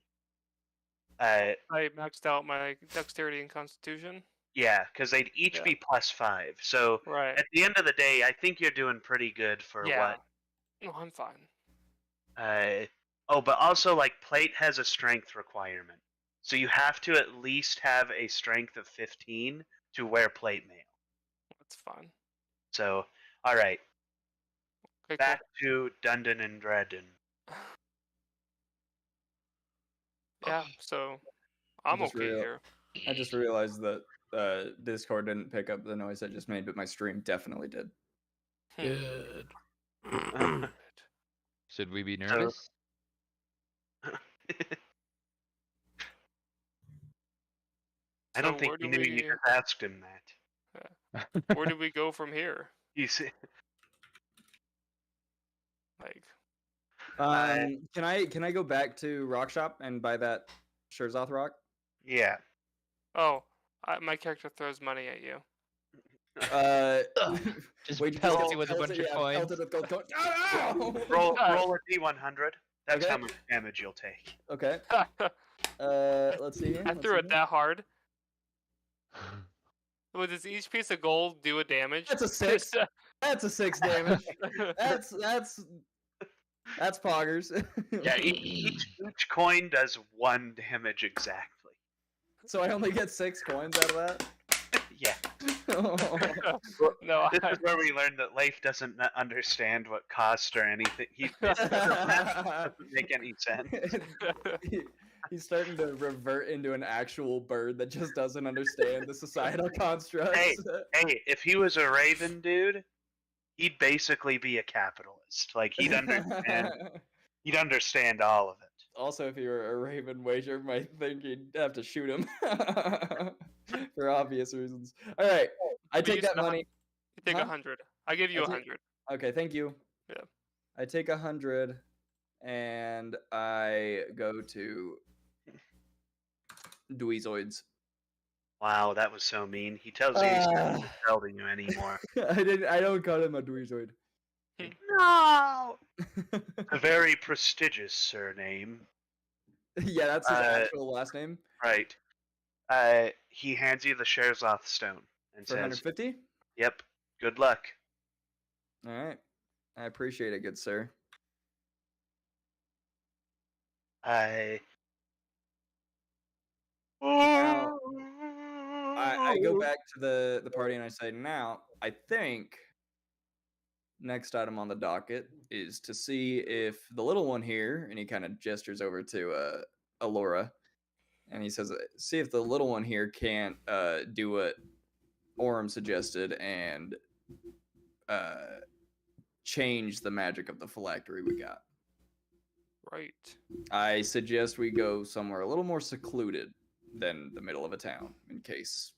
Speaker 3: I maxed out my dexterity and constitution.
Speaker 5: Yeah, because they'd each be +5. So
Speaker 3: Right.
Speaker 5: at the end of the day, I think you're doing pretty good for
Speaker 3: Yeah.
Speaker 5: what.
Speaker 3: No, I'm fine.
Speaker 5: But also like plate has a strength requirement, so you have to at least have a strength of 15 to wear plate mail.
Speaker 3: That's fine.
Speaker 5: So, all right,
Speaker 3: Okay,
Speaker 5: back to Dundon and Dredden.
Speaker 3: Yeah, so I'm
Speaker 2: Just
Speaker 3: okay here.
Speaker 2: I just realized that Discord didn't pick up the noise I just made, but my stream definitely did.
Speaker 1: Good.
Speaker 4: Should we be nervous?
Speaker 5: I don't
Speaker 3: So
Speaker 5: think
Speaker 3: where
Speaker 5: he
Speaker 3: do
Speaker 5: knew you
Speaker 3: we-
Speaker 5: just asked him that.
Speaker 3: Where do we go from here?
Speaker 5: You see,
Speaker 3: Like,
Speaker 2: Can I go back to Rock Shop and buy that Sherzoth rock?
Speaker 5: yeah.
Speaker 3: oh, my character throws money at you.
Speaker 4: Just
Speaker 2: Wait,
Speaker 4: pelt you with a bunch of coins.
Speaker 2: pelted with gold coin. Oh, no!
Speaker 5: Roll a D100. That's
Speaker 2: Okay.
Speaker 5: how much damage you'll take.
Speaker 2: Okay. Let's see here.
Speaker 3: I threw it that hard. Would this each piece of gold do a damage?
Speaker 2: That's a 6. That's a 6 damage. That's poggers.
Speaker 5: Yeah, each coin does 1 damage exactly.
Speaker 2: So I only get 6 coins out of that.
Speaker 5: Yeah.
Speaker 3: No,
Speaker 5: This is where we learned that Leif doesn't understand what cost or anything. Doesn't make any sense.
Speaker 2: He's starting to revert into an actual bird that just doesn't understand the societal constructs.
Speaker 5: Hey, if he was a raven dude, he'd basically be a capitalist. Like he'd understand all of it.
Speaker 2: Also, if you were a raven, Wager might think you'd have to shoot him for obvious reasons. All right, I take that money.
Speaker 3: You take
Speaker 2: Huh?
Speaker 3: 100. I give you 100.
Speaker 2: Okay, thank you.
Speaker 3: Yeah.
Speaker 2: I take 100, and I go to Dweezoids.
Speaker 5: Wow, that was so mean. He tells you he's not telling you anymore.
Speaker 2: I don't call him a Dweezoid.
Speaker 5: No. A very prestigious surname.
Speaker 2: Yeah, that's his actual last name.
Speaker 5: Right. He hands you the Sherzoth stone and
Speaker 2: For
Speaker 5: says,
Speaker 2: 150?
Speaker 5: "Yep. Good luck."
Speaker 2: All right. I appreciate it, good sir. Now, I go back to the party and I say, now, I think next item on the docket is to see if the little one here, and he kind of gestures over to Alora, and he says, see if the little one here can't do what Orem suggested and change the magic of the phylactery we got.
Speaker 3: Right.
Speaker 2: I suggest we go somewhere a little more secluded than the middle of a town, in case.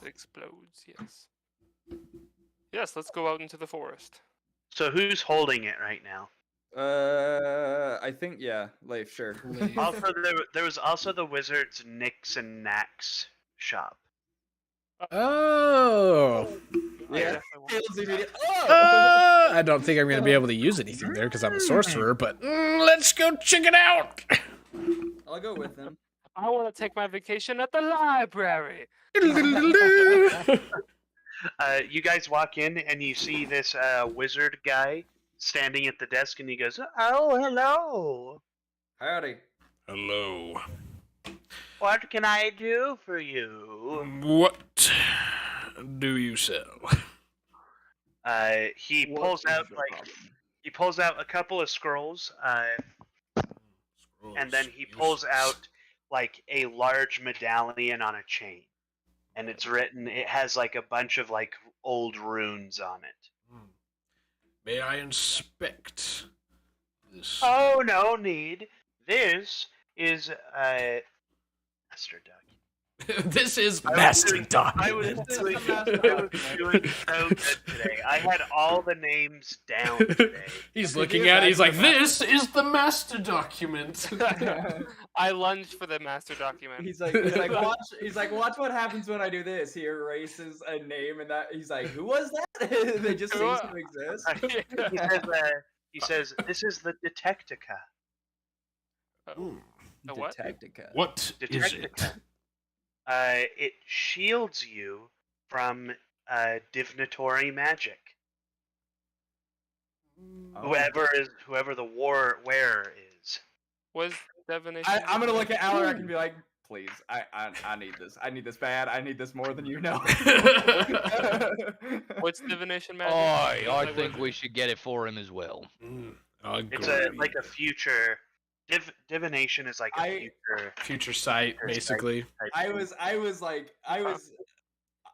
Speaker 3: It explodes, yes. Yes, let's go out into the forest.
Speaker 5: So who's holding it right now?
Speaker 2: I think, yeah, Leif, sure.
Speaker 1: Leif.
Speaker 5: Also, there was also the wizard's Nix and Nax shop.
Speaker 1: Oh.
Speaker 2: Yeah.
Speaker 1: I don't think I'm going to be able to use anything there because I'm a sorcerer, but let's go check it out.
Speaker 2: I'll go with him.
Speaker 3: I want to take my vacation at the library.
Speaker 5: You guys walk in and you see this wizard guy standing at the desk, and he goes, "Oh, hello.
Speaker 2: Howdy.
Speaker 1: Hello.
Speaker 5: What can I do for you?"
Speaker 1: What do you sell?
Speaker 5: He
Speaker 2: What
Speaker 5: pulls
Speaker 2: is
Speaker 5: out
Speaker 2: the
Speaker 5: like
Speaker 2: problem?
Speaker 5: he pulls out a couple of scrolls, and then he pulls out like a large medallion on a chain, and it's written. It has like a bunch of like old runes on it.
Speaker 1: May I inspect this?
Speaker 5: Oh, no need. This is master document.
Speaker 1: This is
Speaker 5: I was
Speaker 1: master
Speaker 5: doing-
Speaker 1: document.
Speaker 5: doing so good today. I had all the names down today.
Speaker 1: He's
Speaker 2: Could
Speaker 1: looking
Speaker 2: you
Speaker 1: at it. He's like,
Speaker 2: imagine
Speaker 1: "This is the master document."
Speaker 3: I lunged for the master document.
Speaker 2: He's like, watch what happens when I do this. He erases a name, and that he's like, who was that? They just cease to exist.
Speaker 5: He says, "This is the Detectica."
Speaker 3: A what?
Speaker 2: Detectica.
Speaker 1: What is it?
Speaker 5: Detectica. It shields you from divinatory magic.
Speaker 2: Oh.
Speaker 5: Whoever the war wearer is.
Speaker 3: Was divination?
Speaker 2: I'm gonna look at Alarak and be like, please, I need this. I need this bad. I need this more than you know.
Speaker 3: What's divination magic?
Speaker 4: I
Speaker 3: Like,
Speaker 4: think
Speaker 3: what
Speaker 4: we
Speaker 3: is
Speaker 4: should get it for him as well.
Speaker 5: It's like a future. Divination is like a future.
Speaker 1: future sight, basically.
Speaker 5: type
Speaker 2: I
Speaker 5: thing.
Speaker 2: was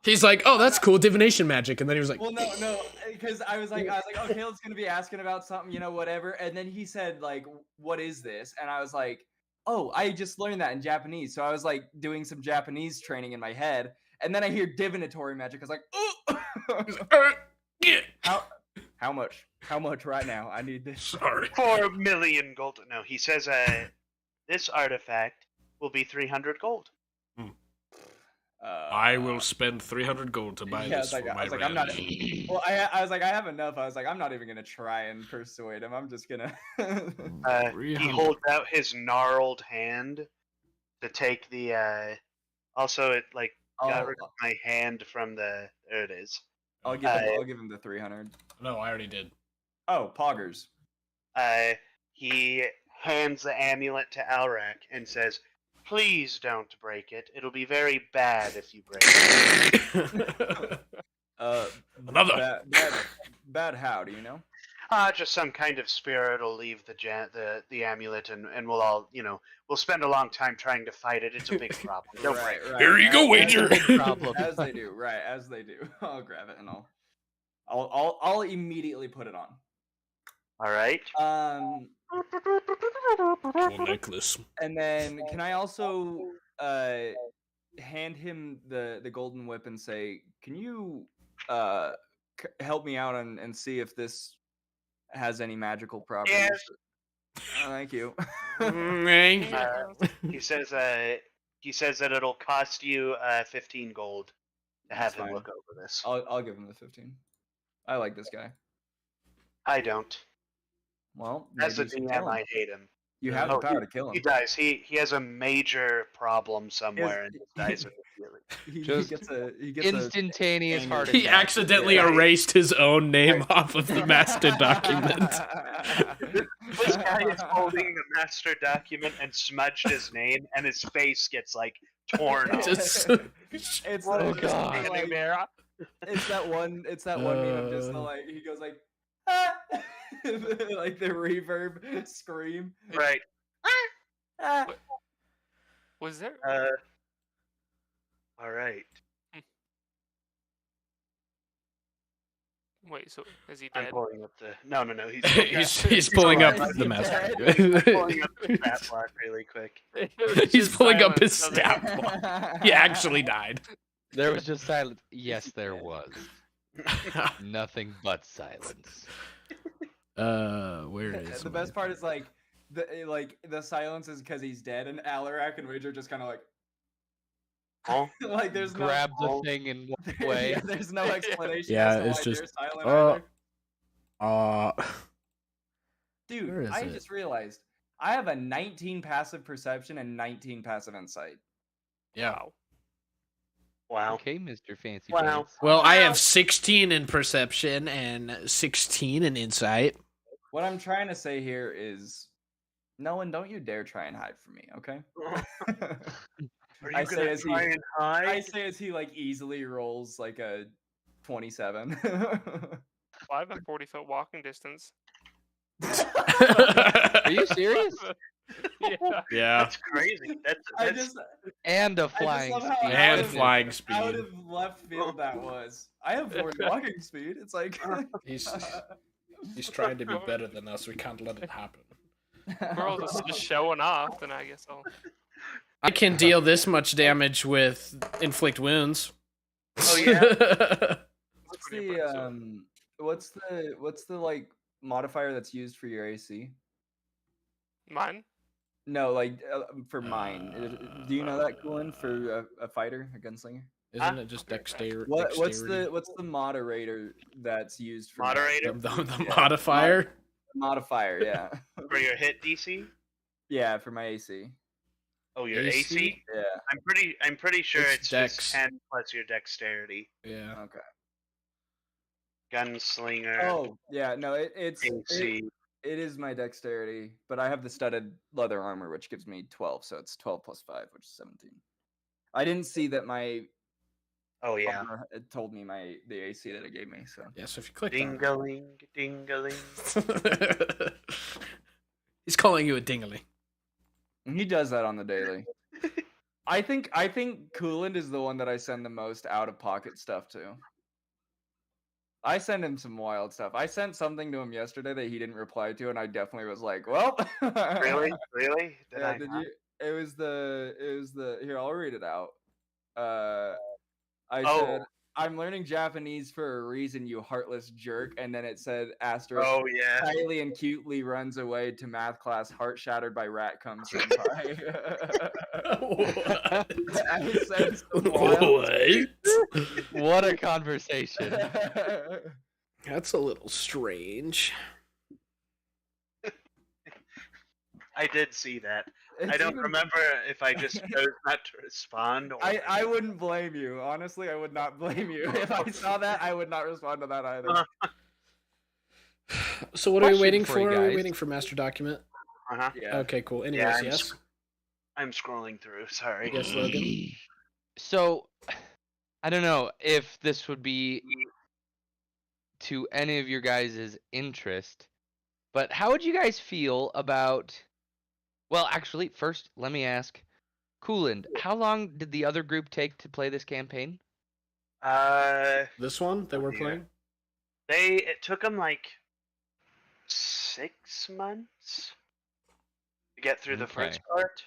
Speaker 1: He's like, "Oh, that's cool, divination magic," and then he was like,
Speaker 2: well, no, because I was like, oh, Caleb's gonna be asking about something, whatever, and then he said like, what is this? And I was like, oh, I just learned that in Japanese, so I was like doing some Japanese training in my head, and then I hear divinatory magic. I was like, oh,
Speaker 1: "Yeah,
Speaker 2: how much? How much right now? I need this.
Speaker 1: sorry."
Speaker 5: 4 million gold. No, he says this artifact will be 300 gold.
Speaker 1: I will spend 300 gold to buy
Speaker 2: Yeah,
Speaker 1: this for my
Speaker 2: I was like, I'm not.
Speaker 1: relish.
Speaker 2: Well, I was like, I have enough. I was like, I'm not even gonna try and persuade him. I'm just gonna.
Speaker 5: He
Speaker 1: 300.
Speaker 5: holds out his gnarled hand to take the. Also, it like got rid of my hand from the. There it is.
Speaker 2: I'll give him the 300.
Speaker 1: No, I already did.
Speaker 2: Oh, poggers.
Speaker 5: He hands the amulet to Alrak and says, "Please don't break it. It'll be very bad if you break it."
Speaker 1: Another.
Speaker 2: Bad how, do you know?
Speaker 5: Just some kind of spirit will leave the amulet, and we'll all, we'll spend a long time trying to fight it. It's a big problem. Don't break it.
Speaker 2: Right.
Speaker 1: Here you go, wager.
Speaker 4: Problem.
Speaker 2: As they do, right? As they do. I'll grab it and I'll immediately put it on.
Speaker 5: All right.
Speaker 1: Cool necklace.
Speaker 2: And then can I also hand him the golden whip and say, can you help me out and see if this has any magical properties?
Speaker 5: Yes.
Speaker 2: Oh, thank you.
Speaker 5: He says that it'll cost you 15 gold to have
Speaker 2: That's
Speaker 5: him
Speaker 2: fine.
Speaker 5: look over this.
Speaker 2: I'll give him the 15. I like this guy.
Speaker 5: I don't.
Speaker 2: Well,
Speaker 5: As a
Speaker 2: maybe you should
Speaker 5: DM,
Speaker 2: tell him.
Speaker 5: I hate him.
Speaker 2: You have the power to kill
Speaker 5: He
Speaker 2: him.
Speaker 5: dies. He has a major problem somewhere and just dies immediately.
Speaker 2: He
Speaker 4: Just
Speaker 2: gets a
Speaker 4: Instantaneous
Speaker 2: Dang
Speaker 4: heart
Speaker 2: it.
Speaker 1: He
Speaker 4: attack.
Speaker 1: accidentally
Speaker 5: Yeah.
Speaker 1: erased his own name off of the master document.
Speaker 5: This guy is holding the master document and smudged his name, and his face gets like torn off.
Speaker 1: Just-
Speaker 2: It's
Speaker 4: Oh,
Speaker 2: the-
Speaker 4: God.
Speaker 2: it's like- it's that one meme of just the like he goes like ah! like the reverb scream.
Speaker 5: Right.
Speaker 2: Ah!
Speaker 3: Was there?
Speaker 5: All right.
Speaker 3: Wait, so is he
Speaker 5: I'm
Speaker 3: dead?
Speaker 5: pulling up the. No.
Speaker 1: he's pulling up
Speaker 2: Is he
Speaker 1: the master.
Speaker 5: I'm pulling up the stat block really quick.
Speaker 1: He's
Speaker 3: Just
Speaker 1: pulling up his
Speaker 3: silence.
Speaker 1: stat block. He actually died.
Speaker 4: There was just silence. Yes, there was. Nothing but silence.
Speaker 1: Where is
Speaker 2: The best part is like the silence is because he's dead, and Alarak and Ridge are just kind of like
Speaker 5: Oh,
Speaker 2: like there's
Speaker 4: Grab
Speaker 2: no
Speaker 4: the thing and walk away.
Speaker 2: yeah, there's no explanation.
Speaker 1: Yeah,
Speaker 2: as to
Speaker 1: it's
Speaker 2: why
Speaker 1: just,
Speaker 2: they're silent either.
Speaker 1: Dude, where
Speaker 2: Dude,
Speaker 1: is
Speaker 2: I
Speaker 1: it?
Speaker 2: just realized I have a 19 passive perception and 19 passive insight.
Speaker 1: Yeah.
Speaker 3: Wow.
Speaker 5: Wow.
Speaker 4: Okay, Mr. Fancy
Speaker 5: Wow.
Speaker 4: Pants.
Speaker 1: Well, I
Speaker 5: Wow.
Speaker 1: have 16 in perception and 16 in insight.
Speaker 2: What I'm trying to say here is, Nolan, don't you dare try and hide from me, okay?
Speaker 5: Are you
Speaker 2: I
Speaker 5: gonna
Speaker 2: say as
Speaker 5: try
Speaker 2: he,
Speaker 5: and
Speaker 2: I
Speaker 5: hide?
Speaker 2: say as he like easily rolls like a 27.
Speaker 3: Well, I have a 40-foot walking distance.
Speaker 4: Are you serious?
Speaker 3: Yeah.
Speaker 1: Yeah.
Speaker 5: That's crazy.
Speaker 2: I
Speaker 5: That's
Speaker 2: just
Speaker 4: And a
Speaker 2: I just
Speaker 4: flying
Speaker 2: love how
Speaker 4: speed.
Speaker 1: And
Speaker 2: out of-
Speaker 1: flying
Speaker 2: out
Speaker 1: speed.
Speaker 2: of left field that was. I have more walking speed. It's like
Speaker 1: He's trying to be better than us. We can't let it happen.
Speaker 3: We're just showing off, then I guess I'll.
Speaker 1: I can deal this much damage with inflict wounds.
Speaker 5: Oh, yeah?
Speaker 2: What's
Speaker 3: pretty
Speaker 2: the
Speaker 3: impressive.
Speaker 2: what's the like modifier that's used for your AC?
Speaker 3: Mine?
Speaker 2: No, like for mine. Do you know that, Coolin, for a fighter, a gunslinger?
Speaker 1: Isn't it just dexterity?
Speaker 2: What's the moderator that's used for mine?
Speaker 5: moderator
Speaker 1: the
Speaker 2: Yeah,
Speaker 1: modifier?
Speaker 2: Modifier, yeah.
Speaker 5: for your hit DC.
Speaker 2: Yeah, for my AC.
Speaker 5: Oh, your
Speaker 1: AC?
Speaker 5: AC.
Speaker 2: Yeah.
Speaker 5: I'm pretty sure
Speaker 1: It's
Speaker 5: it's
Speaker 1: dex.
Speaker 5: just 10 plus your dexterity.
Speaker 1: Yeah.
Speaker 2: Okay.
Speaker 5: Gunslinger.
Speaker 2: Oh, yeah, no, it's
Speaker 5: AC.
Speaker 2: it is my dexterity, but I have the studded leather armor, which gives me 12, so it's 12 plus 5, which is 17. I didn't see that my
Speaker 5: Oh yeah.
Speaker 2: armor had told me the AC that it gave me, so.
Speaker 1: Yeah, so if you click on
Speaker 5: Dingaling, dingaling.
Speaker 1: it. He's calling you a dingaling.
Speaker 2: He does that on the daily. I think Coolant is the one that I send the most out of pocket stuff to. I send him some wild stuff. I sent something to him yesterday that he didn't reply to, and I definitely was like, "Well,
Speaker 5: Really? Really? Did
Speaker 2: yeah,
Speaker 5: I
Speaker 2: did
Speaker 5: not?
Speaker 2: you? It was the here. I'll read it out. I
Speaker 5: Oh.
Speaker 2: said, "I'm learning Japanese for a reason, you heartless jerk," and then it said asterisk.
Speaker 5: Oh yeah.
Speaker 2: Kylie and cutely runs away to math class, heart shattered by Ratcom senpai.
Speaker 1: What?
Speaker 2: I said some wild
Speaker 1: What?
Speaker 4: What a conversation.
Speaker 1: That's a little strange.
Speaker 5: I did see that. I
Speaker 2: It's
Speaker 5: don't
Speaker 2: even-
Speaker 5: remember if I just chose not to respond or
Speaker 2: I wouldn't blame you. Honestly, I would not blame you. If I saw that, I would not respond to that either.
Speaker 1: So what are we
Speaker 4: Question
Speaker 1: waiting
Speaker 4: for you
Speaker 1: for? Are we
Speaker 4: guys.
Speaker 1: waiting for master document?
Speaker 5: Uh-huh.
Speaker 2: Yeah.
Speaker 1: Okay, cool. Anyways,
Speaker 5: Yeah,
Speaker 1: yes.
Speaker 5: I'm scrolling through. Sorry.
Speaker 1: Yes, Logan.
Speaker 4: So, I don't know if this would be to any of your guys' interest, but how would you guys feel about? Well, actually, first let me ask, Cooland, how long did the other group take to play this campaign?
Speaker 1: This one that we're
Speaker 5: Yeah.
Speaker 1: playing?
Speaker 5: It took them like 6 months to get through the first
Speaker 4: Okay.
Speaker 5: part.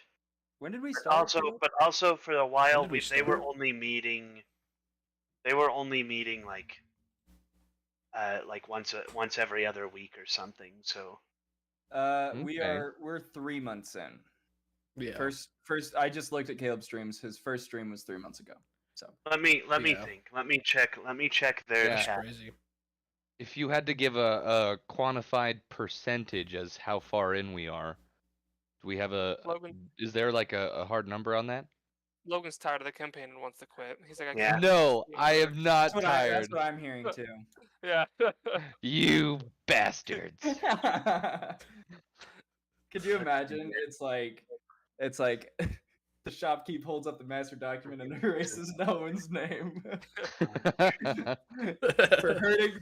Speaker 2: When did we start?
Speaker 5: But also for a while
Speaker 1: did we
Speaker 5: they were
Speaker 1: start?
Speaker 5: only meeting. They were only meeting like once every other week or something. So
Speaker 4: Okay.
Speaker 2: We're 3 months in.
Speaker 1: Yeah.
Speaker 2: First, I just looked at Caleb's streams. His first stream was 3 months ago. So
Speaker 5: let me
Speaker 1: Yeah.
Speaker 5: think. Let me check their
Speaker 4: Yeah.
Speaker 1: That's
Speaker 5: chat.
Speaker 1: crazy.
Speaker 4: If you had to give a quantified percentage as how far in we are, do we have
Speaker 3: Logan.
Speaker 4: is there like a hard number on that?
Speaker 3: Logan's tired of the campaign and wants to quit. He's like, I
Speaker 5: Yeah.
Speaker 3: can't.
Speaker 4: No, I am not
Speaker 2: that's
Speaker 4: tired.
Speaker 2: what I'm hearing too.
Speaker 3: Yeah.
Speaker 4: You bastards.
Speaker 2: Could you imagine? It's like the shopkeep holds up the master document and erases no one's name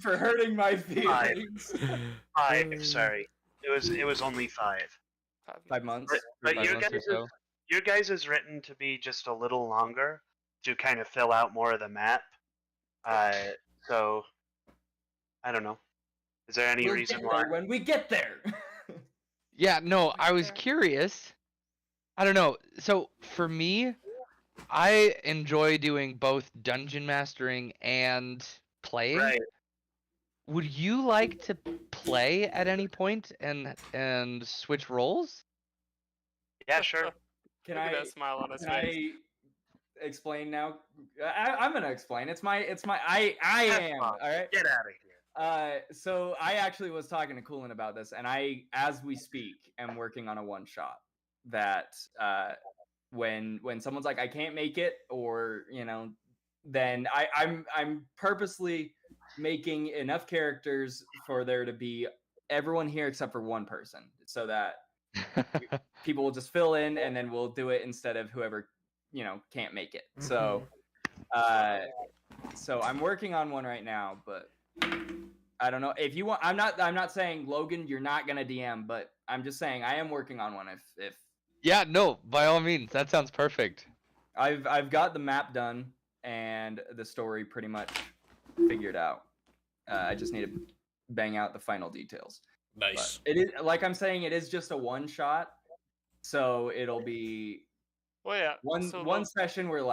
Speaker 2: for hurting my feelings.
Speaker 5: 5. Sorry, it was only 5.
Speaker 2: 5 months.
Speaker 5: But
Speaker 4: 5
Speaker 5: your
Speaker 4: months or so.
Speaker 5: guys is written to be just a little longer to kind of fill out more of the map. So I don't know. Is there any
Speaker 2: We'll
Speaker 5: reason
Speaker 2: get
Speaker 5: why?
Speaker 2: there when we get there.
Speaker 4: Yeah, no, I was curious. I don't know. So for me, I enjoy doing both dungeon mastering and playing.
Speaker 5: Right.
Speaker 4: Would you like to play at any point and switch roles?
Speaker 5: Yeah, sure.
Speaker 2: Can
Speaker 3: Look at
Speaker 2: I
Speaker 3: that smile on his
Speaker 2: can
Speaker 3: face.
Speaker 2: I explain now? I'm gonna explain. I am.
Speaker 5: fun.
Speaker 2: All right.
Speaker 5: Get out of here.
Speaker 2: So I actually was talking to Coolin about this, and I, as we speak, am working on a one shot that when someone's like, I can't make it, or then I'm purposely making enough characters for there to be everyone here except for one person, so that people will just fill in, and then we'll do it instead of whoever can't make it. So so I'm working on one right now, but I don't know if you want. I'm not saying, Logan, you're not gonna DM, but I'm just saying I am working on one. If
Speaker 4: Yeah, no, by all means, that sounds perfect.
Speaker 2: I've got the map done and the story pretty much figured out. I just need to bang out the final details.
Speaker 1: Nice.
Speaker 2: But it is, like I'm saying, it is just a one shot, so it'll be
Speaker 3: Well, yeah.
Speaker 2: one session where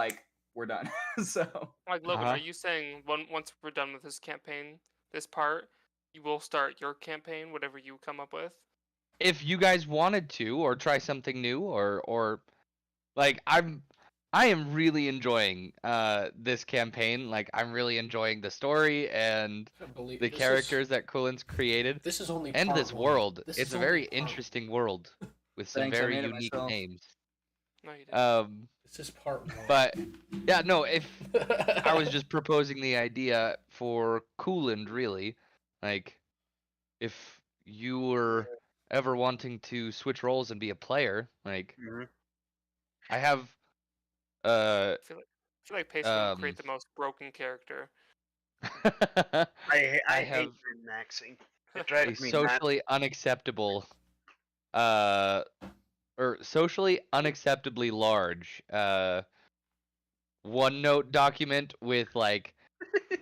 Speaker 2: we're done. So
Speaker 3: Like Logan,
Speaker 4: Uh-huh.
Speaker 3: are you saying once we're done with this campaign, this part, you will start your campaign, whatever you come up with?
Speaker 4: If you guys wanted to, or try something new, or like I am really enjoying this campaign. Like I'm really enjoying the story and
Speaker 1: I believe
Speaker 4: the characters that Colin's created,
Speaker 1: This is only
Speaker 4: and
Speaker 1: part
Speaker 4: this
Speaker 1: one.
Speaker 4: world.
Speaker 1: This
Speaker 4: It's
Speaker 1: is
Speaker 4: a
Speaker 1: only
Speaker 4: very
Speaker 1: part
Speaker 4: interesting world with some
Speaker 2: Thanks, I
Speaker 4: very
Speaker 2: made it
Speaker 4: unique
Speaker 2: myself.
Speaker 4: names.
Speaker 3: No, you didn't.
Speaker 1: This is part one.
Speaker 4: But yeah, no, if I was just proposing the idea for Cooland, really, like if you were ever wanting to switch roles and be a player, like
Speaker 5: Mhm.
Speaker 4: I have
Speaker 3: I feel like Pace would create the most broken character.
Speaker 5: I
Speaker 4: I
Speaker 5: hate
Speaker 4: have
Speaker 5: min-maxing. It
Speaker 4: a
Speaker 5: drives me nuts.
Speaker 4: socially unacceptable uh or socially unacceptably large OneNote document with like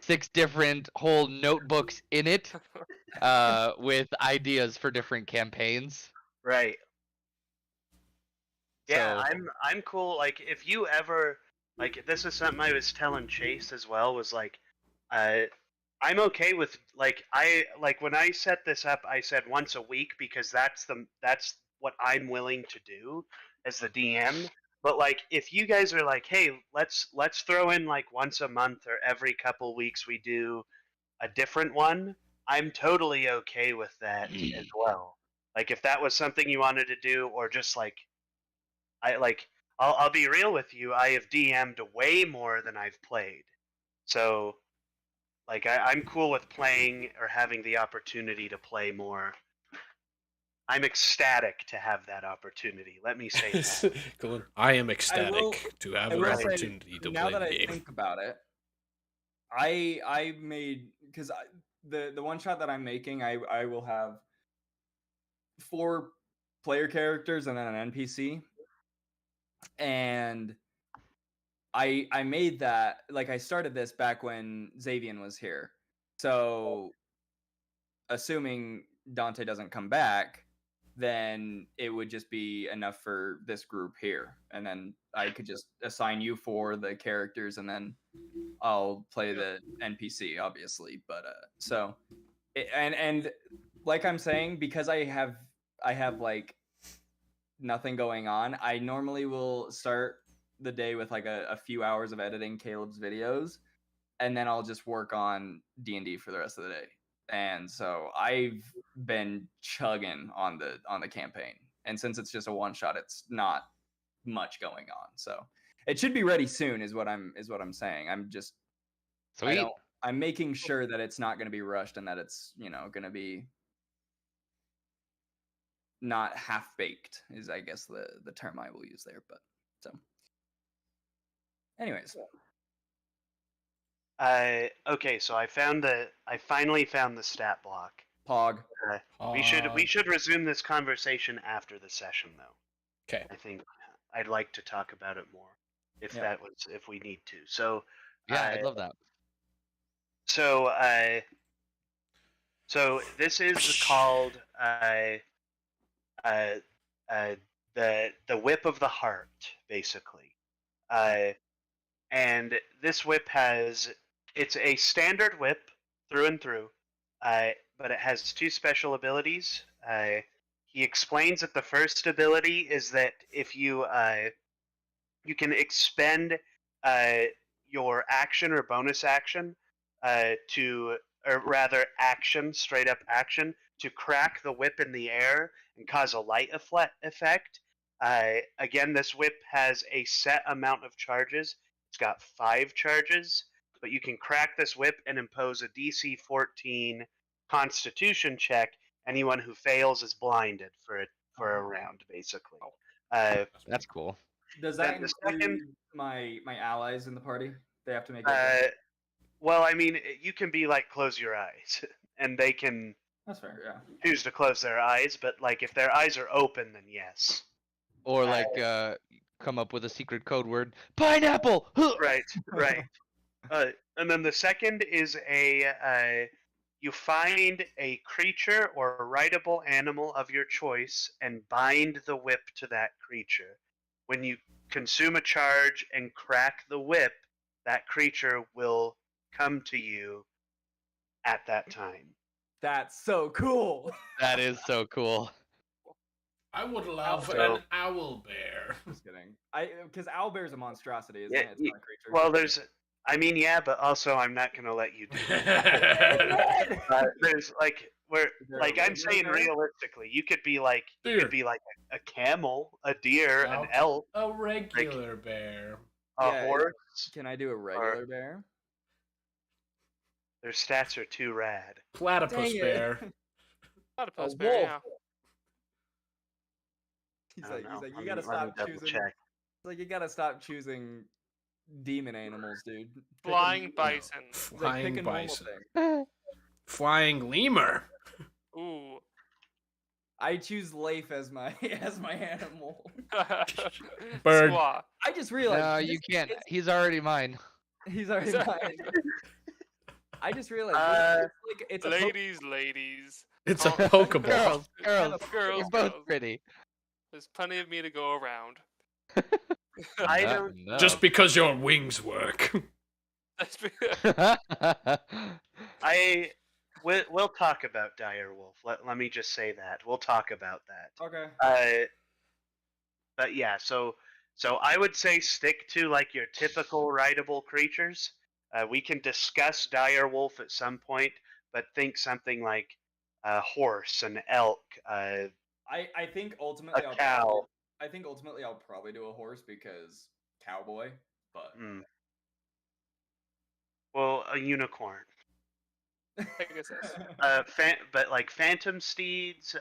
Speaker 4: 6 different whole notebooks in it with ideas for different campaigns.
Speaker 5: Right. Yeah,
Speaker 4: So
Speaker 5: I'm cool. Like, if you ever this is something I was telling Chase as well. Was like, I'm okay with when I set this up. I said once a week because that's what I'm willing to do as the DM. But like, if you guys are like, hey, let's throw in like once a month or every couple weeks we do a different one, I'm totally okay with that as well. Like, if that was something you wanted to do, or just like I'll be real with you. I have DM'd way more than I've played, so like I'm cool with playing or having the opportunity to play more. I'm ecstatic to have that opportunity. Let me say that.
Speaker 1: Colin, I am ecstatic
Speaker 2: will-
Speaker 1: to have
Speaker 2: I
Speaker 1: the
Speaker 2: will say,
Speaker 1: opportunity to
Speaker 2: now
Speaker 1: play
Speaker 2: that
Speaker 1: the
Speaker 2: I
Speaker 1: game.
Speaker 2: think about it, I made, because the one shot that I'm making, I will have 4 player characters and then an NPC, and I made that, like, I started this back when Xavian was here, so assuming Dante doesn't come back, then it would just be enough for this group here, and then I could just assign you 4 the characters, and then I'll play the NPC, obviously. But so and like I'm saying, because I have like nothing going on, I normally will start the day with like a few hours of editing Caleb's videos, and then I'll just work on D&D for the rest of the day. And so I've been chugging on the campaign, and since it's just a one shot, it's not much going on. So it should be ready soon, is what I'm saying.
Speaker 4: sweet.
Speaker 2: I'm making sure that it's not going to be rushed, and that it's going to be not half baked, is I guess the term I will use there. But so, anyways,
Speaker 5: Okay, so I finally found the stat block.
Speaker 2: Pog.
Speaker 5: We should resume this conversation after the session, though.
Speaker 1: Okay.
Speaker 5: I think I'd like to talk about it more if we need to. So
Speaker 4: Yeah, I'd love that.
Speaker 5: So this is called the whip of the heart, basically. And this whip it's a standard whip through and through, but it has 2 special abilities. He explains that the first ability is that if you can expend your action or bonus action or rather action, straight up action, to crack the whip in the air and cause a light effect. Again, this whip has a set amount of charges. It's got 5 charges, but you can crack this whip and impose a DC 14 Constitution check. Anyone who fails is blinded for a round, basically.
Speaker 4: That's cool.
Speaker 2: Does
Speaker 5: Then
Speaker 2: that
Speaker 5: the
Speaker 2: include
Speaker 5: second-
Speaker 2: my allies in the party? They have to make it.
Speaker 5: Well, I mean, you can be like, close your eyes, and they can
Speaker 2: That's fair. Yeah.
Speaker 5: choose to close their eyes, but like if their eyes are open, then yes.
Speaker 4: Or like come up with a secret code word. Pineapple.
Speaker 5: Right, right. And then the second is you find a creature or a rideable animal of your choice and bind the whip to that creature. When you consume a charge and crack the whip, that creature will come to you at that time.
Speaker 2: That's so cool.
Speaker 4: That is so cool.
Speaker 1: I would love
Speaker 5: So-
Speaker 1: an owl bear.
Speaker 2: Just kidding. Because owlbear's a monstrosity, isn't
Speaker 5: Yeah,
Speaker 2: it? It's not a creature.
Speaker 5: Well, yeah, but also I'm not gonna let you do that. There's like I'm saying realistically, you could be like
Speaker 1: Deer.
Speaker 5: a camel, a deer, an elk,
Speaker 1: A regular bear.
Speaker 5: a
Speaker 2: Yeah,
Speaker 5: horse.
Speaker 2: Can I do a regular bear?
Speaker 5: Their stats are too rad.
Speaker 1: Platypus
Speaker 2: Dang it.
Speaker 1: bear.
Speaker 3: Platypus
Speaker 2: A
Speaker 3: bear,
Speaker 2: wolf.
Speaker 3: yeah.
Speaker 2: He's
Speaker 5: I
Speaker 2: like,
Speaker 5: don't know.
Speaker 2: you
Speaker 5: Let
Speaker 2: gotta
Speaker 5: me
Speaker 2: stop
Speaker 5: double
Speaker 2: choosing.
Speaker 5: check.
Speaker 2: It's like you gotta stop choosing demon animals, dude. Pick a-
Speaker 3: Flying bison.
Speaker 2: it's like,
Speaker 1: Flying
Speaker 2: pick a normal
Speaker 1: bison.
Speaker 2: thing.
Speaker 1: Flying lemur.
Speaker 3: Ooh.
Speaker 2: I choose Leif as my as my animal.
Speaker 1: Bird.
Speaker 3: Squaw.
Speaker 2: I just realized.
Speaker 4: No, you can't. He's already mine.
Speaker 2: He's already mine. I just realized it's a
Speaker 3: Ladies.
Speaker 1: It's a
Speaker 3: Oh,
Speaker 1: Pokeball.
Speaker 4: Girls, girls,
Speaker 3: Girls,
Speaker 4: you're both
Speaker 3: girls.
Speaker 4: pretty.
Speaker 3: There's plenty of me to go around.
Speaker 5: I
Speaker 4: No,
Speaker 5: don't-
Speaker 4: no.
Speaker 1: Just because your wings work.
Speaker 5: We'll talk about Direwolf. Let me just say that. We'll talk about that.
Speaker 2: Okay.
Speaker 5: But yeah, so I would say stick to like your typical rideable creatures. We can discuss Direwolf at some point, but think something like a horse, an elk,
Speaker 2: I think ultimately
Speaker 5: a cow.
Speaker 2: I'll probably do a horse because cowboy, but
Speaker 5: Well, a unicorn.
Speaker 3: Pegasus.
Speaker 5: But like phantom steeds.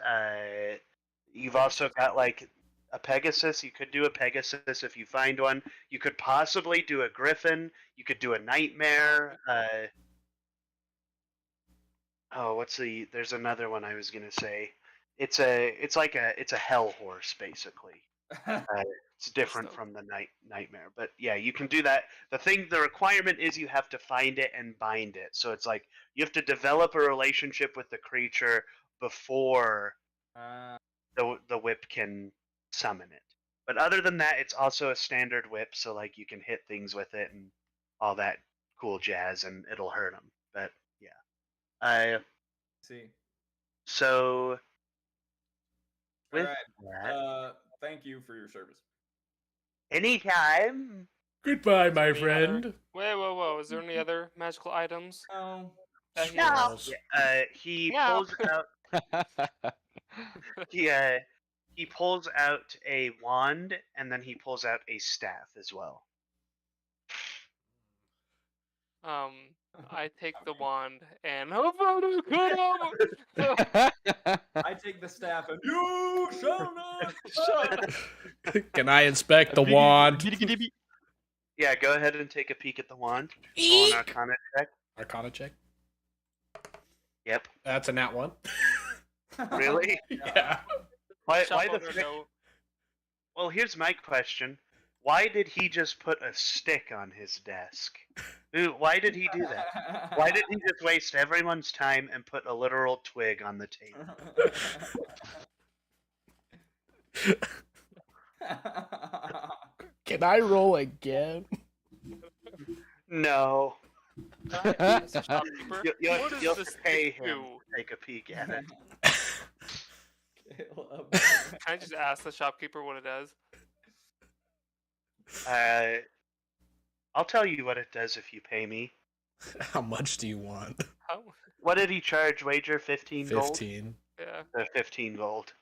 Speaker 5: You've also got like a Pegasus. You could do a Pegasus if you find one. You could possibly do a griffin. You could do a nightmare. There's another one I was gonna say. It's a hell horse basically. It's different
Speaker 3: So-
Speaker 5: from the nightmare, but yeah, you can do that. The requirement is you have to find it and bind it. So it's like you have to develop a relationship with the creature before the whip can summon it. But other than that, it's also a standard whip, so like you can hit things with it and all that cool jazz, and it'll hurt them. But yeah,
Speaker 2: see.
Speaker 5: so with
Speaker 2: Alright.
Speaker 5: that,
Speaker 2: Thank you for your service.
Speaker 5: anytime.
Speaker 1: Goodbye, my
Speaker 3: Any other-
Speaker 1: friend.
Speaker 3: Wait, whoa. Is there any other magical items?
Speaker 2: Oh.
Speaker 3: that he
Speaker 5: No.
Speaker 3: has?
Speaker 5: He
Speaker 3: No.
Speaker 5: pulls out. He pulls out a wand, and then he pulls out a staff as well.
Speaker 3: I take the wand and
Speaker 2: I take the staff and you shall not.
Speaker 1: Can I inspect the wand?
Speaker 5: Yeah, go ahead and take a peek at the wand. Roll an Arcana check.
Speaker 1: Arcana check.
Speaker 5: Yep.
Speaker 1: That's a nat one.
Speaker 5: Really?
Speaker 1: Yeah.
Speaker 5: Why
Speaker 3: Shuffle
Speaker 5: the
Speaker 3: or
Speaker 5: frick?
Speaker 3: no?
Speaker 5: Well, here's my question. Why did he just put a stick on his desk? Why did he do that? Why did he just waste everyone's time and put a literal twig on the table?
Speaker 1: Can I roll again?
Speaker 5: No.
Speaker 3: Mr. Shopkeeper,
Speaker 5: You'll
Speaker 3: what does
Speaker 5: have to
Speaker 3: this
Speaker 5: pay
Speaker 3: stick
Speaker 5: him
Speaker 3: do?
Speaker 5: to take a peek at it.
Speaker 3: Can I just ask the shopkeeper what it does?
Speaker 5: I'll tell you what it does if you pay me.
Speaker 1: How much do you want?
Speaker 3: How?
Speaker 5: What did he charge? Wager 15 gold?
Speaker 1: 15.
Speaker 3: Yeah.
Speaker 5: 15 gold.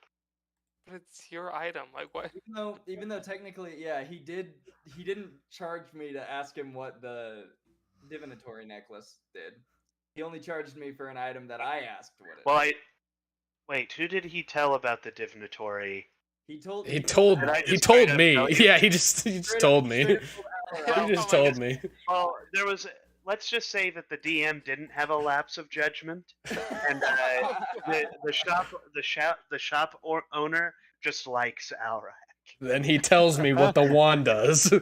Speaker 3: But it's your item. Like what?
Speaker 2: Even though technically, yeah, he didn't charge me to ask him what the divinatory necklace did. He only charged me for an item that I asked what it.
Speaker 5: Well, wait. Who did he tell about the divinatory?
Speaker 2: He told
Speaker 1: He told
Speaker 5: Did I
Speaker 1: he
Speaker 5: just
Speaker 1: told
Speaker 5: straight up
Speaker 1: me.
Speaker 5: tell you?
Speaker 1: Yeah, he just told me.
Speaker 2: Straight
Speaker 1: He
Speaker 2: up
Speaker 1: just
Speaker 3: Oh my
Speaker 1: told me.
Speaker 5: Well, there was. Let's just say that the DM didn't have a lapse of judgment, and the shop owner just likes Alra.
Speaker 1: Then he tells me what the wand does.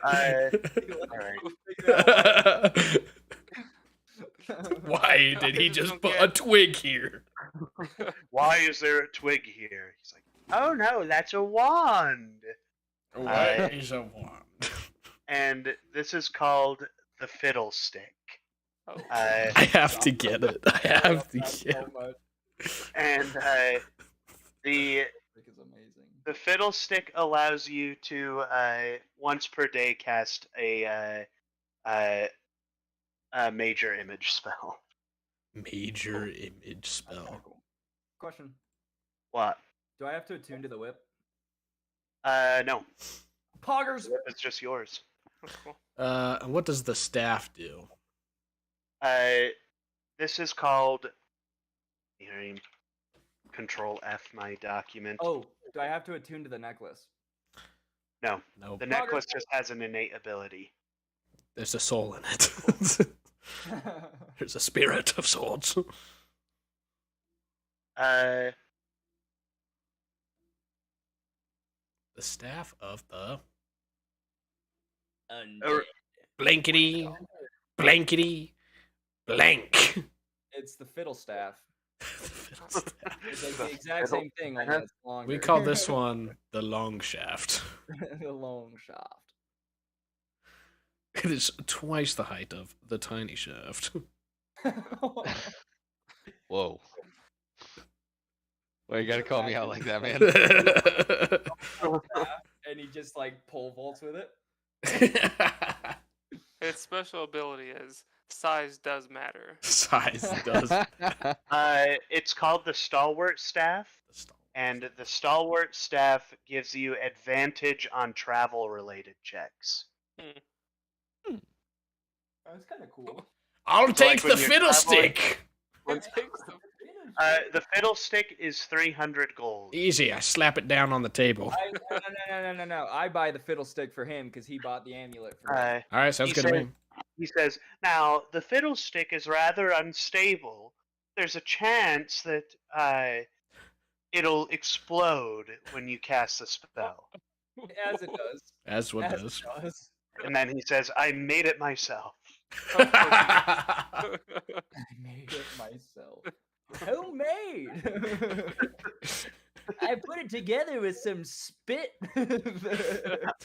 Speaker 5: Alright.
Speaker 1: Why did he
Speaker 3: Just
Speaker 1: just
Speaker 3: don't
Speaker 1: put
Speaker 3: get-
Speaker 1: a twig here?
Speaker 5: Why is there a twig here? He's like, oh no, that's a wand.
Speaker 1: What is a wand?
Speaker 5: And this is called the fiddlestick.
Speaker 3: Oh.
Speaker 1: I have to get it. I have to get it.
Speaker 2: so much.
Speaker 5: And the
Speaker 2: Is amazing.
Speaker 5: the fiddlestick allows you to once per day cast a major image spell.
Speaker 1: Major image
Speaker 2: That's kinda
Speaker 1: spell.
Speaker 2: cool. Question:
Speaker 5: What?
Speaker 2: do I have to attune to the whip?
Speaker 5: No.
Speaker 2: Poggers.
Speaker 5: It's just yours.
Speaker 3: That's cool.
Speaker 1: And what does the staff do?
Speaker 5: This is called. Here, Control F my document.
Speaker 2: Oh, do I have to attune to the necklace?
Speaker 5: No,
Speaker 1: Nope.
Speaker 5: the necklace just has an innate ability.
Speaker 1: There's a soul in it. There's a spirit of swords.
Speaker 5: Uh,
Speaker 1: The staff of the
Speaker 5: or-
Speaker 1: blankety, blankety, blank.
Speaker 2: It's the fiddle staff. It's like
Speaker 5: The
Speaker 2: the exact
Speaker 5: fiddle
Speaker 2: same thing, only it's longer.
Speaker 1: We call this one the long shaft.
Speaker 2: the long shaft.
Speaker 1: It is twice the height of the tiny shaft.
Speaker 4: Whoa. Well, you gotta call me out like that, man.
Speaker 2: And he just like pole vaults with it.
Speaker 3: Its special ability is size does matter.
Speaker 1: Size does.
Speaker 5: It's called the Stalwart Staff, and the Stalwart Staff gives you advantage on travel-related checks.
Speaker 2: That's kind of cool.
Speaker 1: I'll
Speaker 5: So,
Speaker 1: take
Speaker 5: like,
Speaker 1: the
Speaker 5: when you're
Speaker 1: fiddlestick.
Speaker 3: It takes the
Speaker 5: The Fiddlestick is 300 gold.
Speaker 1: Easy. I slap it down on the table.
Speaker 2: No. I buy the fiddlestick for him because he bought the amulet for me.
Speaker 1: All right, sounds
Speaker 5: He
Speaker 1: good to
Speaker 5: said-
Speaker 1: me.
Speaker 5: He says, now, the Fiddlestick is rather unstable. There's a chance that it'll explode when you cast the spell.
Speaker 2: As it does.
Speaker 1: As one
Speaker 2: As
Speaker 1: does.
Speaker 2: it does.
Speaker 5: And then he says, I made it myself.
Speaker 2: I made it myself. Homemade. I put it together with some spit.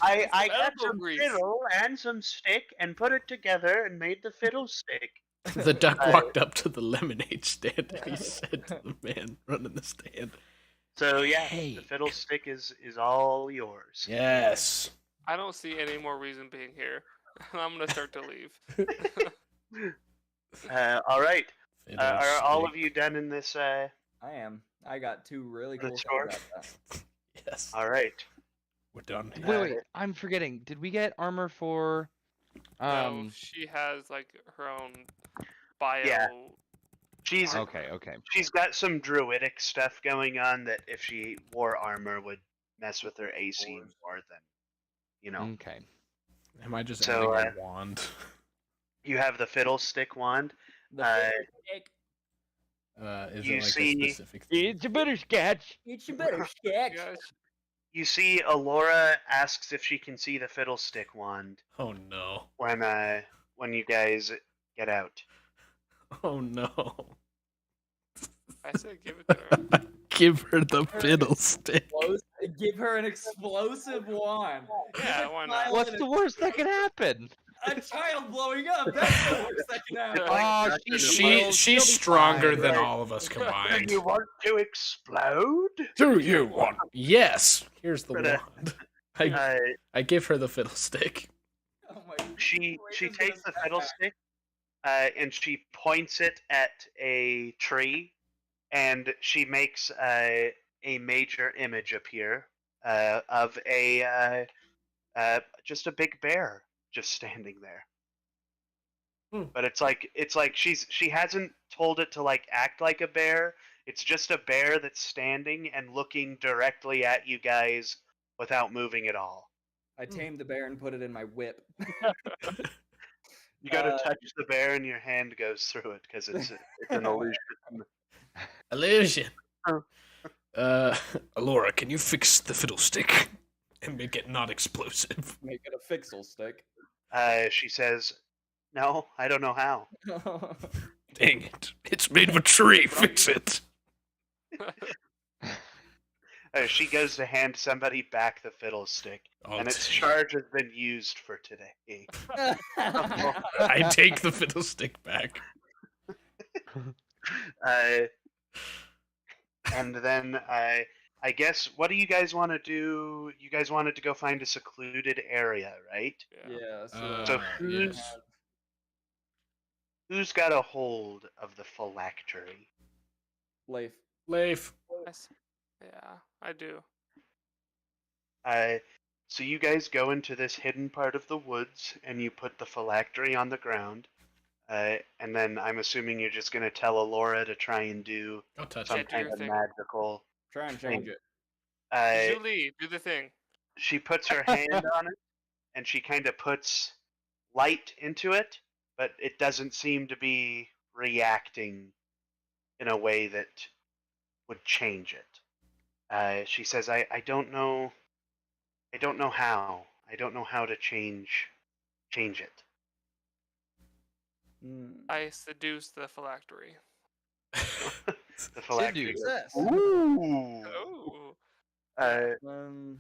Speaker 5: I got
Speaker 3: Elbow
Speaker 5: some
Speaker 3: grease.
Speaker 5: fiddle and some stick and put it together and made the Fiddlestick.
Speaker 1: The duck walked up to the lemonade stand and he said to the man running the stand,
Speaker 5: So yeah,
Speaker 1: Hey.
Speaker 5: the Fiddlestick is all yours.
Speaker 1: yes.
Speaker 3: I don't see any more reason being here. I'm gonna start to leave.
Speaker 5: All right. Are all
Speaker 1: Fiddlestick.
Speaker 5: of you done in this?
Speaker 2: I am. I got two really
Speaker 5: The
Speaker 2: cool things
Speaker 5: short?
Speaker 2: about that.
Speaker 1: Yes.
Speaker 5: All right.
Speaker 1: We're done.
Speaker 4: Wait, I'm forgetting. Did we get armor for?
Speaker 3: No, she has like her own bio.
Speaker 5: Yeah. She's
Speaker 4: Okay.
Speaker 5: she's got some druidic stuff going on that if she wore armor would mess with her AC more than, you know.
Speaker 4: Okay.
Speaker 1: Am I just
Speaker 5: So,
Speaker 1: adding a wand?
Speaker 5: You have the Fiddlestick wand.
Speaker 2: The
Speaker 5: Uh,
Speaker 2: fiddlestick.
Speaker 1: Is
Speaker 5: You
Speaker 1: it like
Speaker 5: see-
Speaker 1: a specific thing?
Speaker 4: It's a butterscotch.
Speaker 2: It's a better sketch.
Speaker 3: Guys,
Speaker 5: You see, Alora asks if she can see the Fiddlestick wand
Speaker 1: Oh no.
Speaker 5: when you guys get out.
Speaker 1: Oh no.
Speaker 3: I said give it to her.
Speaker 1: Give her the fiddlestick.
Speaker 2: Give her an explosive wand.
Speaker 3: Yeah, why not?
Speaker 4: What's the worst that can happen?
Speaker 2: A child blowing up. That's the worst that can happen.
Speaker 4: Oh,
Speaker 1: She's
Speaker 4: she'll be
Speaker 1: stronger
Speaker 4: fine.
Speaker 1: than all of us
Speaker 5: Do
Speaker 1: combined.
Speaker 5: you want to explode?
Speaker 1: Do you want? Yes. Here's the
Speaker 5: But,
Speaker 1: wand. I
Speaker 5: Uh,
Speaker 1: give her the fiddlestick.
Speaker 2: Oh my
Speaker 5: she
Speaker 2: Wait,
Speaker 5: she
Speaker 2: this is gonna
Speaker 5: takes the
Speaker 2: step back.
Speaker 5: fiddlestick and she points it at a tree, and she makes a major image appear of a just a big bear just standing there. But it's like she hasn't told it to like act like a bear. It's just a bear that's standing and looking directly at you guys without moving at all.
Speaker 2: I tamed the bear and put it in my whip.
Speaker 5: You got to touch the bear and your hand goes through it because it's an illusion.
Speaker 1: Illusion. Alora, can you fix the fiddlestick and make it not explosive?
Speaker 2: Make it a fixel stick.
Speaker 5: She says, "No, I don't know how."
Speaker 1: Dang it! It's made of a tree. Fix it.
Speaker 5: She goes to hand somebody back the fiddlestick, and its charge has been used for today.
Speaker 1: I take the fiddlestick back.
Speaker 5: And then I guess, what do you guys want to do? You guys wanted to go find a secluded area, right?
Speaker 2: Yeah.
Speaker 5: So
Speaker 1: Yes.
Speaker 5: who's got a hold of the phylactery?
Speaker 2: Leif.
Speaker 1: Leif.
Speaker 3: Yeah, I do.
Speaker 5: So you guys go into this hidden part of the woods, and you put the phylactery on the ground. And then I'm assuming you're just going to tell Alora to try and do
Speaker 1: I'll touch
Speaker 5: some
Speaker 1: it.
Speaker 3: do
Speaker 5: kind
Speaker 3: your
Speaker 5: of
Speaker 3: thing.
Speaker 5: magical.
Speaker 2: Try and change it.
Speaker 3: Julie, do the thing.
Speaker 5: She puts her hand on it, and she kind of puts light into it, but it doesn't seem to be reacting in a way that would change it. She says, I don't know. I don't know how. I don't know how to change it.
Speaker 3: I seduce the phylactery.
Speaker 5: The phylactery.
Speaker 2: Success.
Speaker 5: Ooh.
Speaker 3: Oh.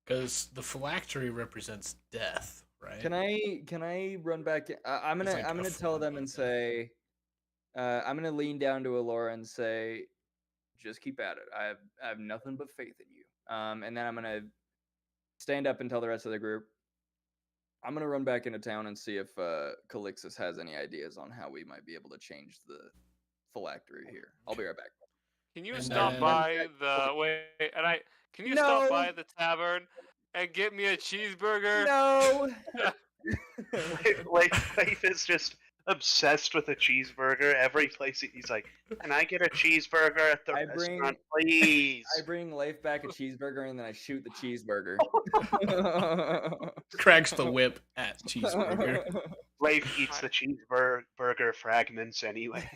Speaker 1: Because the phylactery represents death, right?
Speaker 2: Can I run back? I'm
Speaker 1: It's
Speaker 2: gonna
Speaker 1: like
Speaker 2: I'm
Speaker 1: a
Speaker 2: gonna tell
Speaker 1: form
Speaker 2: them
Speaker 1: of
Speaker 2: and
Speaker 1: death.
Speaker 2: say, I'm gonna lean down to Alora and say, just keep at it. I have nothing but faith in you. And then I'm gonna stand up and tell the rest of the group, I'm gonna run back into town and see if Calixus has any ideas on how we might be able to change the phylactery here. I'll be right back.
Speaker 3: Can you
Speaker 1: And
Speaker 3: stop
Speaker 1: then-
Speaker 3: by the wait? And I can you stop by the tavern and get me a cheeseburger?
Speaker 2: No.
Speaker 5: Leif is just obsessed with a cheeseburger. Every place he's like, "Can I get a cheeseburger at the restaurant, please?"
Speaker 2: I bring Leif back a cheeseburger and then I shoot the cheeseburger.
Speaker 1: Cracks the whip at cheeseburger.
Speaker 5: Leif eats the cheeseburger fragments anyway.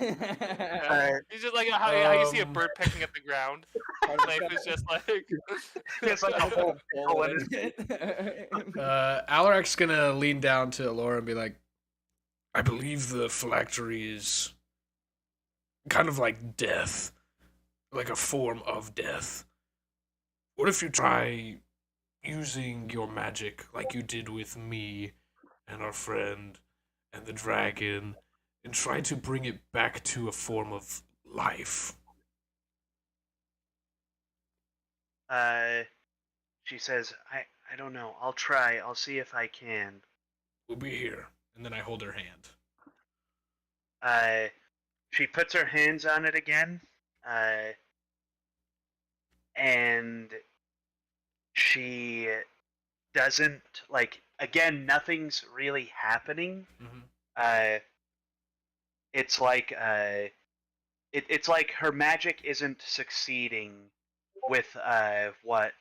Speaker 3: He's just like how you see a bird pecking at the ground. Life is just like
Speaker 5: It's like a whole bowl in it.
Speaker 1: Alarac's gonna lean down to Alora and be like, I believe the phylactery is kind of like death, like a form of death. What if you try using your magic like you did with me and our friend and the dragon and try to bring it back to a form of life?
Speaker 5: She says, I don't know. I'll try. I'll see if I can.
Speaker 1: We'll be here. And then I hold her hand.
Speaker 5: She puts her hands on it again, and she doesn't, like, again, nothing's really happening.
Speaker 1: Mm-hmm.
Speaker 5: It's like, it's like her magic isn't succeeding with, what,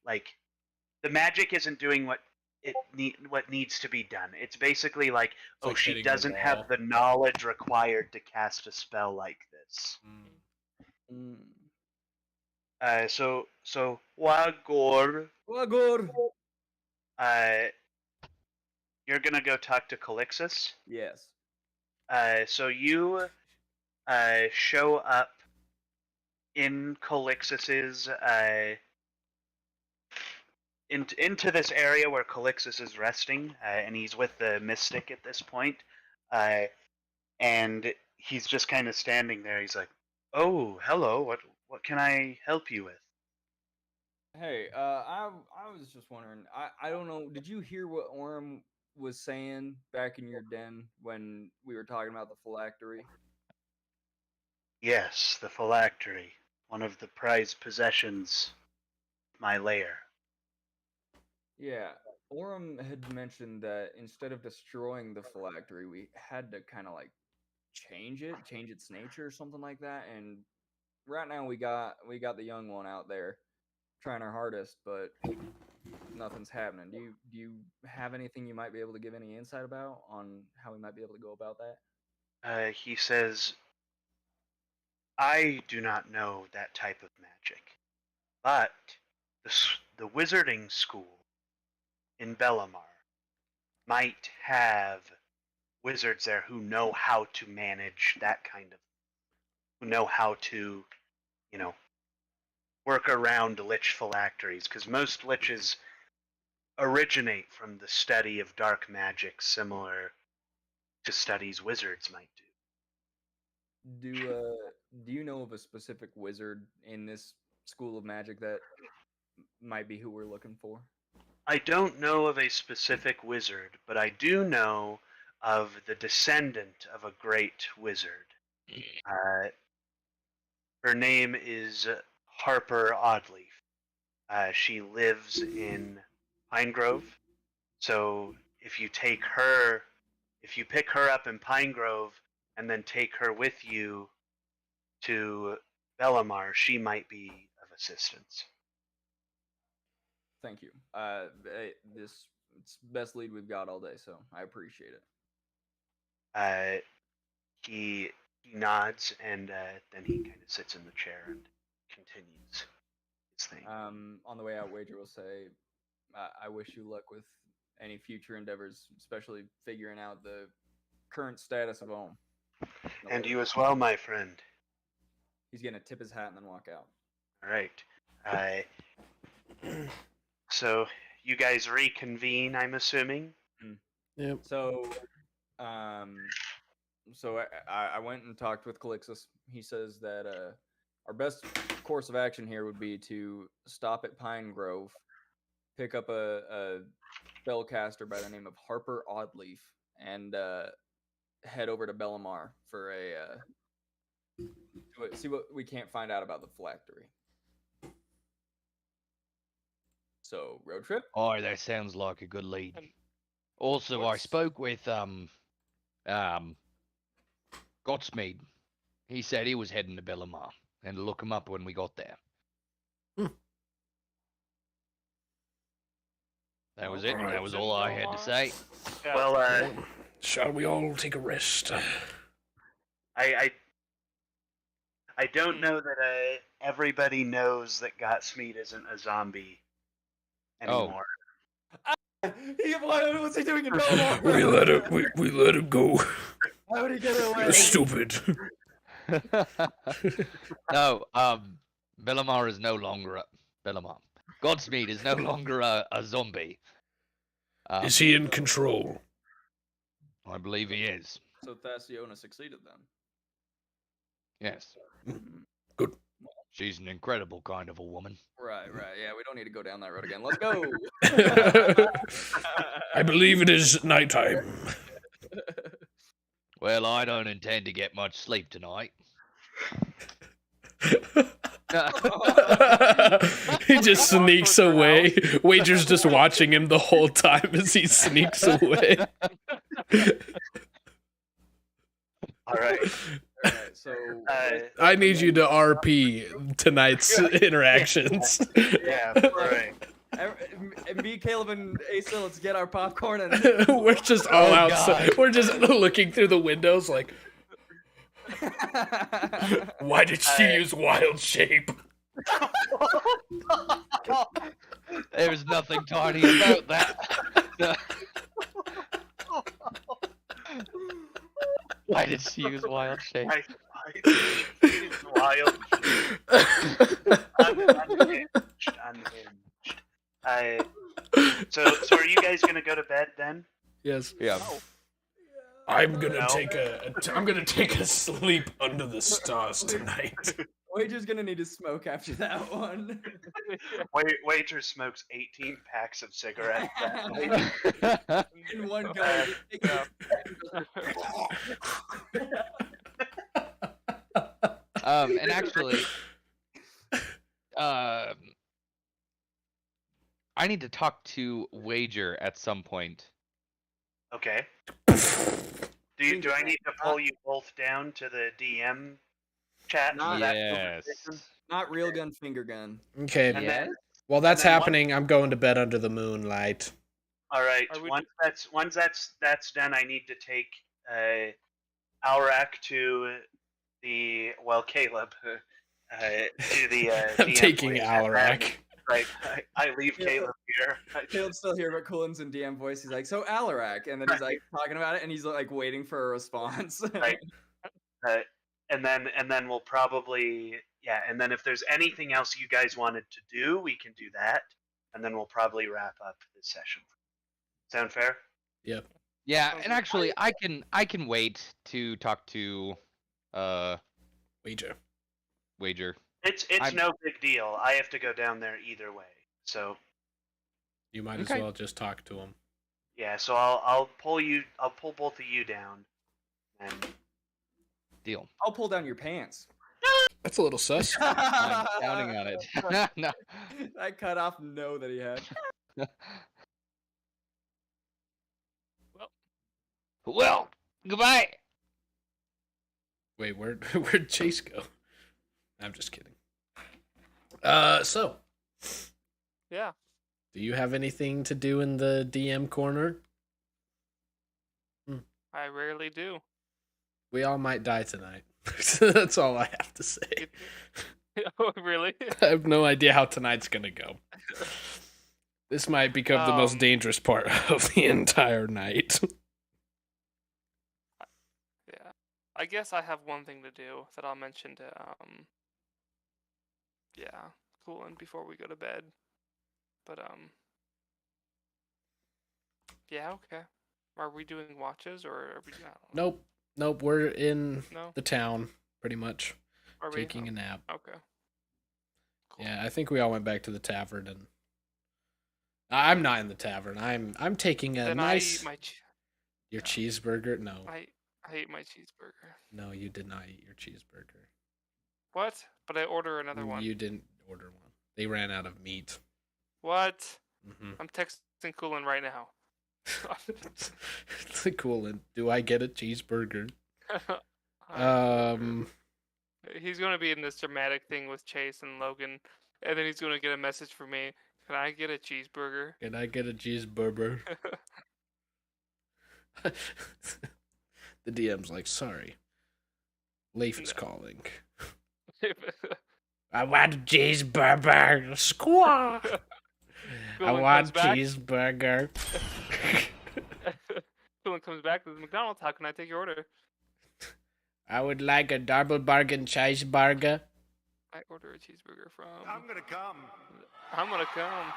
Speaker 5: like, the magic isn't doing what what needs to be done. It's basically like,
Speaker 1: like
Speaker 5: she
Speaker 1: hitting the
Speaker 5: doesn't have
Speaker 1: wall.
Speaker 5: the knowledge required to cast a spell like this. So Wagor, you're gonna go talk to Calixus.
Speaker 2: Yes.
Speaker 5: So you show up in Calixus's into this area where Calixus is resting, and he's with the mystic at this point, and he's just kind of standing there. He's like, "Oh, hello. What can I help you with?"
Speaker 2: Hey, I was just wondering. I don't know. Did you hear what Orm was saying back in your den when we were talking about the phylactery?
Speaker 5: Yes, the phylactery. one of the prized possessions of my lair.
Speaker 2: Yeah, Orem had mentioned that instead of destroying the phylactery, we had to kind of like change its nature or something like that. And right now we got the young one out there trying our hardest, but nothing's happening. Do you have anything you might be able to give any insight about on how we might be able to go about that?
Speaker 5: He says, I do not know that type of magic, but the wizarding school in Bellamar might have wizards there who know how to manage that kind of, who know how to, work around lich phylacteries, because most liches originate from the study of dark magic similar to studies wizards might do.
Speaker 2: Do you know of a specific wizard in this school of magic that might be who we're looking for?
Speaker 5: I don't know of a specific wizard, but I do know of the descendant of a great wizard. Her name is Harper Oddleaf. She lives in Pine Grove. So if you pick her up in Pine Grove and then take her with you to Bellamar, she might be of assistance.
Speaker 2: Thank you. It's best lead we've got all day, so I appreciate it.
Speaker 5: He nods and then he kind of sits in the chair and continues his thing.
Speaker 2: On the way out, Wager will say, I wish you luck with any future endeavors, especially figuring out the current status of Ohm.
Speaker 5: And you as well, my friend.
Speaker 2: He's gonna tip his hat and then walk out.
Speaker 5: All right. So you guys reconvene, I'm assuming.
Speaker 1: Yep.
Speaker 2: So, I went and talked with Calixus. He says that our best course of action here would be to stop at Pine Grove, pick up a spellcaster by the name of Harper Oddleaf, and head over to Bellamar for see what we can't find out about the phylactery. So, road trip?
Speaker 4: Oh, that sounds like a good lead. Also, I spoke with Godsmead. He said he was heading to Bellamar and to look him up when we got there. That was it. That was all I had to say.
Speaker 3: Yeah,
Speaker 5: Well,
Speaker 1: Shall we all take a rest?
Speaker 5: I don't know that everybody knows that Gotsmead isn't a zombie anymore.
Speaker 2: What's he doing in Bellamar?
Speaker 1: We let him go.
Speaker 2: How would he get away?
Speaker 1: You're stupid.
Speaker 4: No, Bellamar is no longer Bellamar. Godsmead is no longer a zombie.
Speaker 1: Is he in control?
Speaker 4: I believe he is.
Speaker 2: So Thasiona succeeded then.
Speaker 4: Yes.
Speaker 1: Good.
Speaker 4: She's an incredible kind of a woman.
Speaker 2: Right. Yeah, we don't need to go down that road again. Let's go.
Speaker 1: I believe it is nighttime.
Speaker 4: Well, I don't intend to get much sleep tonight.
Speaker 1: He just sneaks away. Wager's just watching him the whole time as he sneaks away.
Speaker 5: All right.
Speaker 2: Alright, so
Speaker 1: I need you to RP tonight's interactions.
Speaker 5: Yeah, right.
Speaker 2: me, Caleb, and Asa, let's get our popcorn and
Speaker 1: We're just all outside. We're just looking through the windows like, why did she use wild shape?
Speaker 4: There's nothing tiny about that. Why did she use wild shape?
Speaker 5: I it's wild. Unhinged. So are you guys gonna go to bed then?
Speaker 1: Yes.
Speaker 4: Yeah.
Speaker 1: I'm gonna
Speaker 5: No.
Speaker 1: I'm gonna take a sleep under the stars tonight.
Speaker 2: Wager's gonna need to smoke after that one.
Speaker 5: Wager smokes 18 packs of cigarettes that night.
Speaker 2: In one go.
Speaker 4: And actually, I need to talk to Wager at some point.
Speaker 5: Okay. Do
Speaker 2: Finger
Speaker 5: I
Speaker 2: gun.
Speaker 5: need to pull you both down to the DM chat?
Speaker 2: Not-
Speaker 5: for that
Speaker 4: Yes.
Speaker 5: conversation?
Speaker 2: Not real gun, finger gun.
Speaker 1: Okay.
Speaker 5: And
Speaker 4: Yes.
Speaker 5: then,
Speaker 1: While that's
Speaker 5: then
Speaker 1: happening, I'm going to bed under the moonlight.
Speaker 5: all right.
Speaker 3: Are we
Speaker 5: Once that's done, I need to take Alrak to the Caleb to the
Speaker 1: I'm
Speaker 5: DM
Speaker 1: taking
Speaker 5: voice, and
Speaker 1: Alrak.
Speaker 5: then, Right, I leave
Speaker 2: Yeah.
Speaker 5: Caleb here.
Speaker 2: Caleb's still here, but Colin's in DM voice. He's like, so Alarak, and then he's like talking about it, and he's like waiting for a response.
Speaker 5: Right. And then we'll probably and then if there's anything else you guys wanted to do, we can do that, and then we'll probably wrap up this session. Sound fair?
Speaker 1: Yep.
Speaker 4: Yeah,
Speaker 3: Sounds
Speaker 4: and
Speaker 3: good.
Speaker 4: actually, I can wait to talk to
Speaker 1: Wager.
Speaker 4: Wager.
Speaker 5: It's
Speaker 4: I'm-
Speaker 5: no big deal. I have to go down there either way. So
Speaker 1: You might as
Speaker 4: Okay.
Speaker 1: well just talk to him.
Speaker 5: yeah, so I'll pull both of you down. And
Speaker 4: Deal.
Speaker 2: I'll pull down your pants.
Speaker 1: That's a little sus.
Speaker 4: I'm counting on it. No.
Speaker 2: That cut off no that he had.
Speaker 4: Well, goodbye.
Speaker 1: Wait, where'd Chase go? I'm just kidding. So,
Speaker 3: Yeah.
Speaker 1: do you have anything to do in the DM corner?
Speaker 3: I rarely do.
Speaker 1: We all might die tonight. That's all I have to say.
Speaker 3: Oh, really?
Speaker 1: I have no idea how tonight's gonna go. This might become the most
Speaker 3: Um,
Speaker 1: dangerous part of the entire night.
Speaker 3: Yeah. I guess I have one thing to do that I'll mention to Coolin before we go to bed. But yeah, okay. Are we doing watches or are we not?
Speaker 1: Nope, we're in
Speaker 3: No.
Speaker 1: the town, pretty much,
Speaker 3: Are we?
Speaker 1: taking a nap.
Speaker 3: Okay. Cool.
Speaker 1: Yeah, I think we all went back to the tavern, and I'm not in the tavern. I'm taking a
Speaker 3: Then
Speaker 1: nice
Speaker 3: I eat my
Speaker 1: your
Speaker 3: yeah.
Speaker 1: cheeseburger. No,
Speaker 3: I ate my cheeseburger.
Speaker 1: no, you did not eat your cheeseburger.
Speaker 3: What? But I order another one.
Speaker 1: You didn't order one. They ran out of meat.
Speaker 3: What?
Speaker 1: Mm-hmm.
Speaker 3: I'm texting Coolin right now.
Speaker 1: It's cool. And do I get a cheeseburger?
Speaker 3: He's gonna be in this dramatic thing with Chase and Logan, and then he's gonna get a message from me. Can I get a cheeseburger?
Speaker 1: Can I get a cheeseburger? The DM's like, sorry. Leif is calling. I want a cheeseburger. Squawk. I
Speaker 3: Coolin
Speaker 1: want
Speaker 3: comes back.
Speaker 1: cheeseburger.
Speaker 3: Coolin comes back to McDonald's. How can I take your order?
Speaker 1: I would like a double bargain cheeseburger.
Speaker 3: I order a cheeseburger from.
Speaker 6: I'm gonna come.
Speaker 3: I'm gonna come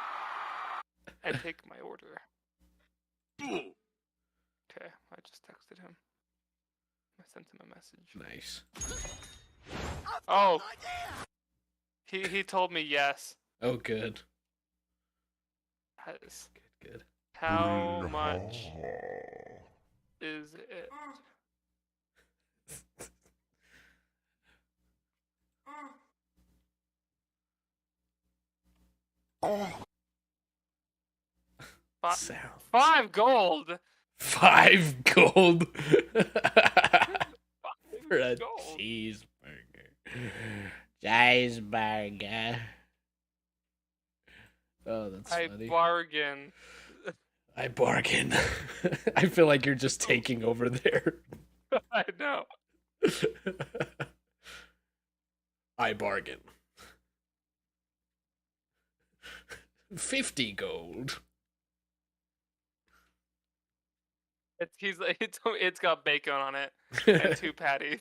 Speaker 3: and take my order. Okay, I just texted him. I sent him a message.
Speaker 1: Nice.
Speaker 3: Oh, he told me yes.
Speaker 1: Oh, good.
Speaker 3: That is-
Speaker 1: Good.
Speaker 3: How much is it?
Speaker 1: Sound.
Speaker 3: 5 gold.
Speaker 1: 5 gold for a
Speaker 3: Gold.
Speaker 1: cheeseburger. Cheeseburger. Oh, that's
Speaker 3: I
Speaker 1: funny.
Speaker 3: bargain.
Speaker 1: I bargain. I feel like you're just taking over there.
Speaker 3: I know.
Speaker 1: I bargain. 50 gold.
Speaker 3: It's got bacon on it and 2 patties.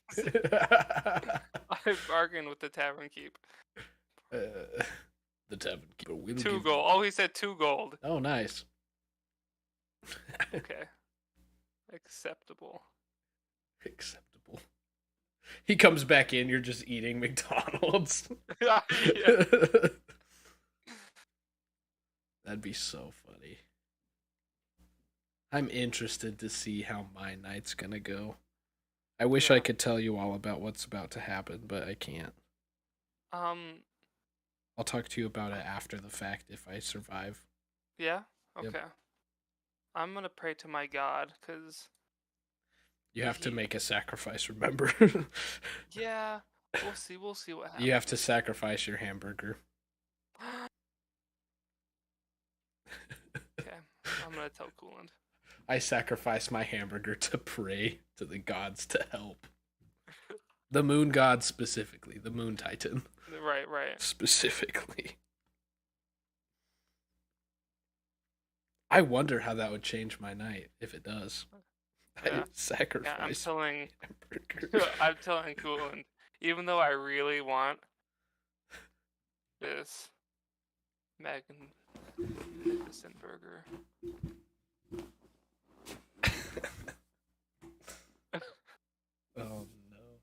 Speaker 3: I bargained with the tavern keep.
Speaker 1: The tavern keeper will
Speaker 3: 2
Speaker 1: give
Speaker 3: gold. Oh, he said 2 gold.
Speaker 1: Oh, nice.
Speaker 3: Okay. Acceptable.
Speaker 1: Acceptable. He comes back in, you're just eating McDonald's.
Speaker 3: Yeah.
Speaker 1: That'd be so funny. I'm interested to see how my night's gonna go. I wish I
Speaker 3: Yeah.
Speaker 1: could tell you all about what's about to happen, but I can't. I'll talk to you about it after the fact if I survive.
Speaker 3: Yeah.
Speaker 1: Yep.
Speaker 3: Okay. I'm gonna pray to my God, cause
Speaker 1: You have to
Speaker 3: He-
Speaker 1: make a sacrifice, remember?
Speaker 3: yeah, we'll see. We'll see what happens.
Speaker 1: You have to sacrifice your hamburger.
Speaker 3: Okay, I'm gonna tell Coolant.
Speaker 1: I sacrifice my hamburger to pray to the gods to help. The moon god specifically, the moon titan
Speaker 3: Right.
Speaker 1: specifically. I wonder how that would change my night if it does.
Speaker 3: Yeah.
Speaker 1: I sacrifice
Speaker 3: telling-
Speaker 1: hamburger.
Speaker 3: I'm telling Coolant, even though I really want this magnificent burger.
Speaker 1: Oh no.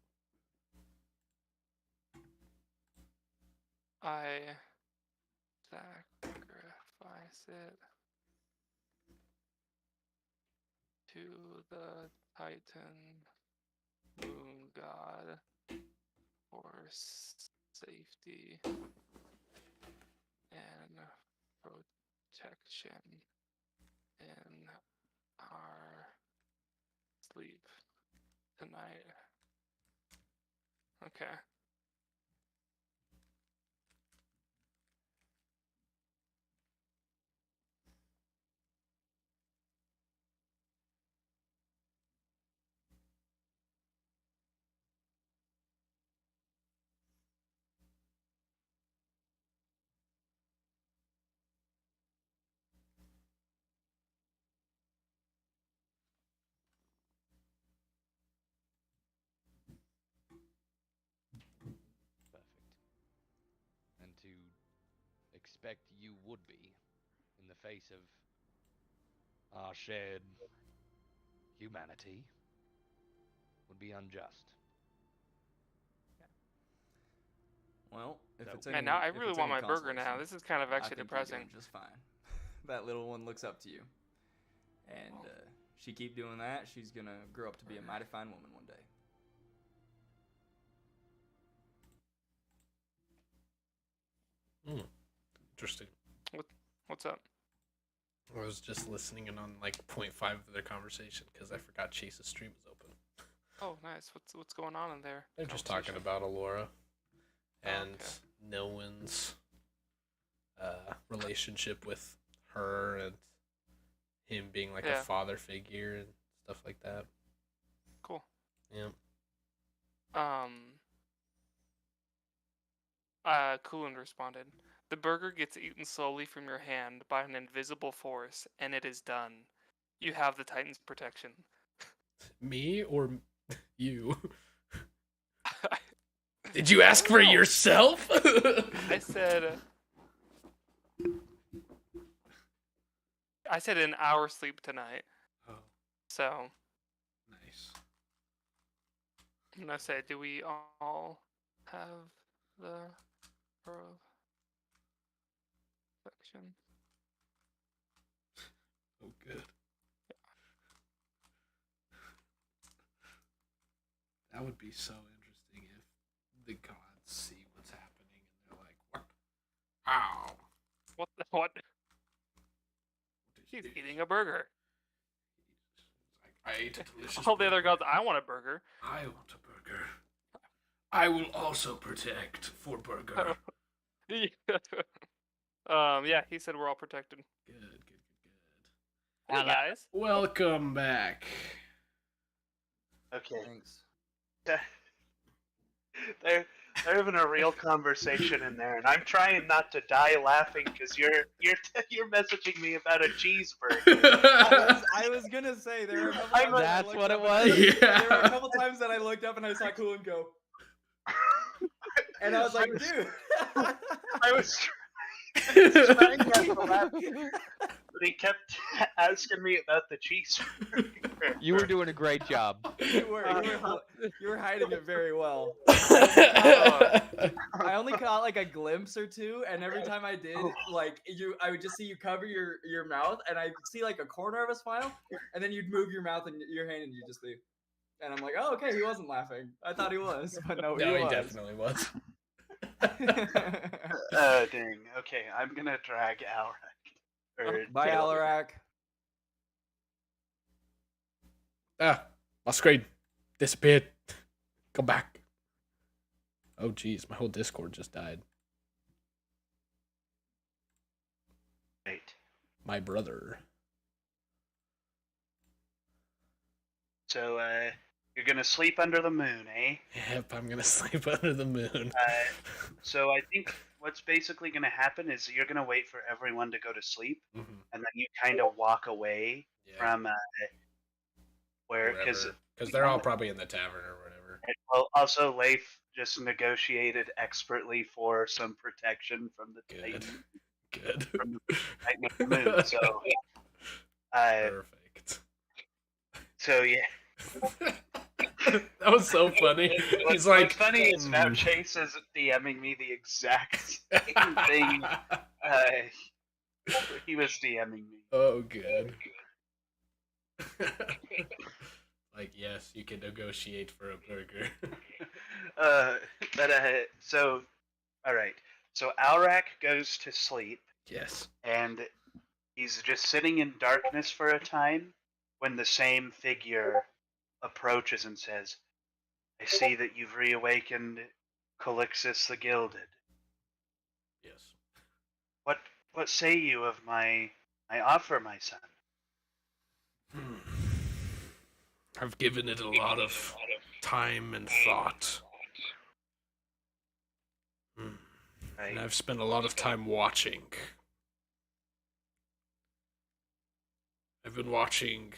Speaker 3: I sacrifice it to the Titan Moon God for safety and protection in our sleep tonight. Okay.
Speaker 4: Perfect. And to expect you would be in the face of our shared humanity would be unjust.
Speaker 2: Well, if
Speaker 4: So-
Speaker 2: it's
Speaker 3: Man,
Speaker 2: any,
Speaker 3: now I
Speaker 2: if
Speaker 3: really
Speaker 2: it's
Speaker 3: want
Speaker 2: any
Speaker 3: my burger now.
Speaker 2: consolation,
Speaker 3: This is kind of
Speaker 2: I
Speaker 3: actually
Speaker 2: think you're
Speaker 3: depressing.
Speaker 2: doing just fine. That little one looks up to you, and she keep doing that. She's gonna grow up to be a mighty fine woman one day.
Speaker 1: Interesting.
Speaker 3: What's up?
Speaker 1: I was just listening in on like 0.5 of their conversation because I forgot Chase's stream was open.
Speaker 3: Oh, nice. What's going on in there?
Speaker 1: They're just talking about Alora and
Speaker 3: okay.
Speaker 1: no one's relationship with her and him being like
Speaker 3: Yeah.
Speaker 1: a father figure and stuff like that.
Speaker 3: Cool.
Speaker 1: Yeah.
Speaker 3: Coolant responded. The burger gets eaten slowly from your hand by an invisible force, and it is done. You have the Titan's protection.
Speaker 1: Me or you? Did you ask for yourself?
Speaker 3: I said an hour sleep tonight.
Speaker 1: Oh,
Speaker 3: So
Speaker 1: nice.
Speaker 3: I'm gonna say, do we all have the protection?
Speaker 1: Oh, good. That would be so interesting if the gods see what's happening and they're like, "What? Ow!
Speaker 3: What? He's eating a burger.
Speaker 1: I ate a delicious
Speaker 3: All the other
Speaker 1: burger.
Speaker 3: gods, I want a burger.
Speaker 1: I want a burger. I will also protect for burger.
Speaker 3: Yeah, he said we're all protected.
Speaker 1: Good.
Speaker 3: Hey guys.
Speaker 1: Welcome back.
Speaker 5: Okay.
Speaker 2: Thanks.
Speaker 5: They're having a real conversation in there, and I'm trying not to die laughing because you're messaging me about a cheeseburger.
Speaker 2: I was gonna say there were a couple
Speaker 5: I'm
Speaker 2: times that I
Speaker 4: That's
Speaker 2: looked
Speaker 4: what
Speaker 2: up
Speaker 4: it
Speaker 2: and-
Speaker 4: was?
Speaker 1: Yeah.
Speaker 2: There were a couple times that I looked up and I saw Coolant go, and I was like, dude.
Speaker 5: I was trying not to laugh, but he kept asking me about the cheeseburger.
Speaker 4: You were doing a great job.
Speaker 2: you were hiding it very well. I only caught like a glimpse or two, and every time I did, like I would just see you cover your mouth, and I'd see like a corner of a smile, and then you'd move your mouth and your hand, and you'd just leave. And I'm like, oh, okay, he wasn't laughing. I thought he was, but no,
Speaker 1: No, he
Speaker 2: was.
Speaker 1: definitely was.
Speaker 5: Oh, dang. Okay, I'm gonna drag Alrak. Or
Speaker 2: Bye,
Speaker 5: kill him.
Speaker 2: Alarak.
Speaker 1: Ah, my screen disappeared. Come back. Oh, geez, my whole Discord just died.
Speaker 5: Right.
Speaker 1: My brother.
Speaker 5: So, you're gonna sleep under the moon, eh?
Speaker 1: Yep, I'm gonna sleep under the moon.
Speaker 5: So I think what's basically gonna happen is you're gonna wait for everyone to go to sleep,
Speaker 1: Mhm.
Speaker 5: and then you kind of walk away
Speaker 1: Yeah,
Speaker 5: from where, because
Speaker 1: because they're all probably in the tavern or whatever.
Speaker 5: well, also Leif just negotiated expertly for some protection from the
Speaker 1: Good,
Speaker 5: Titan,
Speaker 1: good.
Speaker 5: from the Titan of the moon. So, uh,
Speaker 1: Perfect.
Speaker 5: so yeah.
Speaker 1: That was so funny. He's like,
Speaker 5: What's funny is now
Speaker 1: "Hmm."
Speaker 5: Chase is DMing me the exact same thing. He was DMing me.
Speaker 1: Oh, good. Like, yes, you can negotiate for a burger.
Speaker 5: uh, but so all right. So Alrak goes to sleep,
Speaker 1: Yes.
Speaker 5: and he's just sitting in darkness for a time when the same figure approaches and says, "I see that you've reawakened Calixus the Gilded.
Speaker 1: Yes.
Speaker 5: What say you of my offer, my son?"
Speaker 1: Hmm. I've given it a lot of time and thought. Hmm. And
Speaker 5: Right.
Speaker 1: I've spent a lot of time watching. I've been watching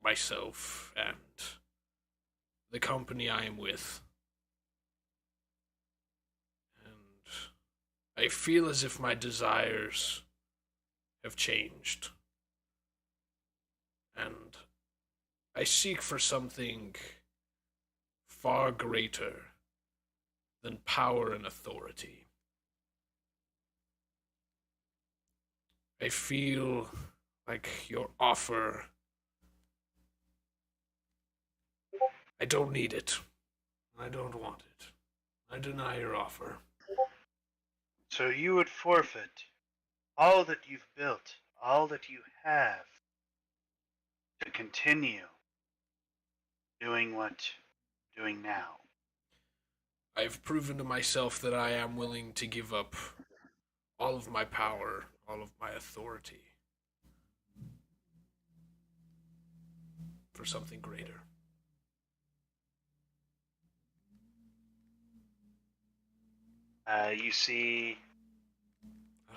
Speaker 1: myself and the company I am with. And I feel as if my desires have changed. And I seek for something far greater than power and authority. I feel like your offer. I don't need it. I don't want it. I deny your offer.
Speaker 5: So you would forfeit all that you've built, all that you have, to continue doing what you're doing now.
Speaker 1: I've proven to myself that I am willing to give up all of my power, all of my authority for something greater.
Speaker 5: You see,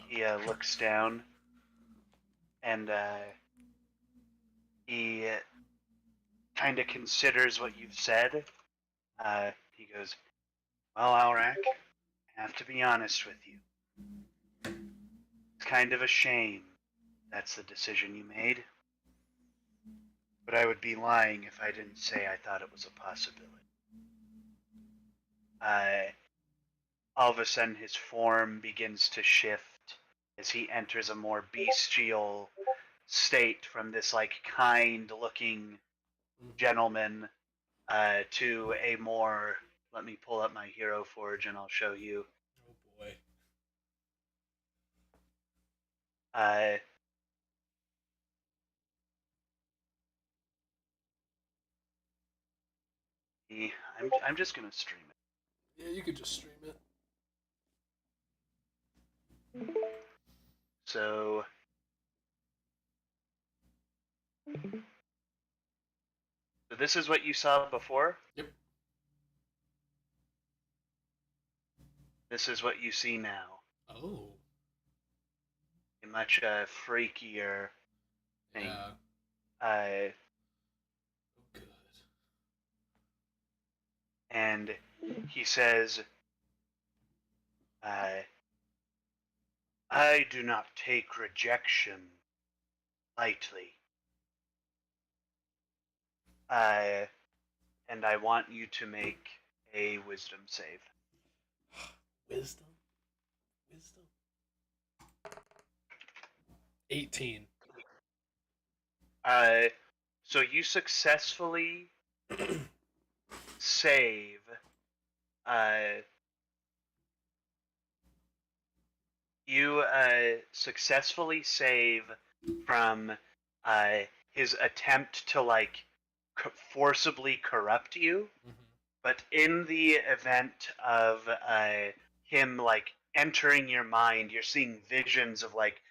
Speaker 5: he looks down, and he kind of considers what you've said. He goes, "Well, Alrak, I have to be honest with you. It's kind of a shame that's the decision you made. But I would be lying if I didn't say I thought it was a possibility." All of a sudden, his form begins to shift as he enters a more bestial state from this like kind-looking gentleman to a more. Let me pull up my hero forge and I'll show you.
Speaker 1: Oh boy.
Speaker 5: Uh, I'm just gonna stream it.
Speaker 1: Yeah, you could just stream it.
Speaker 5: So this is what you saw before.
Speaker 1: Yep.
Speaker 5: This is what you see now.
Speaker 1: Oh.
Speaker 5: A much freakier thing.
Speaker 1: Yeah.
Speaker 5: Uh,
Speaker 1: Oh, good.
Speaker 5: and he says, "I do not take rejection lightly. And I want you to make a wisdom save."
Speaker 1: Wisdom? Wisdom? 18.
Speaker 5: So you successfully save You successfully save from his attempt to like forcibly corrupt you, but in the event of him like entering your mind, you're seeing visions of like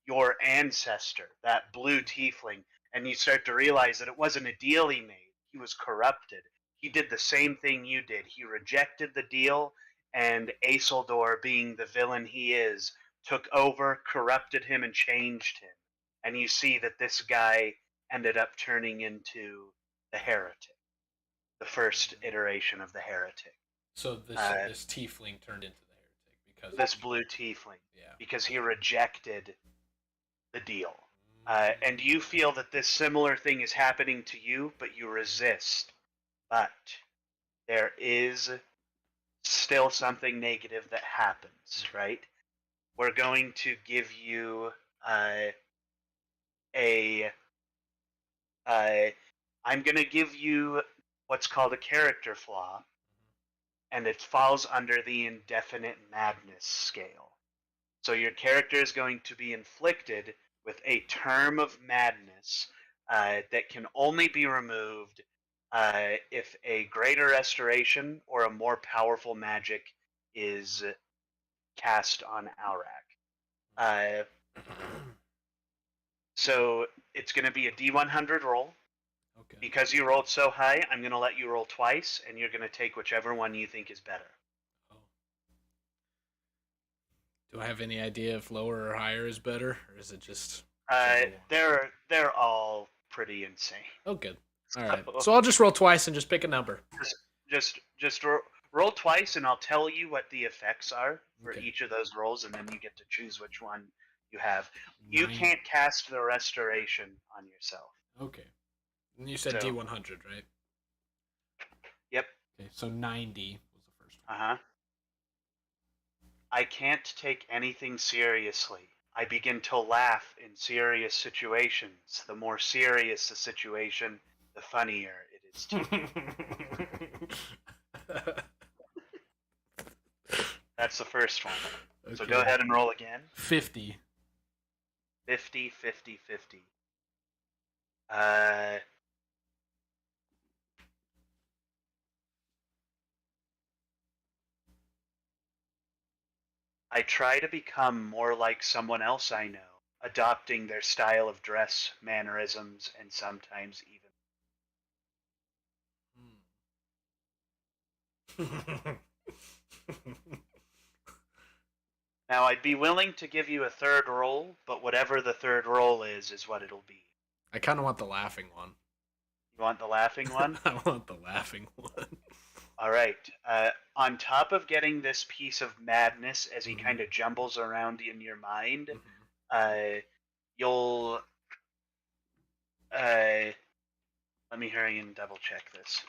Speaker 5: your ancestor, that blue tiefling, and you start to realize that it wasn't a deal he made. He was corrupted. He did the same thing you did. He rejected the deal, and Aeseldor, being the villain he is, took over, corrupted him, and changed him. And you see that this guy ended up turning into the heretic, the first iteration of the heretic.
Speaker 1: So this tiefling turned into the heretic because
Speaker 5: This blue tiefling,
Speaker 1: yeah.
Speaker 5: because he rejected the deal. And you feel that this similar thing is happening to you, but you resist. But there is still something negative that happens, right? We're going to give you I'm going to give you what's called a character flaw, and it falls under the indefinite madness scale. So your character is going to be inflicted with a term of madness that can only be removed if a greater restoration or a more powerful magic is cast on Aurak. So it's going to be a D100 roll.
Speaker 1: Okay.
Speaker 5: Because you rolled so high, I'm going to let you roll twice, and you're going to take whichever one you think is better.
Speaker 1: Oh. Do I have any idea if lower or higher is better, or is it just?
Speaker 5: They're all pretty insane.
Speaker 1: Oh, good. All right. So I'll just roll twice and just pick a number.
Speaker 5: Just roll twice, and I'll tell you what the effects are for
Speaker 1: Okay.
Speaker 5: each of those rolls, and then you get to choose which one you have. You
Speaker 1: 9.
Speaker 5: can't cast the restoration on yourself.
Speaker 1: Okay. And you said
Speaker 5: So-
Speaker 1: D100, right?
Speaker 5: Yep.
Speaker 1: Okay. So 90 was the first one.
Speaker 5: Uh-huh. I can't take anything seriously. I begin to laugh in serious situations. The more serious the situation, the funnier it is to me. That's the first one.
Speaker 1: Okay.
Speaker 5: So go ahead and roll again.
Speaker 1: 50.
Speaker 5: 50, 50, 50. I try to become more like someone else I know, adopting their style of dress, mannerisms, and sometimes even. Now, I'd be willing to give you a third roll, but whatever the third roll is what it'll be.
Speaker 1: I kind of want the laughing one.
Speaker 5: You want the laughing one?
Speaker 1: I want the laughing one.
Speaker 5: All right. On top of getting this piece of madness as he kind of jumbles around in your mind, you'll. Let me hurry and double check this.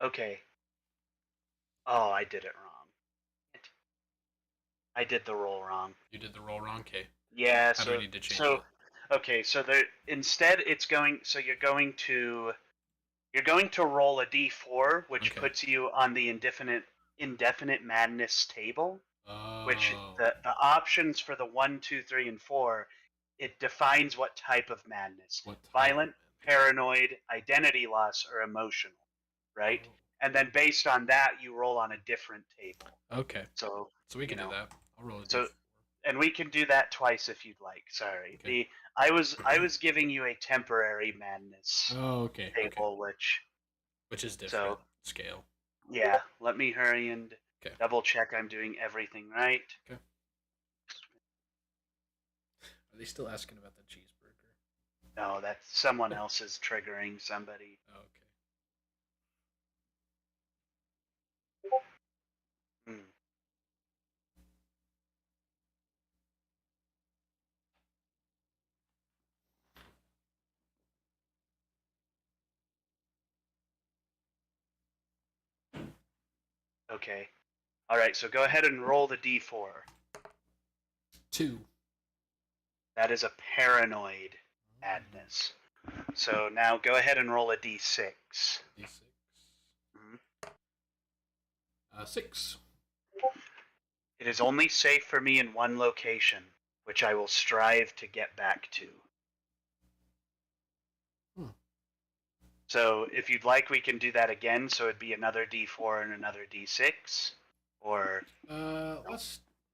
Speaker 5: Okay. Oh, I did it wrong. I did the roll wrong.
Speaker 1: You did the roll wrong, okay.
Speaker 5: Yeah,
Speaker 1: How do we need to change
Speaker 5: so
Speaker 1: it?
Speaker 5: okay, so there instead it's going so you're going to roll a d4, which
Speaker 1: Okay.
Speaker 5: puts you on the indefinite madness table, which
Speaker 1: Oh.
Speaker 5: the options for the 1, 2, 3, and 4, it defines what type of madness.
Speaker 1: What type of
Speaker 5: Violent,
Speaker 1: madness?
Speaker 5: paranoid, identity loss, or emotional, right?
Speaker 1: Oh.
Speaker 5: And then based on that, you roll on a different table.
Speaker 1: Okay.
Speaker 5: So
Speaker 1: we can
Speaker 5: you
Speaker 1: do
Speaker 5: know,
Speaker 1: that. I'll roll a
Speaker 5: so-
Speaker 1: D4.
Speaker 5: and we can do that twice if you'd like. Sorry.
Speaker 1: Okay.
Speaker 5: I was giving you a temporary madness
Speaker 1: Oh, okay.
Speaker 5: table,
Speaker 1: Which is different scale.
Speaker 5: yeah. Let me hurry and
Speaker 1: Okay.
Speaker 5: double check I'm doing everything right.
Speaker 1: Are they still asking about the cheeseburger?
Speaker 5: No, that's someone else is triggering somebody.
Speaker 1: Oh, okay.
Speaker 5: Hmm. Okay. Alright, so go ahead and roll the d4.
Speaker 1: 2.
Speaker 5: That is a paranoid madness. So now go ahead and roll a d6.
Speaker 1: D6.
Speaker 5: Mhm.
Speaker 1: 6.
Speaker 5: It is only safe for me in one location, which I will strive to get back to. So if you'd like, we can do that again. So it'd be another d4 and another d6, or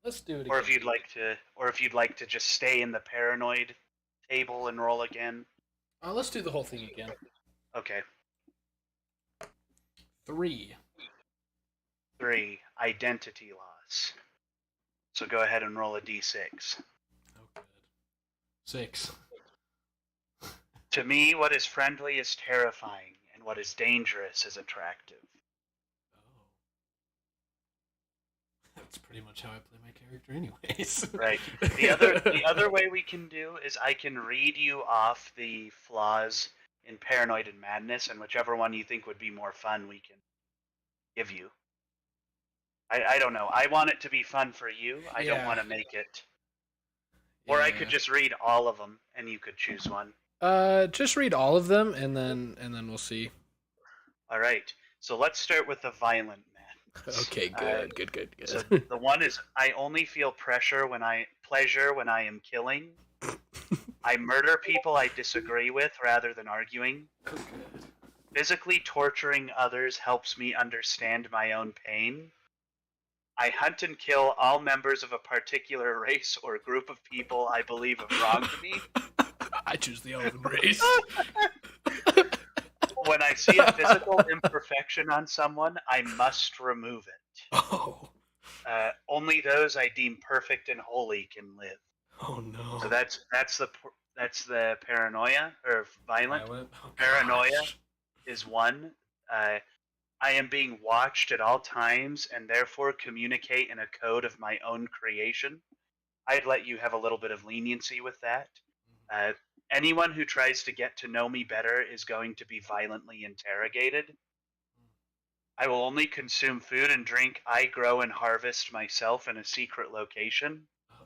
Speaker 1: Let's do it again.
Speaker 5: or if you'd like to just stay in the paranoid table and roll again.
Speaker 1: Let's do the whole thing again.
Speaker 5: Okay.
Speaker 1: 3.
Speaker 5: 3, identity loss. So go ahead and roll a d6.
Speaker 1: Oh, good. 6.
Speaker 5: To me, what is friendly is terrifying, and what is dangerous is attractive.
Speaker 1: Oh. That's pretty much how I play my character anyways.
Speaker 5: Right. The other way we can do is I can read you off the flaws in paranoid and madness, and whichever one you think would be more fun, we can give you. I don't know. I want it to be fun for you. I don't
Speaker 1: Yeah.
Speaker 5: want to make it. Or I could just read all of them, and you could choose one.
Speaker 1: Just read all of them, and then we'll see.
Speaker 5: All right. So let's start with the violent madness.
Speaker 1: Okay, good.
Speaker 5: So the one is I only feel pleasure when I am killing. I murder people I disagree with rather than arguing. Physically torturing others helps me understand my own pain. I hunt and kill all members of a particular race or group of people I believe have wronged me.
Speaker 1: I choose the elven race.
Speaker 5: When I see a physical imperfection on someone, I must remove it.
Speaker 1: Oh.
Speaker 5: Only those I deem perfect and holy can live.
Speaker 1: Oh no.
Speaker 5: So that's the paranoia or violent.
Speaker 1: Oh,
Speaker 5: Paranoia
Speaker 1: gosh.
Speaker 5: is one. I am being watched at all times and therefore communicate in a code of my own creation. I'd let you have a little bit of leniency with that. Anyone who tries to get to know me better is going to be violently interrogated. I will only consume food and drink I grow and harvest myself in a secret location.
Speaker 1: Oh.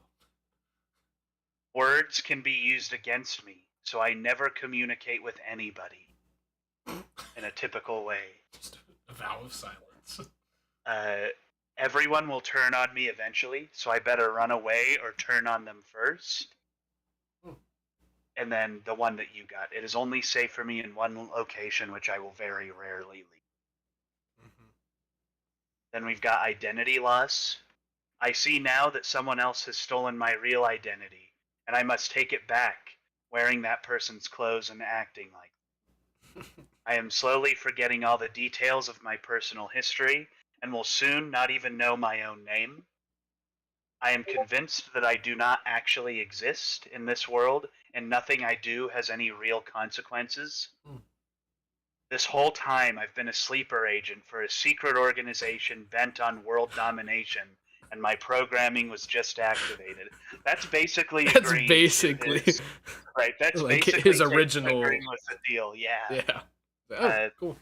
Speaker 5: Words can be used against me, so I never communicate with anybody in a typical way.
Speaker 1: Just a vow of silence.
Speaker 5: Everyone will turn on me eventually, so I better run away or turn on them first. And then the one that you got. It is only safe for me in one location, which I will very rarely leave. Then we've got identity loss. I see now that someone else has stolen my real identity, and I must take it back, wearing that person's clothes and acting like I am slowly forgetting all the details of my personal history, and will soon not even know my own name. I am convinced that I do not actually exist in this world, and nothing I do has any real consequences. This whole time I've been a sleeper agent for a secret organization bent on world domination, and my programming was just activated. That's basically
Speaker 1: That's
Speaker 5: agreeing
Speaker 1: basically
Speaker 5: to his, right. That's
Speaker 1: like
Speaker 5: basically
Speaker 1: his original.
Speaker 5: agreeing with the deal. Yeah.
Speaker 1: Yeah. Oh, cool.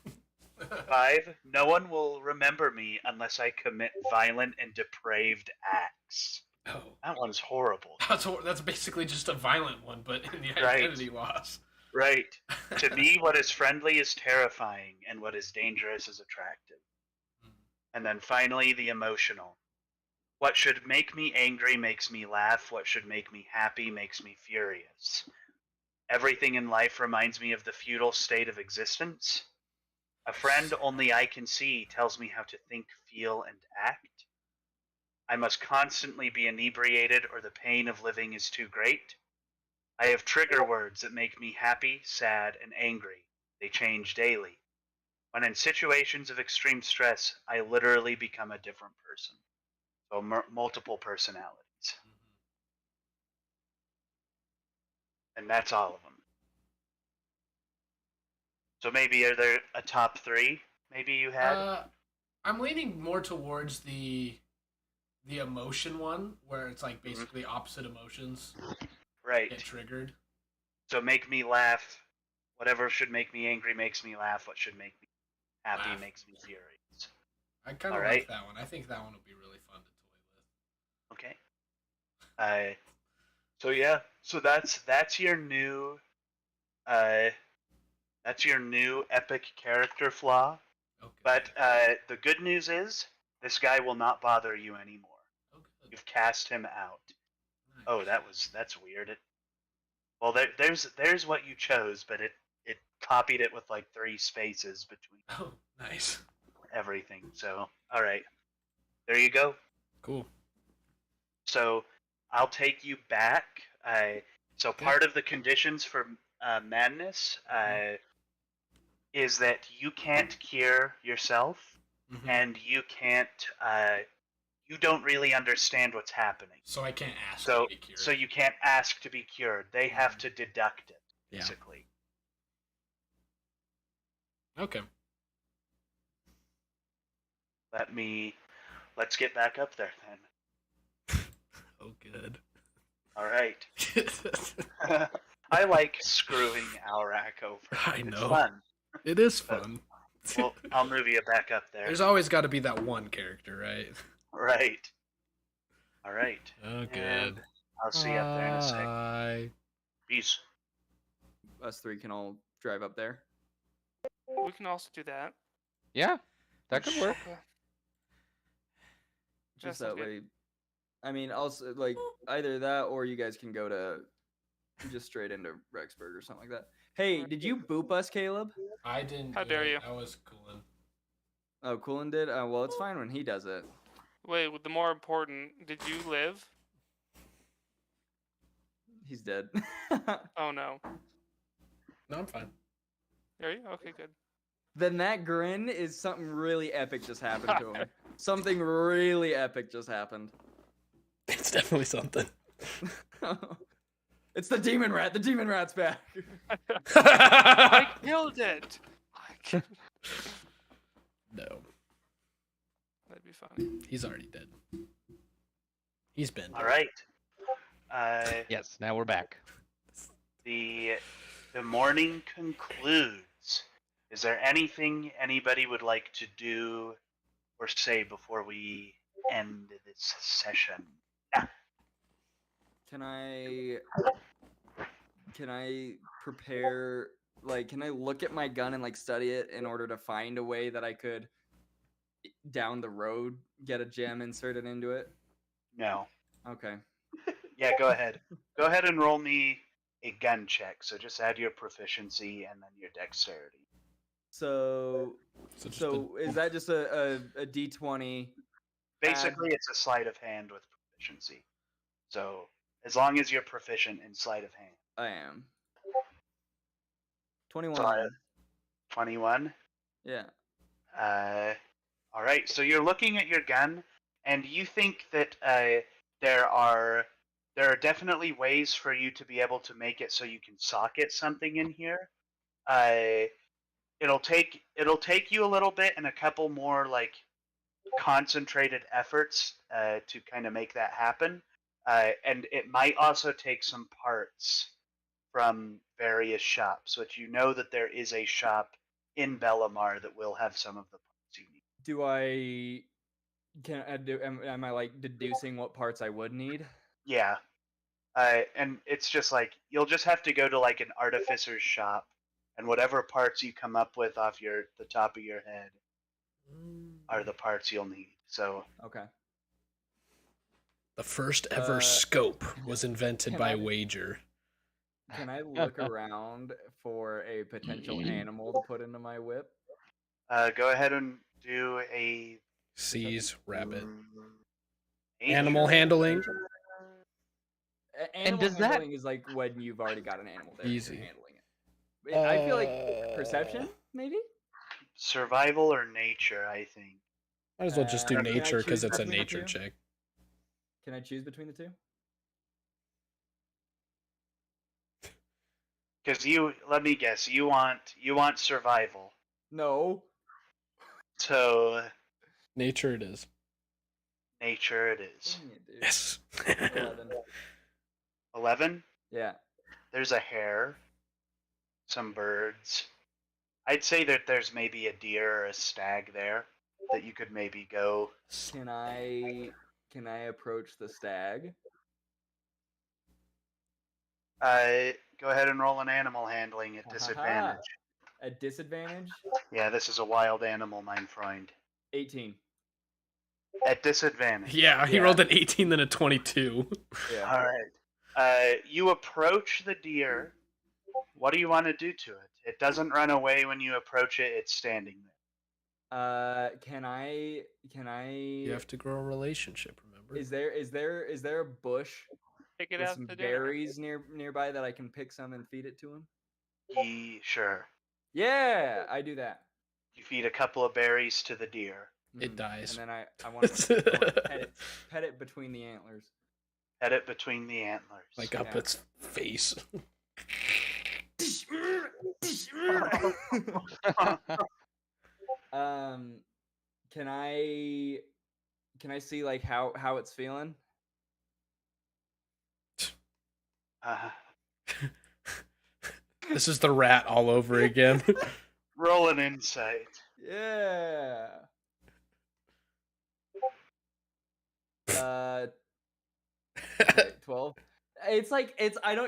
Speaker 5: 5. No one will remember me unless I commit violent and depraved acts.
Speaker 1: Oh,
Speaker 5: That one's horrible.
Speaker 1: that's basically just a violent one, but in the
Speaker 5: Right.
Speaker 1: identity loss.
Speaker 5: Right. To me, what is friendly is terrifying, and what is dangerous is attractive. And then finally, the emotional. What should make me angry makes me laugh. What should make me happy makes me furious. Everything in life reminds me of the futile state of existence. A friend only I can see tells me how to think, feel, and act. I must constantly be inebriated or the pain of living is too great. I have trigger words that make me happy, sad, and angry. They change daily. When in situations of extreme stress, I literally become a different person. So multiple personalities. And that's all of them. So maybe are there a top 3 maybe you had?
Speaker 1: I'm leaning more towards the emotion one, where it's like basically opposite emotions
Speaker 5: Right.
Speaker 1: get triggered.
Speaker 5: So make me laugh. Whatever should make me angry makes me laugh. What should make me happy
Speaker 1: Laugh.
Speaker 5: makes me furious.
Speaker 1: I kind of
Speaker 5: Alright.
Speaker 1: like that one. I think that one would be really fun to toy with.
Speaker 5: Okay. So yeah, so that's your new epic character flaw.
Speaker 1: Okay.
Speaker 5: But the good news is this guy will not bother you anymore.
Speaker 1: Oh, good.
Speaker 5: You've cast him out.
Speaker 1: Nice.
Speaker 5: Oh, that's weird. Well, there's what you chose, but it copied it with like 3 spaces between
Speaker 1: Oh, nice.
Speaker 5: everything. So all right, there you go.
Speaker 1: Cool.
Speaker 5: So I'll take you back. So part of the conditions for madness is that you can't cure yourself,
Speaker 1: Mhm.
Speaker 5: and you can't. You don't really understand what's happening.
Speaker 1: So I can't ask
Speaker 5: So
Speaker 1: you to cure
Speaker 5: so
Speaker 1: it.
Speaker 5: you can't ask to be cured. They have to deduct it,
Speaker 1: Yeah.
Speaker 5: basically.
Speaker 1: Okay.
Speaker 5: Let's get back up there then.
Speaker 1: Oh, good.
Speaker 5: All right. I like screwing Alrak over.
Speaker 1: I
Speaker 5: It's
Speaker 1: know.
Speaker 5: fun.
Speaker 1: It is fun.
Speaker 5: Well, I'll move you back up there.
Speaker 1: There's always got to be that one character, right?
Speaker 5: Right. All right.
Speaker 1: Oh, good.
Speaker 5: And I'll see you up there in a sec.
Speaker 1: Bye.
Speaker 5: Peace.
Speaker 2: Us 3 can all drive up there.
Speaker 3: We can also do that.
Speaker 4: Yeah, that could work.
Speaker 3: Okay.
Speaker 2: Just
Speaker 3: That
Speaker 2: that
Speaker 3: sounds good.
Speaker 2: way. I mean, also like either that or you guys can go to just straight into Rexburg or something like that. Hey, did you boop us, Caleb?
Speaker 1: I didn't.
Speaker 3: How
Speaker 1: do
Speaker 3: dare
Speaker 1: it.
Speaker 3: you.
Speaker 1: I was cooling.
Speaker 2: Oh, Coolin did. Well, it's fine when he does it.
Speaker 3: Wait, the more important, did you live?
Speaker 2: He's dead.
Speaker 3: Oh no.
Speaker 1: No, I'm fine.
Speaker 3: Are you? Okay, good.
Speaker 2: Then that grin is something really epic just happened to him. Something really epic just happened.
Speaker 1: It's definitely something.
Speaker 2: It's the demon rat. The demon rat's back.
Speaker 3: I killed it.
Speaker 1: No,
Speaker 3: That'd be funny.
Speaker 1: he's already dead. He's been.
Speaker 5: All right.
Speaker 4: Yes, now we're back.
Speaker 5: The morning concludes. Is there anything anybody would like to do or say before we end this session?
Speaker 2: Can I prepare, like, can I look at my gun and like study it in order to find a way that I could down the road get a gem inserted into it?
Speaker 5: No.
Speaker 2: Okay.
Speaker 5: Yeah, go ahead. Go ahead and roll me a gun check. So just add your proficiency and then your dexterity.
Speaker 2: So
Speaker 1: just
Speaker 2: is that just a D20?
Speaker 5: Basically, it's a sleight of hand with proficiency. So as long as you're proficient in sleight of hand.
Speaker 2: I am. 21.
Speaker 5: So 21.
Speaker 2: Yeah.
Speaker 5: All right. So you're looking at your gun, and you think that there are definitely ways for you to be able to make it so you can socket something in here. It'll take you a little bit and a couple more like concentrated efforts to kind of make that happen. And it might also take some parts from various shops, but you know that there is a shop in Bellamar that will have some of the parts you need.
Speaker 2: Am I like deducing what parts I would need?
Speaker 5: Yeah. And it's just like you'll just have to go to like an artificer's shop, and whatever parts you come up with off the top of your head are the parts you'll need. So
Speaker 2: Okay.
Speaker 1: The first ever scope was invented
Speaker 2: can
Speaker 1: by
Speaker 2: I-
Speaker 1: Wager.
Speaker 2: Can I look around for a potential animal to put into my whip?
Speaker 5: go ahead and do a
Speaker 1: Seize rabbit.
Speaker 5: nature-
Speaker 1: Animal handling.
Speaker 2: Animal
Speaker 4: does that-
Speaker 2: handling is like when you've already got an animal there and
Speaker 1: Easy.
Speaker 2: you're handling it. I feel like perception, maybe?
Speaker 5: survival or nature, I think.
Speaker 1: Might as well just do
Speaker 2: Can I
Speaker 1: nature because
Speaker 2: choose
Speaker 1: it's a
Speaker 2: between the
Speaker 1: nature
Speaker 2: two?
Speaker 1: check.
Speaker 2: Can I choose between the two?
Speaker 5: Because let me guess, you want survival.
Speaker 2: No.
Speaker 5: So
Speaker 1: Nature it is.
Speaker 5: nature it is.
Speaker 2: Dang it, dude.
Speaker 1: Yes.
Speaker 2: 11.
Speaker 5: 11.
Speaker 2: Yeah.
Speaker 5: There's a hare, some birds. I'd say that there's maybe a deer or a stag there. that you could maybe go.
Speaker 2: Can I approach the stag?
Speaker 5: Go ahead and roll an animal handling at
Speaker 2: Ha ha ha.
Speaker 5: disadvantage.
Speaker 2: At disadvantage?
Speaker 5: Yeah, this is a wild animal, mein Freund.
Speaker 2: 18.
Speaker 5: At disadvantage.
Speaker 1: Yeah, he
Speaker 2: Yeah.
Speaker 1: rolled an 18 then a 22.
Speaker 2: Yeah.
Speaker 5: All right. You approach the deer. What do you want to do to it? It doesn't run away when you approach it. It's standing there.
Speaker 2: Can I
Speaker 1: You have to grow a relationship, remember?
Speaker 2: is there a bush
Speaker 3: Take it
Speaker 2: with
Speaker 3: out
Speaker 2: some
Speaker 3: to dinner.
Speaker 2: berries nearby that I can pick some and feed it to him?
Speaker 5: Sure.
Speaker 2: Yeah, I do that.
Speaker 5: You feed a couple of berries to the deer.
Speaker 1: It
Speaker 2: Mhm.
Speaker 1: dies.
Speaker 2: And then I want to pet it between the antlers.
Speaker 5: Pet it between the antlers.
Speaker 1: Like up
Speaker 2: Yeah.
Speaker 1: its face.
Speaker 2: Can I see like how it's feeling?
Speaker 1: This is the rat all over again.
Speaker 5: Roll an insight.
Speaker 2: Yeah. 12. It's like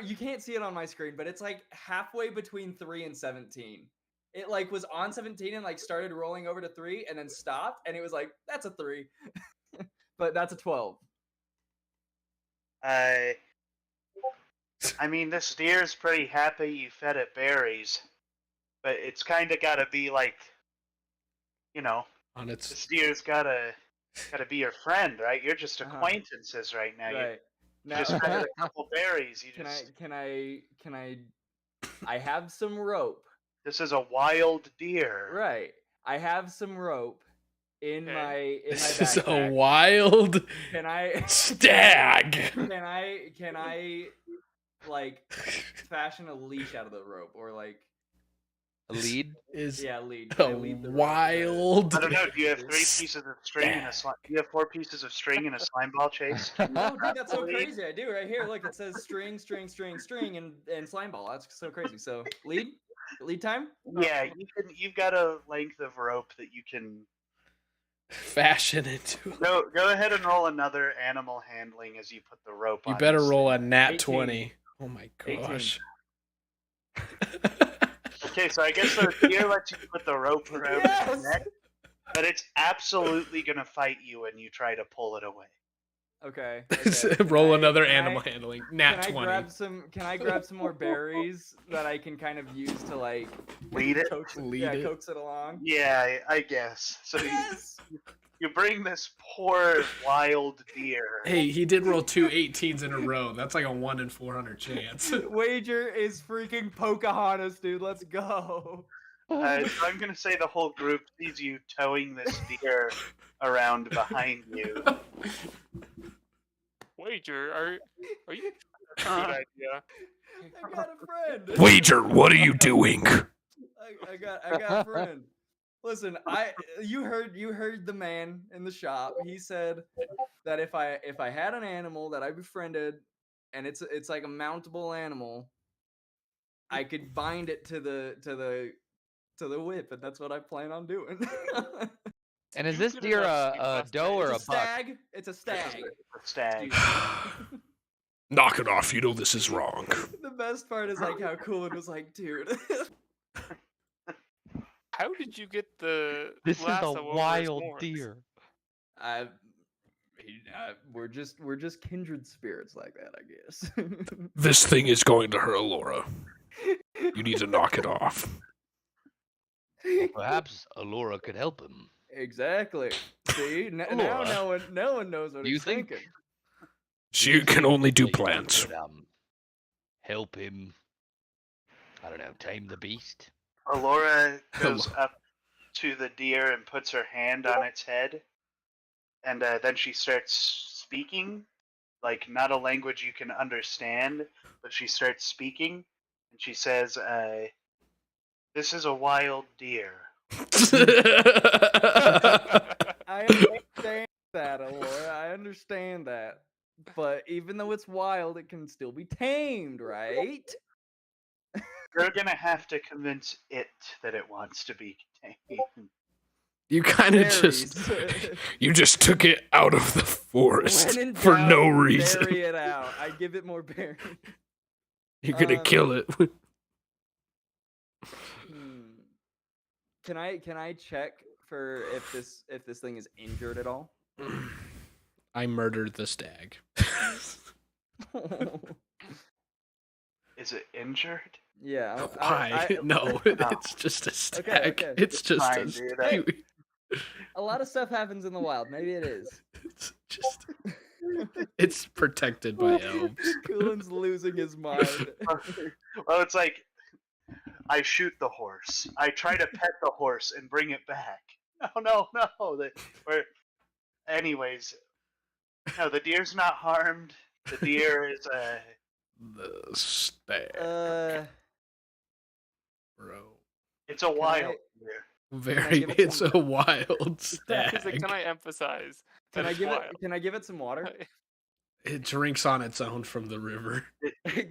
Speaker 2: you can't see it on my screen, but it's like halfway between 3 and 17. It like was on 17 and like started rolling over to 3 and then stopped and it was like that's a 3. But that's a 12.
Speaker 5: I mean, this deer's pretty happy you fed it berries, but it's kind of got to be like,
Speaker 1: On its
Speaker 5: this deer's gotta be your friend, right? You're just
Speaker 2: Uh-huh.
Speaker 5: acquaintances right now.
Speaker 2: Right.
Speaker 5: You
Speaker 2: Now,
Speaker 5: just fed it a couple berries.
Speaker 2: can I have some rope?
Speaker 5: This is a wild deer.
Speaker 2: Right. I have some rope in my
Speaker 1: This is a
Speaker 2: backpack.
Speaker 1: wild
Speaker 2: Can I
Speaker 1: stag.
Speaker 2: can I like fashion a leash out of the rope or like
Speaker 4: A lead?
Speaker 1: Is
Speaker 2: lead?
Speaker 1: a
Speaker 2: Can I lead the rope?
Speaker 1: wild.
Speaker 5: I don't know. Do you have 3 pieces of string and a slime? Do you have 4 pieces of string and a slime ball chase?
Speaker 2: Oh, dude, that's so crazy. I do right here. Look, it says string, and slime ball. That's so crazy. So lead time.
Speaker 5: Yeah, you've got a length of rope that you can
Speaker 1: Fashion into.
Speaker 5: go ahead and roll another animal handling as you put the rope
Speaker 1: You
Speaker 5: on.
Speaker 1: better
Speaker 5: this
Speaker 1: roll a
Speaker 5: thing.
Speaker 1: nat
Speaker 2: 18.
Speaker 1: 20. Oh my
Speaker 2: 18.
Speaker 1: gosh.
Speaker 5: Okay, so I guess the deer lets you put the rope around
Speaker 2: Yes!
Speaker 5: its neck, but it's absolutely gonna fight you when you try to pull it away.
Speaker 2: Okay.
Speaker 1: Roll another
Speaker 2: can
Speaker 1: animal
Speaker 2: I-
Speaker 1: handling. Nat
Speaker 2: Can I
Speaker 1: 20.
Speaker 2: grab some more berries that I can kind of use to like
Speaker 5: Lead it?
Speaker 2: coax
Speaker 1: Lead
Speaker 2: yeah,
Speaker 1: it?
Speaker 2: coax it along?
Speaker 5: Yeah, I guess. So
Speaker 2: Yes.
Speaker 5: you bring this poor wild deer.
Speaker 1: Hey, he did roll 2 18s in a row. That's like a 1 in 400 chance.
Speaker 2: Wager is freaking Pocahontas, dude. Let's go.
Speaker 5: So I'm gonna say the whole group sees you towing this deer around behind you.
Speaker 3: Wager, are you? That's a good idea.
Speaker 2: I got a friend.
Speaker 1: Wager, what are you doing?
Speaker 2: I got a friend. Listen, you heard the man in the shop. He said that if I had an animal that I befriended, and it's like a mountable animal, I could bind it to the whip, and that's what I plan on doing.
Speaker 4: And is
Speaker 3: You
Speaker 4: this
Speaker 3: could
Speaker 4: deer
Speaker 3: enough sleep
Speaker 4: a
Speaker 3: last
Speaker 4: doe
Speaker 3: night.
Speaker 4: or
Speaker 2: It's
Speaker 4: a buck?
Speaker 2: stag. It's a stag.
Speaker 5: A stag.
Speaker 2: Dude.
Speaker 1: Knock it off. You know this is wrong.
Speaker 2: The best part is like how cool it was. Like, dude.
Speaker 3: How did you get the
Speaker 4: This is
Speaker 3: lasso
Speaker 4: a
Speaker 3: over his
Speaker 4: wild
Speaker 3: horns?
Speaker 4: deer.
Speaker 2: We're just kindred spirits like that, I guess.
Speaker 1: This thing is going to hurt Laura. You need to knock it off.
Speaker 4: Perhaps Alora could help him.
Speaker 2: Exactly. See, now
Speaker 4: Laura.
Speaker 2: no one knows what
Speaker 4: Do you
Speaker 2: he's
Speaker 4: think-
Speaker 2: thinking.
Speaker 1: She can only do
Speaker 4: That you
Speaker 1: plants.
Speaker 4: could, help him. I don't know, tame the beast.
Speaker 5: Alora goes up to the deer and puts her hand on its head, and then she starts speaking, like not a language you can understand, but she starts speaking, and she says, "This is a wild deer."
Speaker 2: I understand that, Alora. I understand that. But even though it's wild, it can still be tamed, right?
Speaker 5: You're gonna have to convince it that it wants to be tamed.
Speaker 1: You kind of just you just took it out of the forest
Speaker 2: When in
Speaker 1: for
Speaker 2: doubt,
Speaker 1: no reason.
Speaker 2: Bury it out. I give it more berries.
Speaker 1: You're gonna kill it.
Speaker 2: Can I check for if this thing is injured at all?
Speaker 1: I murdered the stag.
Speaker 5: Is it injured?
Speaker 2: Yeah.
Speaker 1: Why? No, it's just a stag.
Speaker 2: okay.
Speaker 1: It's just
Speaker 5: Fine,
Speaker 1: a
Speaker 5: dude,
Speaker 1: stag.
Speaker 2: A lot of stuff happens in the wild. Maybe it is.
Speaker 1: It's just it's protected by elves.
Speaker 2: Coolin's losing his mind.
Speaker 5: Well, it's like I shoot the horse. I try to pet the horse and bring it back. No. Anyways, no, the deer's not harmed. The deer is
Speaker 1: The stag, bro.
Speaker 5: it's a wild deer.
Speaker 1: Very.
Speaker 2: give it
Speaker 1: It's
Speaker 2: some-
Speaker 1: a wild
Speaker 3: He's like,
Speaker 1: stag.
Speaker 3: can I emphasize?
Speaker 2: Can
Speaker 3: that
Speaker 2: I
Speaker 3: it's
Speaker 2: give it?
Speaker 3: wild?"
Speaker 2: Can I give it some water?
Speaker 1: It drinks on its own from the river.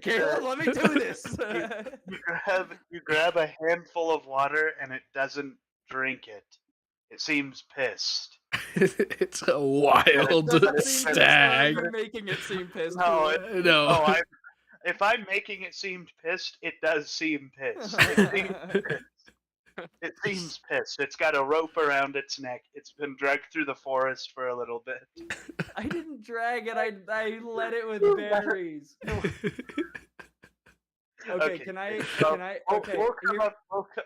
Speaker 2: Caleb, let me do this.
Speaker 5: You grab a handful of water and it doesn't drink it. It seems pissed.
Speaker 1: It's a wild
Speaker 2: Doesn't seem pissed,
Speaker 1: stag.
Speaker 2: You're making it seem pissed.
Speaker 5: No,
Speaker 2: Coolin.
Speaker 1: No.
Speaker 5: Oh, if I'm making it seem pissed, it does seem pissed. It seems pissed. It's got a rope around its neck. It's been dragged through the forest for a little bit.
Speaker 2: I didn't drag it. I let it with berries. Okay, can I? Okay,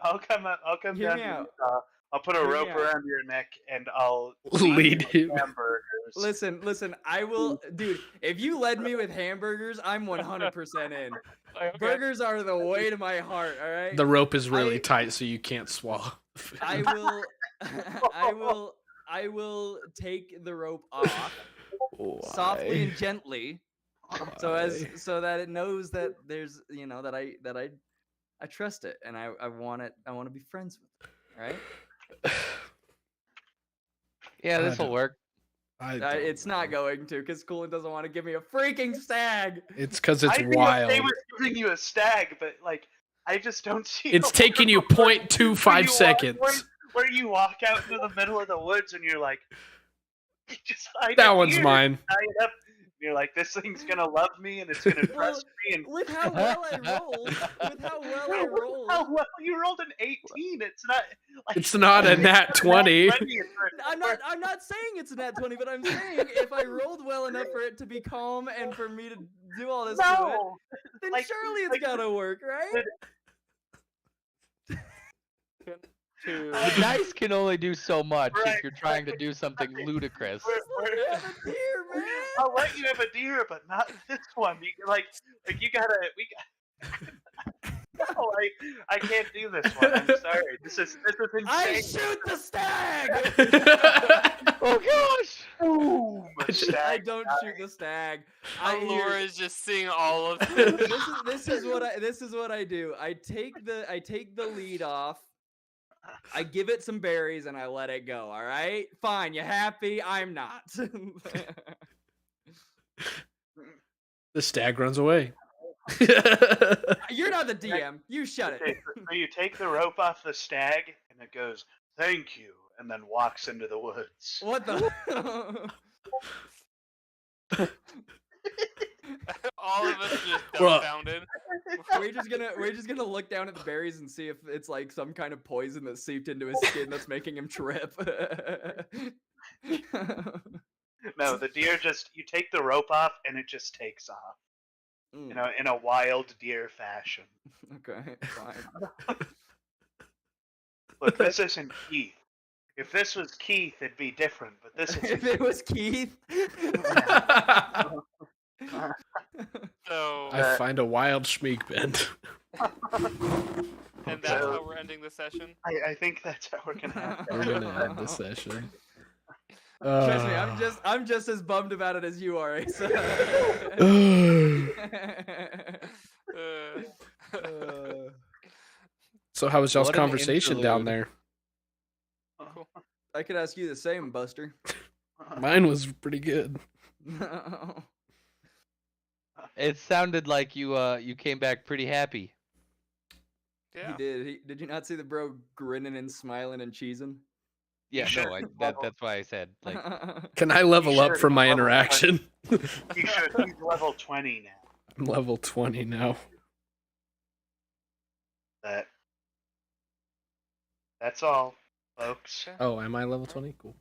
Speaker 5: I'll come
Speaker 2: Hear
Speaker 5: down
Speaker 2: me
Speaker 5: to
Speaker 2: out.
Speaker 5: Utah. I'll put a
Speaker 2: Hear me
Speaker 5: rope
Speaker 2: out.
Speaker 5: around your neck and I'll
Speaker 1: Lead him.
Speaker 5: hamburgers.
Speaker 2: listen. I will, dude. If you led me with hamburgers, I'm 100% in.
Speaker 3: Like, okay.
Speaker 2: Burgers are the way to my heart. All right.
Speaker 1: The rope is really
Speaker 2: I-
Speaker 1: tight, so you can't swallow. the food.
Speaker 2: I will take the rope off softly
Speaker 1: Why?
Speaker 2: and gently,
Speaker 1: Why?
Speaker 2: so that it knows that there's that I trust it and I want to be friends with it. All right.
Speaker 4: Yeah, this will
Speaker 1: don't-
Speaker 4: work.
Speaker 2: It's not going to because Coolin doesn't want to give me a freaking stag.
Speaker 1: It's because it's
Speaker 5: I think
Speaker 1: wild.
Speaker 5: they were giving you a stag, but like I just don't see.
Speaker 1: It's
Speaker 5: a
Speaker 1: taking you
Speaker 5: world where
Speaker 1: 0.25
Speaker 5: you
Speaker 1: seconds.
Speaker 5: where you walk out into the middle of the woods and you're like, just hide
Speaker 1: That
Speaker 5: it
Speaker 1: one's
Speaker 5: here,
Speaker 1: mine.
Speaker 5: tie it up. And you're like, this thing's gonna love me and it's gonna trust me. And
Speaker 2: With how well I rolled,
Speaker 5: how well you rolled an 18. It's not. Like,
Speaker 1: It's not a nat 20.
Speaker 2: I'm not saying it's a nat 20, but I'm saying if I rolled well enough for it to be calm and for me to do all this to it,
Speaker 5: No.
Speaker 2: then
Speaker 5: Like-
Speaker 2: surely it's
Speaker 5: like-
Speaker 2: gotta work, right?
Speaker 3: To
Speaker 4: The dice can only do so much
Speaker 5: Right.
Speaker 4: if you're trying to do something ludicrous.
Speaker 2: Let me have a deer, man.
Speaker 5: I'll let you have a deer, but not this one. You gotta. No, I can't do this one. I'm sorry. This is
Speaker 2: I
Speaker 5: insane.
Speaker 2: shoot the stag.
Speaker 4: Oh gosh!
Speaker 5: Boom!
Speaker 2: I
Speaker 5: Stag
Speaker 2: don't
Speaker 5: died.
Speaker 2: shoot the stag.
Speaker 3: Laura is just seeing all of this.
Speaker 2: This is what I do. I take the lead off. I give it some berries and I let it go. All right, fine. You happy? I'm not.
Speaker 1: The stag runs away.
Speaker 2: You're not the DM. You shut
Speaker 5: Okay,
Speaker 2: it.
Speaker 5: so you take the rope off the stag, and it goes, "Thank you," and then walks into the woods.
Speaker 2: What the?
Speaker 3: All of us just
Speaker 1: Well-
Speaker 3: dumbfounded.
Speaker 2: we're just gonna look down at the berries and see if it's like some kind of poison that seeped into his skin that's making him trip.
Speaker 5: No, the deer you take the rope off, and it just takes off.
Speaker 2: Mm,
Speaker 5: You know, in a wild deer fashion.
Speaker 2: okay, fine.
Speaker 5: Look, this isn't Keith. If this was Keith, it'd be different, but this is
Speaker 2: If it was Keith.
Speaker 3: So,
Speaker 1: I find a wild schmeek bend.
Speaker 3: and that's how we're ending the session.
Speaker 5: I think that's how we're gonna have
Speaker 1: We're
Speaker 5: to
Speaker 1: gonna end the session.
Speaker 2: Trust me, I'm just as bummed about it as you are, Asa.
Speaker 1: So how was y'all's
Speaker 4: What an
Speaker 1: conversation down there?
Speaker 2: I could ask you the same, Buster.
Speaker 1: Mine was pretty good.
Speaker 4: It sounded like you came back pretty happy.
Speaker 3: Yeah.
Speaker 2: He did. Did you not see the bro grinning and smiling and cheesing?
Speaker 4: Yeah,
Speaker 5: should
Speaker 4: no,
Speaker 5: level-
Speaker 4: that's why I said like
Speaker 1: Can I level up
Speaker 5: should
Speaker 1: from my
Speaker 5: level up.
Speaker 1: interaction?
Speaker 5: He should. He's level 20 now.
Speaker 1: I'm level 20 now.
Speaker 5: That's all, folks.
Speaker 1: Oh, am I level 20? Cool.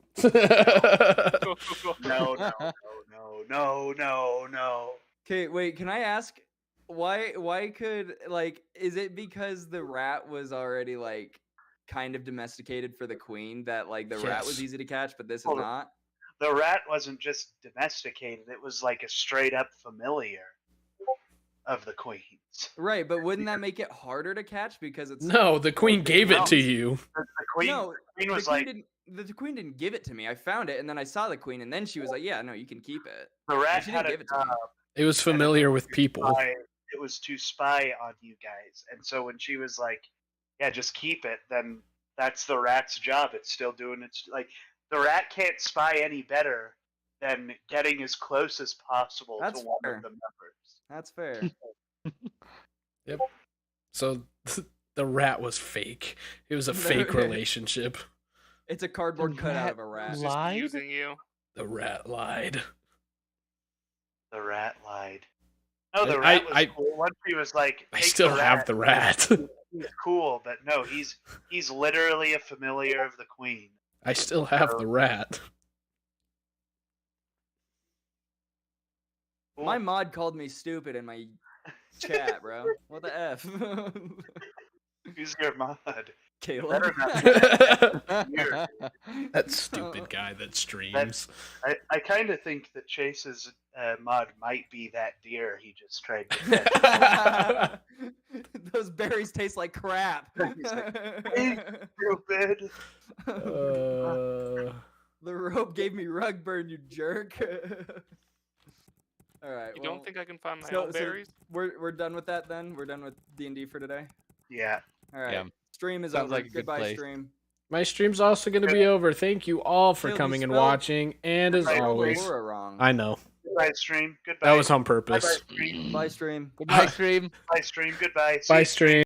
Speaker 5: No, no.
Speaker 2: Okay, wait. Can I ask why could like is it because the rat was already like kind of domesticated for the queen that like the rat was
Speaker 1: Yes.
Speaker 2: easy to catch, but this is
Speaker 5: Well,
Speaker 2: not?
Speaker 5: The rat wasn't just domesticated; it was like a straight up familiar of the queen's.
Speaker 2: Right, but wouldn't that make it harder to catch because it's
Speaker 1: No, the queen gave it to you.
Speaker 5: The queen,
Speaker 2: No,
Speaker 5: the queen was
Speaker 2: the queen
Speaker 5: like,
Speaker 2: didn't, the queen didn't give it to me. I found it and then I saw the queen and then she was like, "Yeah, no, you can keep it."
Speaker 5: the
Speaker 2: But
Speaker 5: rat
Speaker 2: she
Speaker 5: had
Speaker 2: didn't
Speaker 5: a
Speaker 2: give it to me.
Speaker 5: job.
Speaker 1: It was familiar with people.
Speaker 5: It was to spy on you guys, and so when she was like, "Yeah, just keep it," then that's the rat's job. It's still doing its like. The rat can't spy any better than getting as close as possible
Speaker 2: That's
Speaker 5: to one
Speaker 2: fair.
Speaker 5: of the members.
Speaker 2: That's fair.
Speaker 1: So the rat was fake. It was a fake relationship.
Speaker 2: It's a cardboard
Speaker 4: The
Speaker 2: cutout
Speaker 4: rat
Speaker 2: of a rat.
Speaker 3: Just
Speaker 4: Lied?
Speaker 3: using you.
Speaker 1: The rat lied.
Speaker 5: The rat lied. No, the
Speaker 1: I-
Speaker 5: rat was
Speaker 1: I-
Speaker 5: cool. Once he was like,
Speaker 1: I
Speaker 5: "Take
Speaker 1: still
Speaker 5: the
Speaker 1: have
Speaker 5: rat,"
Speaker 1: the rat.
Speaker 5: He's cool, but no, he's literally a familiar of the queen.
Speaker 1: I still have the rat.
Speaker 5: Cool.
Speaker 2: My mod called me stupid in my chat, bro. What the f?
Speaker 5: Who's your mod?
Speaker 2: Caleb.
Speaker 5: Better not.
Speaker 1: That stupid guy that streams.
Speaker 5: I kind of think that Chase's mod might be that deer he just tried to catch.
Speaker 2: Those berries taste like crap.
Speaker 5: He's "Hey, Stupid.
Speaker 1: Uh,
Speaker 2: The rope gave me rug burn, you jerk. All right.
Speaker 3: You
Speaker 2: well,
Speaker 3: don't think I can find my
Speaker 2: so-
Speaker 3: own
Speaker 2: so
Speaker 3: berries?
Speaker 2: we're done with that then? We're done with D&D for today?
Speaker 5: Yeah.
Speaker 2: All right.
Speaker 4: Yeah.
Speaker 2: Stream is
Speaker 4: Sounds
Speaker 2: over.
Speaker 4: like a good
Speaker 2: Goodbye,
Speaker 4: place.
Speaker 2: stream.
Speaker 1: my stream's also going to be over. Thank you all for
Speaker 2: Caleb, you
Speaker 1: coming and
Speaker 2: spelled-
Speaker 1: watching. And as
Speaker 5: Right,
Speaker 1: always,
Speaker 2: Laura wrong.
Speaker 1: I know.
Speaker 5: Goodbye, stream. Goodbye.
Speaker 1: That was on
Speaker 5: Bye-bye,
Speaker 1: purpose.
Speaker 5: stream.
Speaker 2: Bye, stream.
Speaker 4: Goodbye, stream.
Speaker 5: Bye, stream. Goodbye. See
Speaker 1: Bye,
Speaker 5: you,
Speaker 1: stream.